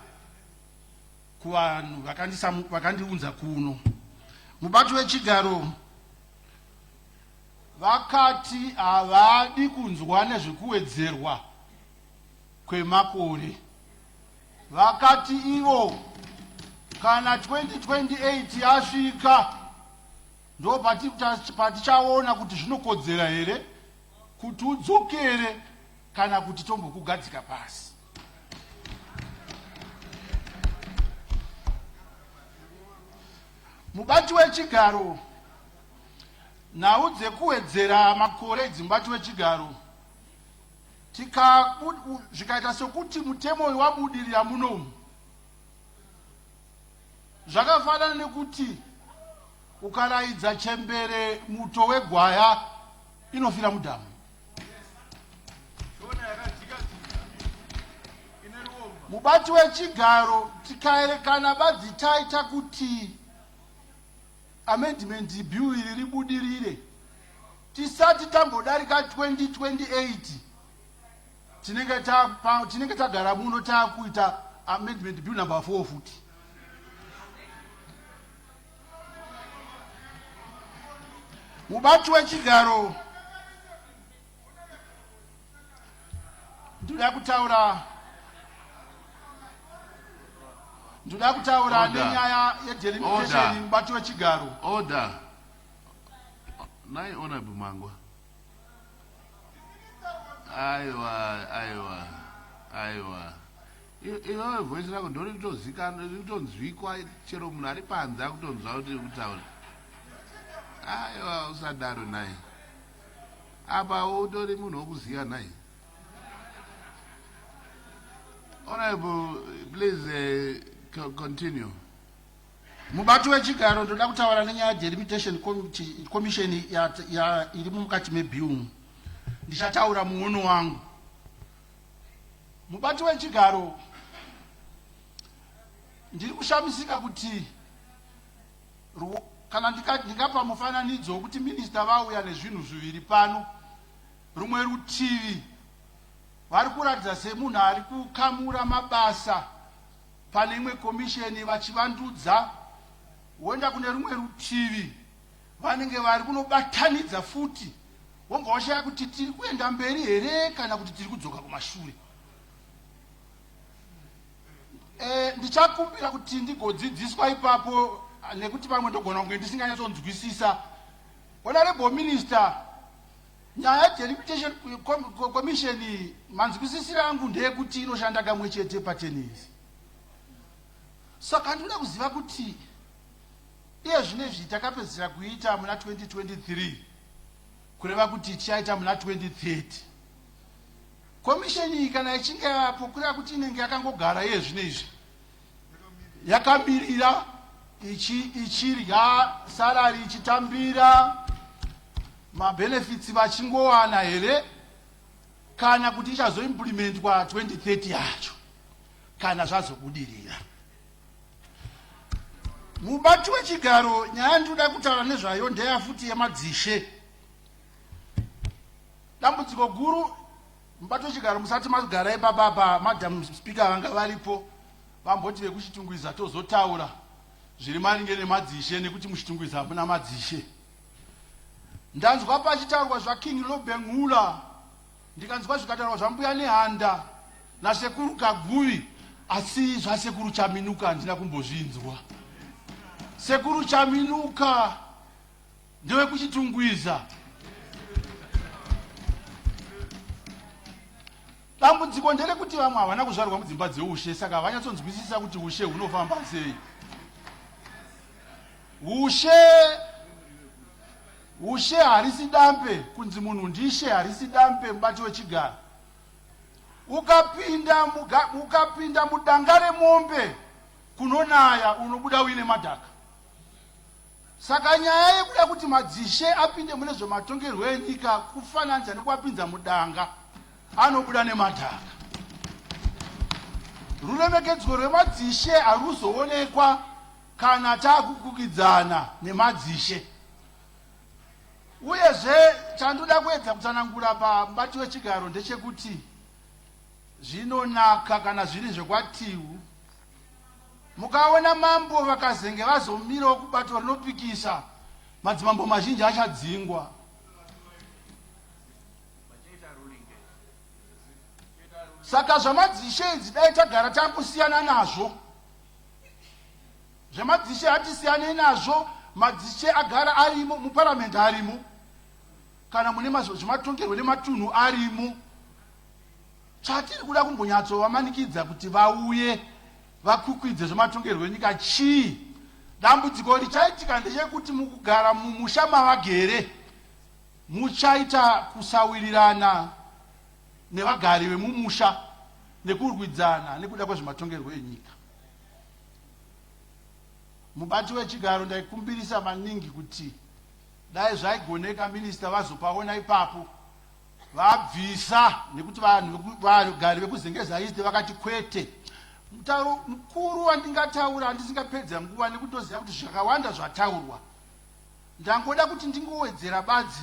kuvanhu vakandiunza kuno. Mubati wechigaro vakati havadi kunzwa nezvekuwedzerwa kwemakore. Vakati ivo kana 2028 yasvika ndo patichaona kuti zvinokodzera here kuti udzokere kana kuti tombokugadzika pasi. Mubati wechigaro nhau dzekuwedzera makore dzimubati wechigaro zvikaita sokuti mutemo uyu wabudirira munomu, zvakafanana nekuti ukaraidza chembere muto wegwaya inofira mudhamu. Mubati wechigaro tikaerekana badzi taita kuti amendment bill iri ribudirire tisati tambodarika 2028 tinenge tagara muno taakuita amendment bill number 4 futi. Mubati wechigaro ndoda kutaura nenyaya yedelimitation. Mubati wechigaro order. Nai honorable Mangwa. Aiwa. Iwe voice rako ndori kutozikana kutonzwikwa chero munhu ari panze akutonzwa kuti utaura. Aiwa usadaro nai. Apa utori munhu wokuziya nai. Honorable, please continue. Mubati wechigaro ndoda kutaura nenyaya delimitation commission iri mukati mebill. Ndichataura muono wangu. Mubati wechigaro ndiri kushamisika kuti kana ndingapa mufananidzo wekuti minista vauya nezvinhu zviviri pano, rumwe rutivi vari kuratidza semunhu ari kukamura mabasa pane imwe komisheni vachivandudza, woenda kune rumwe rutivi vanenge vari kunobatanidza futi, wonga washaya kuti tiri kuenda mberi here kana kuti tiri kudzoka kumashure. Ndichakumbira kuti ndigodzidziswa ipapo nekuti pamwe ndogona kunge ndisinganyatsonzwisisa. Honorable Minister, nyaya yedelimitation commission manzwisisiro angu ndeyekuti inoshanda kamwe chete patenisi. Saka ndoda kuziva kuti iye zvinezvi takapedzera kuita muna 2023 kureva kuti tichaita muna 2030. Komisheni kana ichinge yapo kureva kuti inenge yakangogara iye zvinezvi yakamirira ichirya salary ichitambira mabenefits vachingowana here kana kuti ichazoimplementwa 2030 yacho kana zvazobudirira. Mubati wechigaro nyaya ndoda kutaura nezvayo ndeya futi yemadzishe. Dambudziko guru mubati wechigaro musati magara ipapapa madam speaker vanga varipo vamboti vekuchitungwiza tozotaura zviri maringe nemadzishe nekuti muchitungwiza hamuna madzishe. Ndanzwa pachitaurwa zvaking Lobengula, ndikanzwa zvikataurwa zvambuya nehanda nasekuru Kaguvi, asi zvasekuru Chaminuka handina kumbozvinzwa. Sekuru Chaminuka ndewe kuchitungwiza. Dambudziko nderekuti vamwe havana kuzvarwa mudzimba dzeushe, saka havanyatsonzwisisa kuti ushe hunofamba sei. Ushe harisi dampe, kunzi munhu ndishe harisi dampe. Mubati wechigaro ukapinda mudanga remombe kunonaya unobuda uine madhaka. Saka nyaya yekuda kuti madzishe apinde mune zvematongerwo enyika kufananidza nekuapinza mudanga anobuda nemadhaka. Ruremekedzo rwemadzishe haruzoonekwa kana taakukukidzana nemadzishe. uyezve chandoda kuedza kutsanangura pamubati wechigaro ndechekuti zvinonaka kana zviri zvekwatiwu mukaona mambo vakazenge vazomirawo kubato rinopikisa madzimambo mazhinji achadzingwa. Saka zvamadzishe idzi dai tagara takusiyana nazvo, zvamadzishe hatisiyane nazvo, madzishe agara arimo muparamendi arimo kana mune zvimatongerwo nematunhu arimo. Chatiri kuda kumbonyatsovamanikidza kuti vauye vakukwidze zvematongerwo enyika chii. Dambudziko richaitika ndechekuti mukugara mumusha mavagere muchaita kusawirirana nevagari vemumusha nekurwidzana nekuda kwezvematongerwo enyika. Mubati wechigaro ndaikumbirisa maningi kuti dai zvaigoneka minista vazopaona ipapo vabvisa, nekuti vagari vekuzengeza East vakati kwete. Mutauro mukuru wandingataura handisingapedza nguva nekutoziva kuti zvakawanda zvataurwa. Ndangoda kuti ndingowedzera badzi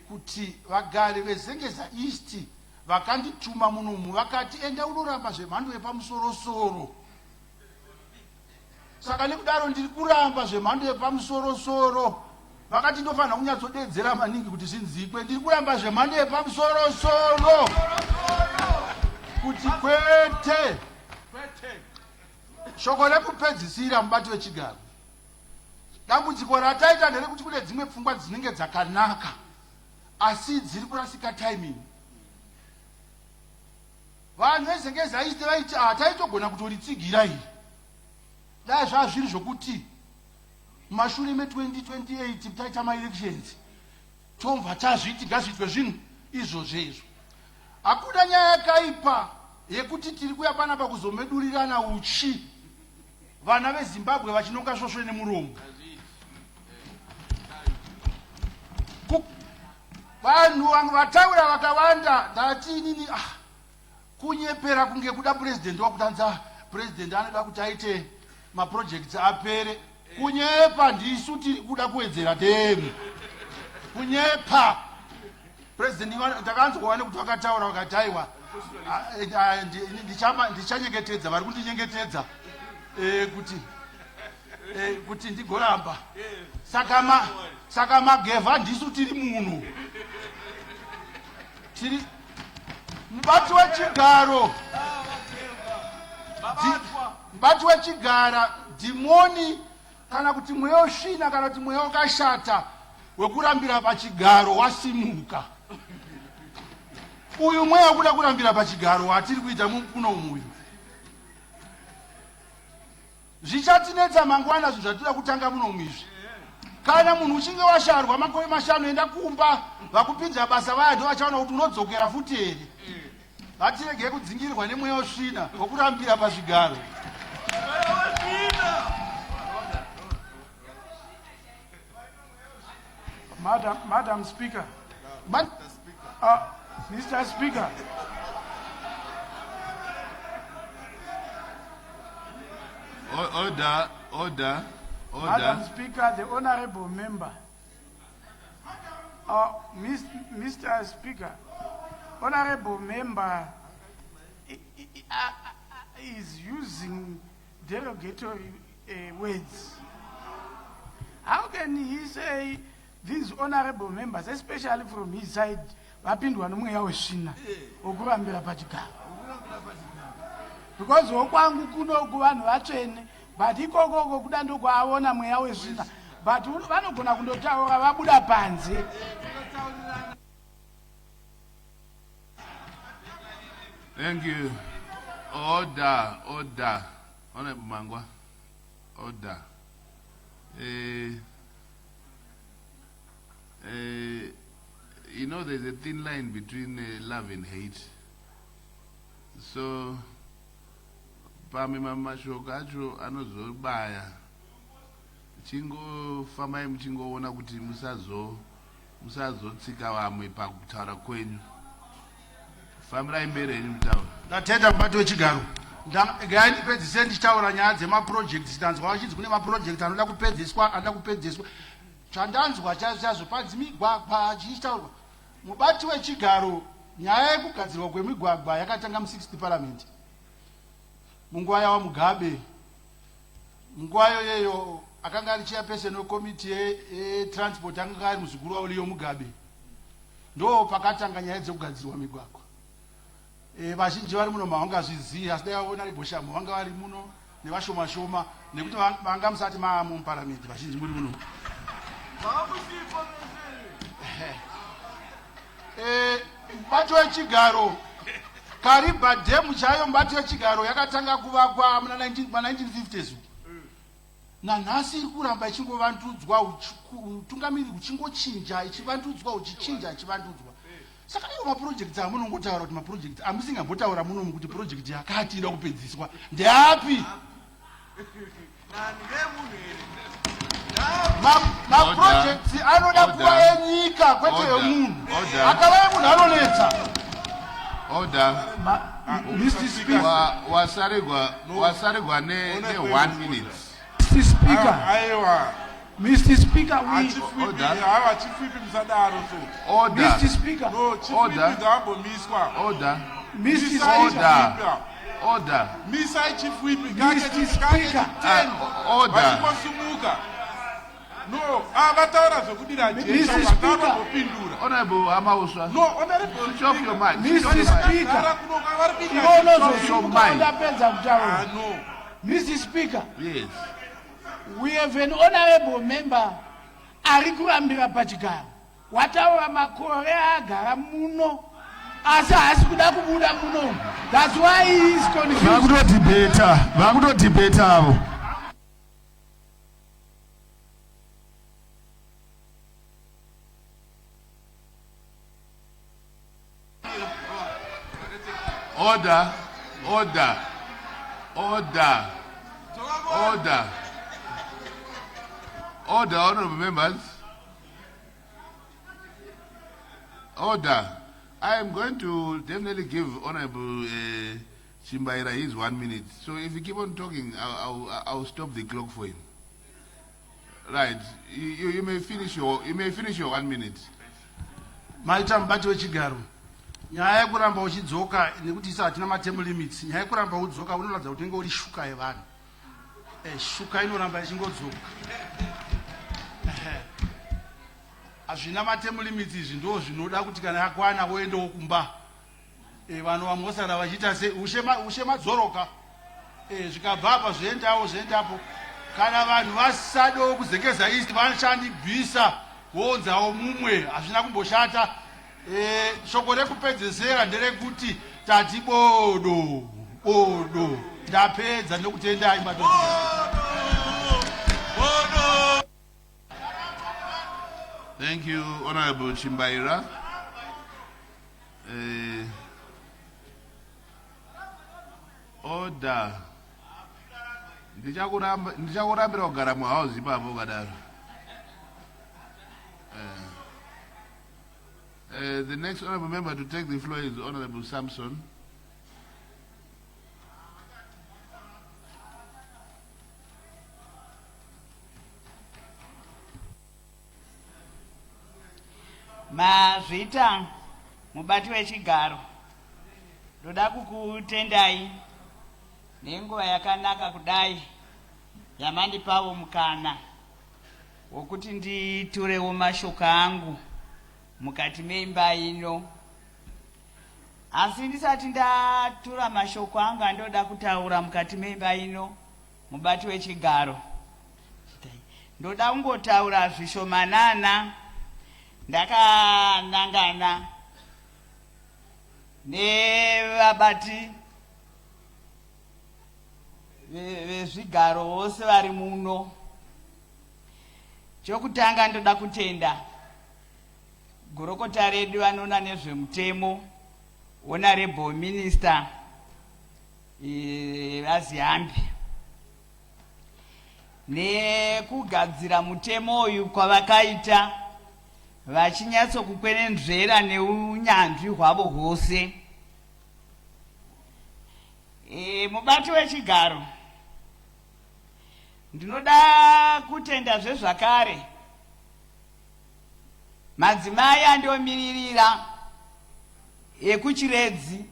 kuti vagari vezengeza East vakandituma munomu vakati enda unoramba zvemhando yepamusoro-soro. Saka nekudaro ndiri kuramba zvemhando yepamusoro-soro. Vakati ndofanira kunyatsodedzera maningi kuti zvinzikwe. Ndiri kuramba zvemhando yepamusoro-soro kuti kwete. Shoko rekupedzisira mubati wechigaro, dambudziko rataita nderekuti kune dzimwe pfungwa dzinenge dzakanaka asi dziri kurasika timing. Vanhu vezengeza East vaiti taitogona kutoritsigira iyi dai zvazviri zvokuti mashure me2028 taita maelections tomva tazviti ngazviitwe zvinhu izvozvo. Hakuna nyaya yakaipa yekuti tiri kuya panapa kuzomedurirana uchi vana veZimbabwe vachinonga svosve nemuromo. Vanhu vataura vakawanda ndati inini kunyepera kunge kuda president wakutanza. President anoda kuti aite maprojects apere. Kunyepa ndisu tiri kuda kuwedzera temu. Kunyepa. President ndakanzwa kuti vakataura vakati aiwa ndichanyengetedza vari kundinyengetedza kuti ndigoramba. Saka magevha ndisu tiri muno. Tiri mubati wechigaro. Mubati wechigara dhimoni kana kuti mweya wosvina kana kuti mweya wakashata wekurambira pachigaro wasimuka. Uyu mweya kuda kurambira pachigaro watiri kuita kuno uyu. Zvichatinetsa mangwana zvinhu zvatinoda kutanga muno mwizvi. Kana munhu uchinge washarwa makore 5 enda kumba vakupinza basa vaya ndo vachaona kuti unodzokera futi here. Vatirege kudzingirwa nemweya wosvina wokurambira pazvigaro. Madam Speaker. Mr. Speaker. Order. Madam Speaker, the honorable member. Mr. Speaker, honorable member is using derogatory words. How can he say these honorable members, especially from his side, vapindwa nomweya wesvina wokurambira pachigaro? Because okwangu kunoku vanhu vatsvene, but ikokoko kuda ndokwaona mweya wesvina, but vanogona kundotaura vabuda panze. Thank you. Order. Honorable Mangwa. Order. You know, there's a thin line between love and hate. So, pame mamashoko acho anozobaya. Chingofamai muchingoona kuti musazotsika vamwe pakutaura kwenyu. Famirai mberi henyu mutaura. Ndatenda mubati wechigaro. Ngaindipedzise ndichitaura nyaya dzemaprojects. Ndanzwa vachidzi kune maprojects anoda kupedzeswa. chandanzwa chazvo panzi migwagwa achitaurwa mubati wechigaro nyaya yekugadzirwa kwemigwagwa yakatanga mu60 parliament munguva yawa Mugabe. Munguva yoyeyo akanga ari chairperson wekomiti yetransport akanga ari muzukuru wavo Leo Mugabe. Ndo pakatanga nyaya dzekugadzirwa migwagwa. Vazhinji vari muno mavangazviziva asi dai vaona riboshamo vanga vari muno nevashoma shoma nekuti vanga musati maamo muparamendi vazhinji muri muno. Mubati wechigaro Kariba Dam chayo mubati wechigaro yakatanga kuvakwa muna 1950s. Nanhasi iri kuramba ichingovandudzwa utungamiri uchingochinja ichivandudzwa uchichinja ichivandudzwa. Saka iyo mapurojekti amunongotaura kuti mapurojekti amusingambotaura munomu kuti purojekti yakati ida kupedziswa ndeapi? Mapurojekti anoda kuva enyika kwete yemunhu. Akava yemunhu anonetsa. Order. Mr. Speaker. Wasaregwa ne 1 minute. Mr. Speaker. Mr. Speaker, Order. Mr. Speaker. Order. Order. Mr. Speaker. Order. Mr. Speaker. Order. No, avataura zvokudira Mr. Speaker. Honorable Amauswa. No, honorable. Switch off your mic. Mr. Speaker. No. Mr. Speaker. Yes. We have an honorable member ari kurambira pachigaro. Wataura makore agara muno. Asi haasi kuda kubuda muno. That's why he is confused. Vakuto debate avo. Order. Order. Order. Order. Order, honorable members. Order. I am going to definitely give Honorable Chimbaira his 1 minute. So if you keep on talking, I'll stop the clock for him. Right. You may finish your 1 minute. Maita mubati wechigaro. Nyaya yekuramba uchidzoka nekuti isa hatina materm limits. Nyaya yekuramba udzoka unoratidza kuti unenge uri shuka yevanhu. Shuka inoramba ichingodzoka. Hazvina materm limits izvi ndo zvinoda kuti kana yakwana woendawo kumba. Vanhu vamosara vachiita se ushe madzoroka. Zvikabva apa zvoendapo. Kana vanhu vasadawo kuzengeza east vanoshandibvisa vounzawo mumwe hazvina kumboshata. Shoko rekupedzesera nderekuti tati bodo. Ndapedza nokutendai madhodha. Thank you, Honorable Chimbaira. Order. Ndichakurambira kugara muhouse ipapo kadaro. The next honorable member to take the floor is Honorable Samson. Mazvita mubati wechigaro. Ndoda kukutendai nenguva yakanaka kudai yamandipawo mukana wokuti nditurewo mashoko angu mukati meimba ino. Asi ndisati ndatura mashoko angu andoda kutaura mukati meimba ino mubati wechigaro. Ndoda kungotaura zvishomanana ndakanangana nevabati vezvigaro vose vari muno. Chokutanga ndoda kutenda gurukota redu vanoona nezvemutemo honorable minister vaZiambi nekugadzira mutemo uyu kwavakaita vachinyatsokukwenenzvera neunyanzvi hwavo hwose. Mubati wechigaro ndinoda kutenda zvezvakare madzimai andiomiririra ekuchiredzi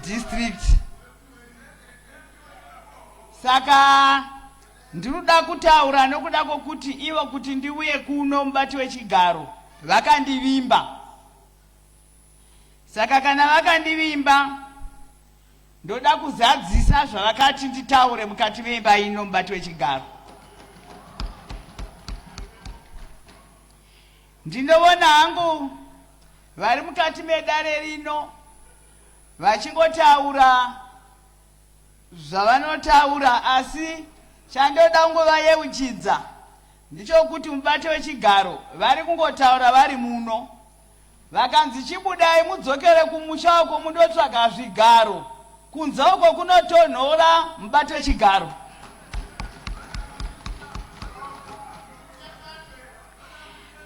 district. Saka ndinoda kutaura nokuda kwokuti ivo kuti ndiuye kuno mubati wechigaro vakandivimba. Saka kana vakandivimba ndoda kuzadzisa zvavakati nditaure mukati memba ino mubati wechigaro. Ndinoona hangu vari mukati medare rino vachingotaura zvavanotaura, asi chandoda kungovayeuchidza ndichokuti mubati wechigaro vari kungotaura vari muno. Vakanzi chibudai mudzokere kumusha uko mundotsvaga zvigaro, kunze uko kunotonhora mubati wechigaro.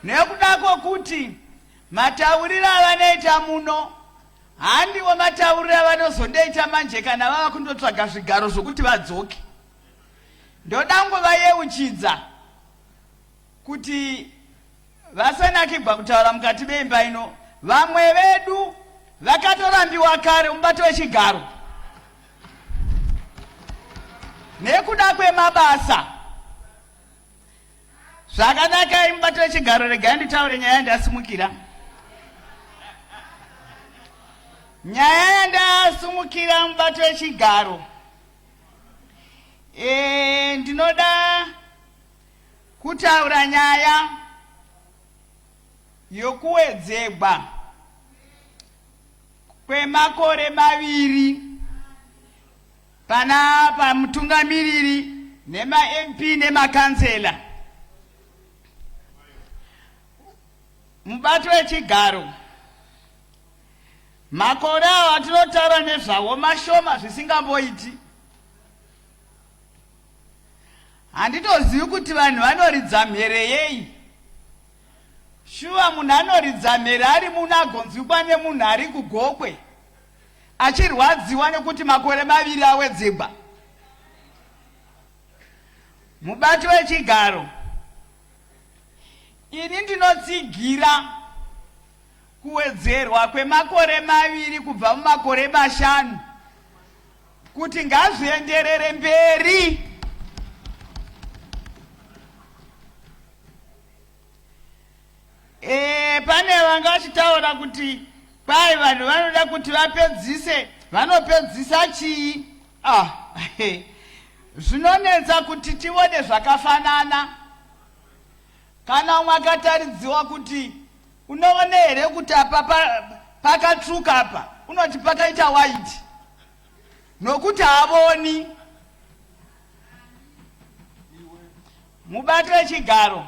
Nekuda kwokuti matauriro avanoita muno handiwo matauriro avanozondoita manje kana vava kundotsvaga zvigaro zvokuti vadzoke. Ndoda kungovayeuchidza kuti vasanakirwa kutaura mukati memba ino. Vamwe vedu vakatorambiwa kare mubati wechigaro nekuda kwemabasa. Zvakanaka mubati wechigaro, regai nditaure nyaya yandasimukira. Nyaya yandasumukira mubati wechigaro, ndinoda kutaura nyaya yokuwedzerwa kwemakore 2 pana pamutungamiriri nema-MP nemakansela mubati wechigaro. Makore awo atinotaura nezvawo mashoma zvisingamboiti. Handitozivi kuti vanhu vanoridza mhere yei. Shuwa munhu anoridza mhere ari muno agonzwikwa nemunhu ari kugokwe achirwadziwa nekuti makore 2 awedzerwa. Mubati wechigaro ini ndinotsigira kuwedzerwa kwemakore 2 kubva mumakore 5 kuti ngazvienderere mberi. Pane vanga vachitaura kuti kwai vanhu vanoda kuti vanopedzisa chii? Zvinonetsa kuti tione zvakafanana. Kana umwe akataridziwa kuti unoone here kuti apa pakatsvuka apa, unoti pakaita white, nokuti haavoni. Mubati wechigaro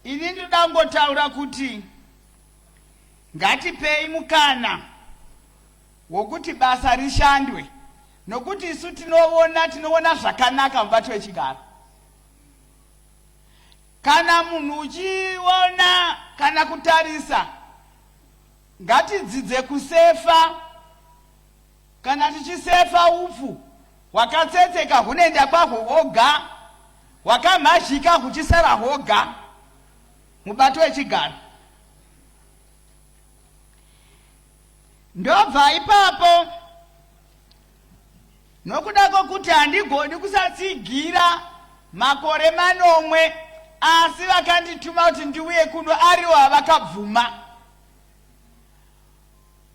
ini ndoda kungotaura kuti ngatipei mukana wokuti basa rishandwe, nokuti isu tinoona zvakanaka mubati wechigaro. Kana munhu uchiona kana kutarisa, ngatidzidze kusefa. Kana tichisefa upfu hwakatsetseka hunoenda kwahwo hwoga, hwakamhazhika huchisara hwoga mubati wechigaro. Ndobva ipapo nokuda kwokuti handigoni kusatsigira makore 8 asi vakandituma kuti ndiuye kuno ariwo havakabvuma.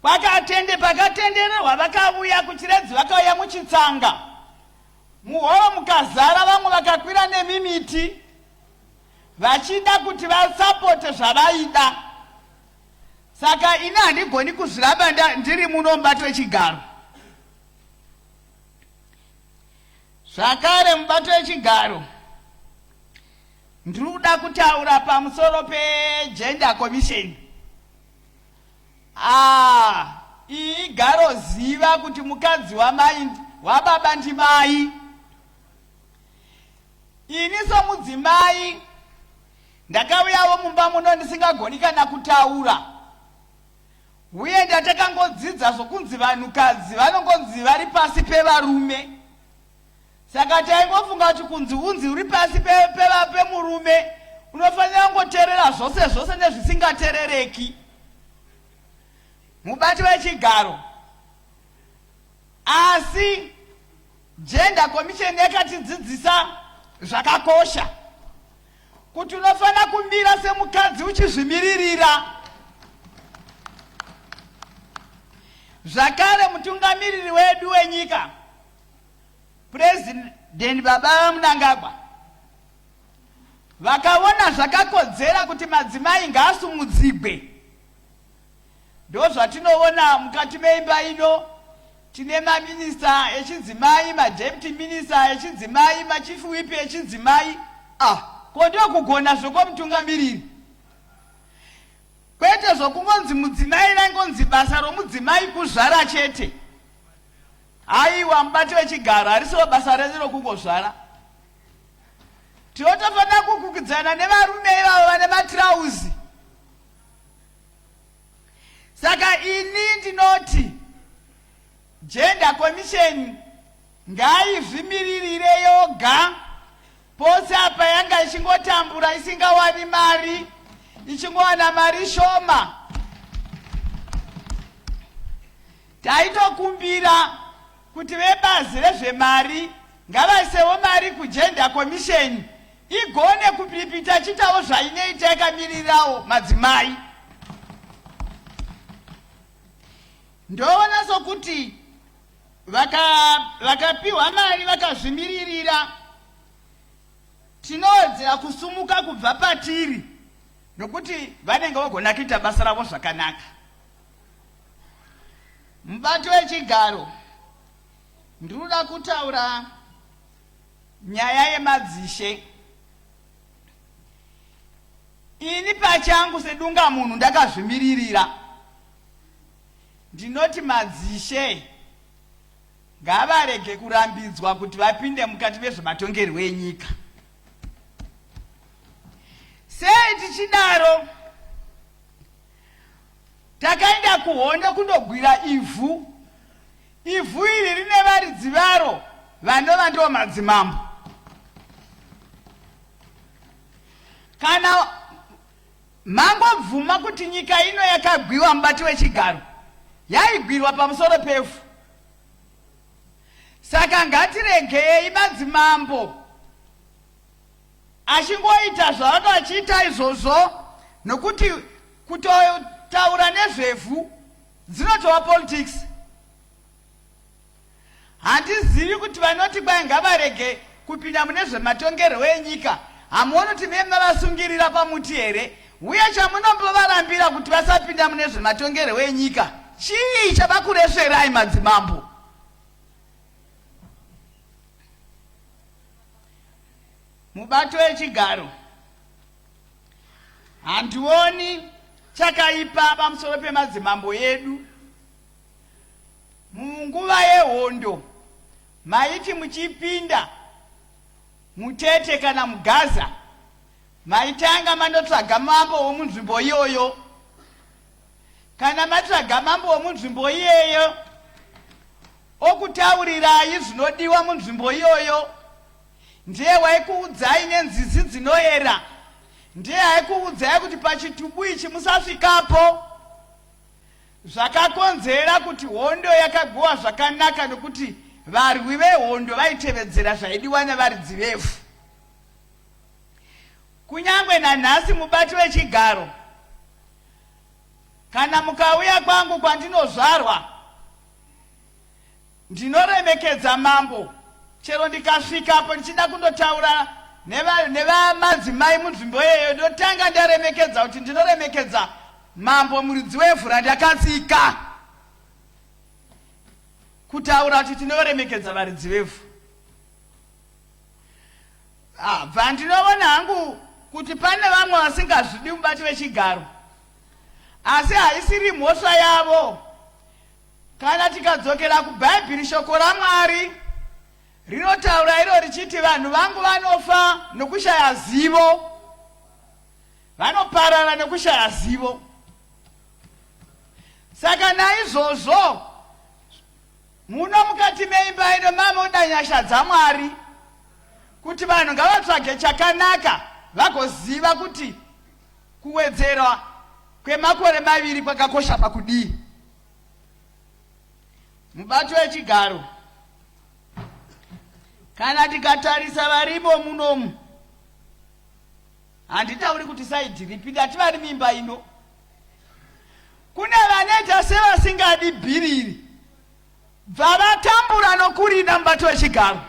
Pakatendererwa vakauya kuchiredzi, vakauya muchitsanga, muhoro mukazara, vamwe vakakwira nemimiti vachida kuti vasapote zvavaida. Saka ini handigoni kuzviramba ndiri muno mubati wechigaro. Zvakare mubati wechigaro ndinoda kutaura pamusoro pegender commission. Igaro ziva kuti mukadzi wababa ndimai. Ini somudzimai ndakauyawo mumba muno ndisingagoni kana kutaura, uye ndatakangodzidza zvokunzi vanhukadzi vanongonzi vari pasi pevarume. Saka taingofunga kuti kunzi unzi uri pasi pemurume unofanira kungoteerera zvose zvose nezvisingateerereki. Mubati wechigaro. Asi Gender Commission yakatidzidzisa zvakakosha kuti unofanira kumira semukadzi uchizvimiririra. Zvakare mutungamiriri wedu wenyika President Baba Mnangagwa vakaona zvakakodzera kuti madzimai ngaasumudzigwe. Ndo zvatinoona mukati meimba ino tine maminista echidzimai, madeputy minister echidzimai, machief whip echidzimai. Kondo kugona zvoko mutungamiriri. Kwete zvokungonzi mudzimai rangonzi basa romudzimai kuzvara chete. Aiwa, mubati wechigaro harisiwo basa renyu rokungozvara. Tinotofanira kukukudzana nevarume ivavo vane matirauzi. Saka ini ndinoti Gender Commission ngaizvimiririre yoga pose apa yanga ichingotambura isingawani mari, ichingowana mari shoma. Taitokumbira kuti vebazi rezvemari ngavaisewo mari kuGender Commission igone kupiripita chitawo zvainoita yakamirirawo madzimai. Ndoona sokuti vakapiwa mari vakazvimiririra tinodzera kusumuka kubva patiri nokuti vanenge vogona kuita basa ravo zvakanaka. Mubati wechigaro ndinoda kutaura nyaya yemadzishe. Ini pachangu sedunga munhu ndakazvimiririra. Ndinoti madzishe ngavarege kurambidzwa kuti vapinde mukati vezvematongerwo enyika. Sei tichidaro? Takaenda kuhondo kundogwira ivhu. Ivhu iri rine varidzi varo vanova ndo madzimambo. Kana mangobvuma kuti nyika ino yakagwiwa mubati wechigaro, yaigwirwa pamusoro pevhu. Saka ngatiregei madzimambo achingoita zvavano achiita izvozvo, nokuti kutotaura nezvevhu dzinotova politics. Handizivi kuti vanoti kwai ngavarege kupinda mune zvematongerwo enyika hamuoni kuti mavasungirira pamuti here? Uye chamunombovarambira kuti vasapinda mune zvematongerwo enyika chii chavakuresverai madzimambo? Mubato wechigaro handioni chakaipa pamusoro pemadzimambo yedu. Munguva yehondo maiti muchipinda mutete kana mugaza maitanga mandotsvaga mambo womunzvimbo iyoyo. Kana matsvaga mambo womunzvimbo iyeyo okutaurirai zvinodiwa munzvimbo iyoyo, ndiye waikuudzai nenzizi dzinoyera, ndiye aikuudzai kuti pachitubu ichi musasvikapo. Zvakakonzera kuti hondo yakagwiwa zvakanaka nokuti varwi vehondo vaitevedzera zvaidiwa nevaridzi vevhu. Kunyangwe nanhasi mubati wechigaro, kana mukauya kwangu kwandinozvarwa, ndinoremekedza mambo. Chero ndikasvikapo ndichida kundotaura nevamadzimai munzvimbo iyoyo, ndotanga ndaremekedza kuti ndinoremekedza mambo muridzi wevhu randakatsika, kutaura kuti tinoremekedza varidzi vevhu. Bva ndinoona hangu kuti pane vamwe vasingazvidi mubati wechigaro, asi haisiri mhosva yavo. Kana tikadzokera kuBhaibheri, shoko raMwari rinotaura iro richiti vanhu vangu vanofa nokushaya zivo, vanoparara nokushaya zivo. Saka naizvozvo muno mukati meimba ino mamoda nyasha dzaMwari kuti vanhu ngavatsvage chakanaka vagoziva kuti kuwedzerwa kwemakore maviri kwakakosha pakudii. Mubato wechigaro, kana tikatarisa varimo munomu, handitauri kuti saidi ripi, ndati vari mimba ino, kune vanoita sevasingadi bhiriri bvavatambura nokurida mubato wechigaro.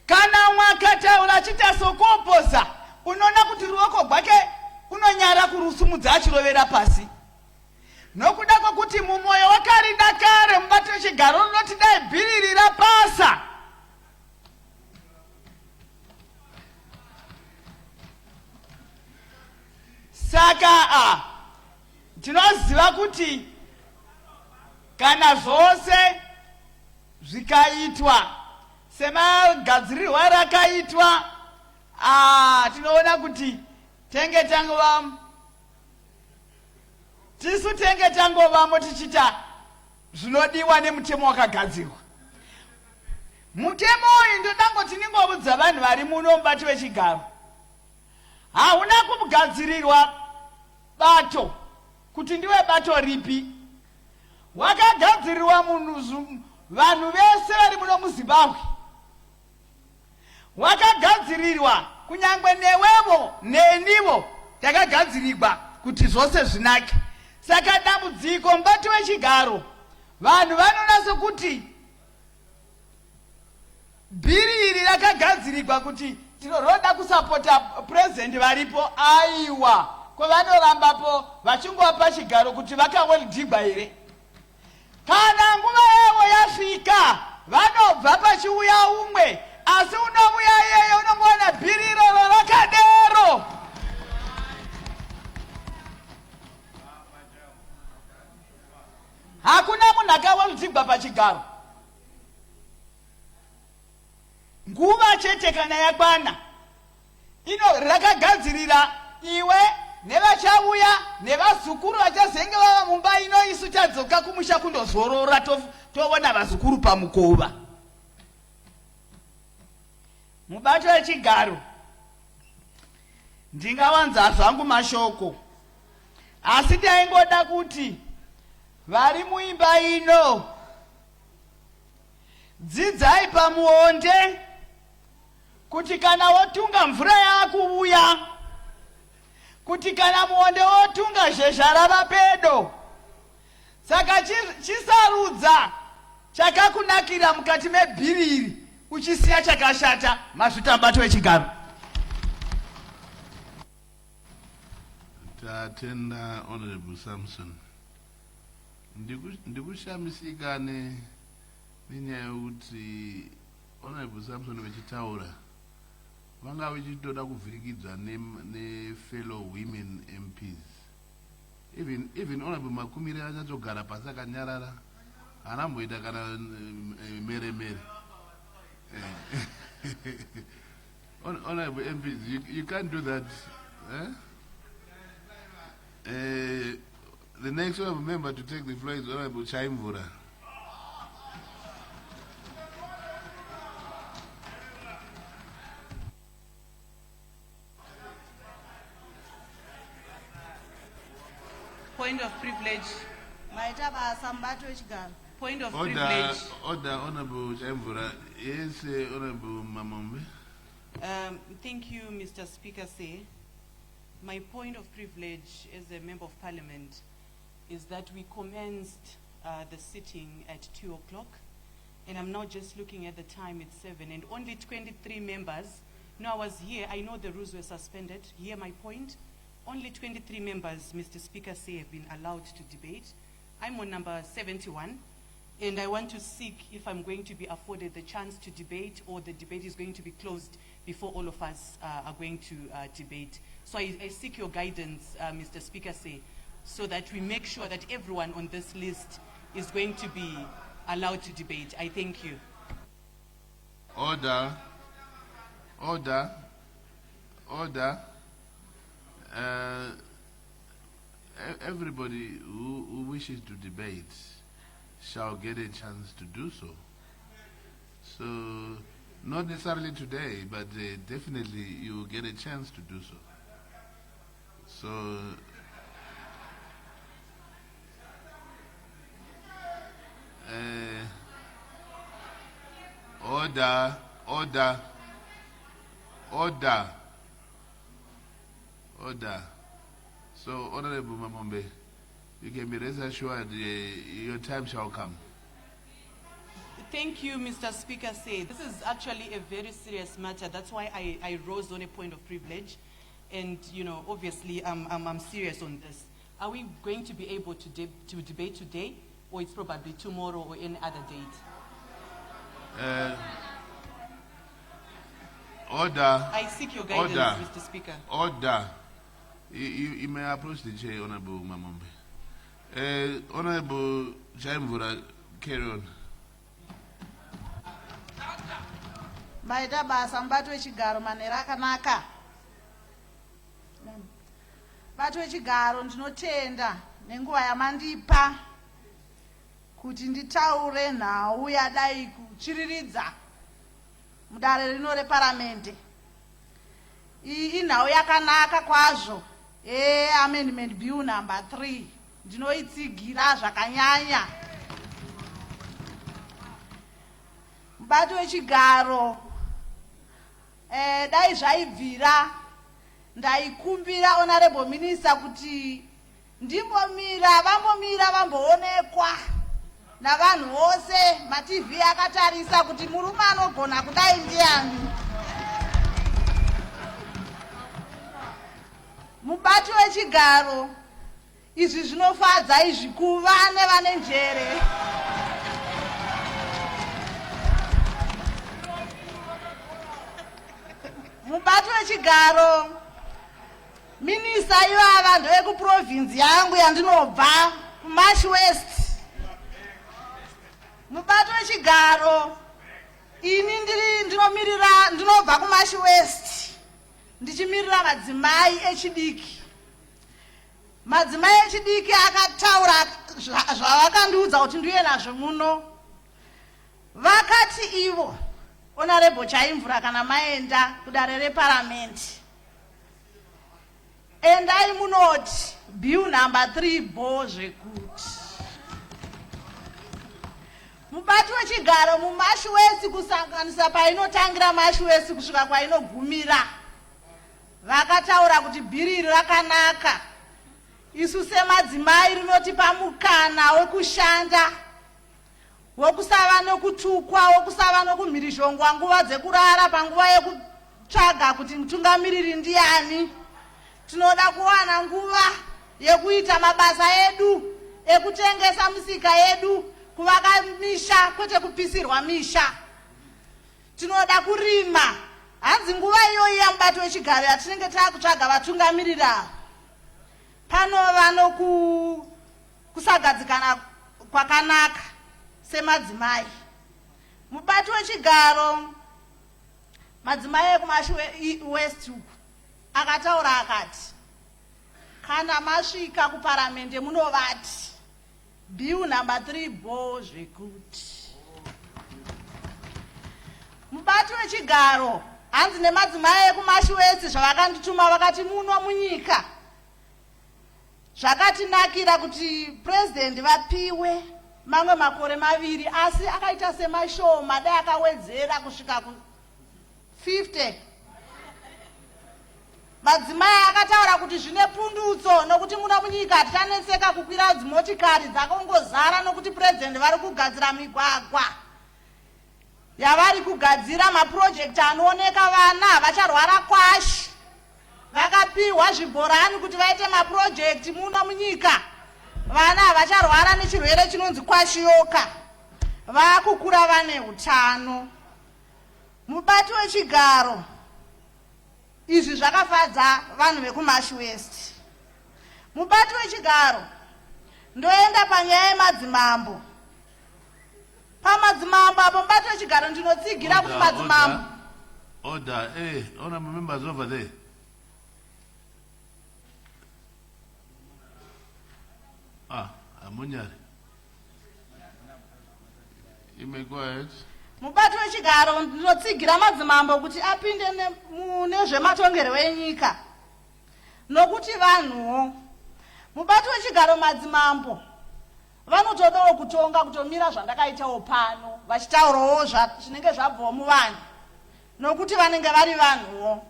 Kana mwakataura achita sokuopoza, unoona kuti ruoko rwake unonyara kurusumudza achirovera pasi. Nokuda kwokuti mumwoyo wakarida kare mubato wechigaro unoti dai bhiriri rapasa. Saka tinoziva kuti kana zvose zvikaitwa semagadzirirwo rakaitwa, tinoona kuti tenge tangovamo tichita zvinodiwa nemutemo wakagadzirwa. Mutemo uyu ndodangoti ningovudza vanhu vari muno mubato wechigaro, hauna kugadzirirwa bato kuti ndiwe bato ripi, wakagadzirirwa vanhu vese vari muno muZimbabwe, wakagadzirirwa kunyangwe newevo nenivo takagadzirirwa kuti zvose zvinake. Saka dambudziko mubato wechigaro, vanhu vanonasa kuti bhiri iri rakagadzirirwa kuti tinoda kusapota purezidendi varipo, aiwa kwavanorambapo vachingova chigaro kuti vakaweldigwa here. Kana nguva yavo yasvika vanobva pachiuya umwe, asi unomuya iyeyo unongoona bhiri iroro rakadero. Hakuna munhu akaweldigwa pachigaro. Nguva chete kana yakwana rakagadzirira iwe nevachauya nevazukuru vachazenge vava mumba ino, isu tadzoka kumusha kundozorora toona vazukuru pamukova. Mubato wechigaro ndingawanza zvangu mashoko, asi taingoda kuti vari muimba ino dzidzai pamuonde kuti kana wotunga mvura yakuuya, kuti kana muonde wotunga zhezha rava pedo. Saka chisarudza chakakunakira mukati mebhiriri uchisiya chakashata, mazvita mubato wechigaro. Tatenda Honorable Samson. Ndikushamisika nenyaya yokuti Honorable Samson vechitaura vanga vachitoda kuvhirikidzwa fellow women MPs. Even Honorable Makumire anyatsogara pasi akanyarara, haamboita kana mere. Honorable MPs, you can't do that. The next honorable member to take the floor is Honorable Chaimvura. Point of privilege. Point of privilege. Order, Honorable Chaimvura. Yes, Honorable Mamombe. Thank you, Mr. Speaker. My point of privilege as a member of parliament is that we commenced the sitting at 2 o'clock, and I'm now just looking at the time, it's 7, and only 23 members. No, I was here, I know the rules were suspended. Hear my point. Only 23 members, Mr. Speaker, have been allowed to debate. I'm on number 71, and I want to seek if I'm going to be afforded the chance to debate, or the debate is going to be closed before all of us are going to debate. So I seek your guidance, Mr. Speaker, so that we make sure that everyone on this list is going to be allowed to debate. I thank you. Order. Order. Order. Everybody who wishes to debate shall get a chance to do so. So Not necessarily today, but definitely you will get a chance to do so. So, order, order, order, order. So, Honorable Mamombe, you can be rest assured your time shall come. Thank you, Mr. Speaker. This is actually a very serious matter. That's why I rose on a point of privilege. And, obviously, I'm serious on this. Are we going to be able to debate today, or it's probably tomorrow or any other date? Order. I seek your guidance, order, Mr. Speaker. Order. You may approach the chair, Honorable Mamombe. Honorable Jaimvura, carry on. Maita basa mubati wechigaro manhero akanaka. Mubati wechigaro ndinotenda nenguva yamandipa kuti nditaure nhau yadai kuchiriridza mudare rino reparamende. Iyi inhau yakanaka kwazvo Amendment Bill number 3. Ndinoitsigira zvakanyanya. Mubati wechigaro dai zvaibvira ndaikumbira Honorable Minister kuti ndimbomira vamboonekwa navanhu vose, ma-TV akatarisa kuti murume anogona kudai ndiani. Mubati wechigaro izvi zvinofadza izvi kuva nevane njere. Mubati wechigaro minista ivava ndevekuprovinsi yangu yandinobva kuMarsh West. Mubati wechigaro ini ndinobva kuMarsh West ndichimirira madzimai echidiki. Madzimai echidiki akataura zvavakandiudza kuti ndiuye nazvo muno. Vakati ivo Honorable Chaimvura kana maenda kudare reparamende, endai munoti Bill number 3 bo zvekuti. Mubati wechigaro muMarsh West kusanganisa painotangira Marsh West kusvika kwainogumira vakataura kuti bhiri iri rakanaka. Isu semadzimai rinotipa mukana wekushanda, wokusava nokutukwa, wokusava nokumhirishongwa nguva dzekurara panguva yekutsvaga kuti mutungamiriri ndiani. Tinoda kuwana nguva yekuita mabasa edu, ekutengesa misika yedu, kuvaka misha kwete kupisirwa misha. Tinoda kurima. Hanzi nguva iyoyi yamubati wechigaro yatinenge takutsvaga vatungamirira panova nokusagadzikana kwakanaka semadzimai. Mubati wechigaro madzimai ekuMarsh West akataura akati kana masvika kuparamende munovati Bill number 3 bo zvekuti. Mubati wechigaro hanzi nemadzimai ekuMarsh West zvavakandituma vakati muno munyika zvakatinakira kuti president vapiwe mamwe makore 2 asi akaita semashoma dai akawedzera kusvika ku50. Madzimai akataura kuti zvine pundutso nokuti muno munyika tichaneseka kukwira dzimotikari dzakongozara nokuti president vari kugadzira migwagwa yavari kugadzira mapurojekti anooneka vana vacharwara kwashi. Vakapiwa zvibhorani kuti vaite mapurojekti muno munyika. Vana vacharwara nechirwere chinonzi kwashiyoka. Vakukura vane utano. Mubati wechigaro izvi zvakafadza vanhu vekuMarsh West. Mubati wechigaro ndoenda panyaya yemadzimambo. Pamadzimambo apo mubati wechigaro ndinotsigira kuti madzimambo. Order. Hey, honorable members over there. Amunyari. You may go ahead. Mubati wechigaro ndinotsigira madzimambo kuti apinde nezvematongero enyika. Nokuti vanhuwo mubati wechigaro madzimambo vanotodawo kutonga kutomira zvandakaitawo pano vachitaurawo zvinenge zvabvawo muvanhu nokuti vanenge vari vanhuwo.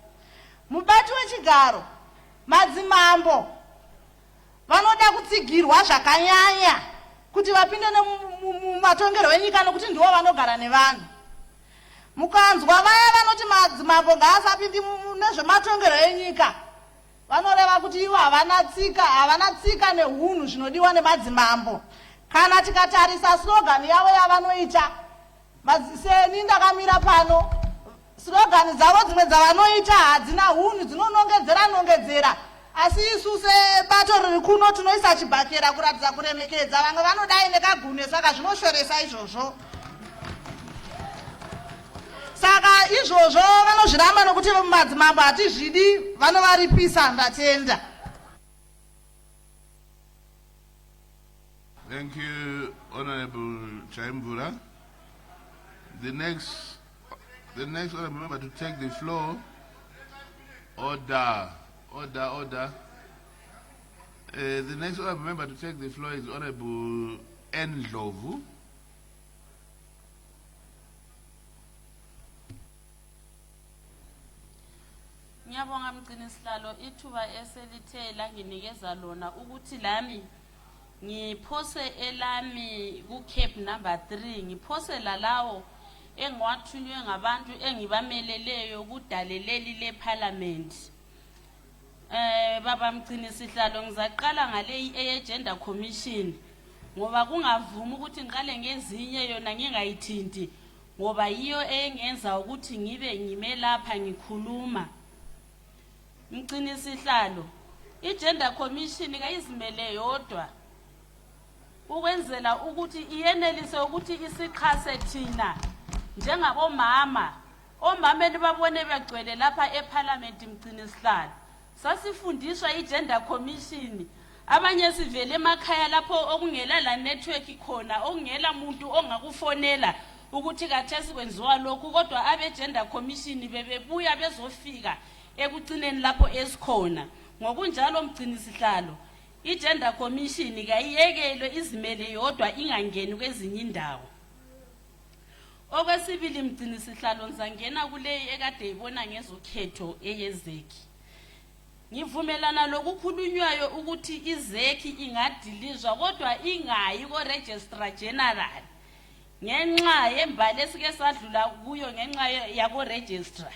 Mubati wechigaro madzimambo vanoda kutsigirwa zvakanyanya kuti vapinde mumatongero enyika nokuti ndivo vanogara nevanhu. Mukanzwa vaya vanoti madzimambo ngaasapindi nezvematongero enyika vanoreva kuti ivo havana tsika nehunhu zvinodiwa nemadzimambo. Kana tikatarisa slogan yavo yavanoita seni ndakamira pano slogan dzavo dzimwe dzavanoita hadzina hunhu dzinonongedzera asi isu sebato riri kuno tinoisa chibhakera kuratidza kuremekedza vamwe vanodai nekagune saka zvinoshoresa izvozvo. Saka izvozvo vanozviramba nokuti madzimambo hatizvidi vanovaripisa ndatenda. Thank you, Honorable Chaimbura. The next honorable member to take the floor. Order. The next honorable member to take the floor is Honorable Ndlovu. Ngiyabonga mgcinisihlalo ithuba eselithe langinikeza lona ukuthi lami ngiphose elami ku Cape number 3 ngiphose lalawo engiwathunywe ngabantu engibameleleyo kudaleleli leParliament. Baba mgcinisihlalo ngizaqala ngale agenda commission ngoba kungavuma ukuthi ngiqale ngezinye yona ngingayithinti ngoba yiyo engenza ukuthi ngibe ngime lapha ngikhuluma. Mgcinisihlalo igender commission kayizimele yodwa ukwenzela ukuthi iyenelise ukuthi isiqhase thina njengabomama omameni babone begcwele lapha eParliament. Mgcinisihlalo sasifundiswa igender commission abanye sivele emakhaya lapho okungela la network khona okungela muntu ongakufonela ukuthi kathesi kwenziwa lokhu kodwa abe gender commission bebebuya bezofika ekugcineni lapho esikhona. Ngokunjalo mgcinisihlalo igender commission kayiyekelwe izimele yodwa ingangeni kwezinye indawo. Okwesibili mgcinisihlalo ngizangena kuleyi ekade ibona ngezokhetho eyezeki. Ngivumelana lokukhulunywayo ukuthi izeki ingadilizwa kodwa ingayi ko registrar general ngenxa yembali esike sadlula kuyo ngenxa yako registrar.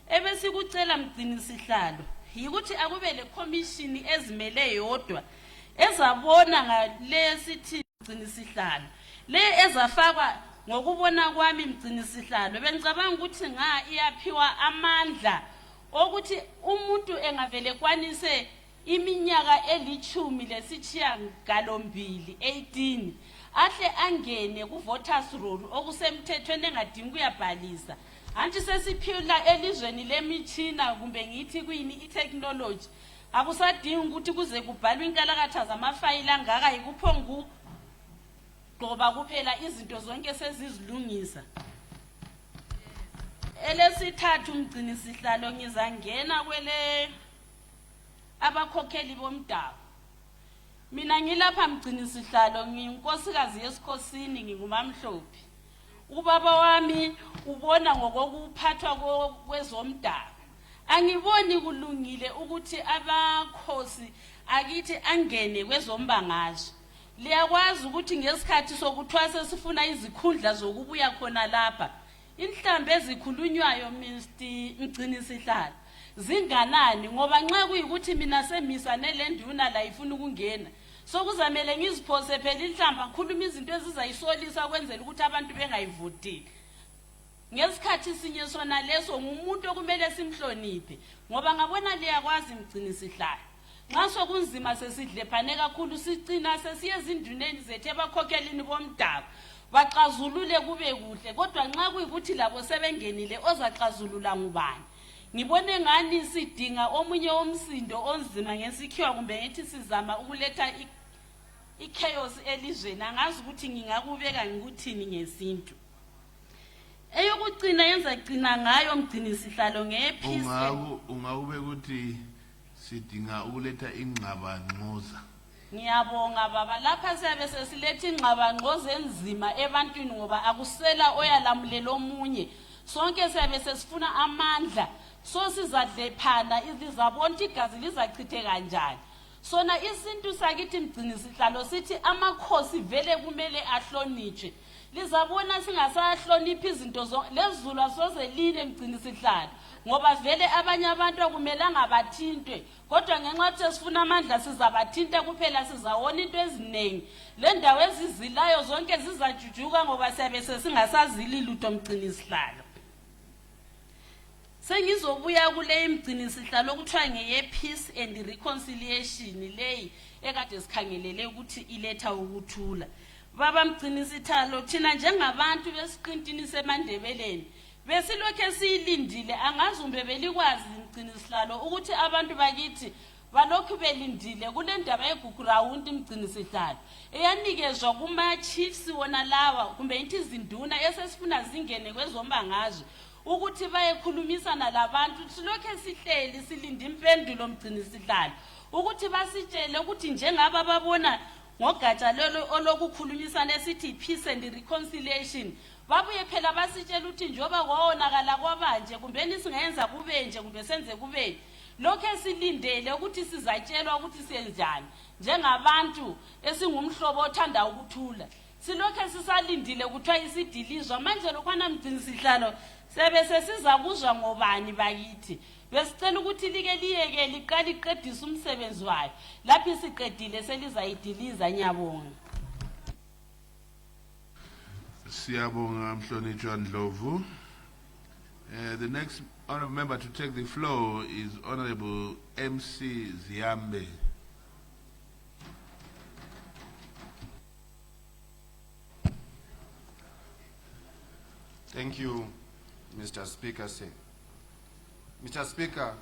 Ebesikucela mgcinisihlalo yikuthi akube le commission ezimele yodwa ezabona ngale sithi mgcinisihlalo le ezafakwa ngokubona kwami mgcinisihlalo bengicabanga ukuthi iyaphiwa amandla ukuthi umuntu engavele kwanise iminyaka elithumi lesitshiya ngalombili 18 ahle angene ku voters roll okusemthethweni engadingi kuyabhalisa. Anti sesiphila elizweni lemitshina kumbe ngithi kuyini itechnology akusadingi ukuthi kuze kubhalwe inkalakatha zamafayila angaka yikuphongu ngoba kuphela izinto zonke sezizilungisa. Elesithathu mgcinisihlalo ngizangena kwele abakhokheli bomdabu. Mina ngilapha mgcinisihlalo nginkosikazi yesikhosini ngingumamhlophe. Ubaba wami ubona ngokuphathwa kwezomdabu. Angiboni kulungile ukuthi abakhosi akithi angene kwezombangazwe. Liyakwazi ukuthi ngesikhathi sokuthwasa sifuna izikhundla zokubuya khona lapha. Inhlambe ezikhulunywayo mgcinisihlalo zinganani ngoba nxa kuyikuthi mina semisa nelenduna la ifuna ukungena sokuzamele ngiziphose phela inhlamba khuluma izinto ezizayisolisa kwenzela ukuthi abantu bengayivoteli. Ngesikhathi sinye sona leso ngumuntu okumele simhloniphe ngoba ngabona liyakwazi mgcinisihlalo nxa sokunzima sesidlephane kakhulu sicina sesiye ezinduneni zethu ebakhokhelini bomdabu baxazulule kube kuhle kodwa nxa kuyikuthi labo sebengenile ozaxazulula ngubani. Ngibone ngani sidinga omunye omsindo onzima ngesikhiwa kumbe ngithi sizama ukuletha ichaos elizweni angazi ukuthi ngingakubeka ngikuthini ngesintu. eyokugcina yenza gcina ngayo mgcini sihlalo ngepeace. Ungawube ukuthi sidinga ukuletha ingxabangxoza. Ngiyabonga baba, lapha siyabe sesiletha ingxabangxoza enzima ebantwini ngoba akusela oyalamulela omunye. Sonke siyabe sesifuna amandla, so sizadlephana izabona igazi lizachithe kanjani. Sona isintu sakithi mgcini sihlalo sithi amakhosi vele kumele ahlonitshwe. Lizabona singasahloniphi izinto lezulu asoze line mgcini sihlalo ngoba vele abanye abantu akumelanga bathintwe, kodwa ngenxa yokuthi sifuna amandla sizabathinta kuphela, sizawona into eziningi. Le ndawo ezizilayo zonke zizajujuka ngoba siyabe sesingasazili lutho mgcini sihlalo. Sengizobuya kule imgcini sihlalo okuthiwa ngeye-peace and reconciliation leyi ekade sikhangelele ukuthi iletha ukuthula. Baba mgcini sihlalo, thina njengabantu besiqintini seMandebeleni besilokhe siyilindile, angazi umbe belikwazi mgcini sihlalo ukuthi abantu bakithi balokhu belindile kule ndaba yeGugurawundi mgcini sihlalo eyanikezwa kuma-chiefs wona lawa kumbe ithi izinduna esesifuna zingene kwezombangazwe ukuthi bayekhulumisana labantu. Silokhe sihleli silinde impendulo mgcini sihlalo ukuthi basitshele ukuthi njengaba babona ngogatsha lelo olokukhulumisana esithi peace and reconciliation, babuye phela basitshela ukuthi njoba kwawonakala kwabanje kumbeni singayenza kubenje kumbe senze kube. Lokho silindele ukuthi sizatshelwa ukuthi siyenzani njengabantu esingumhlobo othanda ukuthula. Silokho sisalindile kuthiwa isidilizwa manje lokwana mgcini sihlalo sebe sesizabuzwa ngobani bakithi. Besicela ukuthi like liyeke liqala iqedisa umsebenzi wayo, lapho isiqedile selizayidiliza. Ngiyabonga. Siyabonga Mhlonitshwa Ndlovu. The next honorable member to take the floor is Honorable MC Ziambe. Thank you, Mr. Speaker. Mr. Speaker,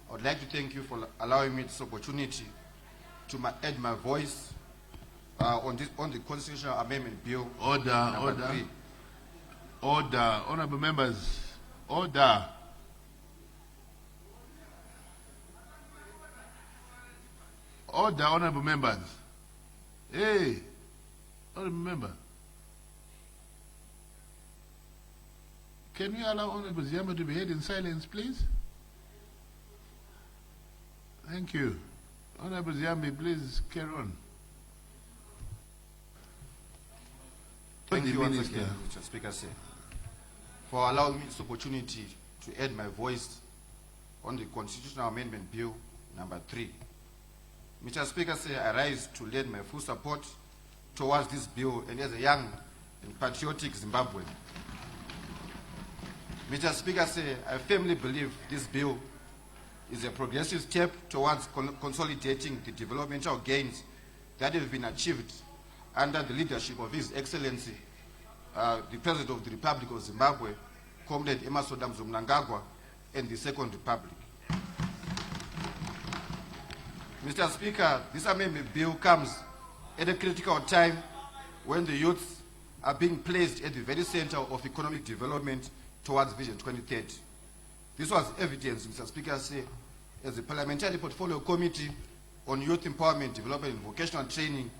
I would like to thank you for allowing me this opportunity to add my voice on the Constitutional Amendment Bill. Order. 3. Order. Honorable members, order. Order, honorable members. Hey, honorable member. Can we allow Honorable Ziambe to be heard in silence, please? Thank you. Honorable Ziambe, please carry on. Thank you once again, Mr. Speaker, for allowing me this opportunity to add my voice on the Constitutional Amendment Bill number 3. Mr. Speaker, I rise to lend my full support towards this bill and as a young and patriotic Zimbabwean. Mr. Speaker, I firmly believe this bill is a progressive step towards consolidating the developmental gains that have been achieved under the leadership of His Excellency, the President of the Republic of Zimbabwe, Comrade Emmerson Mnangagwa, and the Second Republic. Mr. Speaker, this amendment bill comes at a critical time when the youths are being placed at the very center of economic development towards Vision 2030. This was evidenced, Mr. Speaker, as the Parliamentary Portfolio Committee on Youth Empowerment, Development and Vocational Training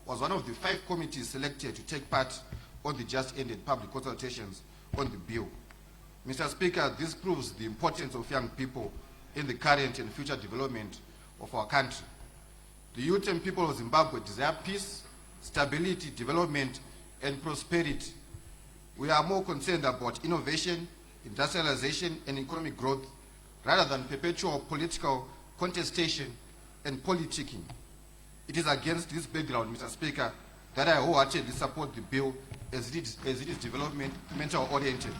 was one of the 5 committees selected to take part on the just ended public consultations on the bill. Mr. Speaker, this proves the importance of young people in the current and future development of our country. The youth and people of Zimbabwe desire peace, stability, development, and prosperity. We are more concerned about innovation, industrialization, and economic growth rather than perpetual political contestation and politicking. It is against this background, Mr. Speaker, that I wholeheartedly support the bill as it is developmental oriented.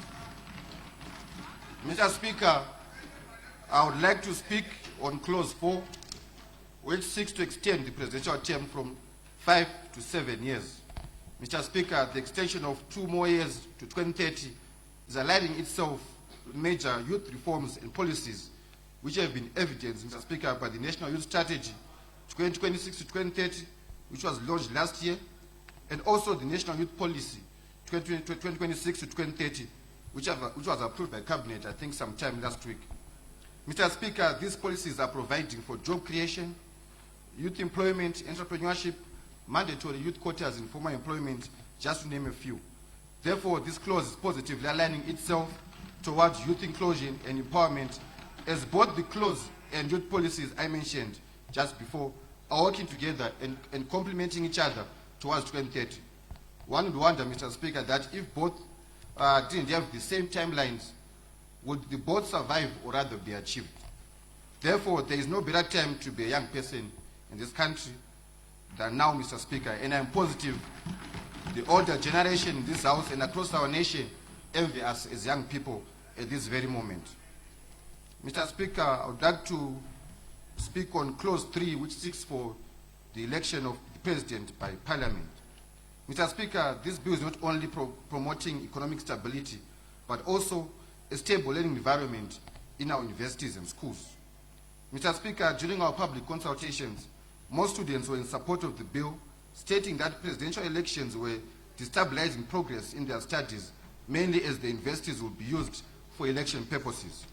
Mr. Speaker, I would like to speak on Clause 4, which seeks to extend the presidential term from 5 to 7 years. Mr. Speaker, the extension of 2 more years to 2030 is aligning itself with major youth reforms and policies which have been evidenced, Mr. Speaker, by the National Youth Strategy 2026 to 2030, which was launched last year, and also the National Youth Policy 2026 to 2030, which was approved by Cabinet, I think, sometime last week. Mr. Speaker, these policies are providing for job creation, youth employment, entrepreneurship, mandatory youth quotas in formal employment, just to name a few. Therefore, this clause is positively aligning itself towards youth inclusion and empowerment, as both the clause and youth policies I mentioned just before are working together and complementing each other towards 2030. One would wonder, Mr. Speaker, that if both didn't have the same timelines, would the both survive or rather be achieved? Therefore, there is no better time to be a young person in this country than now, Mr. Speaker, and I'm positive the older generation in this House and across our nation envy us as young people at this very moment. Mr. Speaker, I would like to speak on clause 3, which seeks for the election of the President by Parliament. Mr. Speaker, this bill is not only promoting economic stability, but also a stable learning environment in our universities and schools. Mr. Speaker, during our public consultations, most students were in support of the bill, stating that presidential elections were destabilizing progress in their studies, mainly as the universities would be used for election purposes.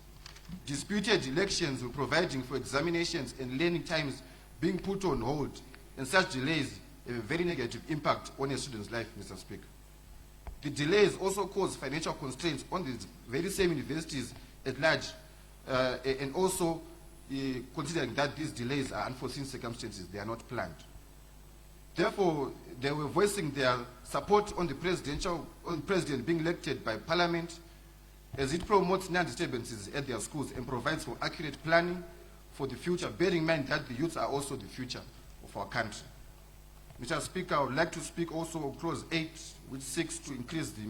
Disputed elections were providing for examinations and learning times being put on hold, and such delays have a very negative impact on a student's life, Mr. Speaker. The delays also cause financial constraints on these very same universities at large, and also considering that these delays are unforeseen circumstances, they are not planned. Therefore, they were voicing their support on the president being elected by Parliament, as it promotes non-disturbances at their schools and provides for accurate planning for the future, bearing in mind that the youths are also the future of our country. Mr. Speaker, I would like to speak also on clause 8, which seeks to increase the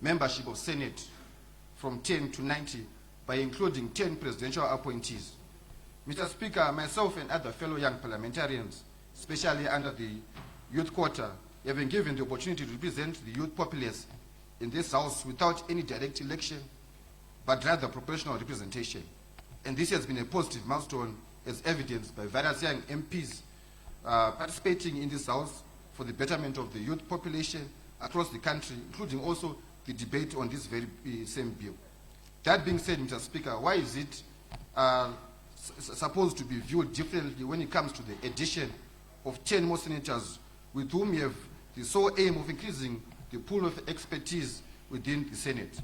membership of Senate from 10 to 90 by including 10 presidential appointees. Mr. Speaker, myself and other fellow young parliamentarians, especially under the youth quota, have been given the opportunity to represent the youth populace in this House without any direct election, but rather proportional representation. And this has been a positive milestone, as evidenced by various young MPs participating in this House for the betterment of the youth population across the country, including also the debate on this very same bill. That being said, Mr. Speaker, why is it supposed to be viewed differently when it comes to the addition of 10 more senators with whom we have the sole aim of increasing the pool of expertise within the Senate?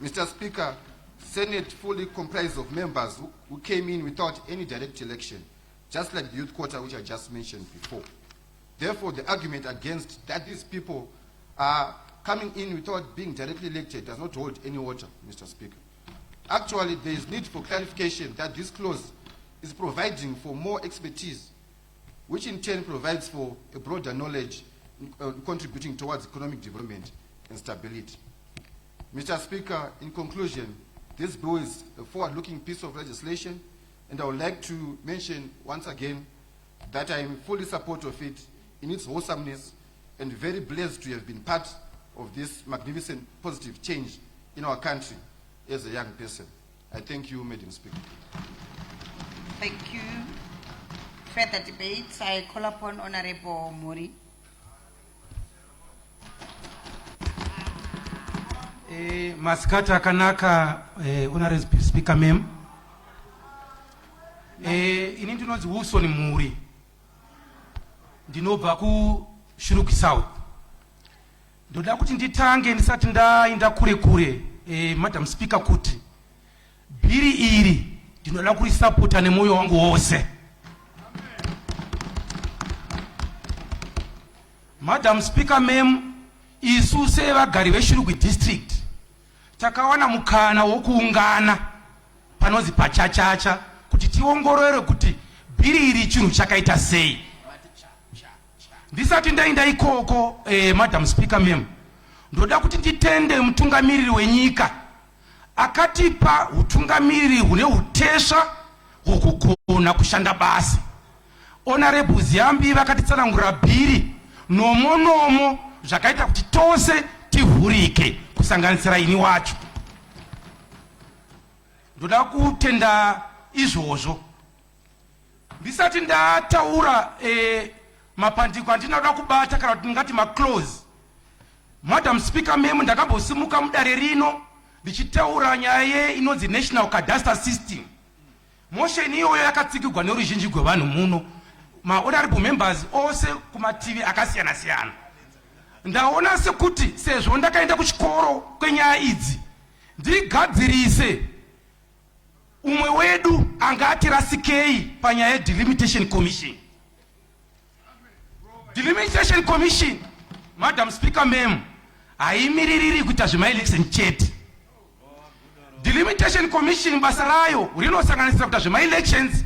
Mr. Speaker, Senate fully comprised of members who came in without any direct election, just like the youth quota which I just mentioned before. Therefore, the argument against that these people are coming in without being directly elected does not hold any water, Mr. Speaker. Actually, there is need for clarification that this clause is providing for more expertise, which in turn provides for a broader knowledge contributing towards economic development and stability. Mr. Speaker, in conclusion, this bill is a forward-looking piece of legislation, and I would like to mention once again that I am in full support of it in its wholesomeness, and very blessed to have been part of this magnificent positive change in our country as a young person. I thank you, Madam Speaker. Thank you. Further debates, I call upon Honorable Mori. Maskata akanaka Honorable Speaker mem. Ini ndinonzi Wilson Muri. Ndinobva ku Shuruki South. Ndoda kuti nditange ndisati ndaenda kure kure Madam Speaker kuti bhiri iri ndinoda kurisapota nemoyo wangu wose. Madam Speaker mem, isu sevagari veShurugwi district takawana mukana wokuungana panozi pachachacha kuti tiongorore kuti bhiri iri chinhu chakaita sei. Ndisati ndaenda ikoko Madam Speaker mem, ndoda kuti nditende mutungamiriri wenyika akatipa utungamiriri hune utesha hwekugona kushanda basi. Honorable Ziyambi vakatitsanangura bhiri nomo zvakaita kuti tose tivhurike kusanganisira ini wacho. Ndoda kutenda izvozvo. Ndisati ndataura mapandiko andinoda kubata kana kuti ngati maclose. Madam Speaker mem, ndakambosimuka mudare rino ndichitaura nyaya inonzi national cadastre system. Motion iyoyo yakatsikirwa neruzhinji rwevanhu muno, mahonorable members ose kumativi akasiyana siyana. Ndaona sekuti sezvo ndakaenda kuchikoro kwenyaya idzi ndigadzirise umwe wedu angatirasikei panyaya yedelimitation commission. Delimitation commission, Madam Speaker ma'am, haimiririri kuita zvemaelection chete. Delimitation commission basa rayo rinosanganisira kuita zvemaelections,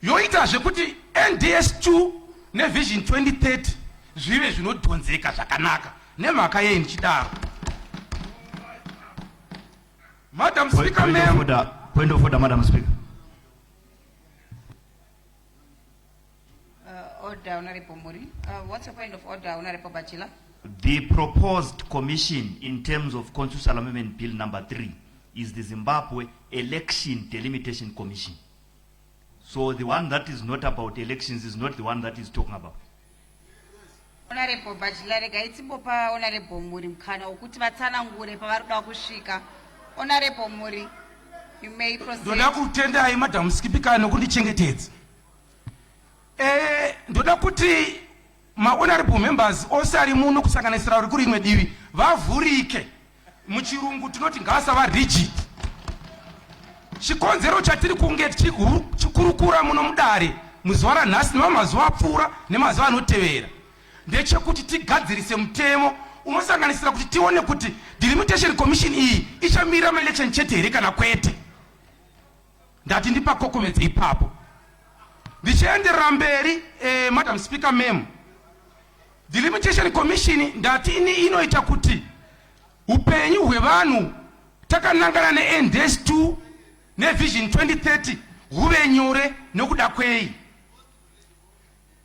yoita zvekuti NDS2 nevision 2030 zvive zvinodhonzeka zvakanaka nemhaka yei ndichidaro. Madam Speaker ma'am. Point of order, Madam Speaker. Order, Honorable Muri. What's your point of order, Honorable Bachila? The proposed commission in terms of Constitutional Amendment Bill number 3 is the Zimbabwe Election Delimitation Commission. So the one that is not about elections is not the one that is talking about. Honorable Bachila, rega itimbopa Honorable Muri mkhana ukuti vatsanangure pavaruda kusvika. Honorable Muri, you may proceed. Ndoda kutendai Madam Speaker nokundichengetedza. Ndoda kuti ma-honorable members ose ari muno kusanganisira uri kuri rimwe divi vavhurike. Muchirungu tinoti ngasava rigid. Chikonzero chatiri kunge chikurukura muno mudare muzuva ranhasi nemamazuva apfuura nemazuva anotevera ndechekuti tigadzirise mutemo unosanganisira kuti tione kuti delimitation commission iyi ichamira maelection chete here kana kwete. Ndati ndipakokomedza ipapo. Ndichienderera mberi, Madam Speaker ma'am, delimitation commission ndati inoita kuti upenyu hwevanhu takanangana neNDS2 nevision 2030 huve nyore nokuda kwei.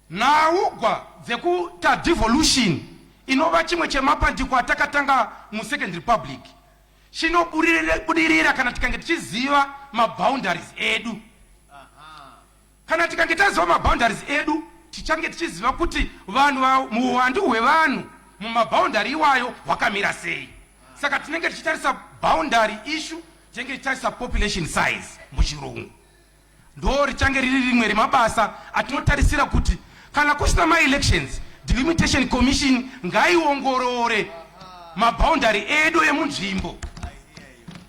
Naugwa dzekuta devolution inova chimwe chemapandiko atakatanga muSecond Republic chinobudirira kana tikange tichiziva maboundaries edu. Kana tikange taziva maboundaries edu tichange tichiziva kuti vanhu muwandu hwevanhu mumaboundary iwayo hwakamira sei. Saka tinenge tichitarisa boundary issue, tinenge tichitarisa population size muchirungu. Ndo richange riri rimwe remabasa atinotarisira kuti kana kusina ma-elections, delimitation commission ngaiongorore maboundary edu emunzvimbo.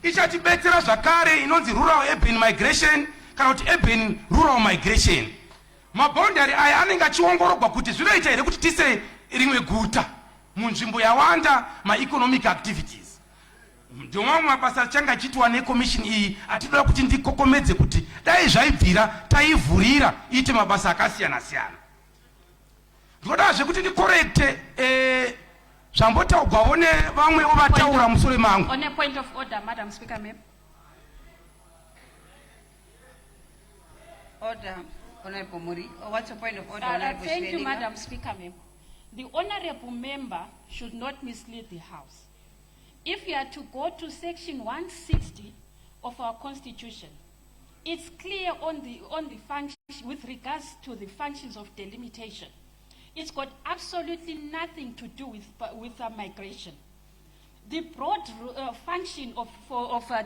Ichatibetsera zvakare inonzi rural urban migration kana kuti urban rural migration. Maboundary aya anenge achiongororwa kuti zvinoita here kuti tise rimwe guta munzvimbo yawanda ma-economic activities. Ndomamwe mabasa achanga achiitwa necommission iyi atinoda kuti ndikokomedze kuti dai zvaibvira taivhurira iite mabasa akasiyana siyana. Ndodazve kuti ndikorekte zvambotaurwawo nevamwewo vataura musoro mangu. On a point of order, Madam Speaker ma'am. Order, Honorable Muri. What's your point of order, Honorable Thank you, Shredinga? Madam Speaker ma'am. The honorable member should not mislead the House. If you are to go to section 160 of our constitution, it's clear on the function with regards to the functions of delimitation. It's got absolutely nothing to do with migration. The broad function of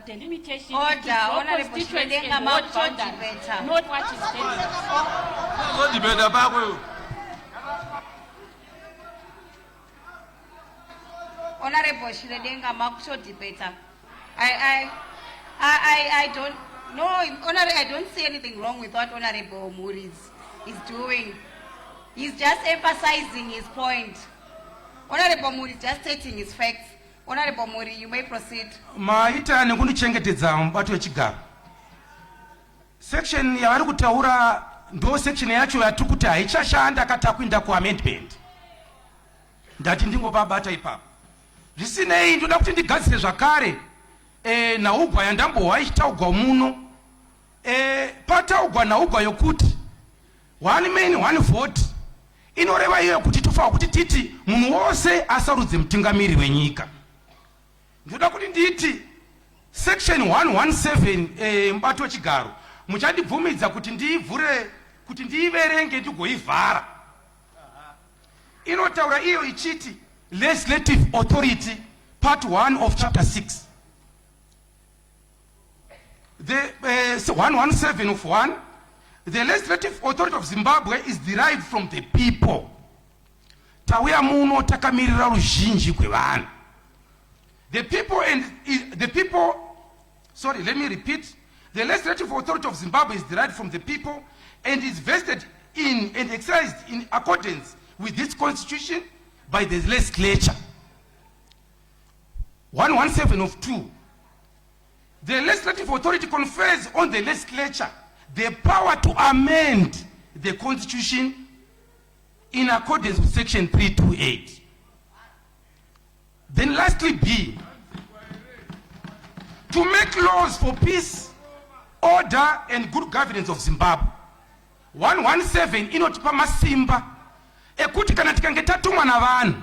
delimitation is to draw constituents and not boundaries, not what is telling. Honorable Shredinga Makusho debater. I don't know, Honorable, I don't see anything wrong with what Honorable Muri is doing. He's just emphasizing his point. Honorable Muri is just stating his facts. Honorable Muri, you may proceed. Maita nekundichengetedza mubato wechigaro. Section yavari kutaura ndo section yacho yatikuti haichashanda katakuinda kuamendment. Ndati ndingopabata ipapo. Zvisinei ndoda kuti ndigadzire zvakare naugwa yandambowa ichitaugwa muno. Pataugwa naugwa yokuti one man one vote inoreva iyo kuti tofanira kuti titi munhu wose asarudze mutungamiri wenyika. Ndoda kuti nditi section 117 mubato wechigaro muchandibvumidza kuti ndiivhure kuti ndiiverenge ndigoivhara. Inotaura iyo ichiti legislative authority part 1 of chapter 6. The 117 of 1, the legislative authority of Zimbabwe is derived from the people. Tauya muno takamirira ruzhinji kwevanhu. The people, sorry, let me repeat. The legislative authority of Zimbabwe is derived from the people and is vested in and exercised in accordance with this constitution by the legislature. 117 of 2. The legislative authority confers on the legislature the power to amend the constitution in accordance with section 328. Then lastly, B, to make laws for peace, order and good governance of Zimbabwe. 117 inotipa masimba ekuti kana tikange tatumwa na vanhu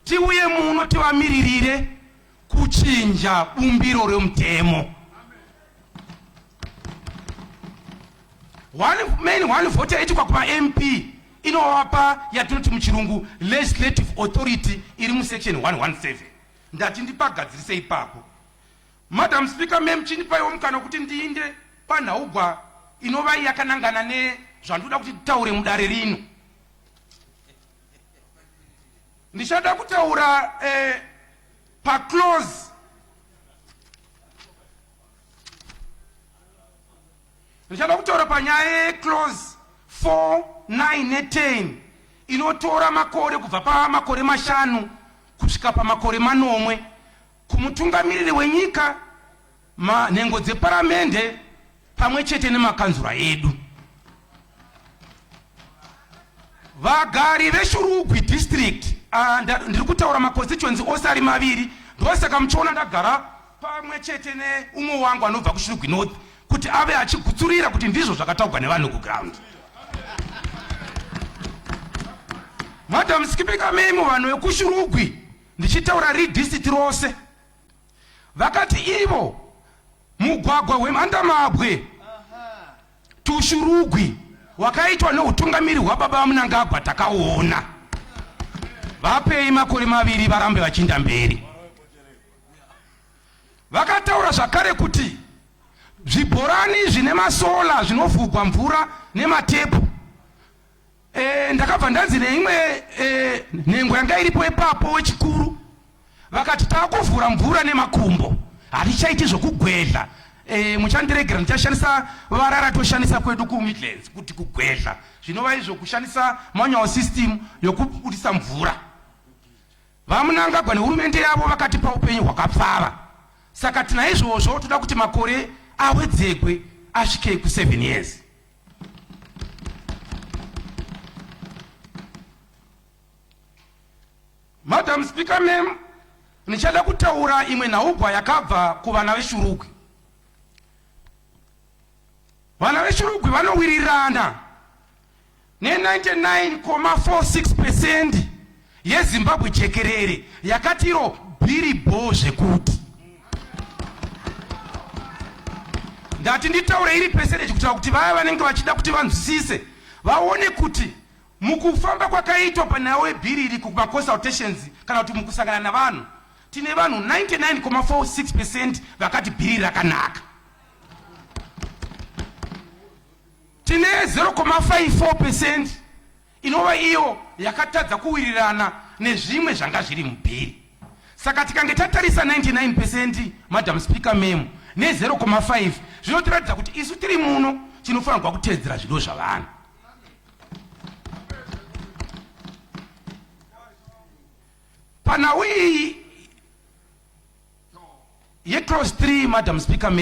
tiuye muno tivamiririre kuchinja bumbiro remutemo. One vote ichikwa kuma MP inovapa yatinoti muchirungu legislative authority iri mu section 117. Ndati ndipagadzirise ipapo. Madam Speaker, chindipaiwo mukana kuti ndiinde panhaugwa inova yakanangana nezvandoda kuti titaure mudare rino. Ndichada kutaura pa clause ndichada kutaura panyaya clause 4, 9 ne10 inotora makore kubva pamakore 5 kusvika pamakore 9 kumutungamiriri wenyika, nhengo dzeparamende pamwe chete nemakanzura edu. Vagari veShurugwi district, ndiri kutaura maconstituency ose ari maviri, ndosaka muchiona ndagara pamwe chete neumwe wangu anobva kuShurugwi North kuti ave achigutsurira kuti ndizvo zvakataurwa nevanhu kuground. Madam Speaker, memo vanhu vekuShurugwi ndichitaura redistrict rose vakati ivo mugwagwa wemhandamabwe tuShurugwi wakaitwa neutungamiri hwababa Mnangagwa takauona. Vapei makore 2 varambe vachienda mberi. Vakataura zvakare kuti zvibhorani zvine masola zvinovhugwa mvura nematepu. Ndakabva ndanzi neimwe nhengo yanga iripo ipapo wechikuru vakati taakuvhura mvura nemakumbo hatichaiti zvokugwedla. Muchandiregera ndichashandisa vara ratoshandisa kwedu kuMidlands kuti kugwedla zvinova izvo kushandisa manual system yokubudisa mvura. VaMnangagwa nehurumende yavo vakatipa upenyu hwakapfava. Saka tinaizvozvo toda kuti makore awedzegwe asvike ku7 years. Madam Speaker, ndichada kutaura imwe nhaugwa yakabva kuvana veShurugwi. Vana veShurugwi vanowirirana ne99.46% yeZimbabwe jekerere yakatiro bhiribo zvekuti. Ndati nditaure iri percentage kutaura kuti vaya vanenge vachida kuti vanzwisise vaone kuti mukufamba kwakaitwa panyaya yebhiri iri kumaconsultations kana kuti mukusangana navanhu tine vanhu 99.46% vakati bhiri rakanaka. Tine 0.54% inova iyo yakatadza kuwirirana nezvimwe zvanga zviri mubhiri. Saka tikange tatarisa 99%, Madam Speaker, ne 0.5 zvinotiratidza kuti isu tiri muno tinofanirwa kuteedzera zvido zvavanhu. Panhau iyi yeclause 3, Madam Speaker,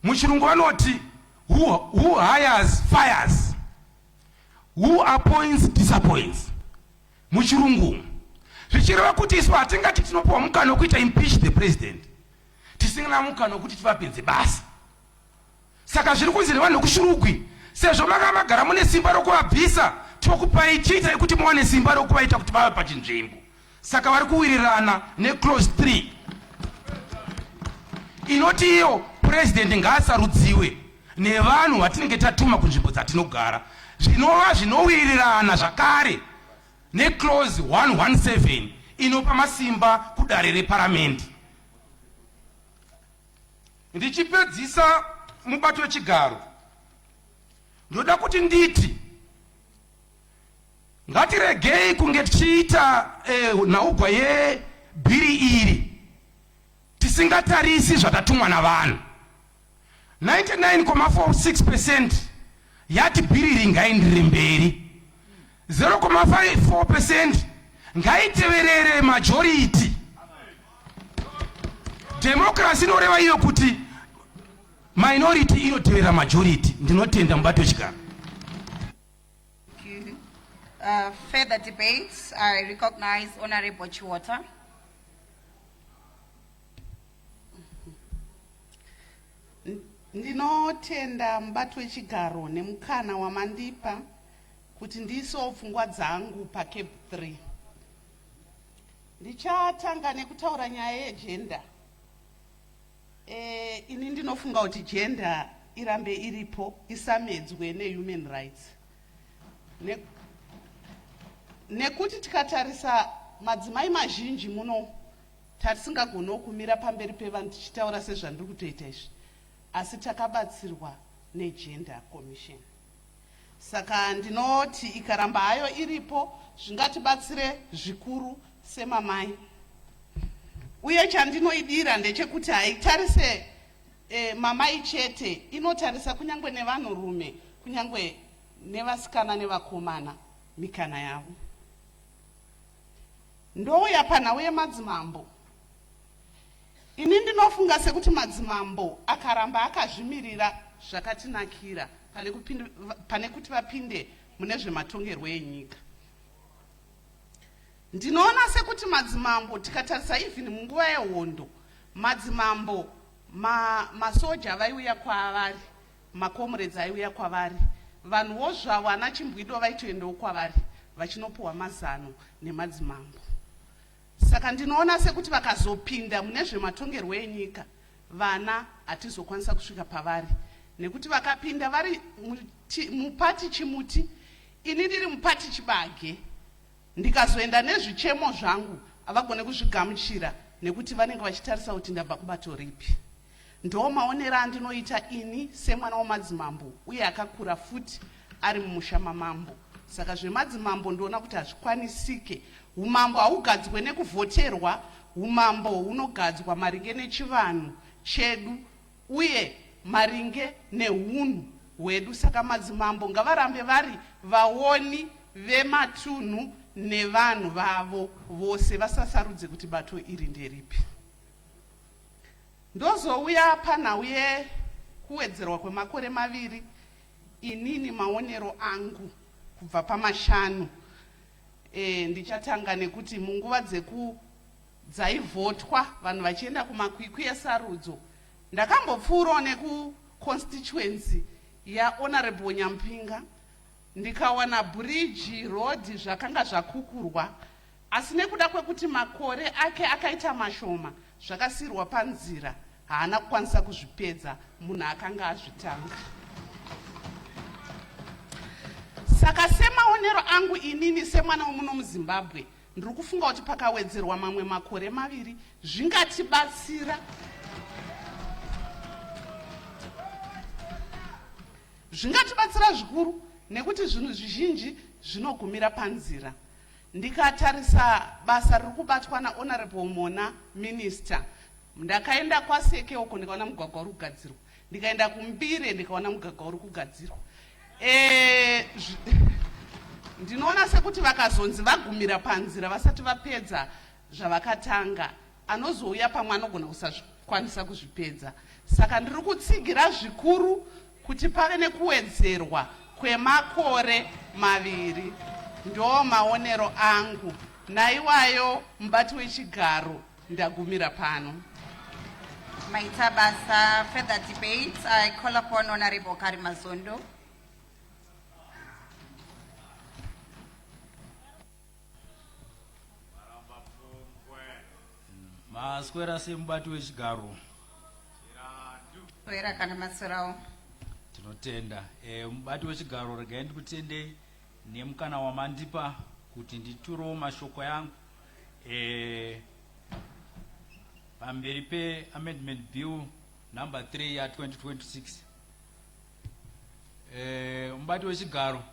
muchirungu vanoti who hires fires, who appoints disappoints. Muchirungu zvichireva kuti isu hatingati tinopiwa mukana wekuita impeach the president tisina mukana wekuti tivapinze basa. Saka zviri kunzi nevanhu vekuShurugwi, sezvo makamagara mune simba rokuvabvisa, tokupai chiita kuti muwane simba rokuvaita kuti vave pachinzvimbo. Saka vari kuwirirana neclause 3 inoti iyo president ngaasarudziwe nevanhu vatinenge tatuma kunzvimbo dzatinogara. Zvinova zvinowirirana zvakare neclause 117 inopa masimba kudare reparamende. Ndichipedzisa mubato wechigaro, ndoda kuti nditi ngatiregei kunge tichiita nhaugwa yebhiri iri tisingatarisi zvatatumwa navanhu. 99.46% yati bhiri iri ngaindire mberi, 0.54% ngaiteverere majority. Democracy inoreva iyo kuti minority inotevera majority. Ndinotenda mubato wechigaro. Further debates, I recognize Honorable Chiwota. Ndinotenda mubato wechigaro nemukana wamandipa kuti ndiisewo pfungwa dzangu paCape 3. Ndichatanga nekutaura nyaya yegender. Ini ndinofunga kuti gender irambe iripo, isamedzwe nehuman rights. Nekuti tikatarisa madzimai mazhinji muno tatisingagona kumira pamberi pevanhu tichitaura sezvandiri kutoita izvi, asi takabatsirwa negender commission. Saka ndinoti ikaramba hayo iripo zvingatibatsire zvikuru semamai. Uye chandinoidira ndechekuti haitarise mamai chete, inotarisa kunyangwe nevanhurume, kunyangwe nevasikana nevakomana mikana yavo. Ndouya panhau yemadzimambo. Ini ndinofunga sekuti madzimambo akaramba akazvimirira zvakatinakira pane kuti vapinde mune zvematongerwo enyika. Ndinoona sekuti madzimambo tikatarisa even munguva yehondo, madzimambo masoja vaiuya kwavari, makomrades aiuya kwavari, vanhuwo zvavo ana Chimbwido vaitoendawo kwavari vachinopuwa mazano nemadzimambo. Saka ndinoona sekuti vakazopinda mune zvematongerwo enyika, vana hatizokwanisa kusvika pavari, nekuti vakapinda vari mupati chimuti, ini ndiri mupati chibage, ndikazoenda nezvichemo zvangu havagone kuzvigamuchira nekuti vanenge vachitarisa kuti ndabva kubato ripi. Ndo maonero andinoita ini semwana wamadzimambo uye akakura futi ari mumusha mamambo. Saka zvemadzimambo ndoona kuti hazvikwanisike. Umambo haugadzwe nekuvhoterwa, umambo hunogadzwa maringe nechivanhu chedu uye maringe neunhu hwedu. Saka madzimambo ngavarambe vari vaoni vematunhu nevanhu vavo vose, vasasarudze kuti bato iri nderipi. Ndozouya panhau yekuwedzerwa kwemakore maviri. Inini maonero angu kubva pamashanu, ndichatanga nekuti munguva dzaivhotwa vanhu vachienda kumakwikwi esarudzo, ndakambopfuurawo nekuconstituency yaHonorable Nyampinga, ndikawana bridge road zvakanga zvakukurwa, asi nekuda kwekuti makore ake akaita mashoma zvakasiyirwa panzira, haana kukwanisa kuzvipedza munhu akanga azvitanga. Saka semaonero angu inini semwana womuno muZimbabwe, ndiri kufunga kuti pakawedzerwa mamwe makore maviri zvingatibatsira zvikuru, nekuti zvinhu zvizhinji zvinogumira panzira. Ndikatarisa basa riri kubatwa naHonorable Mona Minister, ndakaenda kwaSeke uko ndikaona mugwagwa uri kugadzirwa, ndikaenda kuMbire ndikaona mugwagwa uri kugadzirwa. Ndinoona sekuti vakazonzi vagumira panzira vasati vapedza zvavakatanga, anozouya pamwe anogona kusakwanisa kuzvipedza. Saka ndiri kutsigira zvikuru kuti pave nekuwedzerwa kwemakore maviri. Ndo maonero angu. Naiwayo mubati wechigaro ndagumira pano. Maita basa. Further debates, I call upon Honorable Karimazondo. Maswera semubati wechigaro. Swera kana maswerawo. Tinotenda. Mubati wechigaro regai ndikutende nemukana wamandipa kuti nditurewo mashoko yangu pamberi peamendment bill number 3 ya 2026. Mubati wechigaro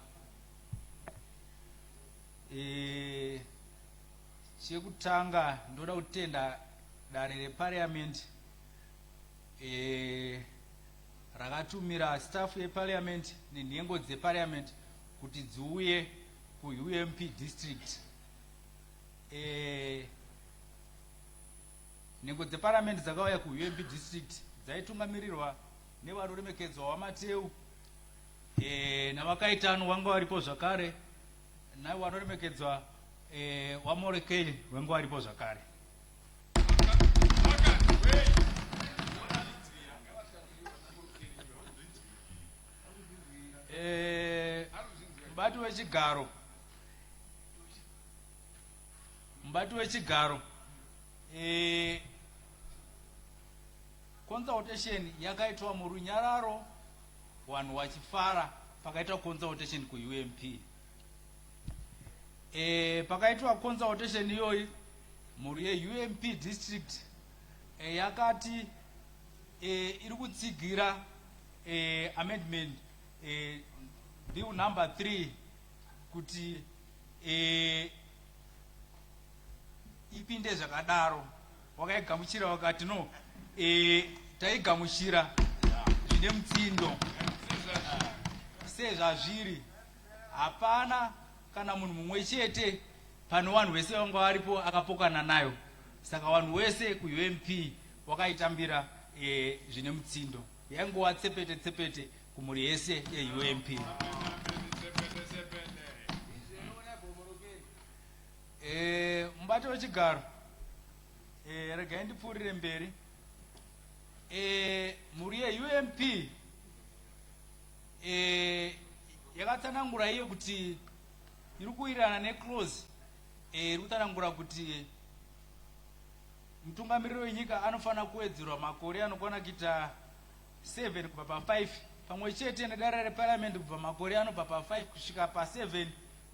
chekutanga ndoda kutenda dare reparliament rakatumira staff yeparliament nenhengo dzeparliament kuti dziuye kuUMP district. Nhengo dzeparliament dzakauya kuUMP district dzaitungamirirwa nevaroremekedzwa wamateu navakaitano vanga varipo zvakare navo vanoremekedzwa wamorekei vanga varipo zvakare. Mubati wechigaro consultation yakaitwa murunyararo vanhu vachifara pakaitwa consultation kuUMP. Pakaitwa consultation iyoyi mhuri yeUMP district yakati iri kutsigira amendment bill number 3 kuti ipinde zvakadaro. Wakaigamuchira wakati no taigamuchira zvine mutsindo sezvazviri hapana kana munhu mumwe chete pano vanhu vese vanga varipo akapokana nayo. Saka vanhu vese kuUMP wakaitambira zvine mutsindo. Yaingova tsepete tsepete kumhuri yese yeUMP. Mubati wechigaro regai ndipfuurire mberi. Mhuri yeUMP yakatsanangura iyo kuti iri kuwirirana neclose iri kutsanangura kuti mutungamiriri wenyika anofanira kuwedzerwa makore anokwana kuita 7 kubva pa5 pamwe chete nedare reparliament kubva makore anobva pa5 kusvika pa7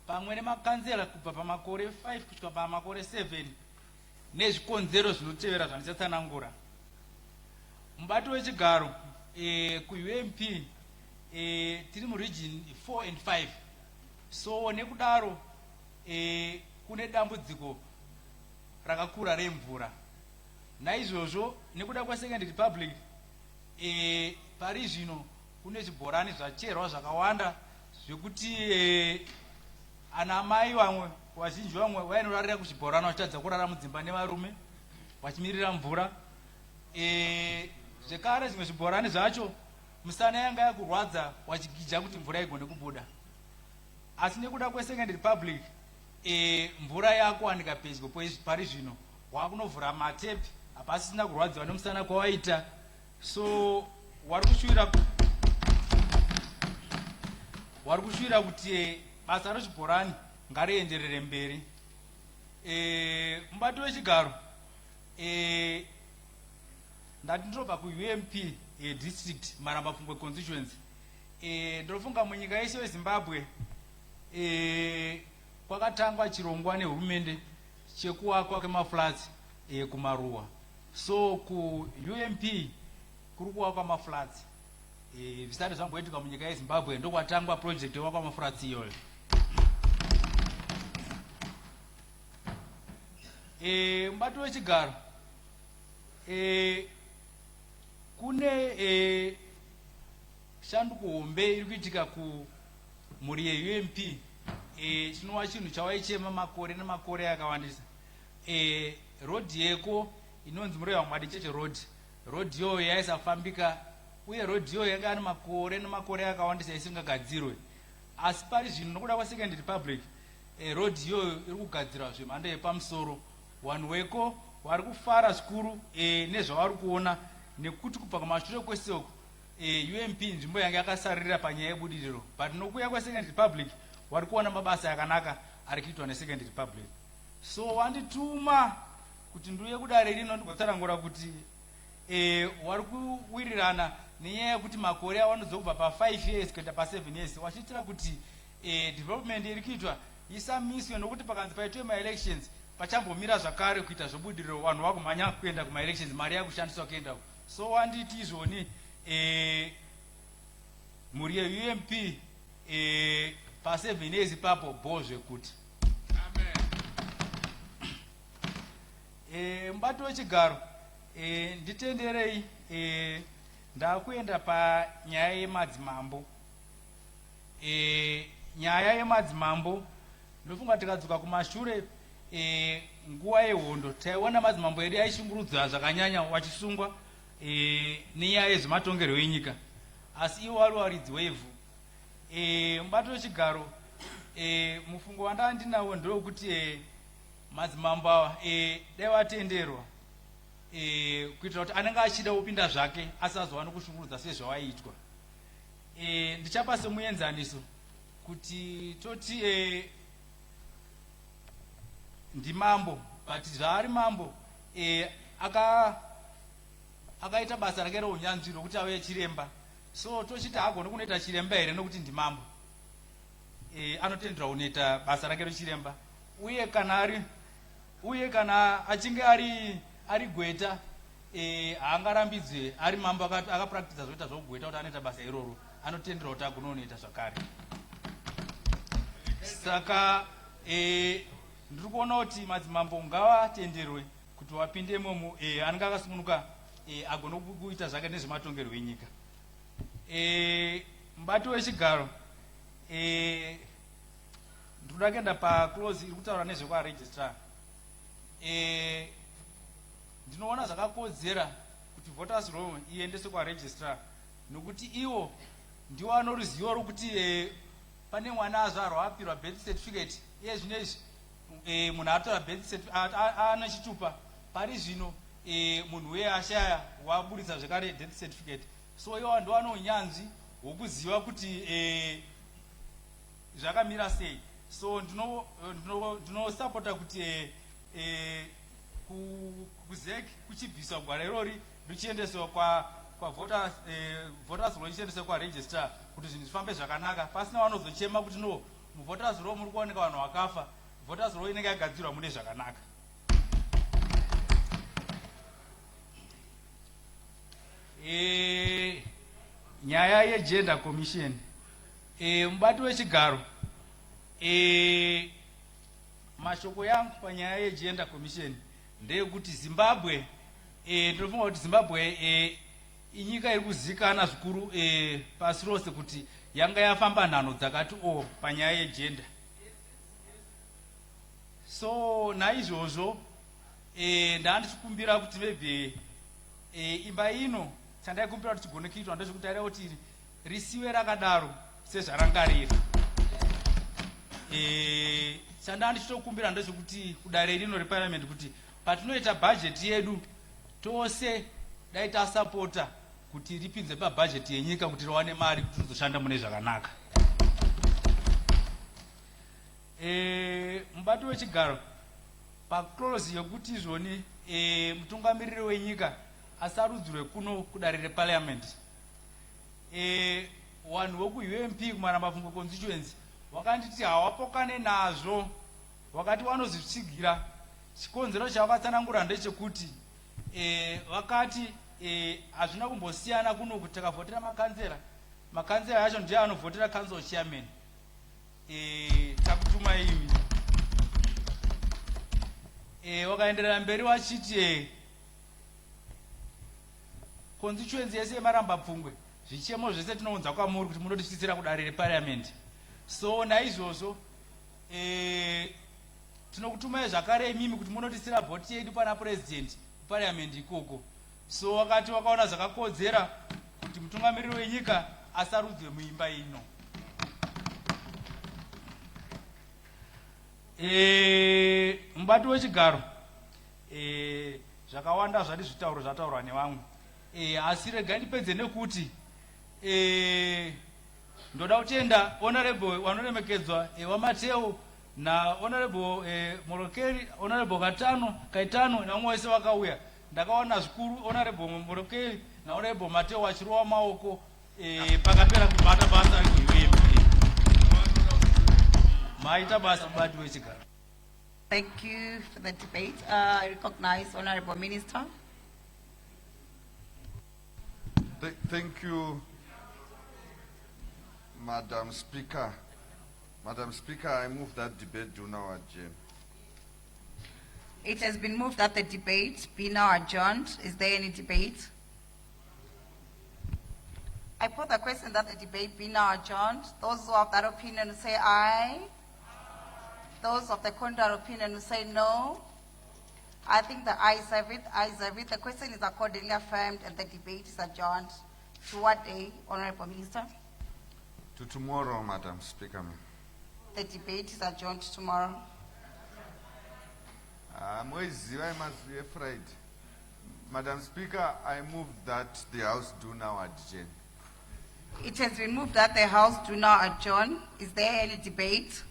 pamwe nemakanzera kubva pamakore 5 kusvika pamakore 7 nezvikonzero zvinotevera zvanichatsanangura. Mubati wechigaro kuUMP tiri muregion 4 and 5. So nekudaro kune dambudziko rakakura remvura. Naizvozvo nekuda kweSecond Republic pari zvino kune zvibhorani zvacherwa zvakawanda zvekuti ana mai vamwe vazhinji vamwe vainorarira kuzvibhorani vachitadza kurara mudzimba nevarume vachimirira mvura. Zvekare zvimwe zvibhorani zvacho musana yanga yakurwadza wachigija kuti mvura igone kubuda. Asi nekuda kweSecond Republic mvura yakuwanika pedyo pari zvino wakunovhura matepi hapasisina kurwadziwa nemusana kwawaita. So wari kushuwira kuti basa rezvibhorani ngarienderere mberi. Mubati wechigaro ndati ndinobva kuUMP district Maramba-Pfungwe constituency. Ndinofunga munyika yese yeZimbabwe kwakatangwa chirongwa nehurumende chekuwakwa kwemaflats kumaruwa. So kuUMP kuri kuwakwa maflats zvisati zvamboitika munyika yeZimbabwe ndokwatangwa project yewakwa maflats iyoyo. Mubati wechigaro kune shanduko hombe iri kuitika kumhuri yeUMP chinova chinhu chawaichema makore nemakore akawandisa. Road yeko inonzi Mureva Mwadi Cheche road. Road iyoyo yaisafambika uye road iyoyo yanga ane makore nemakore akawandisa isingagadzirwe. Asi pari zvino nokuda kwaSecond Republic road iyoyo iri kugadzirwa zvemhando yepamusoro. Vanhu veko vari kufara zvikuru nezvavari kuona nekuti kubva kumashure kwese UMP nzvimbo yanga yakasarira panyaya yebudiriro. But nokuya kweSecond Republic vari kuona mabasa yakanaka ari kuitwa neSecond Republic. So wandituma kuti ndiuye kudare rino ndigotsanangura kuti vari kuwirirana nenyaya yekuti makore awanozobva pa5 years kuenda pa7 years wachiitira kuti development iri kuitwa isamiswe nokuti pakanzi paitwe maelections pachambomira zvakare kuita zvobudiriro vanhu vakumhanya kuenda kumaelections mari yakushandiswa kuenda so wanditi izvoni mhuri yeump pa7 days ipapo bho zvekuti mubati wechigaro nditenderei ndakuenda panyaya yemadzimambo. Nyaya yemadzimambo ndofunga tikadzoka kumashure nguva yehondo taiona madzimambo edu aishungurudza zvakanyanya wachisungwa nenyaya yezvematongerwo enyika, asi iwo vari waridzi wevhu. Mubati wechigaro mufungo wandava ndinawo ndewekuti madzimambo ava dai vatenderwa kuitira kuti anenge achida kupinda zvake asazowana kushungurudza sezvawaiitwa. Ndichapa semuenzaniso kuti toti ndimambo but zvaari mambo akaita basa rake reunyanzvi rokuti ave chiremba, so tochiti hagone kunoita chiremba here nokuti ndimambo, anotenderwa kunoita basa rake rechiremba. Uye kana achinge ari gweta haangarambidzwe ari mambo akapractice zvoita zvogweta kuti anoita basa iroro, anotenderwa kuti agone kunoita zvakare. Saka ndiri kuona kuti madzimambo ngavatenderwe kuti wapinde imomo anenge akasungunuka agone kuita zvake nezvematongerwo enyika. Mubati wechigaro ndinoda kuenda paclose iri kutaura nezvekwaregistrar. Ndinoona zvakakodzera kuti voters roll iendeswe kwaregistrar nokuti iwo ndiwo ano ruzivo rokuti pane mwana azvarwa apirwa birth certificate iye zvinezvi munhu atora birth certificate ana chitupa pari zvino munhu weye ashaya waburitsa zvekare death certificate, so iwo ndo ano unyanzvi hwokuziva kuti zvakamira sei. So ndinosapota kuti kuzek kuchibviswa gwara irori richiendeswa kwa voters roll ichiendeswa kwaregistrar kuti zvinhu zvifambe zvakanaka pasina vanozochema kuti no muvoters roll muri kuoneka vanhu vakafa, voters roll inenge yagadzirwa mune zvakanaka. Nyaya yegender commission, mubati wechigaro, mashoko yangu panyaya yegender commission ndeyekuti Zimbabwe, ndinofunga kuti Zimbabwe inyika iri kuzivikanwa zvikuru pasi rose kuti yanga yafamba nhano dzakati panyaya yegender. So naizvozvo ndandichikumbira kuti maybe imba ino chandaikumbira kuti chigone kuitwa ndezvekuti taida kuti risiwe rakadaro sezvaranga riri. Chandandichitokumbira ndezvekuti kudare rino reparliament kuti patinoita bhajeti yedu tose dai tasapota kuti ripinze pabhajeti yenyika kuti riwane mari kuti rizoshanda mune zvakanaka. Mubati wechigaro paclose yokuti izvoni mutungamiriri wenyika asarudzirwe kuno kudare reparliament, vanhu vokuump kumaramba-pfungwe constituency wakanditi hawapokane nazvo, wakati vanozvitsigira. Chikonzero chavakatsanangura ndechekuti vakati hazvina kumbosiyana kuno kuti takavhotera makanzera yacho ndiye anovhotera council chairman. Takutuma imi wakaenderera mberi wachiti constituency yese yemaramba-pfungwe zvichemo zvese tinounza kwamuri kuti munotisvisira kudare reparliament. So naizvozvo tinokutumai zvakare imimi kuti munotisira vhoti yedu pana president parliament ikoko. So wakati wakaona zvakakodzera kuti mutungamiriri wenyika asarudzwe muimba ino. Mubati wechigaro zvakawanda zvati zvitauro zvataurwa nevamwe, asi rega ndipedze nekuti ndoda kutenda honorable vanoremekedzwa wamateo na honorable Morokeri, honorable Kaitano na vamwe vese vakauya. Ndakaona zvikuru honorable Morokeri na honorable Mateo vachirova maoko pakapera kubata basa reUMP. Maita basa mubati wechigaro. Thank you for the debate. I recognize Honorable Minister. Thank you, Madam Speaker. Madam Speaker, I move that debate do now adjourn. It has been moved that the debate be now adjourned. Is there any debate? I put the question that the debate be now adjourned. Those who have that opinion will say aye. Those of the contrary opinion will say no. I think the ayes have it. Ayes have it. The question is accordingly affirmed and the debate is adjourned. To what day, Honorable Minister? To tomorrow, Madam Speaker. The debate is adjourned tomorrow. I must be afraid. Madam Speaker, I move that the House do now adjourn. It has been moved that the House do now adjourn. Is there any debate?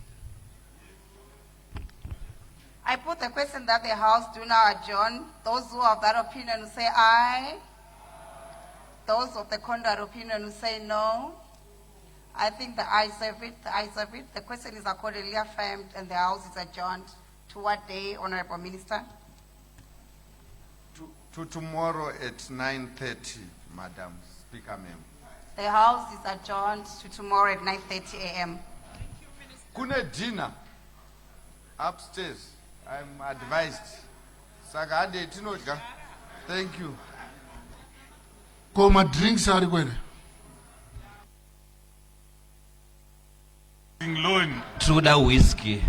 I put the question that the House do now adjourn. Those who have that opinion will say aye. Those of the contrary opinion will say no. I think the ayes have it. The ayes have it. The question is accordingly affirmed and the House is adjourned. To what day, Honorable Minister? To tomorrow at 9:30, Madam Speaker, ma'am. The House is adjourned to tomorrow at 9:30 a.m. Kune dinner upstairs. I'm advised. Sagade tinodya. Thank you. Koma drinks are kwene. Loan. Truda whiskey.